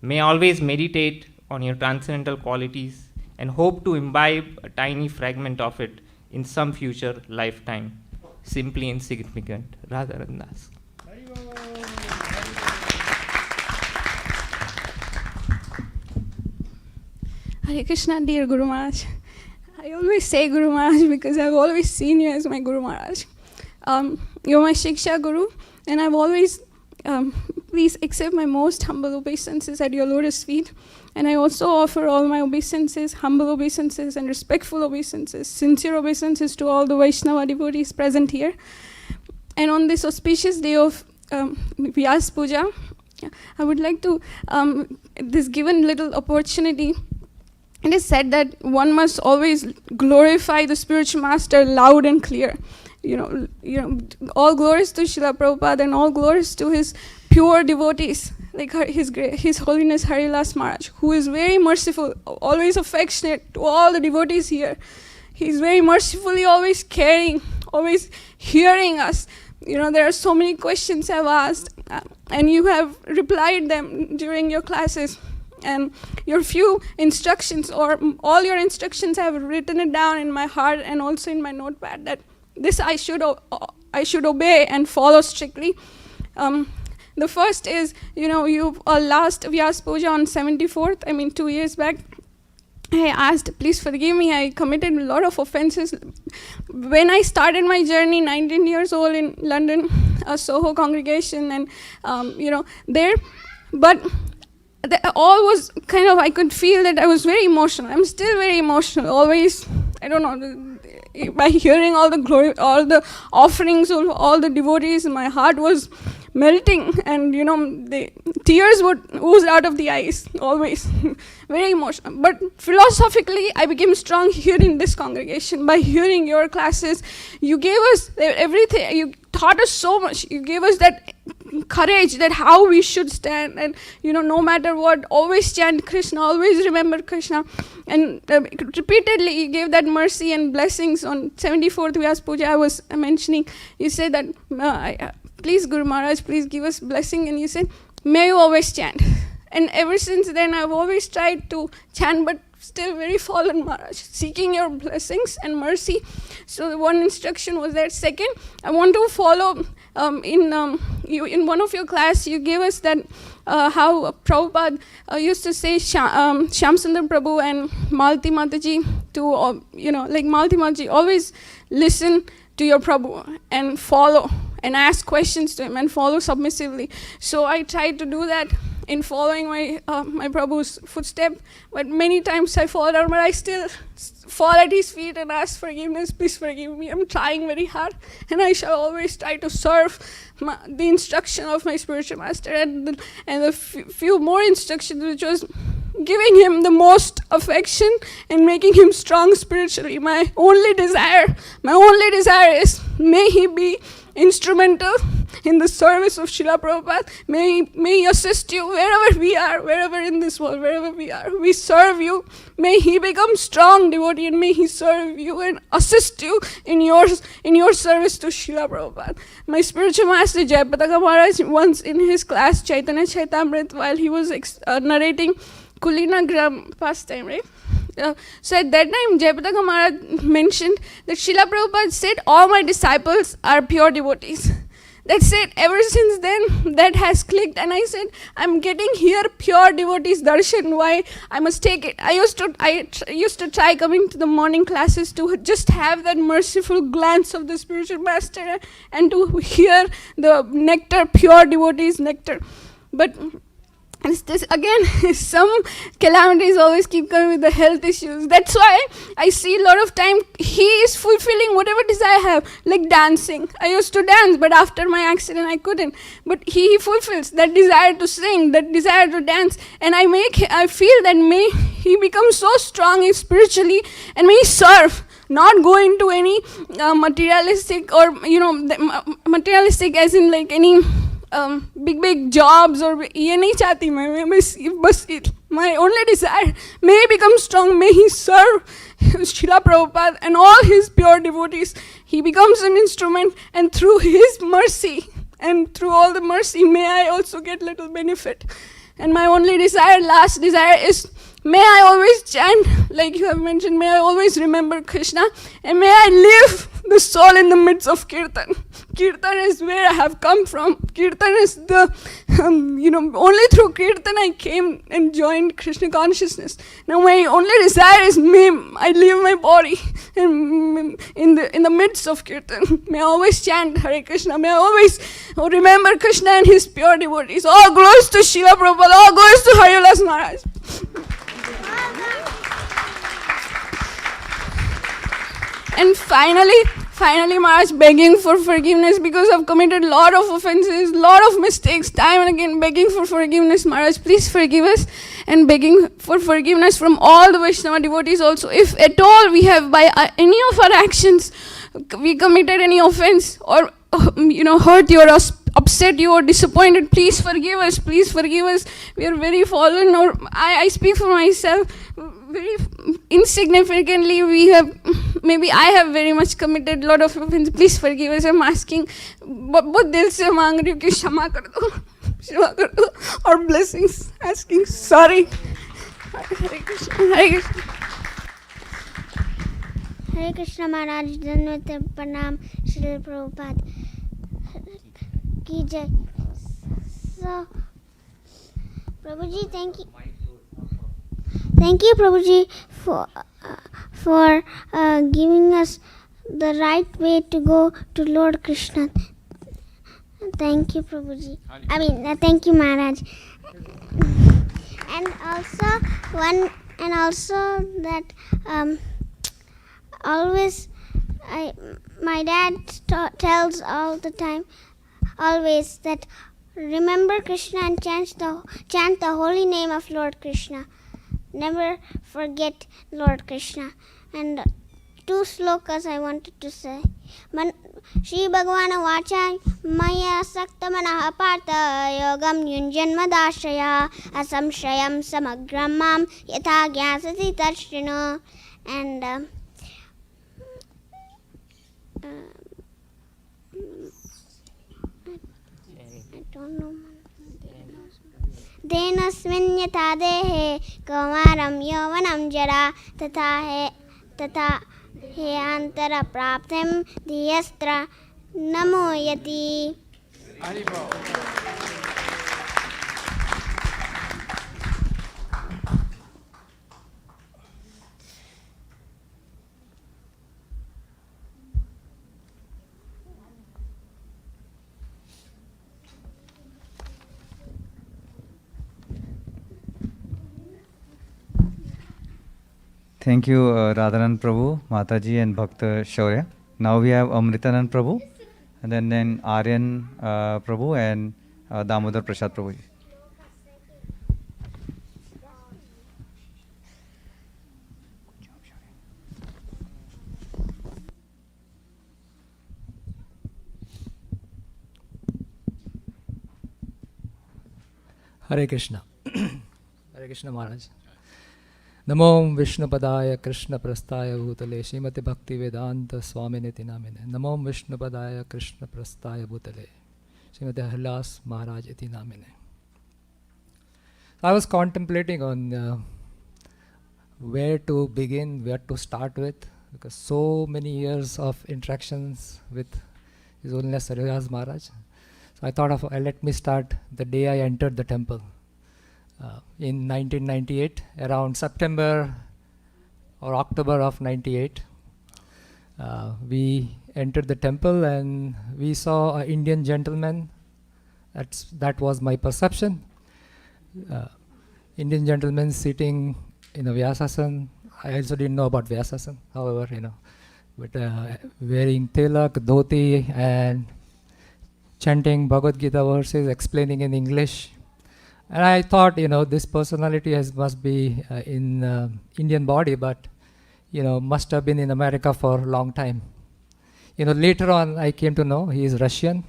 May always meditate on your transcendental qualities and hope to imbibe a tiny fragment of it in some future lifetime. Simply insignificant, Radharan Das. Hare Krishna, dear Guru Maharaj. I always say Guru Maharaj because I've always seen you as my Guru Maharaj. You're my Shiksha Guru, and I've always, please accept my most humble obeisances at your lotus feet. And I also offer all my obeisances, humble obeisances, and respectful obeisances, sincere obeisances to all the Vaishnava devotees present here. And on this auspicious day of Vyasa Puja, I would like to, this given little opportunity, it is said that one must always glorify the spiritual master loud and clear. All glories to Srila Prabhupada and all glories to his pure devotees, like His Holiness Harivilas Maharaj, who is very merciful, always affectionate to all the devotees here. He's very mercifully always caring, always hearing us. There are so many questions I've asked, and you have replied them during your classes. And your few instructions, or all your instructions, I have written it down in my heart and also in my notepad, that this I should obey and follow strictly. The first is, you last Vyasa Puja on 74th, 2 years back, I asked, please forgive me, I committed a lot of offenses. When I started my journey, 19 years old in London, a Soho congregation, and, there, but all was kind of, I could feel that I was very emotional. I'm still very emotional, always, I don't know, by hearing all the glory, all the offerings of all the devotees, my heart was melting, and the tears would ooze out of the eyes, always, very emotional. But philosophically, I became strong here in this congregation. By hearing your classes, you gave us everything, you taught us so much, you gave us that courage, that how we should stand, and no matter what, always chant Krishna, always remember Krishna. And repeatedly you gave that mercy and blessings. On 74th Vyasa Puja, I was mentioning, you said that please Guru Maharaj, please give us blessing, and you said, may you always chant. And ever since then I've always tried to chant, but still very fallen, Maharaj, seeking your blessings and mercy. So the one instruction was that. Second, I want to follow, in one of your class you gave us that how Prabhupada used to say Shyam Sundar Prabhu and Malti Mataji to, like Malti Mataji, always listen to your Prabhu and follow and ask questions to him and follow submissively. So I tried to do that in following my Prabhu's footstep, but many times I fall down, but I still fall at his feet and ask forgiveness. Please forgive me. I'm trying very hard, and I shall always try to serve the instruction of my spiritual master, and the few more instructions, which was giving him the most affection and making him strong spiritually. My only desire is, may he be instrumental in the service of Srila Prabhupada. May he assist you wherever we are, wherever in this world, wherever we are. We serve you. May he become strong devotee, and may he serve you and assist you in your service to Srila Prabhupada. My spiritual master Jayapataka Maharaj, once in his class Chaitanya Chaitamrit, while he was narrating Kulina Gram pastime, right? So at that time, Jayapataka Maharaj mentioned that Srila Prabhupada said, all my disciples are pure devotees. That's it. Ever since then, that has clicked, and I said, I'm getting here pure devotees darshan. Why I must take it? I used to try coming to the morning classes to just have that merciful glance of the spiritual master and to hear the nectar, pure devotees nectar. But this again, some calamities always keep coming with the health issues. That's why I see a lot of time he is fulfilling whatever desire I have, like dancing. I used to dance, but after my accident I couldn't. But he fulfills that desire to sing, that desire to dance, and I feel that may he become so strong spiritually, and may he serve, not go into any materialistic, or materialistic as in like any big jobs, or ये नहीं चाहती मैं बस my only desire, may he become strong, may he serve Srila Prabhupada and all his pure devotees. He becomes an instrument, and through his mercy and through all the mercy, may I also get little benefit. And my only desire, last desire, is may I always chant, like you have mentioned, may I always remember Krishna, and may I live the soul in the midst of Kirtan. Kirtan is where I have come from. Kirtan is the, only through Kirtan I came and joined Krishna consciousness. Now my only desire is I leave my body in the midst of Kirtan. May I always chant Hare Krishna. May I always remember Krishna and his pure devotees. All glories to Srila Prabhupada. All glories to Harivilas Maharaj. And finally, Maharaj, begging for forgiveness because I've committed a lot of offenses, lot of mistakes, time and again begging for forgiveness. Maharaj, please forgive us, and begging for forgiveness from all the Vaishnava devotees also. If at all we have, by any of our actions, we committed any offense or hurt you or upset you or disappointed, please forgive us. Please forgive us. We are very fallen, or I speak for myself, very insignificantly. Maybe I have very much committed a lot of offense. Please forgive us. I'm asking, बहुत दिल से मांग रही हूँ कि क्षमा कर दो, और blessings, asking sorry. Hare Krishna, Hare Krishna. Hare Krishna Maharaj, Dhanwate Pranam, Srila Prabhupada ki jai. So, Prabhuji, thank you. Thank you, Prabhuji, for giving us the right way to go to Lord Krishna. Thank you, Prabhuji. Thank you, Maharaj. And also that always my dad tells all the time, always, that remember Krishna and chant the holy name of Lord Krishna. Never forget Lord Krishna. And 2 slokas I wanted to say. Shri Bhagavana Vacha Maya Sakta Manaha Partha Yogam Yunjanma Dashraya Asamshayam Samagramam Yatha Gyasati Tashrino. And I don't know. Denasmin yatha dehe kaumaram yovanam jara tata he antara praptam dhyastra namo yati. Thank you, Radhanand Prabhu, Mataji, and Bhakta Shaurya. Now we have Amritanand Prabhu, and then Aryan Prabhu, and Damodar Prasad Prabhu. Hare Krishna. Hare Krishna Maharaj. Namo Vishnupadaya Krishna Prastaya Bhutale Srimati Bhakti Vedanta Swaminiti Namine. Namo Vishnupadaya Krishna Prastaya Bhutale Srimati Harivilas Maharaj Iti Namine. I was contemplating on where to begin, where to start with, because so many years of interactions with His Holiness Harivilas Maharaj. So I thought of let me start the day I entered the temple. In 1998, around September or October of 98, we entered the temple and we saw an Indian gentleman. That was my perception. Indian gentleman sitting in a Vyasasana. I also didn't know about Vyasasana, however, but wearing tilak, dhoti, and chanting Bhagavad-gita verses, explaining in English. And I thought, this personality must be in Indian body, but, must have been in America for a long time. Later on, I came to know he is Russian.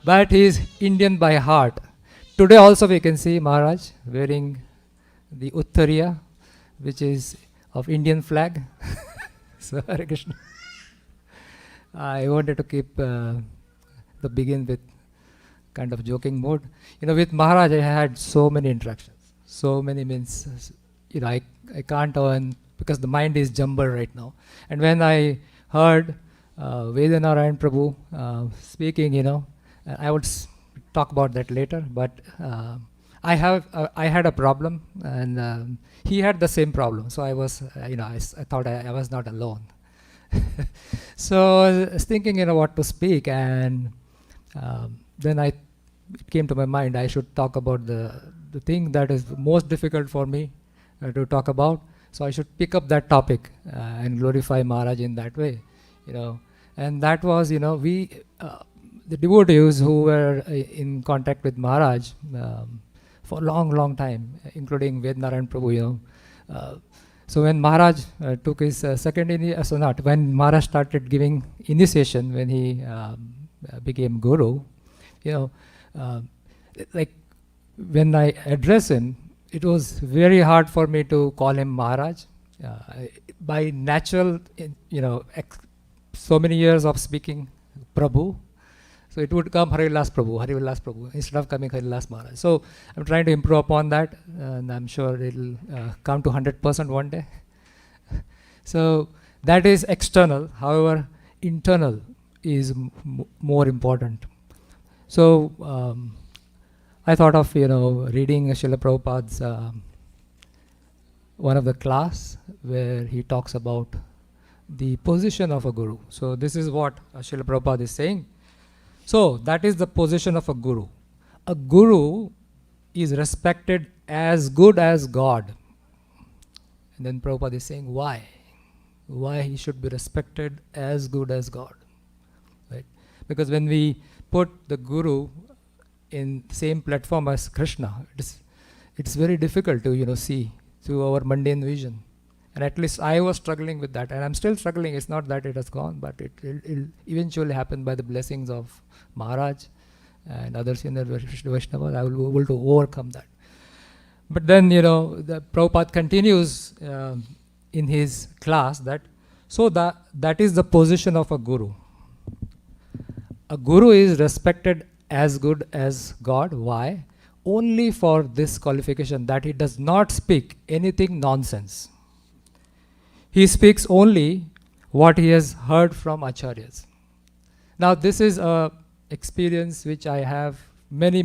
But he is Indian by heart. Today also we can see Maharaj wearing the Uttariya, which is of Indian flag. So, Hare Krishna. I wanted to keep the begin with kind of joking mode. With Maharaj I had so many interactions. So many means, I can't earn because the mind is jumbled right now. And when I heard Vedanarayan Prabhu speaking, I would talk about that later, but I had a problem, and he had the same problem. So I was, I thought I was not alone. So I was thinking, what to speak, and then it came to my mind I should talk about the thing that is most difficult for me to talk about. So I should pick up that topic and glorify Maharaj in that way, And that was, we, the devotees who were in contact with Maharaj for a long, long time, including Vedanarayan Prabhu, so when Maharaj took his second when Maharaj started giving initiation, when he became Guru, like when I address him, it was very hard for me to call him Maharaj. By natural, so many years of speaking Prabhu, so it would come Harivilas Prabhu, instead of coming Harivilas Maharaj. So I'm trying to improve upon that, and I'm sure it'll come to 100% one day. So that is external. However, internal is more important. So I thought of reading Srila Prabhupada's one of the class where he talks about the position of a guru. So this is what Srila Prabhupada is saying. So that is the position of a guru. A guru is respected as good as God. And then Prabhupada is saying why? Why he should be respected as good as God. Right? Because when we put the guru in same platform as Krishna, it's very difficult to see through our mundane vision. And at least I was struggling with that, and I'm still struggling. It's not that it has gone, but it'll eventually happen by the blessings of Maharaj and other senior Vaishnavas. I will be able to overcome that. But then, the Prabhupada continues in his class that is the position of a guru. A guru is respected as good as God. Why? Only for this qualification that he does not speak anything nonsense. He speaks only what he has heard from acharyas. Now this is a experience which I have many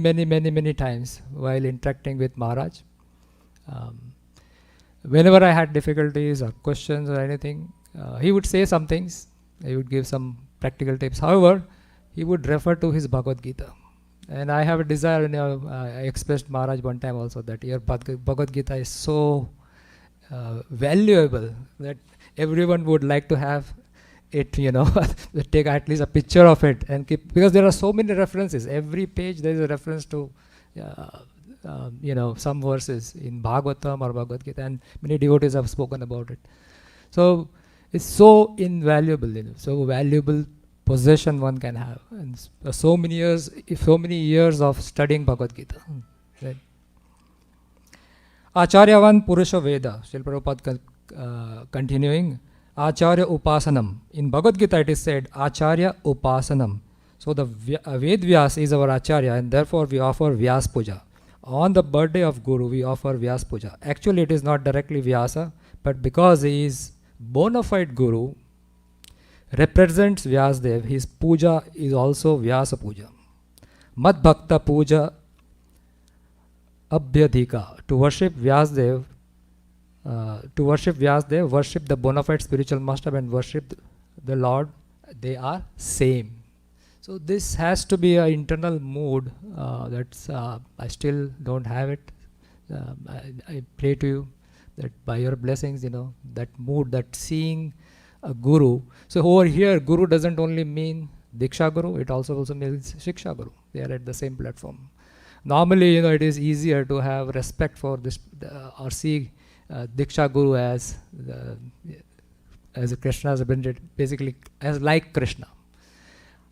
times while interacting with Maharaj. Whenever I had difficulties or questions or anything, he would say some things. He would give some practical tips. However, he would refer to his Bhagavad-gita. And I have a desire, I expressed Maharaj one time also that your Bhagavad-gita is so valuable that everyone would like to have it, take at least a picture of it and keep, because there are so many references. Every page there is a reference to, some verses in Bhagavatam or Bhagavad-gita, and many devotees have spoken about it. So it's so invaluable, so valuable possession one can have, and so many years of studying Bhagavad-gita. Right? Acharyavan Purusha Veda, Srila Prabhupada continuing, Acharya Upasanam. In Bhagavad-gita it is said, Acharya Upasanam. So the Ved Vyas is our Acharya, and therefore we offer Vyasa Puja. On the birthday of Guru, we offer Vyasa Puja. Actually, it is not directly Vyasa, but because he is bona fide Guru, represents Vyasadev, his puja is also Vyasa Puja. Mad Bhakta Puja Abhyadhika. To worship Vyasadev, worship the bona fide spiritual master and worship the Lord, they are same. So this has to be an internal mood. I still don't have it. I pray to you that by your blessings, that mood, that seeing a guru. So over here, guru doesn't only mean Diksha Guru, it also means Shiksha Guru. They are at the same platform. Normally, it is easier to have respect for this or see Diksha Guru as Krishna has been basically as like Krishna.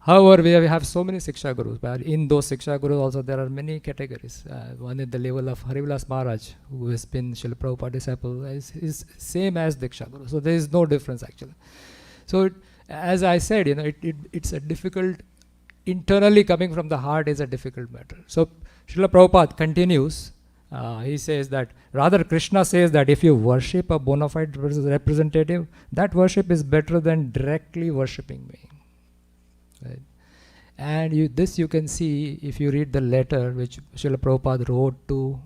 However, we have so many Siksha Gurus, but in those Siksha Gurus also there are many categories. One at the level of Harivilas Maharaj, who has been Srila Prabhupada disciple, is same as Diksha Guru. So there is no difference actually. So as I said, it's a difficult, internally coming from the heart is a difficult matter. So Srila Prabhupada continues he says that, rather Krishna says that if you worship a bona fide representative, that worship is better than directly worshipping me. Right? And this you can see if you read the letter which Srila Prabhupada wrote to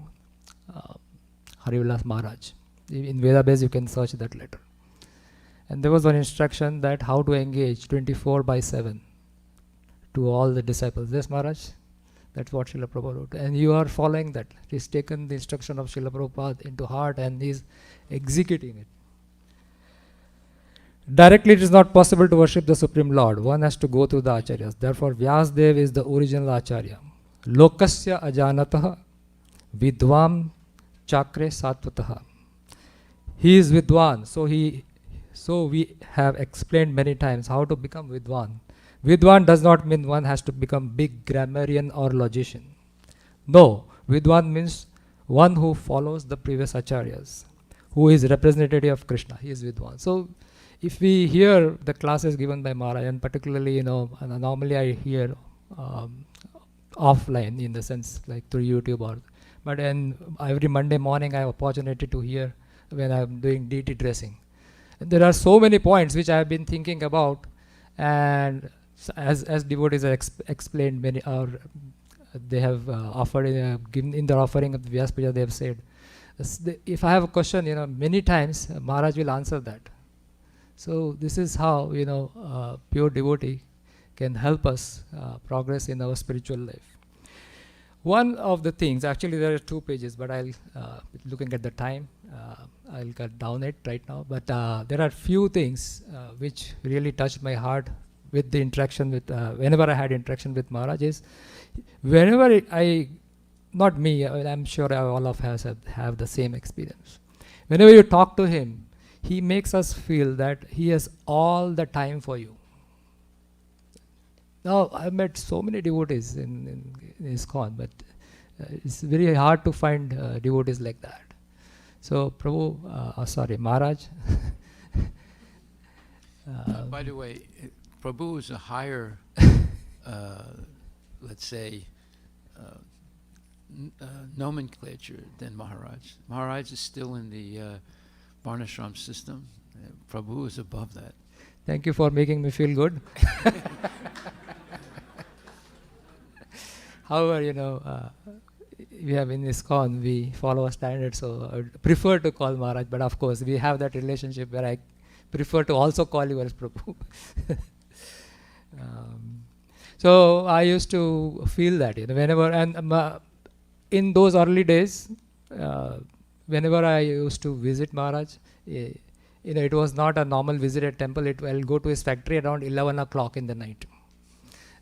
Harivilas Maharaj. In Vedabase you can search that letter. And there was one instruction that how to engage 24/7 to all the disciples. Yes, Maharaj? That's what Srila Prabhupada wrote. And you are following that. He's taken the instruction of Srila Prabhupada into heart and he's executing it. Directly it is not possible to worship the Supreme Lord. One has to go through the Acharyas. Therefore, Vyasadeva is the original Acharya. Lokasya ajanataha vidvam chakre satvataha. He is Vidwan. So we have explained many times how to become Vidwan. Vidwan does not mean one has to become big grammarian or logician. No, Vidwan means one who follows the previous Acharyas, who is representative of Krishna. He is Vidwan. So if we hear the classes given by Maharaj, and particularly, normally I hear offline in the sense like through YouTube but every Monday morning I have opportunity to hear when I am doing deity dressing. And there are so many points which I have been thinking about, and as devotees have explained many, or they have offered given in their offering of the Vyasa Puja, they have said, if I have a question, many times Maharaj will answer that. So this is how pure devotee can help us progress in our spiritual life. One of the things, actually there are 2 pages, but I'll looking at the time, I'll cut down it right now. But there are few things which really touched my heart with the interaction with, whenever I had interaction with Maharaj is, whenever not me, I'm sure all of us have the same experience. Whenever you talk to him, he makes us feel that he has all the time for you. Now, I've met so many devotees in ISKCON, but it's very hard to find devotees like that. So, Maharaj. By the way, Prabhu is a higher, let's say, nomenclature than Maharaj. Maharaj is still in the Varnashram system. Prabhu is above that. Thank you for making me feel good. However, we have in ISKCON, we follow a standard, so I would prefer to call Maharaj, but of course we have that relationship where I prefer to also call you as Prabhu. So I used to feel that, whenever, and in those early days, whenever I used to visit Maharaj, it was not a normal visit at temple. I'll go to his factory around 11 o'clock in the night.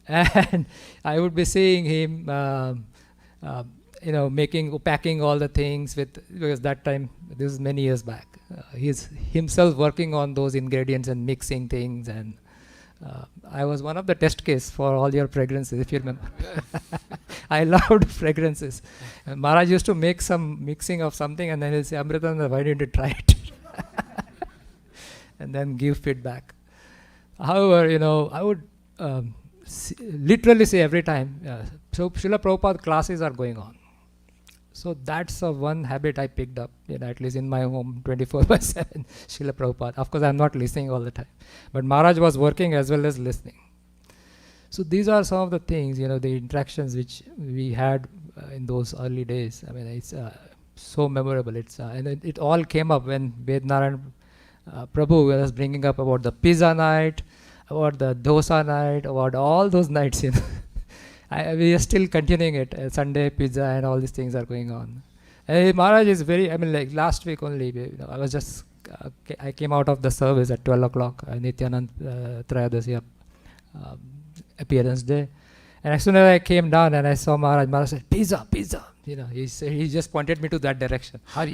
And I would be seeing him, packing all the things because that time, this is many years back, he's himself working on those ingredients and mixing things. And I was one of the test case for all your fragrances, if you remember. I loved fragrances. And Maharaj used to make some mixing of something and then he'll say, Amritana, why didn't you try it? And then give feedback. However, I would literally say every time, so Srila Prabhupada classes are going on. So that's one habit I picked up, at least in my home, 24/7, Srila Prabhupada. Of course, I'm not listening all the time. But Maharaj was working as well as listening. So these are some of the things, the interactions which we had in those early days. I mean, it's so memorable. And it all came up when Vednaran Prabhu was bringing up about the pizza night, about the dosa night, about all those nights. We are still continuing it. Sunday pizza and all these things are going on. And Maharaj is like last week only, I was just, I came out of the service at 12 o'clock, Nityanand Trayodasya appearance day. And as soon as I came down and I saw Maharaj said, pizza. He just pointed me to that direction. Hari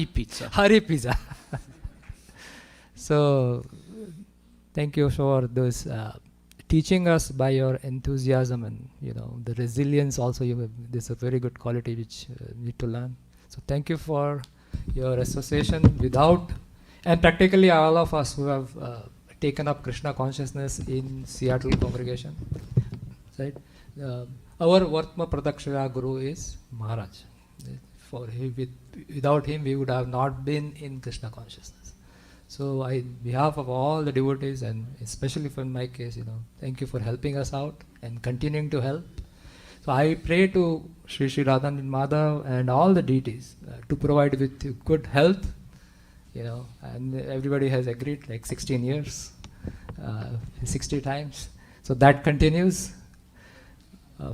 pizza. Hari pizza. So, thank you for those teaching us by your enthusiasm and the resilience also. This is a very good quality which we need to learn. So thank you for your association and practically all of us who have taken up Krishna consciousness in Seattle congregation. right? Our Vartma Pradakshina Guru is Maharaj. Without him, we would have not been in Krishna consciousness. So, on behalf of all the devotees, and especially for my case, thank you for helping us out and continuing to help. So, I pray to Sri Sri Radhanand Madhav and all the deities to provide with good health, and everybody has agreed, like 16 years, 60 times. So, that continues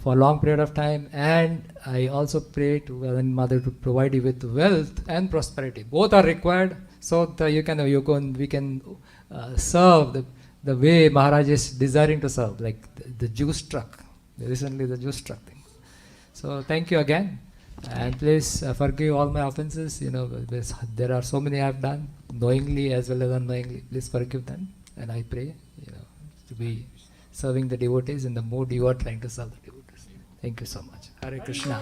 for a long period of time, and I also pray to Radhanand Mother to provide you with wealth and prosperity. Both are required, so that we can serve the way Maharaj is desiring to serve, like the juice truck. Recently, the juice truck thing. So thank you again, and please forgive all my offenses. There are so many I have done, knowingly as well as unknowingly. Please forgive them, and I pray, to be serving the devotees in the mood you are trying to serve the devotees. Thank you so much. Hare Krishna.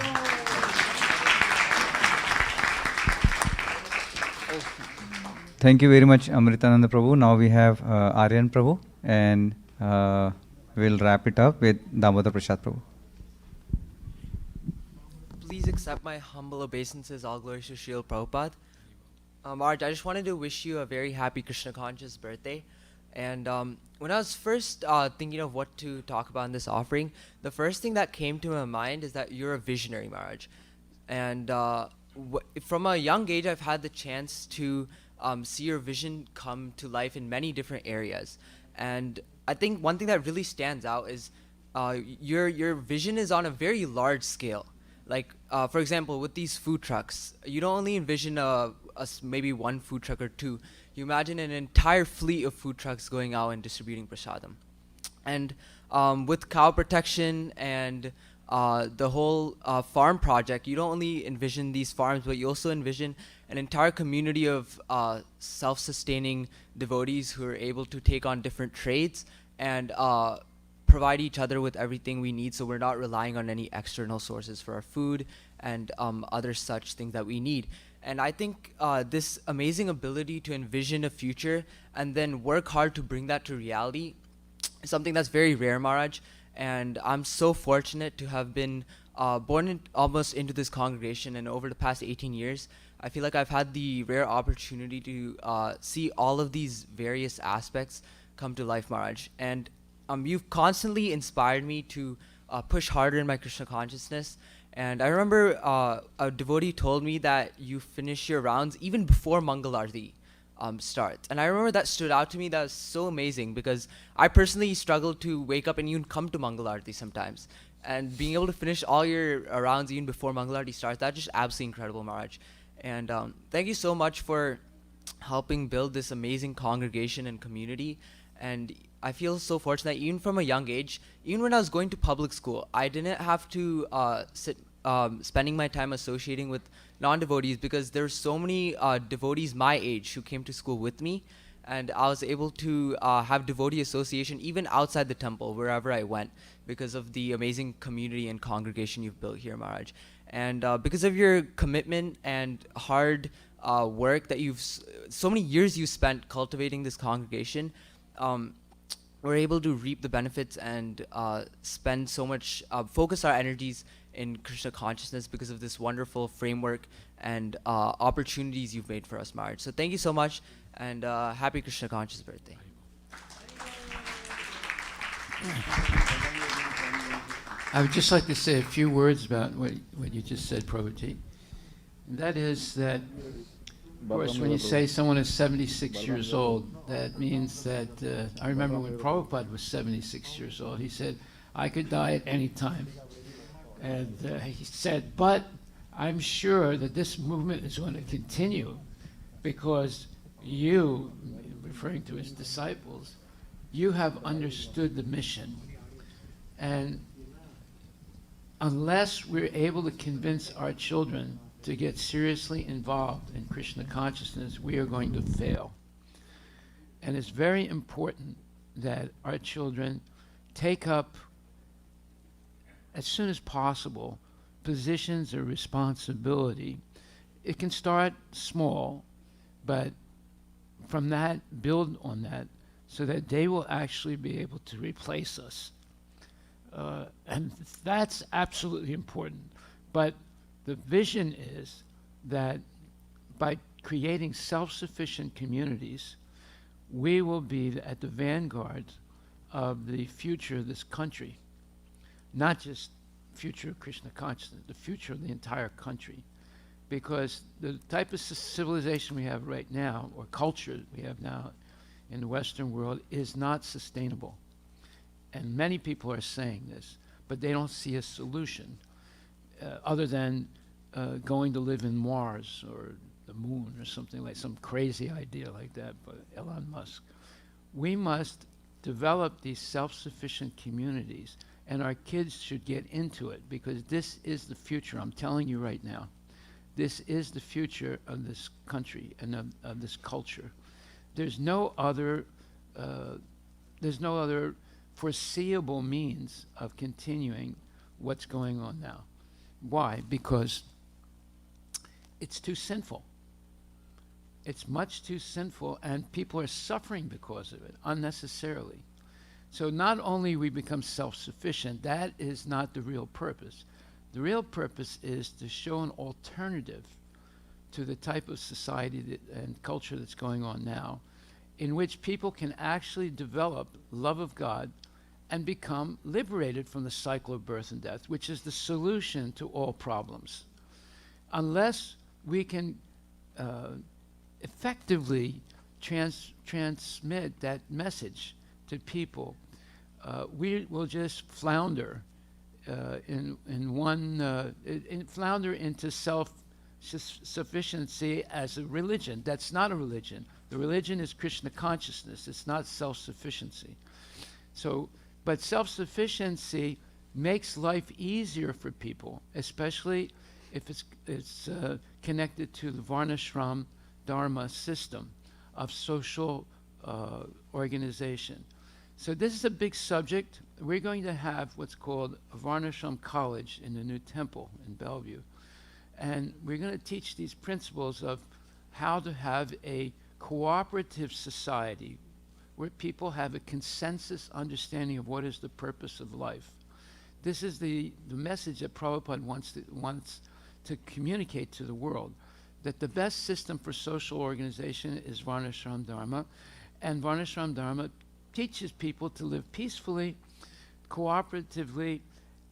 Thank you very much, Amritananda Prabhu. Now we have Aryan Prabhu, and we'll wrap it up with Damodar Prasad Prabhu. Please accept my humble obeisances, all glories to Srila Prabhupada. Maharaj, I just wanted to wish you a very happy Krishna conscious birthday. And when I was first thinking of what to talk about in this offering, the first thing that came to my mind is that you're a visionary, Maharaj. And from a young age, I've had the chance to see your vision come to life in many different areas. And I think one thing that really stands out is your vision is on a very large scale. Like, for example, with these food trucks, you don't only envision maybe one food truck or two. You imagine an entire fleet of food trucks going out and distributing prasadam. And with cow protection and the whole farm project, you don't only envision these farms, but you also envision an entire community of self-sustaining devotees who are able to take on different trades and provide each other with everything we need, so we're not relying on any external sources for our food and other such things that we need. And I think this amazing ability to envision a future and then work hard to bring that to reality is something that's very rare, Maharaj. And I'm so fortunate to have been born almost into this congregation, and over the past 18 years, I feel like I've had the rare opportunity to see all of these various aspects come to life, Maharaj. And you've constantly inspired me to push harder in my Krishna consciousness. And I remember a devotee told me that you finish your rounds even before Mangal Arati starts. And I remember that stood out to me. That was so amazing, because I personally struggle to wake up and even come to Mangal Arati sometimes. And being able to finish all your rounds even before Mangal Arati starts, that's just absolutely incredible, Maharaj. And thank you so much for helping build this amazing congregation and community. And I feel so fortunate, even from a young age, even when I was going to public school, I didn't have to spending my time associating with non-devotees, because there's so many devotees my age who came to school with me, and I was able to have devotee association even outside the temple, wherever I went, because of the amazing community and congregation you've built here, Maharaj. And because of your commitment and hard work that so many years you spent cultivating this congregation, we're able to reap the benefits and spend so much, focus our energies in Krishna consciousness because of this wonderful framework and opportunities you've made for us, Maharaj. So thank you so much, and happy Krishna conscious birthday. I would just like to say a few words about what you just said, Prabhuji. And that is that, of course, when you say someone is 76 years old, that means that, I remember when Prabhupada was 76 years old, he said, I could die at any time. And he said, but I'm sure that this movement is going to continue, because you, referring to his disciples, you have understood the mission. And unless we're able to convince our children to get seriously involved in Krishna consciousness, we are going to fail. And it's very important that our children take up, as soon as possible, positions of responsibility. It can start small, but from that, build on that, so that they will actually be able to replace us. And that's absolutely important. But the vision is that by creating self-sufficient communities, we will be at the vanguard of the future of this country. Not just future of Krishna consciousness, the future of the entire country. Because the type of civilization we have right now, or culture we have now in the Western world, is not sustainable. And many people are saying this, but they don't see a solution other than going to live in Mars or the moon or something like some crazy idea like that by Elon Musk. We must develop these self-sufficient communities, and our kids should get into it, because this is the future. I'm telling you right now, this is the future of this country and of this culture. There's no other foreseeable means of continuing what's going on now. Why? Because it's too sinful. It's much too sinful, and people are suffering because of it unnecessarily. So not only we become self-sufficient, that is not the real purpose. The real purpose is to show an alternative to the type of society and culture that's going on now, in which people can actually develop love of God and become liberated from the cycle of birth and death, which is the solution to all problems. Unless we can effectively transmit that message to people, we will just flounder flounder into self-sufficiency as a religion. That's not a religion. The religion is Krishna consciousness. It's not self-sufficiency. So, but self-sufficiency makes life easier for people, especially if it's connected to the Varnashram Dharma system of social organization. So this is a big subject. We're going to have what's called a Varnashram College in the new temple in Bellevue. And we're going to teach these principles of how to have a cooperative society where people have a consensus understanding of what is the purpose of life. This is the message that Prabhupada wants to communicate to the world, that the best system for social organization is Varnashram Dharma, and Varnashram Dharma teaches people to live peacefully, cooperatively,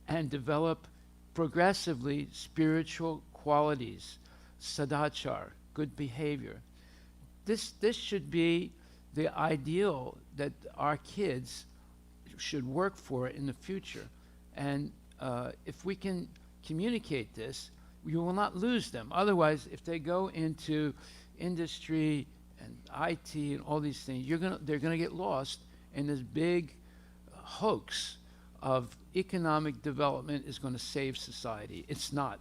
and develop progressively spiritual qualities, sadachar, good behavior. This should be the ideal that our kids should work for in the future. And if we can communicate this, we will not lose them. Otherwise, if they go into industry and IT and all these things, they're gonna get lost in this big hoax of economic development is going to save society. It's not.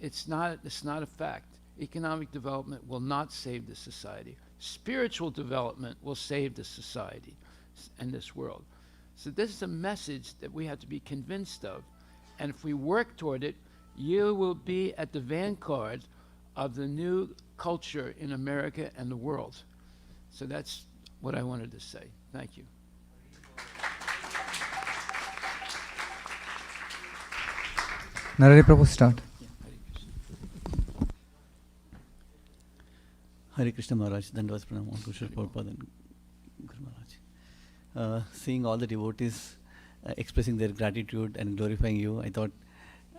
It's not a fact. Economic development will not save the society. Spiritual development will save the society and this world. So this is a message that we have to be convinced of. And if we work toward it, you will be at the vanguard of the new culture in America and the world. So that's what I wanted to say. Thank you. Narari Prabhu, start. Hare Krishna Maharaj, Dandavas Pranam, all Kushal Prabhupada and Guru Maharaj. Seeing all the devotees expressing their gratitude and glorifying you, I thought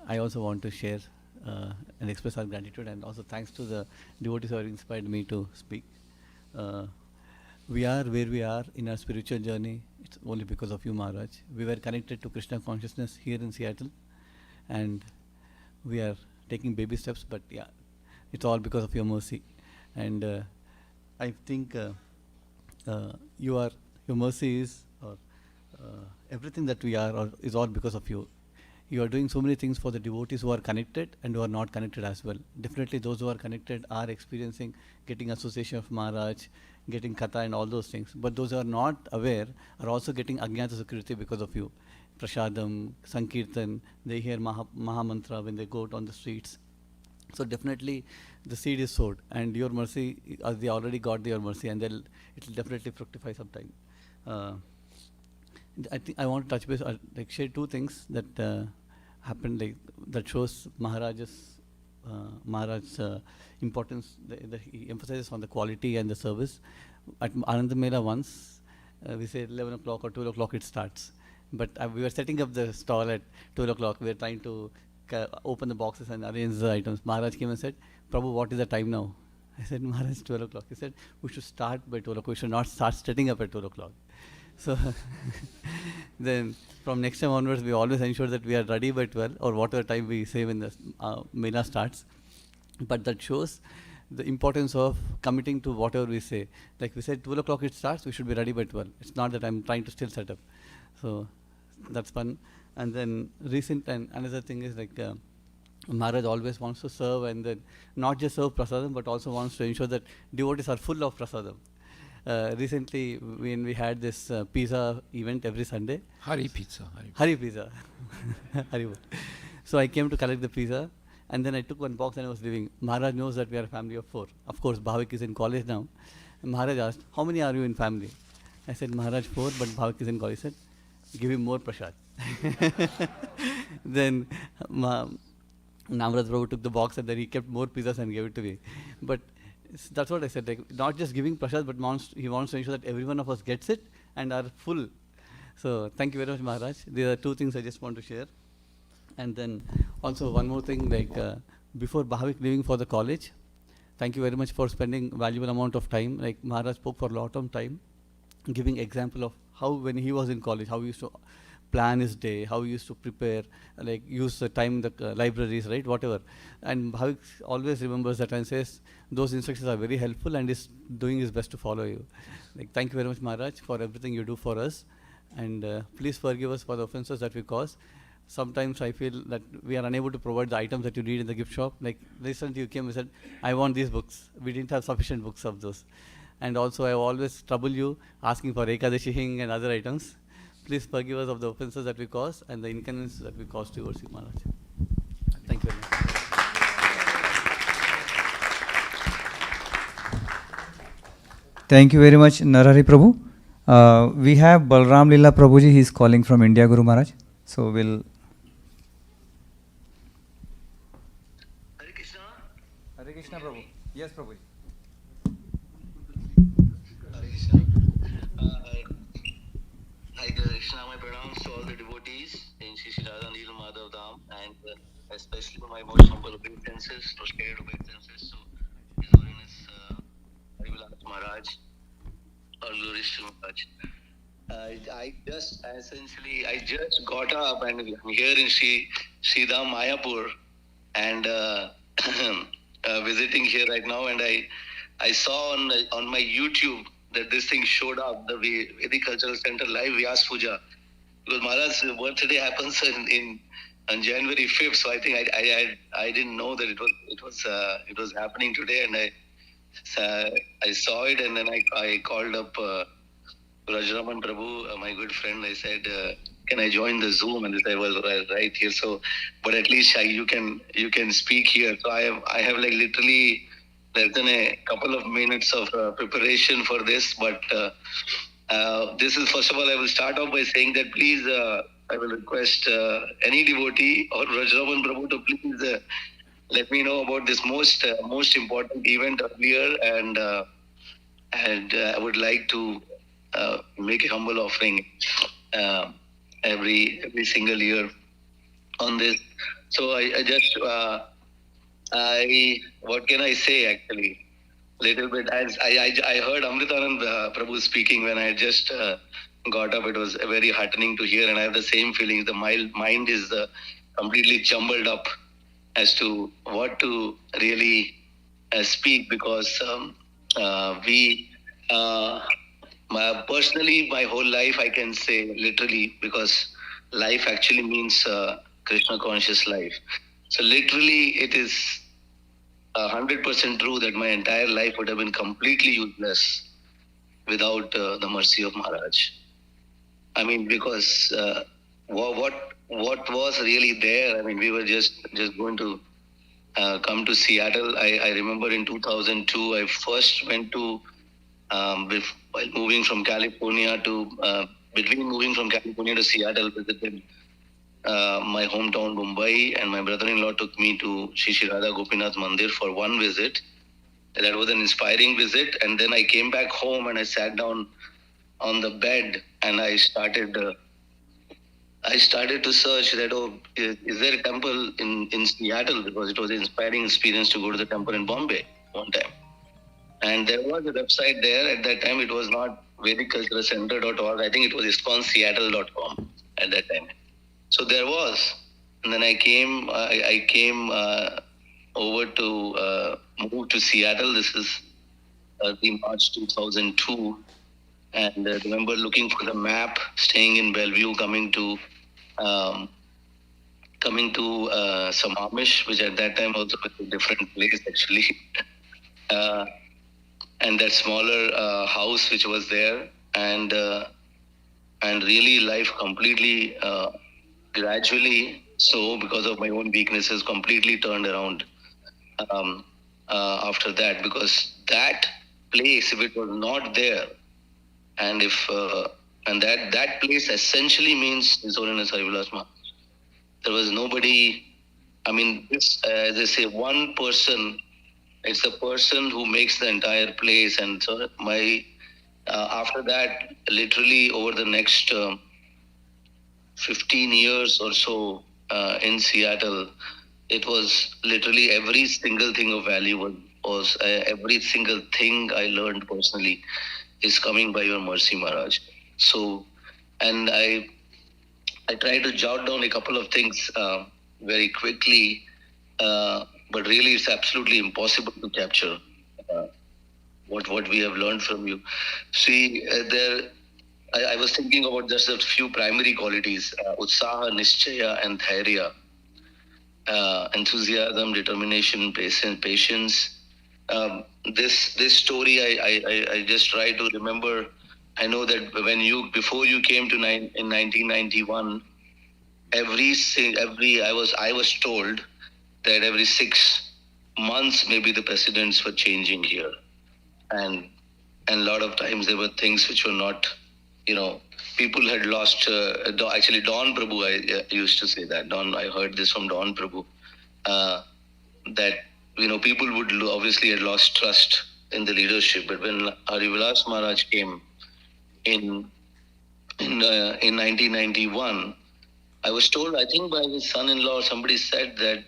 I also want to share and express our gratitude, and also thanks to the devotees who have inspired me to speak. We are where we are in our spiritual journey. It's only because of you, Maharaj. We were connected to Krishna consciousness here in Seattle, and we are taking baby steps, but yeah, it's all because of your mercy. And I think your mercy is, or everything that we are, is all because of you. You are doing so many things for the devotees who are connected and who are not connected as well. Definitely those who are connected are experiencing getting association of Maharaj, getting Katha and all those things. But those who are not aware are also getting Ajnata Sukriti because of you. Prashadam, Sankirtan, they hear Mahamantra when they go out on the streets. So definitely the seed is sowed, and your mercy, they already got your mercy, and it will definitely fructify sometime. I think I want to touch base, like share two things that happened, like that shows Maharaj's importance. He emphasizes on the quality and the service. At Anand Mela once, we said 11 o'clock or 12 o'clock it starts. But we were setting up the stall at 12 o'clock. We were trying to open the boxes and arrange the items. Maharaj came and said, Prabhu, what is the time now? I said, Maharaj, 12 o'clock. He said, we should start by 12 o'clock. We should not start setting up at 12 o'clock. So then from next time onwards, we always ensure that we are ready by 12 or whatever time we say when the Mela starts. But that shows the importance of committing to whatever we say. Like we said, 12 o'clock it starts, we should be ready by 12. It's not that I'm trying to still set up. So that's fun. And then and another thing is like Maharaj always wants to serve, and then not just serve prasadam, but also wants to ensure that devotees are full of prasadam. Recently, when we had this pizza event every Sunday. Hari Pizza. Hari Pizza. Haribo. So I came to collect the pizza, and then I took one box and I was leaving. Maharaj knows that we are a family of 4. Of course, Bhavik is in college now. And Maharaj asked, how many are you in family? I said, Maharaj 4, but Bhavik is in college. He said, give him more prasad. Then Namrata Prabhu took the box and then he kept more pizzas and gave it to me. But that's what I said, like, not just giving prasad, but he wants to ensure that every one of us gets it and are full. So thank you very much, Maharaj. These are two things I just want to share. And then also one more thing, like before Bhavik leaving for the college, thank you very much for spending valuable amount of time. Like Maharaj spoke for a lot of time, giving example of how when he was in college, how he used to plan his day, how he used to prepare, like use the time in the libraries, right, whatever. And Bhavik always remembers that and says, those instructions are very helpful and is doing his best to follow you. Like, thank you very much, Maharaj, for everything you do for us. And please forgive us for the offenses that we cause. Sometimes I feel that we are unable to provide the items that you need in the gift shop. Like recently you came and said, I want these books. We didn't have sufficient books of those. And also I always trouble you asking for Ekadashi Hing and other items. Please forgive us of the offenses that we cause and the inconvenience that we cause towards you, Maharaj. Thank you very much. Thank you very much, Narari Prabhu. We have Balram Lila Prabhuji. He is calling from India, Guru Maharaj. So we'll. Hare Krishna, Prabhu. Yes, Prabhuji. Hi Krishna, my pranams to all the devotees in Shri Radha Nil Madhav Dham, and especially my most humble obeisances, prostrated obeisances to His Holiness Harivilas Maharaj, or glorious Maharaj. I just got up and I'm here in Sridham Mayapur and visiting here right now, and I saw on my YouTube that this thing showed up, the Vedic Cultural Center live Vyasa Puja, because Maharaj's birthday happens on January 5th, so I think I didn't know that it was happening today, and I saw it, and then I called up Rajraman Prabhu, my good friend. I said, can I join the Zoom? And I was right here. So, but at least you can speak here. So I have like literally less than a couple of minutes of preparation for this. But this is, first of all, I will start off by saying that please, I will request any devotee or Rajraman Prabhu to please let me know about this most important event earlier, and I would like to make a humble offering every single year on this. So I just what can I say actually? Little bit, as I heard Amritanand Prabhu speaking when I just got up. It was very heartening to hear, and I have the same feeling. The mind is completely jumbled up as to what to really speak, because personally, my whole life, I can say literally, because life actually means Krishna conscious life. So literally, it is 100% true that my entire life would have been completely useless without the mercy of Maharaj. I mean, because what was really there? I mean, we were just going to come to Seattle. I remember in 2002, I first went to while moving from California to between moving from California to Seattle, visited my hometown Mumbai, and my brother-in-law took me to Shri Radha Gopinath Mandir for one visit. That was an inspiring visit, and then I came back home and I sat down on the bed and I started to search that, is there a temple in Seattle? Because it was an inspiring experience to go to the temple in Bombay one time. And there was a website there. At that time, it was not VedicCultureCenter.org. I think it was IskonSeattle.com at that time. So there was. And then I came over to move to Seattle. This is the March 2002. And I remember looking for the map, staying in Bellevue, coming to Sammamish, which at that time also was a different place actually. And that smaller house which was there, and really life completely, gradually, so because of my own weaknesses, completely turned around after that, because that place, if it was not there, and if that place essentially means His Holiness Harivilas Maharaj. There was nobody. I mean, this, as I say, one person. It's the person who makes the entire place. And so after that, literally over the next 15 years or so in Seattle, it was literally every single thing of value was every single thing I learned personally is coming by your mercy, Maharaj. So, and I tried to jot down a couple of things very quickly, but really it's absolutely impossible to capture what we have learned from you. See, I was thinking about just a few primary qualities: Utsaha, Nischaya, and Dhairya. Enthusiasm, determination, patience. This story, I just try to remember. I know that before you came to in 1991, I was told that every 6 months maybe the presidents were changing here, and a lot of times there were things which were not, people had lost. Actually, Don Prabhu, I used to say that. I heard this from Don Prabhu, that people would obviously had lost trust in the leadership. But when Harivilas Maharaj came in 1991, I was told, I think by his son-in-law, somebody said that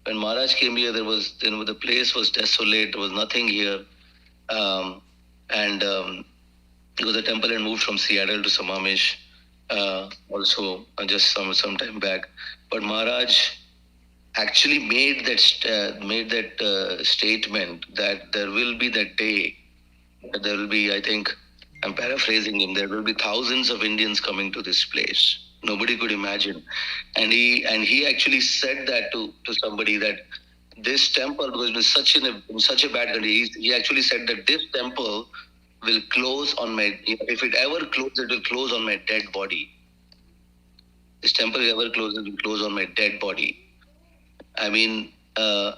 when Maharaj came here, the place was desolate. There was nothing here, because the temple had moved from Seattle to Sammamish, also just some time back. But Maharaj actually made that statement that there will be that day. There will be, I think, I'm paraphrasing him, there will be thousands of Indians coming to this place. Nobody could imagine. And he actually said that to somebody, that this temple was in such a bad condition. He actually said that this temple will close on my, if it ever closes, it will close on my dead body. This temple ever closes, it will close on my dead body. I mean, that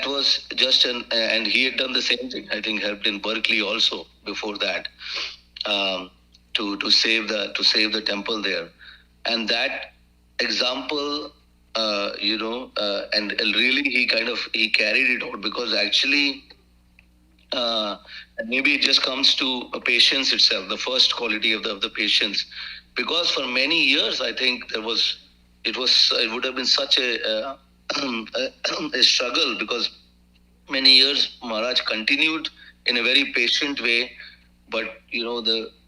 was just and he had done the same thing. I think helped in Berkeley also before that, to save the temple there. And that example, and really he carried it out, because actually, maybe it just comes to patience itself, the first quality of the patience, because for many years I think it would have been such a struggle, because many years Maharaj continued in a very patient way, but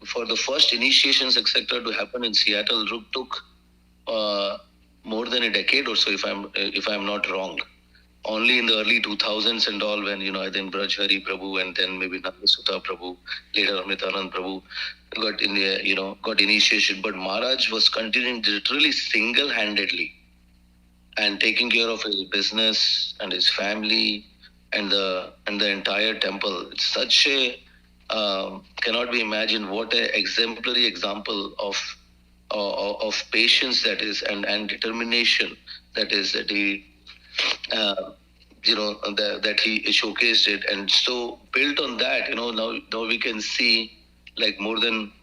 for the first initiations etc. to happen in Seattle took more than a decade or so, if I'm not wrong. Only in the early 2000s and all, when then Braj Hari Prabhu and then maybe Nandasutta Prabhu, later Amritanand Prabhu got initiation. But Maharaj was continuing literally single-handedly and taking care of his business and his family and the entire temple. It's such a cannot be imagined what an exemplary example of patience that is, and determination that is, that he that he showcased it. And so built on that, now we can see, like, more than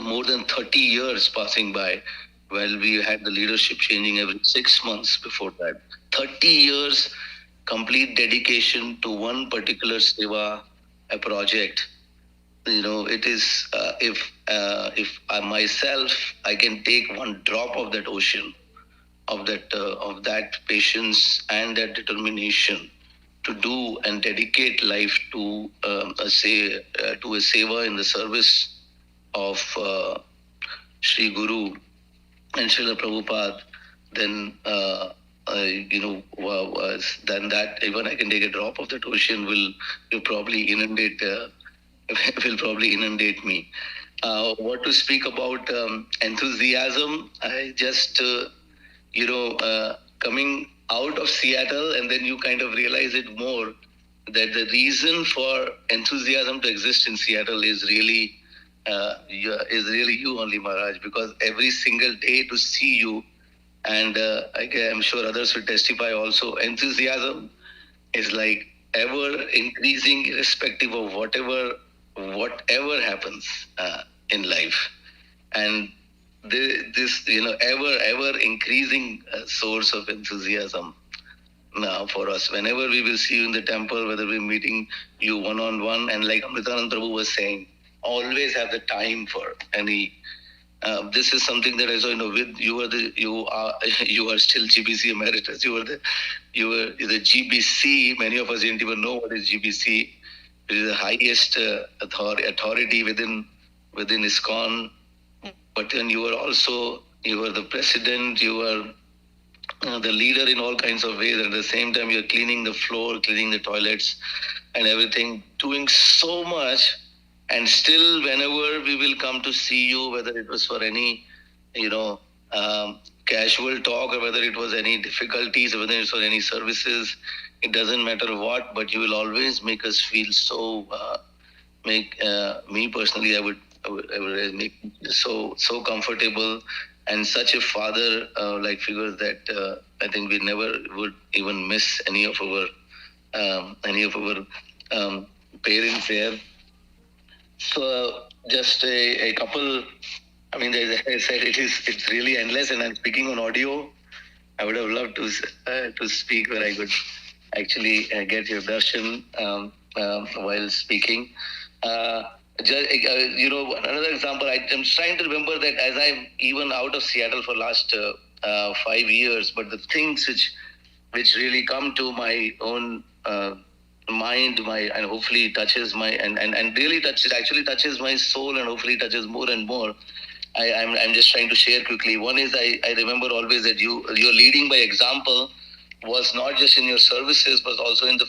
more than 30 years passing by, while we had the leadership changing every 6 months before that. 30 years complete dedication to one particular seva, a project. It is if I myself I can take one drop of that ocean, of that patience and that determination to do and dedicate life to to a seva in the service of Sri Guru and Srila Prabhupada, then then that even I can take a drop of that ocean will probably inundate me. What to speak about enthusiasm? I just coming out of Seattle, and then you kind of realize it more that the reason for enthusiasm to exist in Seattle is really you only, Maharaj, because every single day to see you, and I'm sure others will testify also, enthusiasm is like ever increasing irrespective of whatever happens in life. And this ever increasing source of enthusiasm now for us. Whenever we will see you in the temple, whether we're meeting you one-on-one, and like Amritanand Prabhu was saying, always have the time for any. This is something that I saw. With you are still GBC emeritus. You were the GBC. Many of us didn't even know what is GBC. It is the highest authority within ISKCON. But then you were the president. You were the leader in all kinds of ways. At the same time, you're cleaning the floor, cleaning the toilets, and everything, doing so much. And still, whenever we will come to see you, whether it was for any, casual talk, or whether it was any difficulties, or whether it's for any services, it doesn't matter what, but you will always make us feel so, me personally, I would make so comfortable, and such a father like figure that I think we never would even miss any of our parents there. So just a couple. I mean, as I said, it's really endless, and I'm speaking on audio. I would have loved to speak where I could actually get your darshan while speaking. Another example. I'm trying to remember that as I'm even out of Seattle for last 5 years, but the things which really come to my own mind, and hopefully touches my and really actually touches my soul, and hopefully touches more and more. I'm just trying to share quickly. One is I remember always that your leading by example was not just in your services, but also in the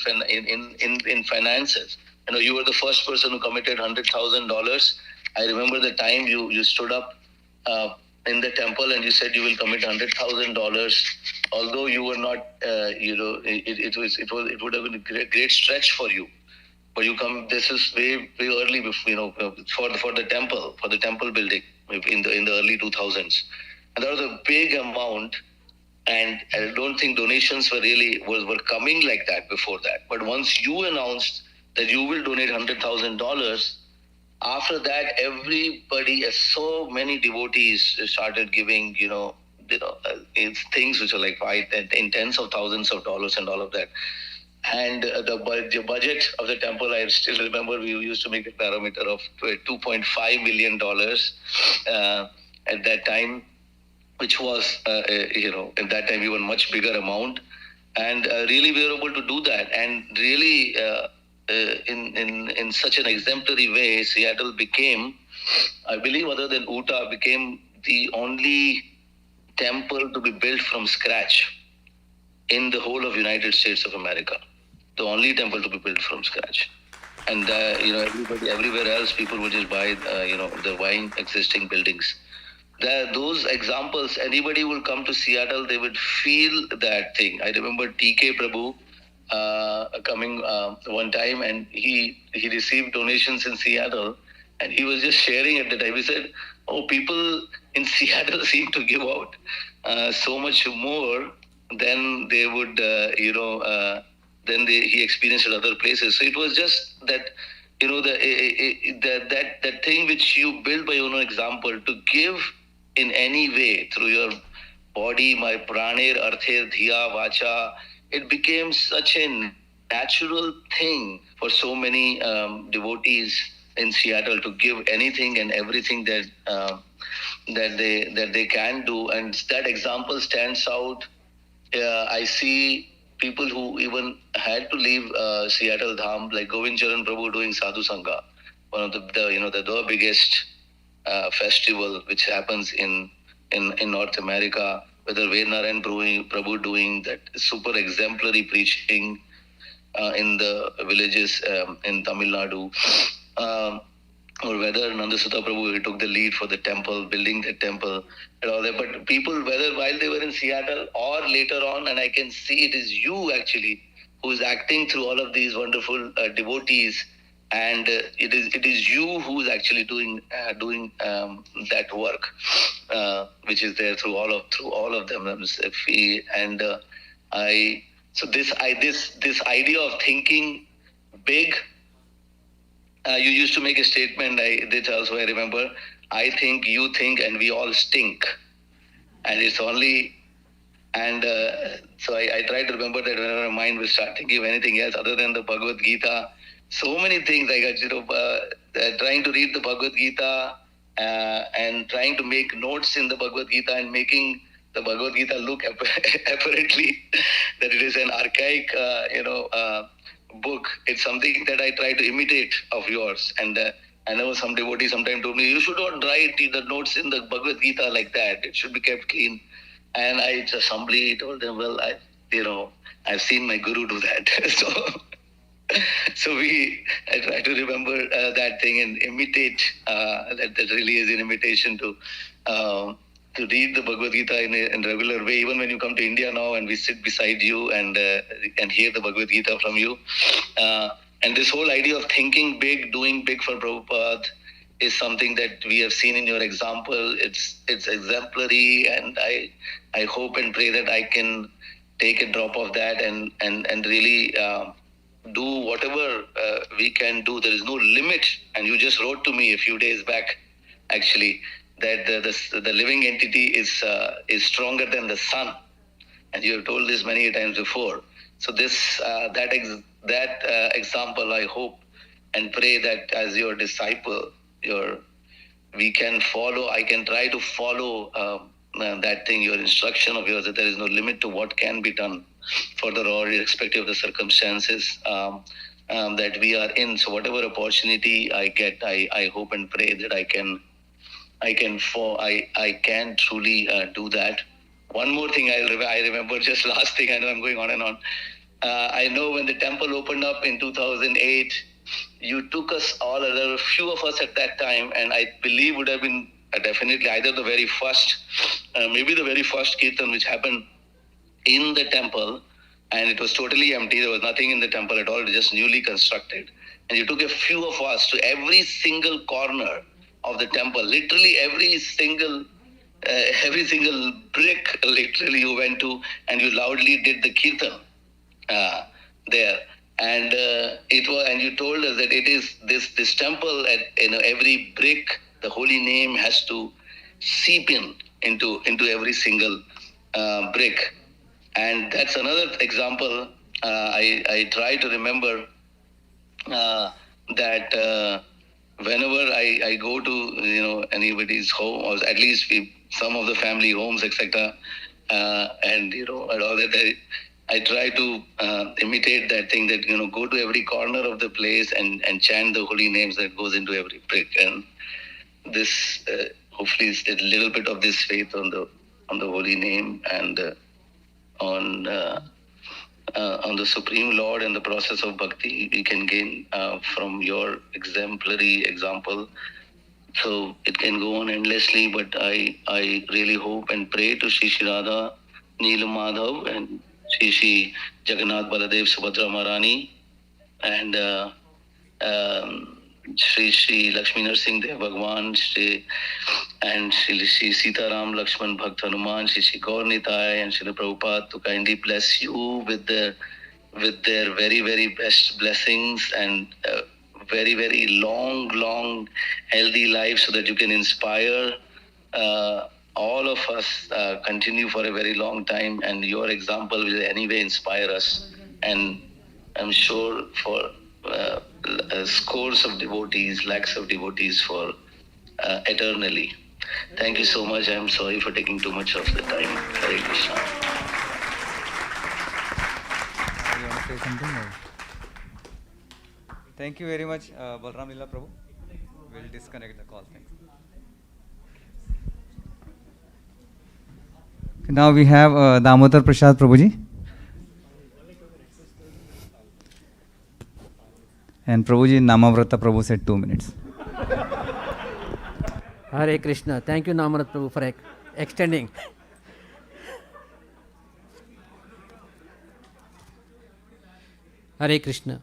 in finances. You were the first person who committed $100,000. I remember the time you stood up in the temple and you said you will commit $100,000. Although you were not, it would have been a great stretch for you. But you come. This is way early, for the temple building in the early 2000s, and that was a big amount. And I don't think donations were coming like that before that. But once you announced that you will donate $100,000, after that, everybody, so many devotees started giving, it's things which are like in tens of thousands of dollars and all of that. And the budget of the temple, I still remember we used to make a parameter of $2.5 million at that time, which was, at that time even much bigger amount. And really we were able to do that. And really in such an exemplary way, Seattle became, I believe other than Utah, became the only temple to be built from scratch in the whole of United States of America. The only temple to be built from scratch. And, everybody, everywhere else, people would just buy, they're buying existing buildings. Those examples, anybody will come to Seattle, they would feel that thing. I remember TK Prabhu coming one time, and he received donations in Seattle, and he was just sharing at the time. He said, people in Seattle seem to give out so much more than they would, he experienced at other places. So it was just that that thing which you build by your own example, to give in any way through your body, my praner, arther, dhiya, vacha, it became such a natural thing for so many devotees in Seattle to give anything and everything that they can do, and that example stands out. I see people who even had to leave Seattle Dham, like Govind Charan Prabhu doing Sadhu Sangha, one of the biggest festival which happens in North America. Whether Vednarayan Prabhu doing that super exemplary preaching in the villages in Tamil Nadu, or whether Nandasutta Prabhu, he took the lead for the temple, building the temple and all that. But people, whether while they were in Seattle or later on, and I can see it is you actually who is acting through all of these wonderful devotees, and it is you who is actually doing that work, which is there through all of them. And so this idea of thinking big. You used to make a statement, I remember, I think, you think, and we all stink. And it's only, and so I try to remember that whenever my mind will start thinking of anything else other than the Bhagavad-gita, so many things, like, trying to read the Bhagavad-gita and trying to make notes in the Bhagavad-gita and making the Bhagavad-gita look apparently that it is an archaic, book. It's something that I try to imitate of yours. And I know some devotees sometimes told me, you should not write the notes in the Bhagavad Gita like that. It should be kept clean. And I just humbly told them, well, I've seen my guru do that. So I try to remember that thing and imitate. That really is an imitation to read the Bhagavad Gita in a regular way. Even when you come to India now and we sit beside you and hear the Bhagavad Gita from you. And this whole idea of thinking big, doing big for Prabhupada is something that we have seen in your example. It's exemplary, and I hope and pray that I can take a drop of that and really do whatever we can do. There is no limit. And you just wrote to me a few days back, actually, that the living entity is stronger than the sun, and you have told this many times before. So this that example, I hope and pray that as your disciple, we can follow. I can try to follow that thing, your instruction of yours, that there is no limit to what can be done for the Lord, irrespective of the circumstances that we are in. So whatever opportunity I get, I hope and pray that I can truly do that. One more thing I remember, just last thing, I know I'm going on and on. I know when the temple opened up in 2008, you took us all, there were a few of us at that time, and I believe would have been definitely either the very first, maybe the very first kirtan which happened in the temple, and it was totally empty. There was nothing in the temple at all, just newly constructed. And you took a few of us to every single corner of the temple, literally every single brick, literally you went to, and you loudly did the kirtan there. And and you told us that it is this temple, at every brick, the holy name has to seep into every single brick. And that's another example. I try to remember that whenever I go to anybody's home, or at least some of the family homes, etc., and and all that, I try to imitate that thing, that go to every corner of the place and chant the holy names that goes into every brick. And this hopefully is a little bit of this faith on the holy name and on the Supreme Lord, and the process of bhakti we can gain from your exemplary example. So it can go on endlessly, but I really hope and pray to Shri Shri Radha Neelam Madhav and Shri Jagannath Baladev Subhadra Maharani and Shri Lakshmi Narsingh Dev Bhagwan and Shri Sitaram Lakshman Bhakt Hanuman, Shri Gaur Nitai and Shri Prabhupada to kindly bless you with their very, very best blessings and very, very long, healthy life so that you can inspire all of us, continue for a very long time, and your example will anyway inspire us, and I'm sure for scores of devotees, lakhs of devotees for eternally. Thank you so much. I'm sorry for taking too much of the time. Hare Krishna. You want to say something? Or? Thank you very much, Balram Lila Prabhu. We'll disconnect the call. Thanks. Now we have Damodar Prasad Prabhuji. And Prabhuji Namavrata Prabhu said 2 minutes. Hare Krishna. Thank you, Namarat Prabhu, for extending. Hare Krishna.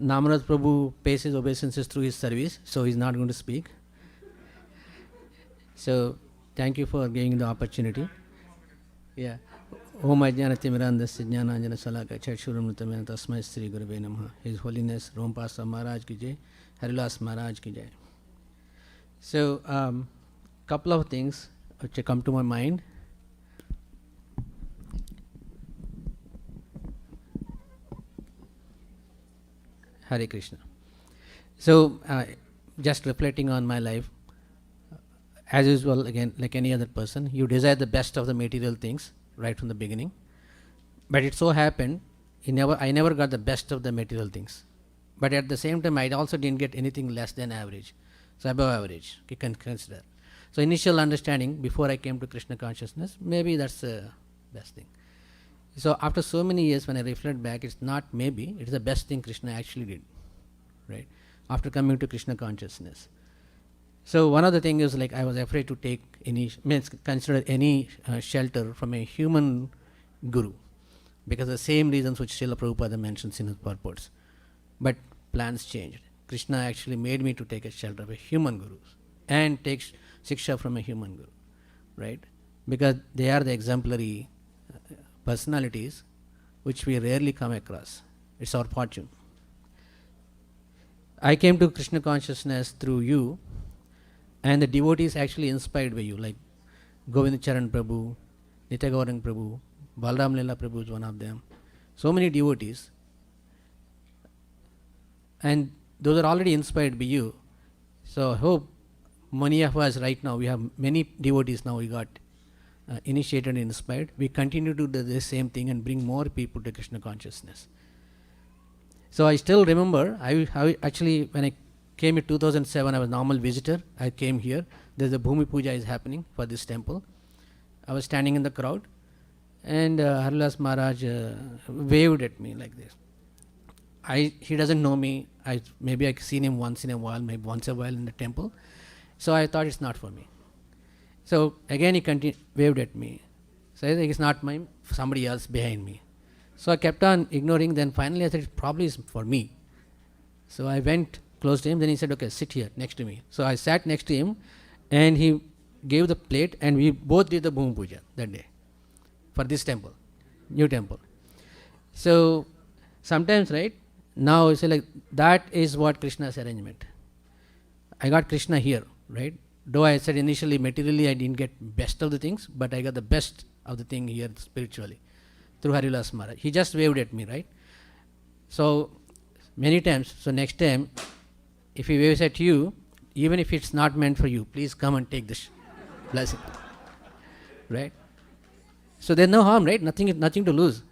Namarat Prabhu pays his obeisances through his service, so he's not going to speak. So, thank you for giving the opportunity. Yeah. Om Ajnana Timirandasya Jnananjana Salaka Chakshuramritamena Tasmai Sri Gurave Namaha. His Holiness Rompasa Maharaj ki jai, Harivilas Maharaj ki jai. So, couple of things which come to my mind. Hare Krishna. So, just reflecting on my life, as usual, again, like any other person, you desire the best of the material things right from the beginning. But it so happened, I never got the best of the material things. But at the same time, I also didn't get anything less than average. So above average, you can consider. So initial understanding, before I came to Krishna consciousness, maybe that's the best thing. So after so many years, when I reflect back, it's not maybe, it's the best thing Krishna actually did, right? After coming to Krishna consciousness. So one of the things is like I was afraid to take consider any shelter from a human guru, because the same reasons which Srila Prabhupada mentions in his purports. But plans changed. Krishna actually made me to take a shelter of a human guru and take shiksha from a human guru, right? Because they are the exemplary personalities which we rarely come across. It's our fortune. I came to Krishna consciousness through you, and the devotees actually inspired by you, like Govind Charan Prabhu, Nitya Gaurang Prabhu, Balram Lila Prabhu is one of them. So many devotees. And those are already inspired by you. So I hope many of us right now, we have many devotees now we got initiated and inspired. We continue to do the same thing and bring more people to Krishna consciousness. So I still remember, I actually, when I came in 2007, I was a normal visitor. I came here. There's a Bhumi Puja is happening for this temple. I was standing in the crowd, and Harivilas Maharaj waved at me like this. He doesn't know me. Maybe I've seen him once in a while, maybe once a while in the temple. So I thought it's not for me. So again he waved at me. So I think it's not mine, somebody else behind me. So I kept on ignoring. Then finally I said, it probably is for me. So I went close to him. Then he said, okay, sit here next to me. So I sat next to him, and he gave the plate, and we both did the Bhumi Puja that day for this temple, new temple. So sometimes, right, now it's like that is what Krishna's arrangement. I got Krishna here, right? Though I said initially materially I didn't get best of the things, but I got the best of the thing here spiritually through Harivilas Maharaj. He just waved at me, right? So many times, so next time if he waves at you, even if it's not meant for you, please come and take this blessing, right? So there's no harm, right? Nothing to lose,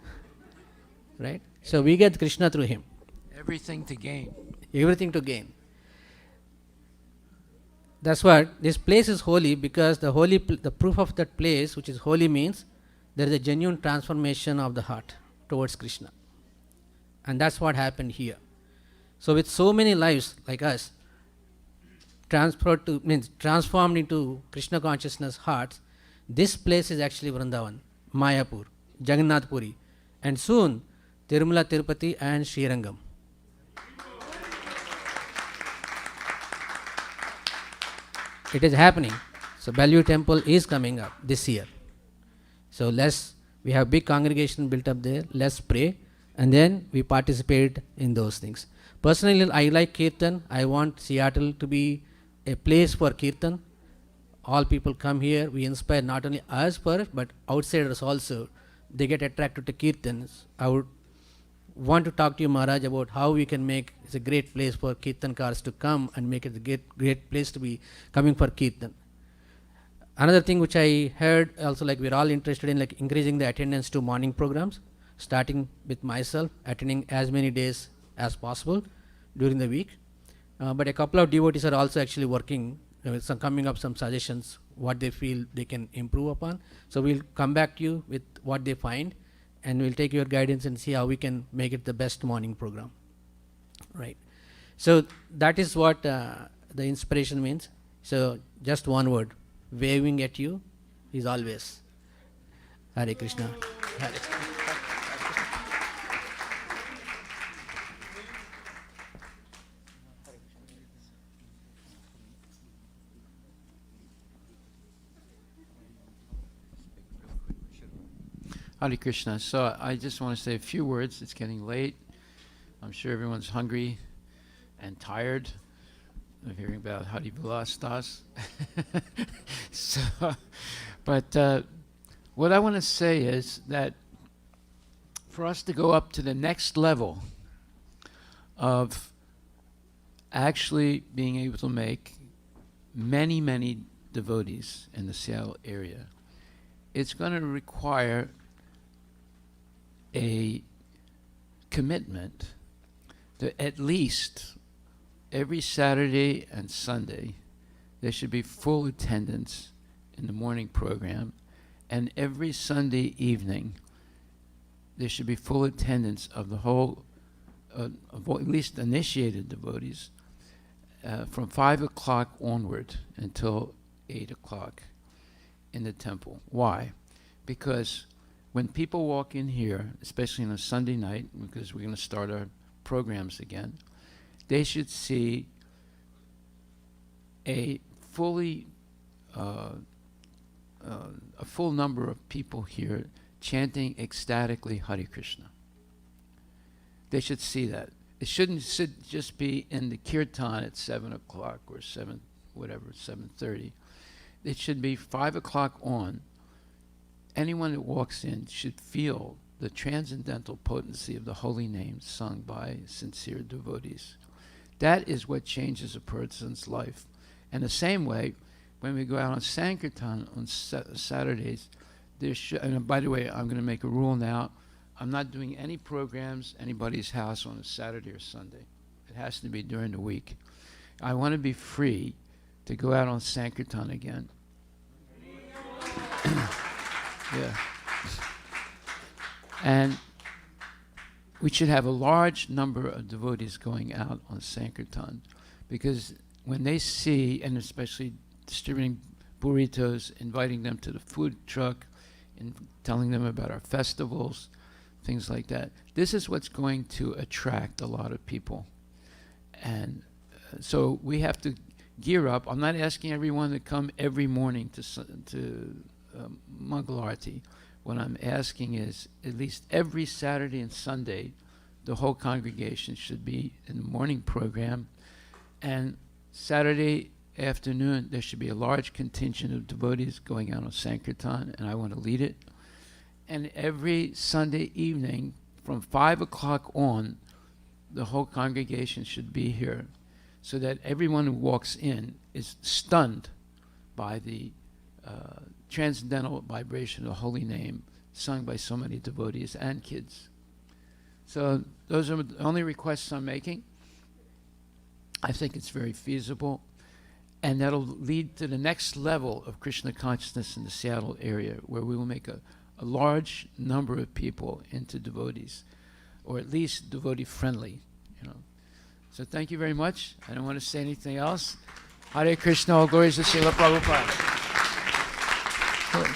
right? So we get Krishna through him. Everything to gain. Everything to gain. That's what this place is holy, because the proof of that place, which is holy, means there is a genuine transformation of the heart towards Krishna, and that's what happened here. So with so many lives like us transformed into Krishna consciousness hearts, this place is actually Vrindavan, Mayapur, Jagannath Puri, and soon Tirumala, Tirupati and Srirangam. It is happening. So Bellevue Temple is coming up this year. So we have big congregation built up there. Let's pray, and then we participate in those things. Personally, I like Kirtan. I want Seattle to be a place for Kirtan. All people come here. We inspire not only us first, but outsiders also. They get attracted to Kirtans. I would want to talk to you, Maharaj, about how we can make it's a great place for Kirtan cars to come and make it a great place to be coming for Kirtan. Another thing which I heard also, like we're all interested in like increasing the attendance to morning programs, starting with myself, attending as many days as possible during the week. But a couple of devotees are also actually working with some coming up some suggestions, what they feel they can improve upon. So we'll come back to you with what they find, and we'll take your guidance and see how we can make it the best morning program. Right. So that is what the inspiration means. So just one word, waving at you is always. Hare Krishna. Hare Krishna. Hare Krishna. So I just want to say a few words. It's getting late. I'm sure everyone's hungry and tired of hearing about Harivilas Das. So, but what I want to say is that for us to go up to the next level of actually being able to make many, many devotees in the Seattle area, it's going to require a commitment that at least every Saturday and Sunday there should be full attendance in the morning program, and every Sunday evening there should be full attendance of the whole, of at least initiated devotees, from 5 o'clock onward until 8 o'clock in the temple. Why? Because when people walk in here, especially on a Sunday night, because we're going to start our programs again, they should see a fully, a full number of people here chanting ecstatically Hare Krishna. They should see that. It shouldn't just be in the kirtan at 7 o'clock or 7:30. It should be 5 o'clock on. Anyone that walks in should feel the transcendental potency of the holy name sung by sincere devotees. That is what changes a person's life. And the same way, when we go out on Sankirtan on Saturdays, and by the way, I'm going to make a rule now. I'm not doing any programs, anybody's house on a Saturday or Sunday. It has to be during the week. I want to be free to go out on Sankirtan again. Yeah. And we should have a large number of devotees going out on Sankirtan, because when they see, and especially distributing burritos, inviting them to the food truck, and telling them about our festivals, things like that, this is what's going to attract a lot of people. And so we have to gear up. I'm not asking everyone to come every morning to Mangal Arati. What I'm asking is at least every Saturday and Sunday, the whole congregation should be in the morning program, and Saturday afternoon there should be a large contingent of devotees going out on Sankirtan, and I want to lead it. And every Sunday evening from 5 o'clock on, the whole congregation should be here, so that everyone who walks in is stunned by the transcendental vibration of the holy name sung by so many devotees and kids. So those are the only requests I'm making. I think it's very feasible, and that'll lead to the next level of Krishna consciousness in the Seattle area, where we will make a large number of people into devotees, or at least devotee friendly, you know. So thank you very much. I don't want to say anything else. Hare Krishna, all glories to Srila Prabhupada.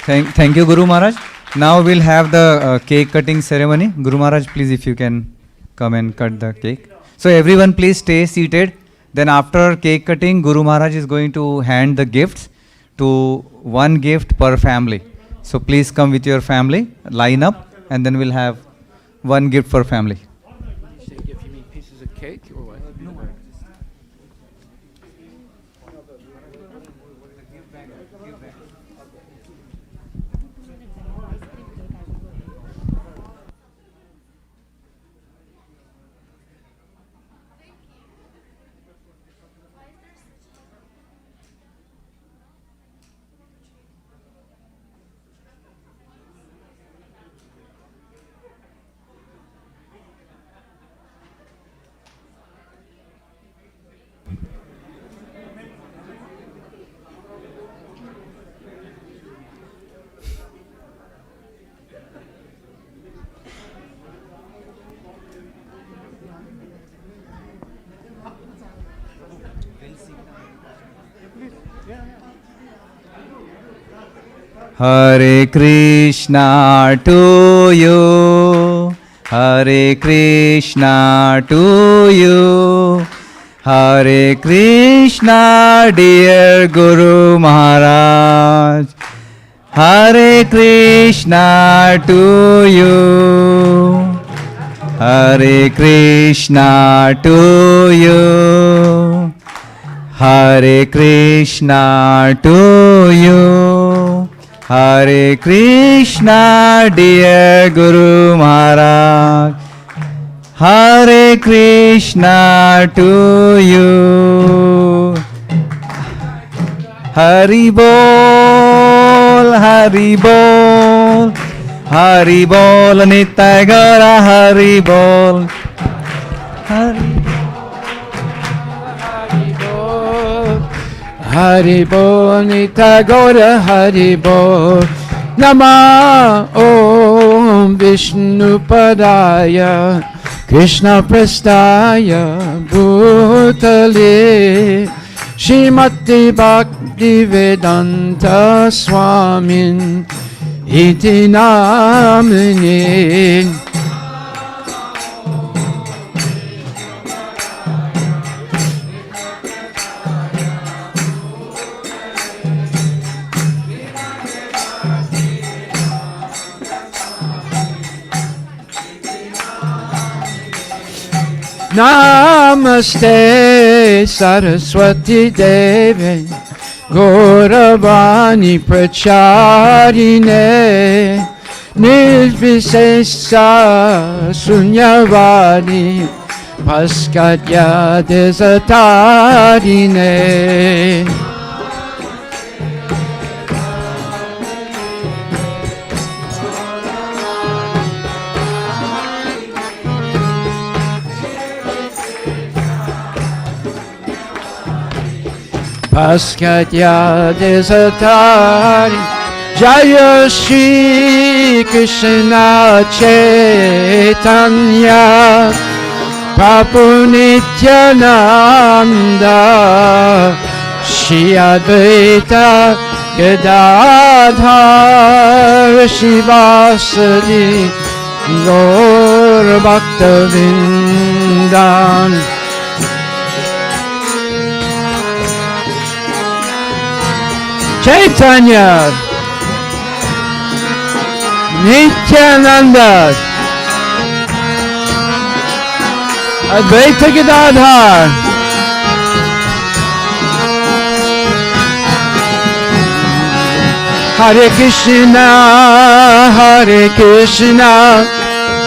Thank you, Guru Maharaj. Now we'll have the cake cutting ceremony. Guru Maharaj, please, if you can come and cut the cake. So everyone please stay seated. Then after cake cutting, Guru Maharaj is going to hand the gifts to one gift per family. So please come with your family, line up, and then we'll have one gift per fammy. When you say gift, you mean pieces of cake or what? Hare Krishna to you, Hare Krishna to you, Hare Krishna dear Guru Maharaj, Hare Krishna to you, Hare Krishna to you, Hare Krishna to you, Hare Krishna dear Guru Maharaj, Hare Krishna to you. Hari Bol, Hari Bol, Hari Bol, Nitai Gaura Hari Bol, Hari Hari Bol, Nita Gaura Hari Bol. Nama Om Vishnu Padaya Krishna Prestaya Bhutale Shrimati Bhakti Vedanta Swamin Iti Namine. Namaste Saraswati Devi Gauravani Pracharine Nirvisesa Sunyavani Paskatya Desatarine. Paskatya Desatari Jaya Shri Krishna Chaitanya Prabhu Nityananda Shri Advaita Gadadhar Shivasadi Gaur Bhakta Vrindan. Chaitanya Nityananda Advaita Gadadhar Hare Krishna Hare Krishna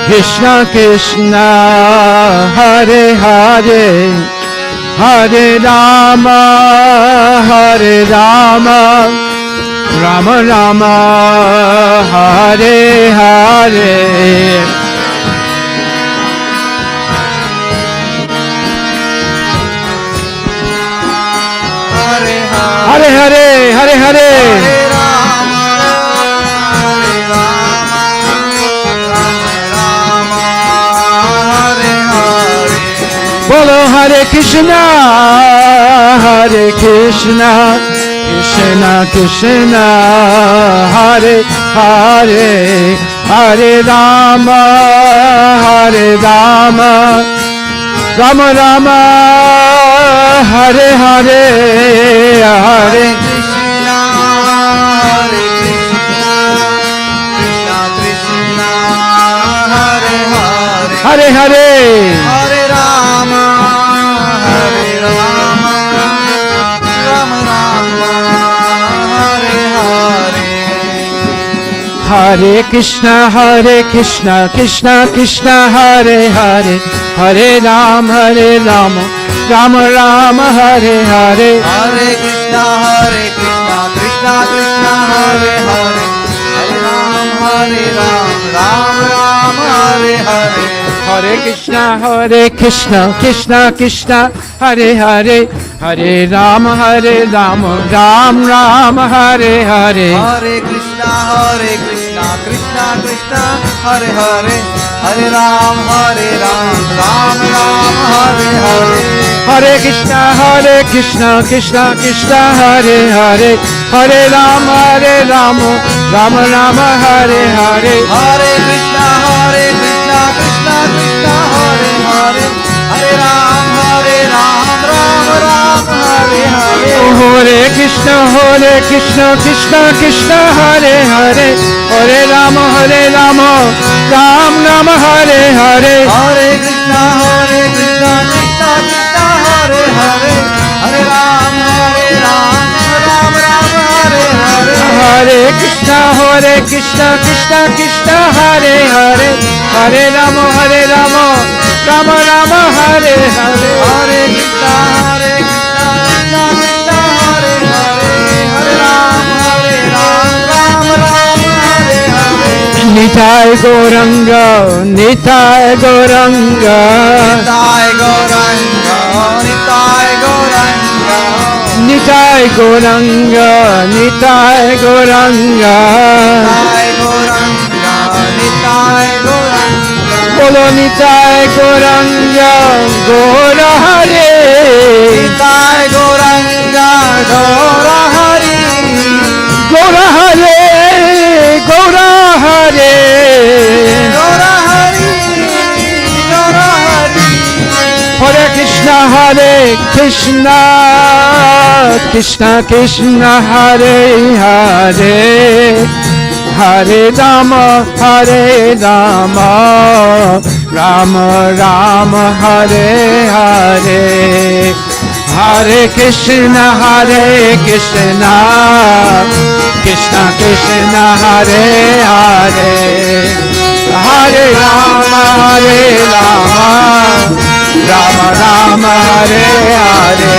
Krishna Krishna Hare Hare Hare Rama Hare Rama Rama Rama Hare Hare. Hare Hare Hare Hare Bolo Hare Krishna Hare Krishna Krishna Krishna Hare Hare Hare Rama Hare Rama Rama Rama Hare Hare Hare Krishna Hare Krishna Krishna Krishna Hare Hare Hare Hare Hare Rama Hare Rama Rama Rama Hare Hare Krishna, Krishna Krishna, Hare Hare, Hare Ram, Rama Rama, Hare Hare. Hare Krishna, Krishna Krishna, Hare Hare, Hare Ram, Ram Ram, Hare Hare. Hare Krishna, Krishna Krishna, Hare Hare, Hare Rama, Ram Ram, Hare Hare. Hare Krishna, Krishna Krishna, Hare Hare, Hare Ram, Ram Ram, Hare Hare. Hare Krishna, Krishna Krishna, Hare Hare, Hare Rama, Ram Ram, Hare Hare. Hare Krishna, Krishna Krishna, Hare Hare, Hare Ram, Ram Ram, Hare Hare. Hare Krishna, Krishna Krishna, Hare Hare, Hare Rama, Ram Ram, Hare Hare. Hare Krishna, Krishna Krishna, Hare Hare, Hare Ram, Ram Ram, Hare Hare. Hare Krishna, Krishna Krishna, Hare Hare, Hare Rama, Ram Ram, Hare Hare. Hare Krishna, Krishna Krishna, Hare Hare, Hare Ram, Ram Ram, Hare Hare. Nitai Gauranga, Nitai Gauranga, Nitai Gauranga, Nitai Gauranga, Nitai Gauranga, Nitai Gauranga, Nitai Gauranga, Nitai Gauranga. Bolo Nitai Gauranga, Gaura Hare. Nitai Gauranga, Gaura Hari. Gaura Hare, Gaura Hare, Gaura Hari, Gaura Hari. Hare Krishna, Krishna Krishna, Hare Hare, Hare Rama, Rama Rama, Hare Hare. Hare Krishna, Krishna Krishna, Hare Hare, Hare Rama, Rama Rama, Hare Hare.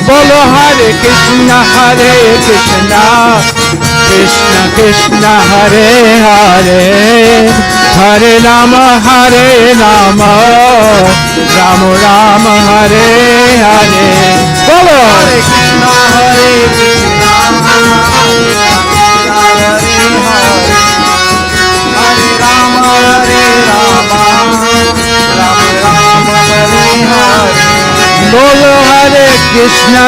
Bolo Hare Krishna, Krishna Krishna, Hare Hare, Hare Rama, Rama Rama, Hare Hare. Bolo Hare Krishna, Krishna, Hare Hare, Hare Rama, Rama Rama, Hare Hare. Bolo Hare Krishna,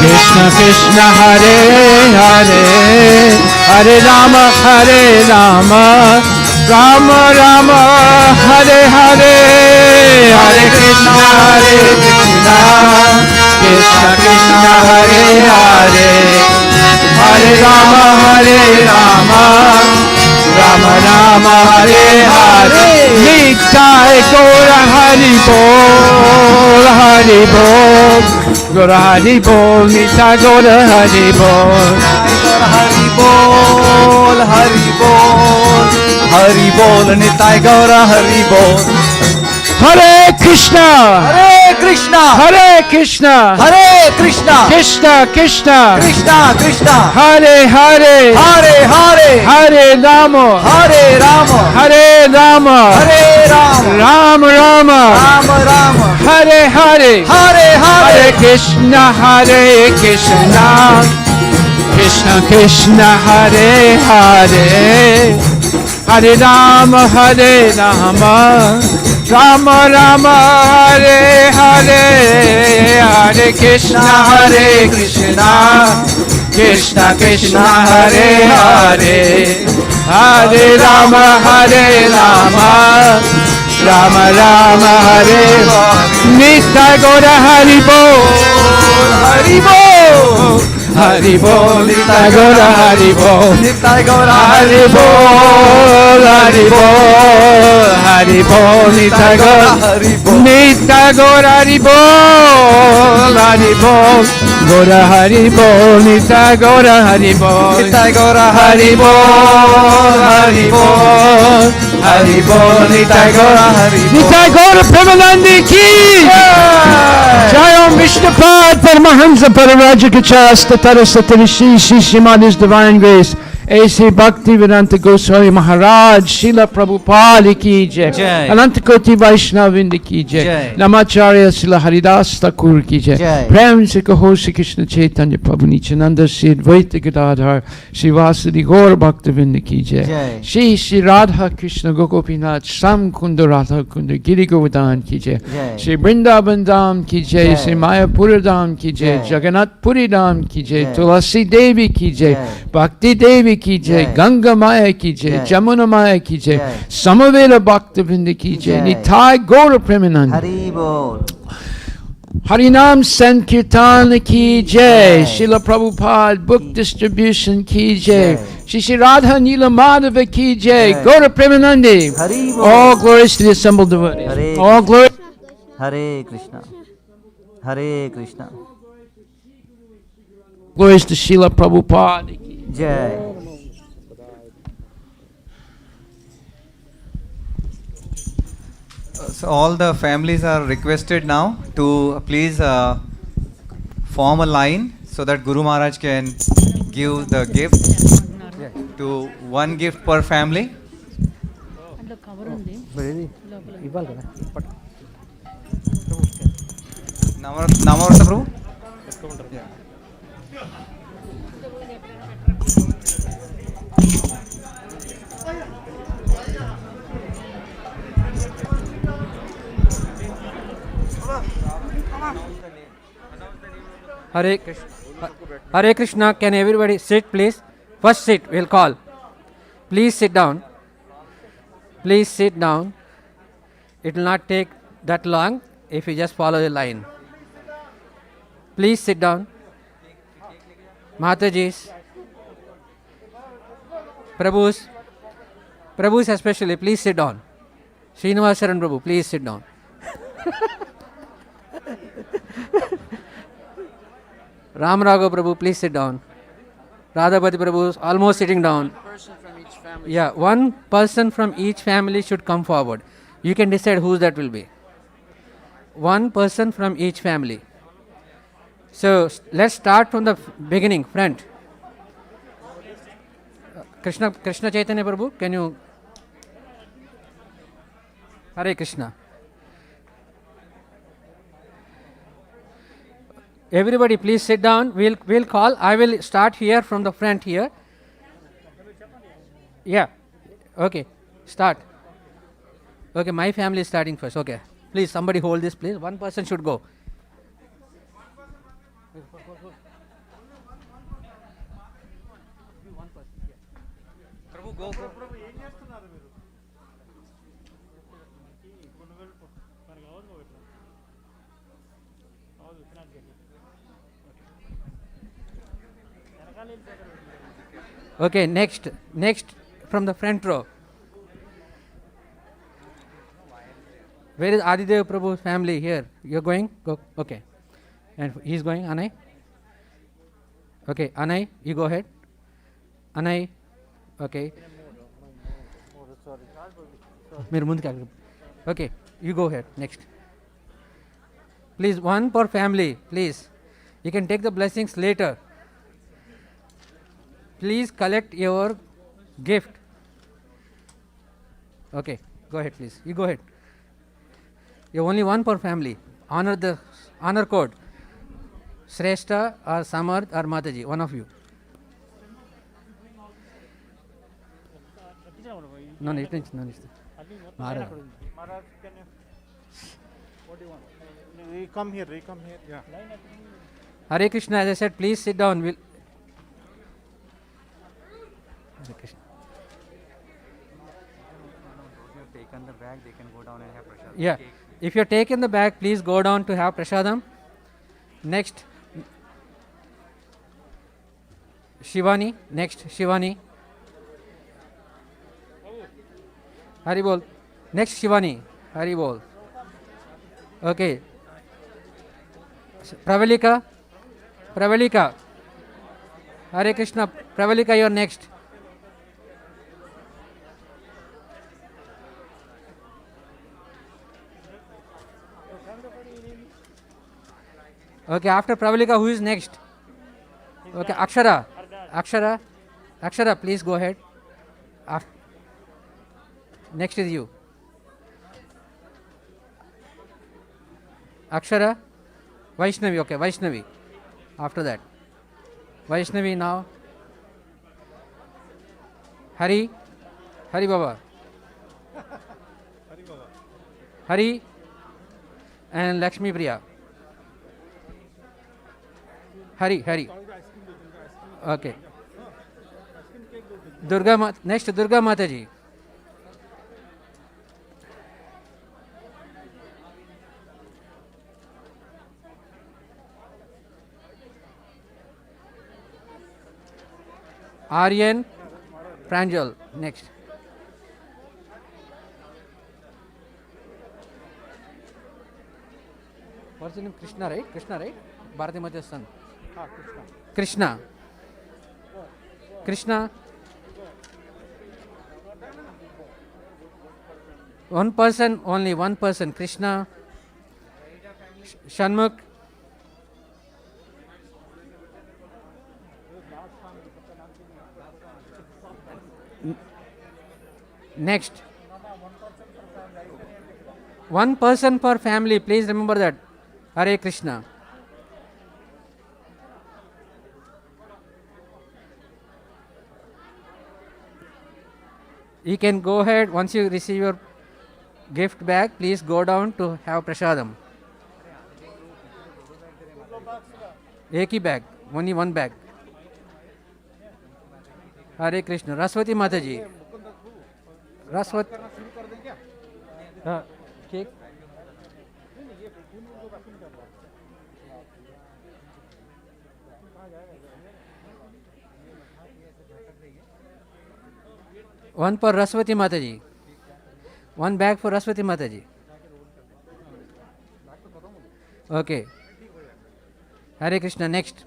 Krishna Krishna, Hare Hare, Hare Rama, Rama Rama, Hare Hare. Hare Krishna, Krishna Krishna, Hare Hare, Hare Rama, Rama Rama, Hare Hare. Nitai Gaura Hari Bol, Hari Bol, Gaura Hari Bol, Nitai Gaura Hari Bol. Hari Bol, Hari Bol, Hari Bol, Nitai Gaura Hari Bol. Hare Krishna, Krishna, Krishna Krishna, Krishna Krishna, Hare Hare, Hare Hare Rama, Hare Rama, Hare Rama, Rama Rama, Hare Hare, Hare Krishna, Krishna Krishna, Hare Hare, Hare Rama, Rama Rama, Hare Hare, Hare Krishna, Krishna Krishna, Hare Hare, Hare Rama, Rama Rama, Hare. Nitai Gaura Hari Bol, Hari Bol, Hari Bol, Nitai Gaura Hari Bol, Nitai Gaura Hari Bol, Hari Bol, Hari Bol, Nitai Gaura Hari Bol, Nitai Gaura Hari Bol, Hari Bol, Gaura Hari Bol, Nitai Gaura Hari Bol, Nitai Gaura Hari Bol, Hari Bol, Hari Bol, Nitai Gaura Hari Bol, Nitai Gaura Premanandi ki Jai Om Vishnupad Paramahamsa Pararajikachasta Tarasatari Shri Shrimad His Divine Grace A.C. Bhaktivedanta Goswami Maharaj Srila Prabhupada ki jai, Jai. Anantakoti Vaishnavindi ki jai, Jai. Namacharya Srila Haridas Thakur ki jai, Jai. Prem Se Kaho Shri Krishna Chaitanya Prabhu Nityananda Sri Advaita Gadadhar Sri Vasudi Gaur Bhaktivinoda ki jai, Jai. Shri Radha Krishna Gopinath Sam Kunda Radha Kunda Giri Govardhan ki jai, Jai. Shri Vrindavan Dham ki jai, Jai. Shri Mayapura Dham ki jai, Jai. Jagannath Puri Dham ki jai, Jai. Tulasi Devi ki jai, Jai. Bhakti Devi ki jai, Jai. Ganga Maya ki jai, Jai. Jamuna Maya ki jai, Jai. Samaveda Bhaktivinoda ki jai, Jai. Nitai Gaura Premanandi. Hari Bol. Harinam Sankirtan ki jai, Jai. Srila Prabhupada book distribution ki jai, Jai. Shri Radha Nila Madhava ki jai, Jai. Gaura Premanandi. Hari Bol. All glories to the assembled devotees. Hare All glory. Hare Krishna. Hare Krishna. Glories to Srila Prabhupada. Jai. So all the families are requested now to please form a line so that Guru Maharaj can give the gift to one gift per family. Namavarta Prabhu? Yeah. Hare Krishna. Hare Krishna. Can everybody sit, please? First sit, we'll call. Please sit down. Please sit down. It will not take that long if you just follow the line. Please sit down. Matajis. Prabhus especially, please sit down. Srinivasaran Prabhu, please sit down. Ram Raghav Prabhu, please sit down. Radhapati Prabhu is almost sitting down. Yeah, one person from each family should come forward. You can decide who that will be. One person from each family. So let's start from the beginning, front. Krishna Chaitanya Prabhu, can you? Hare Krishna. Everybody please sit down. We'll call. I will start here from the front here. Yeah. Okay. Start. Okay, my family is starting first. Okay. Please, somebody hold this, please. One person should go. Okay, next from the front row. Where is Adidev Prabhu's family? Here. You're going? Go. Okay. And he's going, Anai? Okay, Anai, you go ahead. Anai, okay. Okay, you go ahead. Next. Please, one per family, please. You can take the blessings later. Please collect your gift. Okay, go ahead, please. You go ahead. You're only one per family. Honor the honor code. Shrestha or Samarth or Mataji, one of you. No need. Maharaj, can you? What do you want? We come here. Yeah. Hare Krishna, as I said, please sit down. We'll Hare Krishna. If you've taken the bag, they can go down and have prasad. Yeah. If you're taking the bag, please go down to have prasadam. Next. Shivani, next Shivani. Hari bol. Next Shivani, Hari bol. Okay. Pravalika, Pravalika. Hare Krishna, Pravalika, you're next. Okay, after Pravalika, who is next? Okay, Akshara. Akshara. Akshara, please go ahead. Next is you. Akshara. Vaishnavi, okay, Vaishnavi. After that. Vaishnavi now. Hari. Hari Baba. Hari. And Lakshmi Priya. Hari. Okay. Durga next Durga Mataji. Aryan Pranjal next. What's the name? Krishna, right? Krishna, right? Bharati Mata's son. Krishna. Krishna. One person, only one person. Krishna. Shanmukh. Next. One person per family. Please remember that. Hare Krishna. You can go ahead once you receive your gift bag. Please go down to have prasadam. Eki bag, only one bag. Hare Krishna. Raswati Mataji. Raswati. Cake. One for Raswati Mataji. One bag for Raswati Mataji. Okay. Hare Krishna. Next.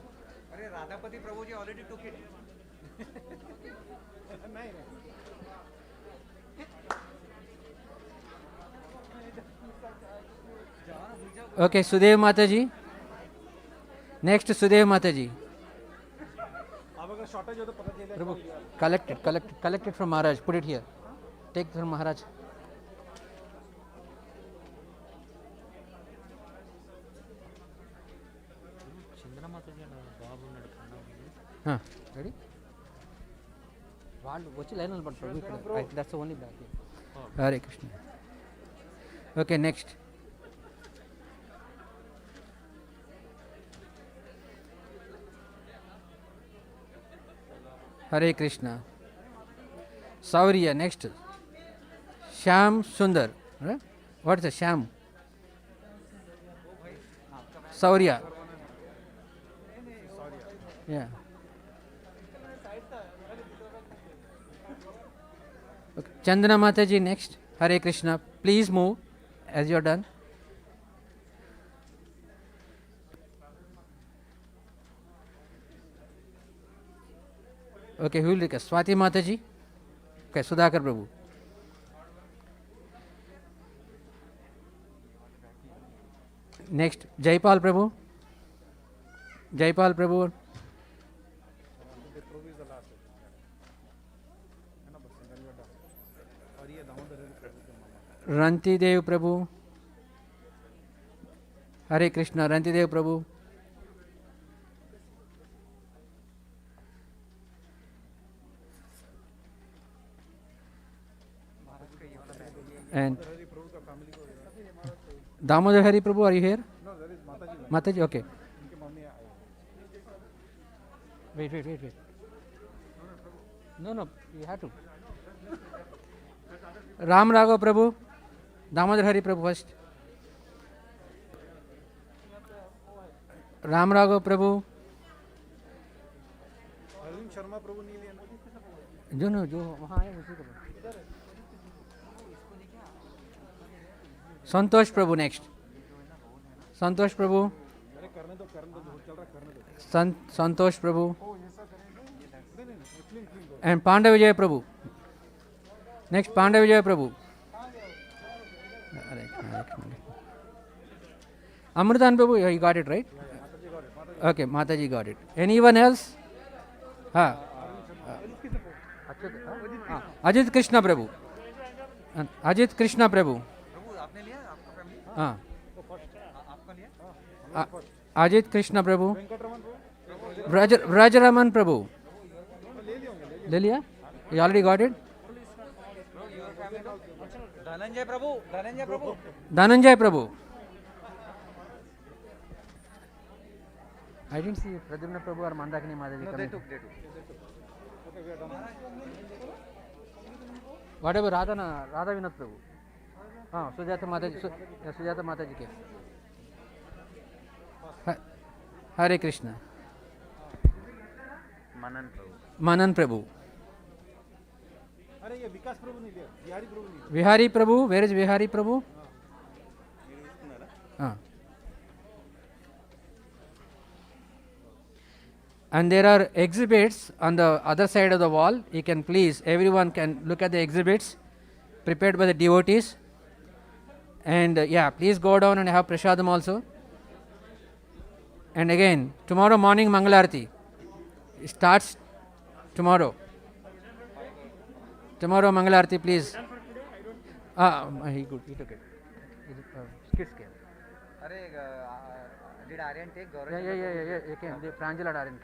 Okay, Sudev Mataji. Next, Sudev Mataji. Prabhu, collect it from Maharaj. Put it here. Take from Maharaj. Ready? That's the only bag here. Hare Krishna. Okay, next. Hare Krishna. Sauriya, next. Sham Sundar. Right? What is the Sham? Sauriya. Yeah. Okay. Chandana Mataji next. Hare Krishna. Please move as you are done. Okay, who will request? Swati Mataji. Okay, Sudhakar Prabhu. Next, Jaipal Prabhu. Jaipal Prabhu. Ranti Dev Prabhu. Hare Krishna. Ranti Dev Prabhu. And Damodar Hari Prabhu, are you here? No, there is Mataji. Mataji, okay. Wait. No, you have to. Ram Raghav Prabhu, Damodar Hari Prabhu first. Ram Raghav Prabhu. जो न जो वहाँ है उसी को Santosh Prabhu next Santosh Prabhu Santosh Prabhu and Pandav Vijay Prabhu next Pandav Vijay Prabhu Amritan Prabhu, you got it right? Okay, Mataji got it. Anyone else? Ajit Krishna Prabhu. Ajit Krishna Prabhu. Ajit Krishna Prabhu. Vrajaraman Prabhu. ले लिया? You already got it? Dhananjay Prabhu Dhananjay Prabhu Dhananjay Prabhu. I didn't see Pradyumna Prabhu or Mandakini Mataji. No, they took. Whatever Radha Vinod Prabhu. Sujata Mataji, Sujata Mataji ke. Hare Krishna. Manan Prabhu. Vihari Prabhu, where is Vihari Prabhu? And there are exhibits on the other side of the wall. You can please, everyone can look at the exhibits prepared by the devotees. And please go down and have prasadam also. And again, tomorrow morning Mangalarti starts tomorrow. Tomorrow Mangalarti, please. He took it. Skid scale. Did Aryan take Gaurav? Yeah. You can. The Pranjal at Aryan.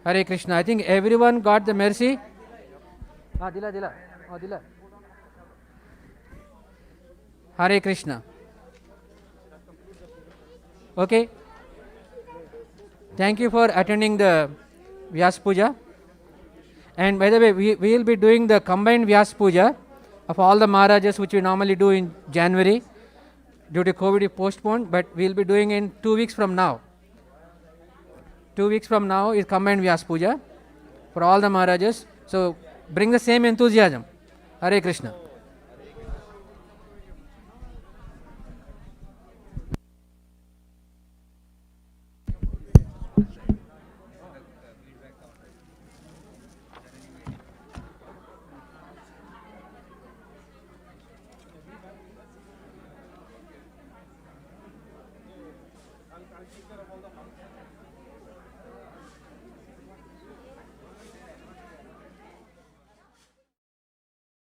Hare Krishna. I think everyone got the mercy. Dila. Hare Krishna. Okay. Thank you for attending the Vyasa Puja. And by the way, we will be doing the combined Vyasa Puja of all the Maharajas, which we normally do in January. Due to COVID, we postponed, but we will be doing in 2 weeks from now. 2 weeks from now is combined Vyasa Puja for all the Maharajas. So bring the same enthusiasm. Hare Krishna.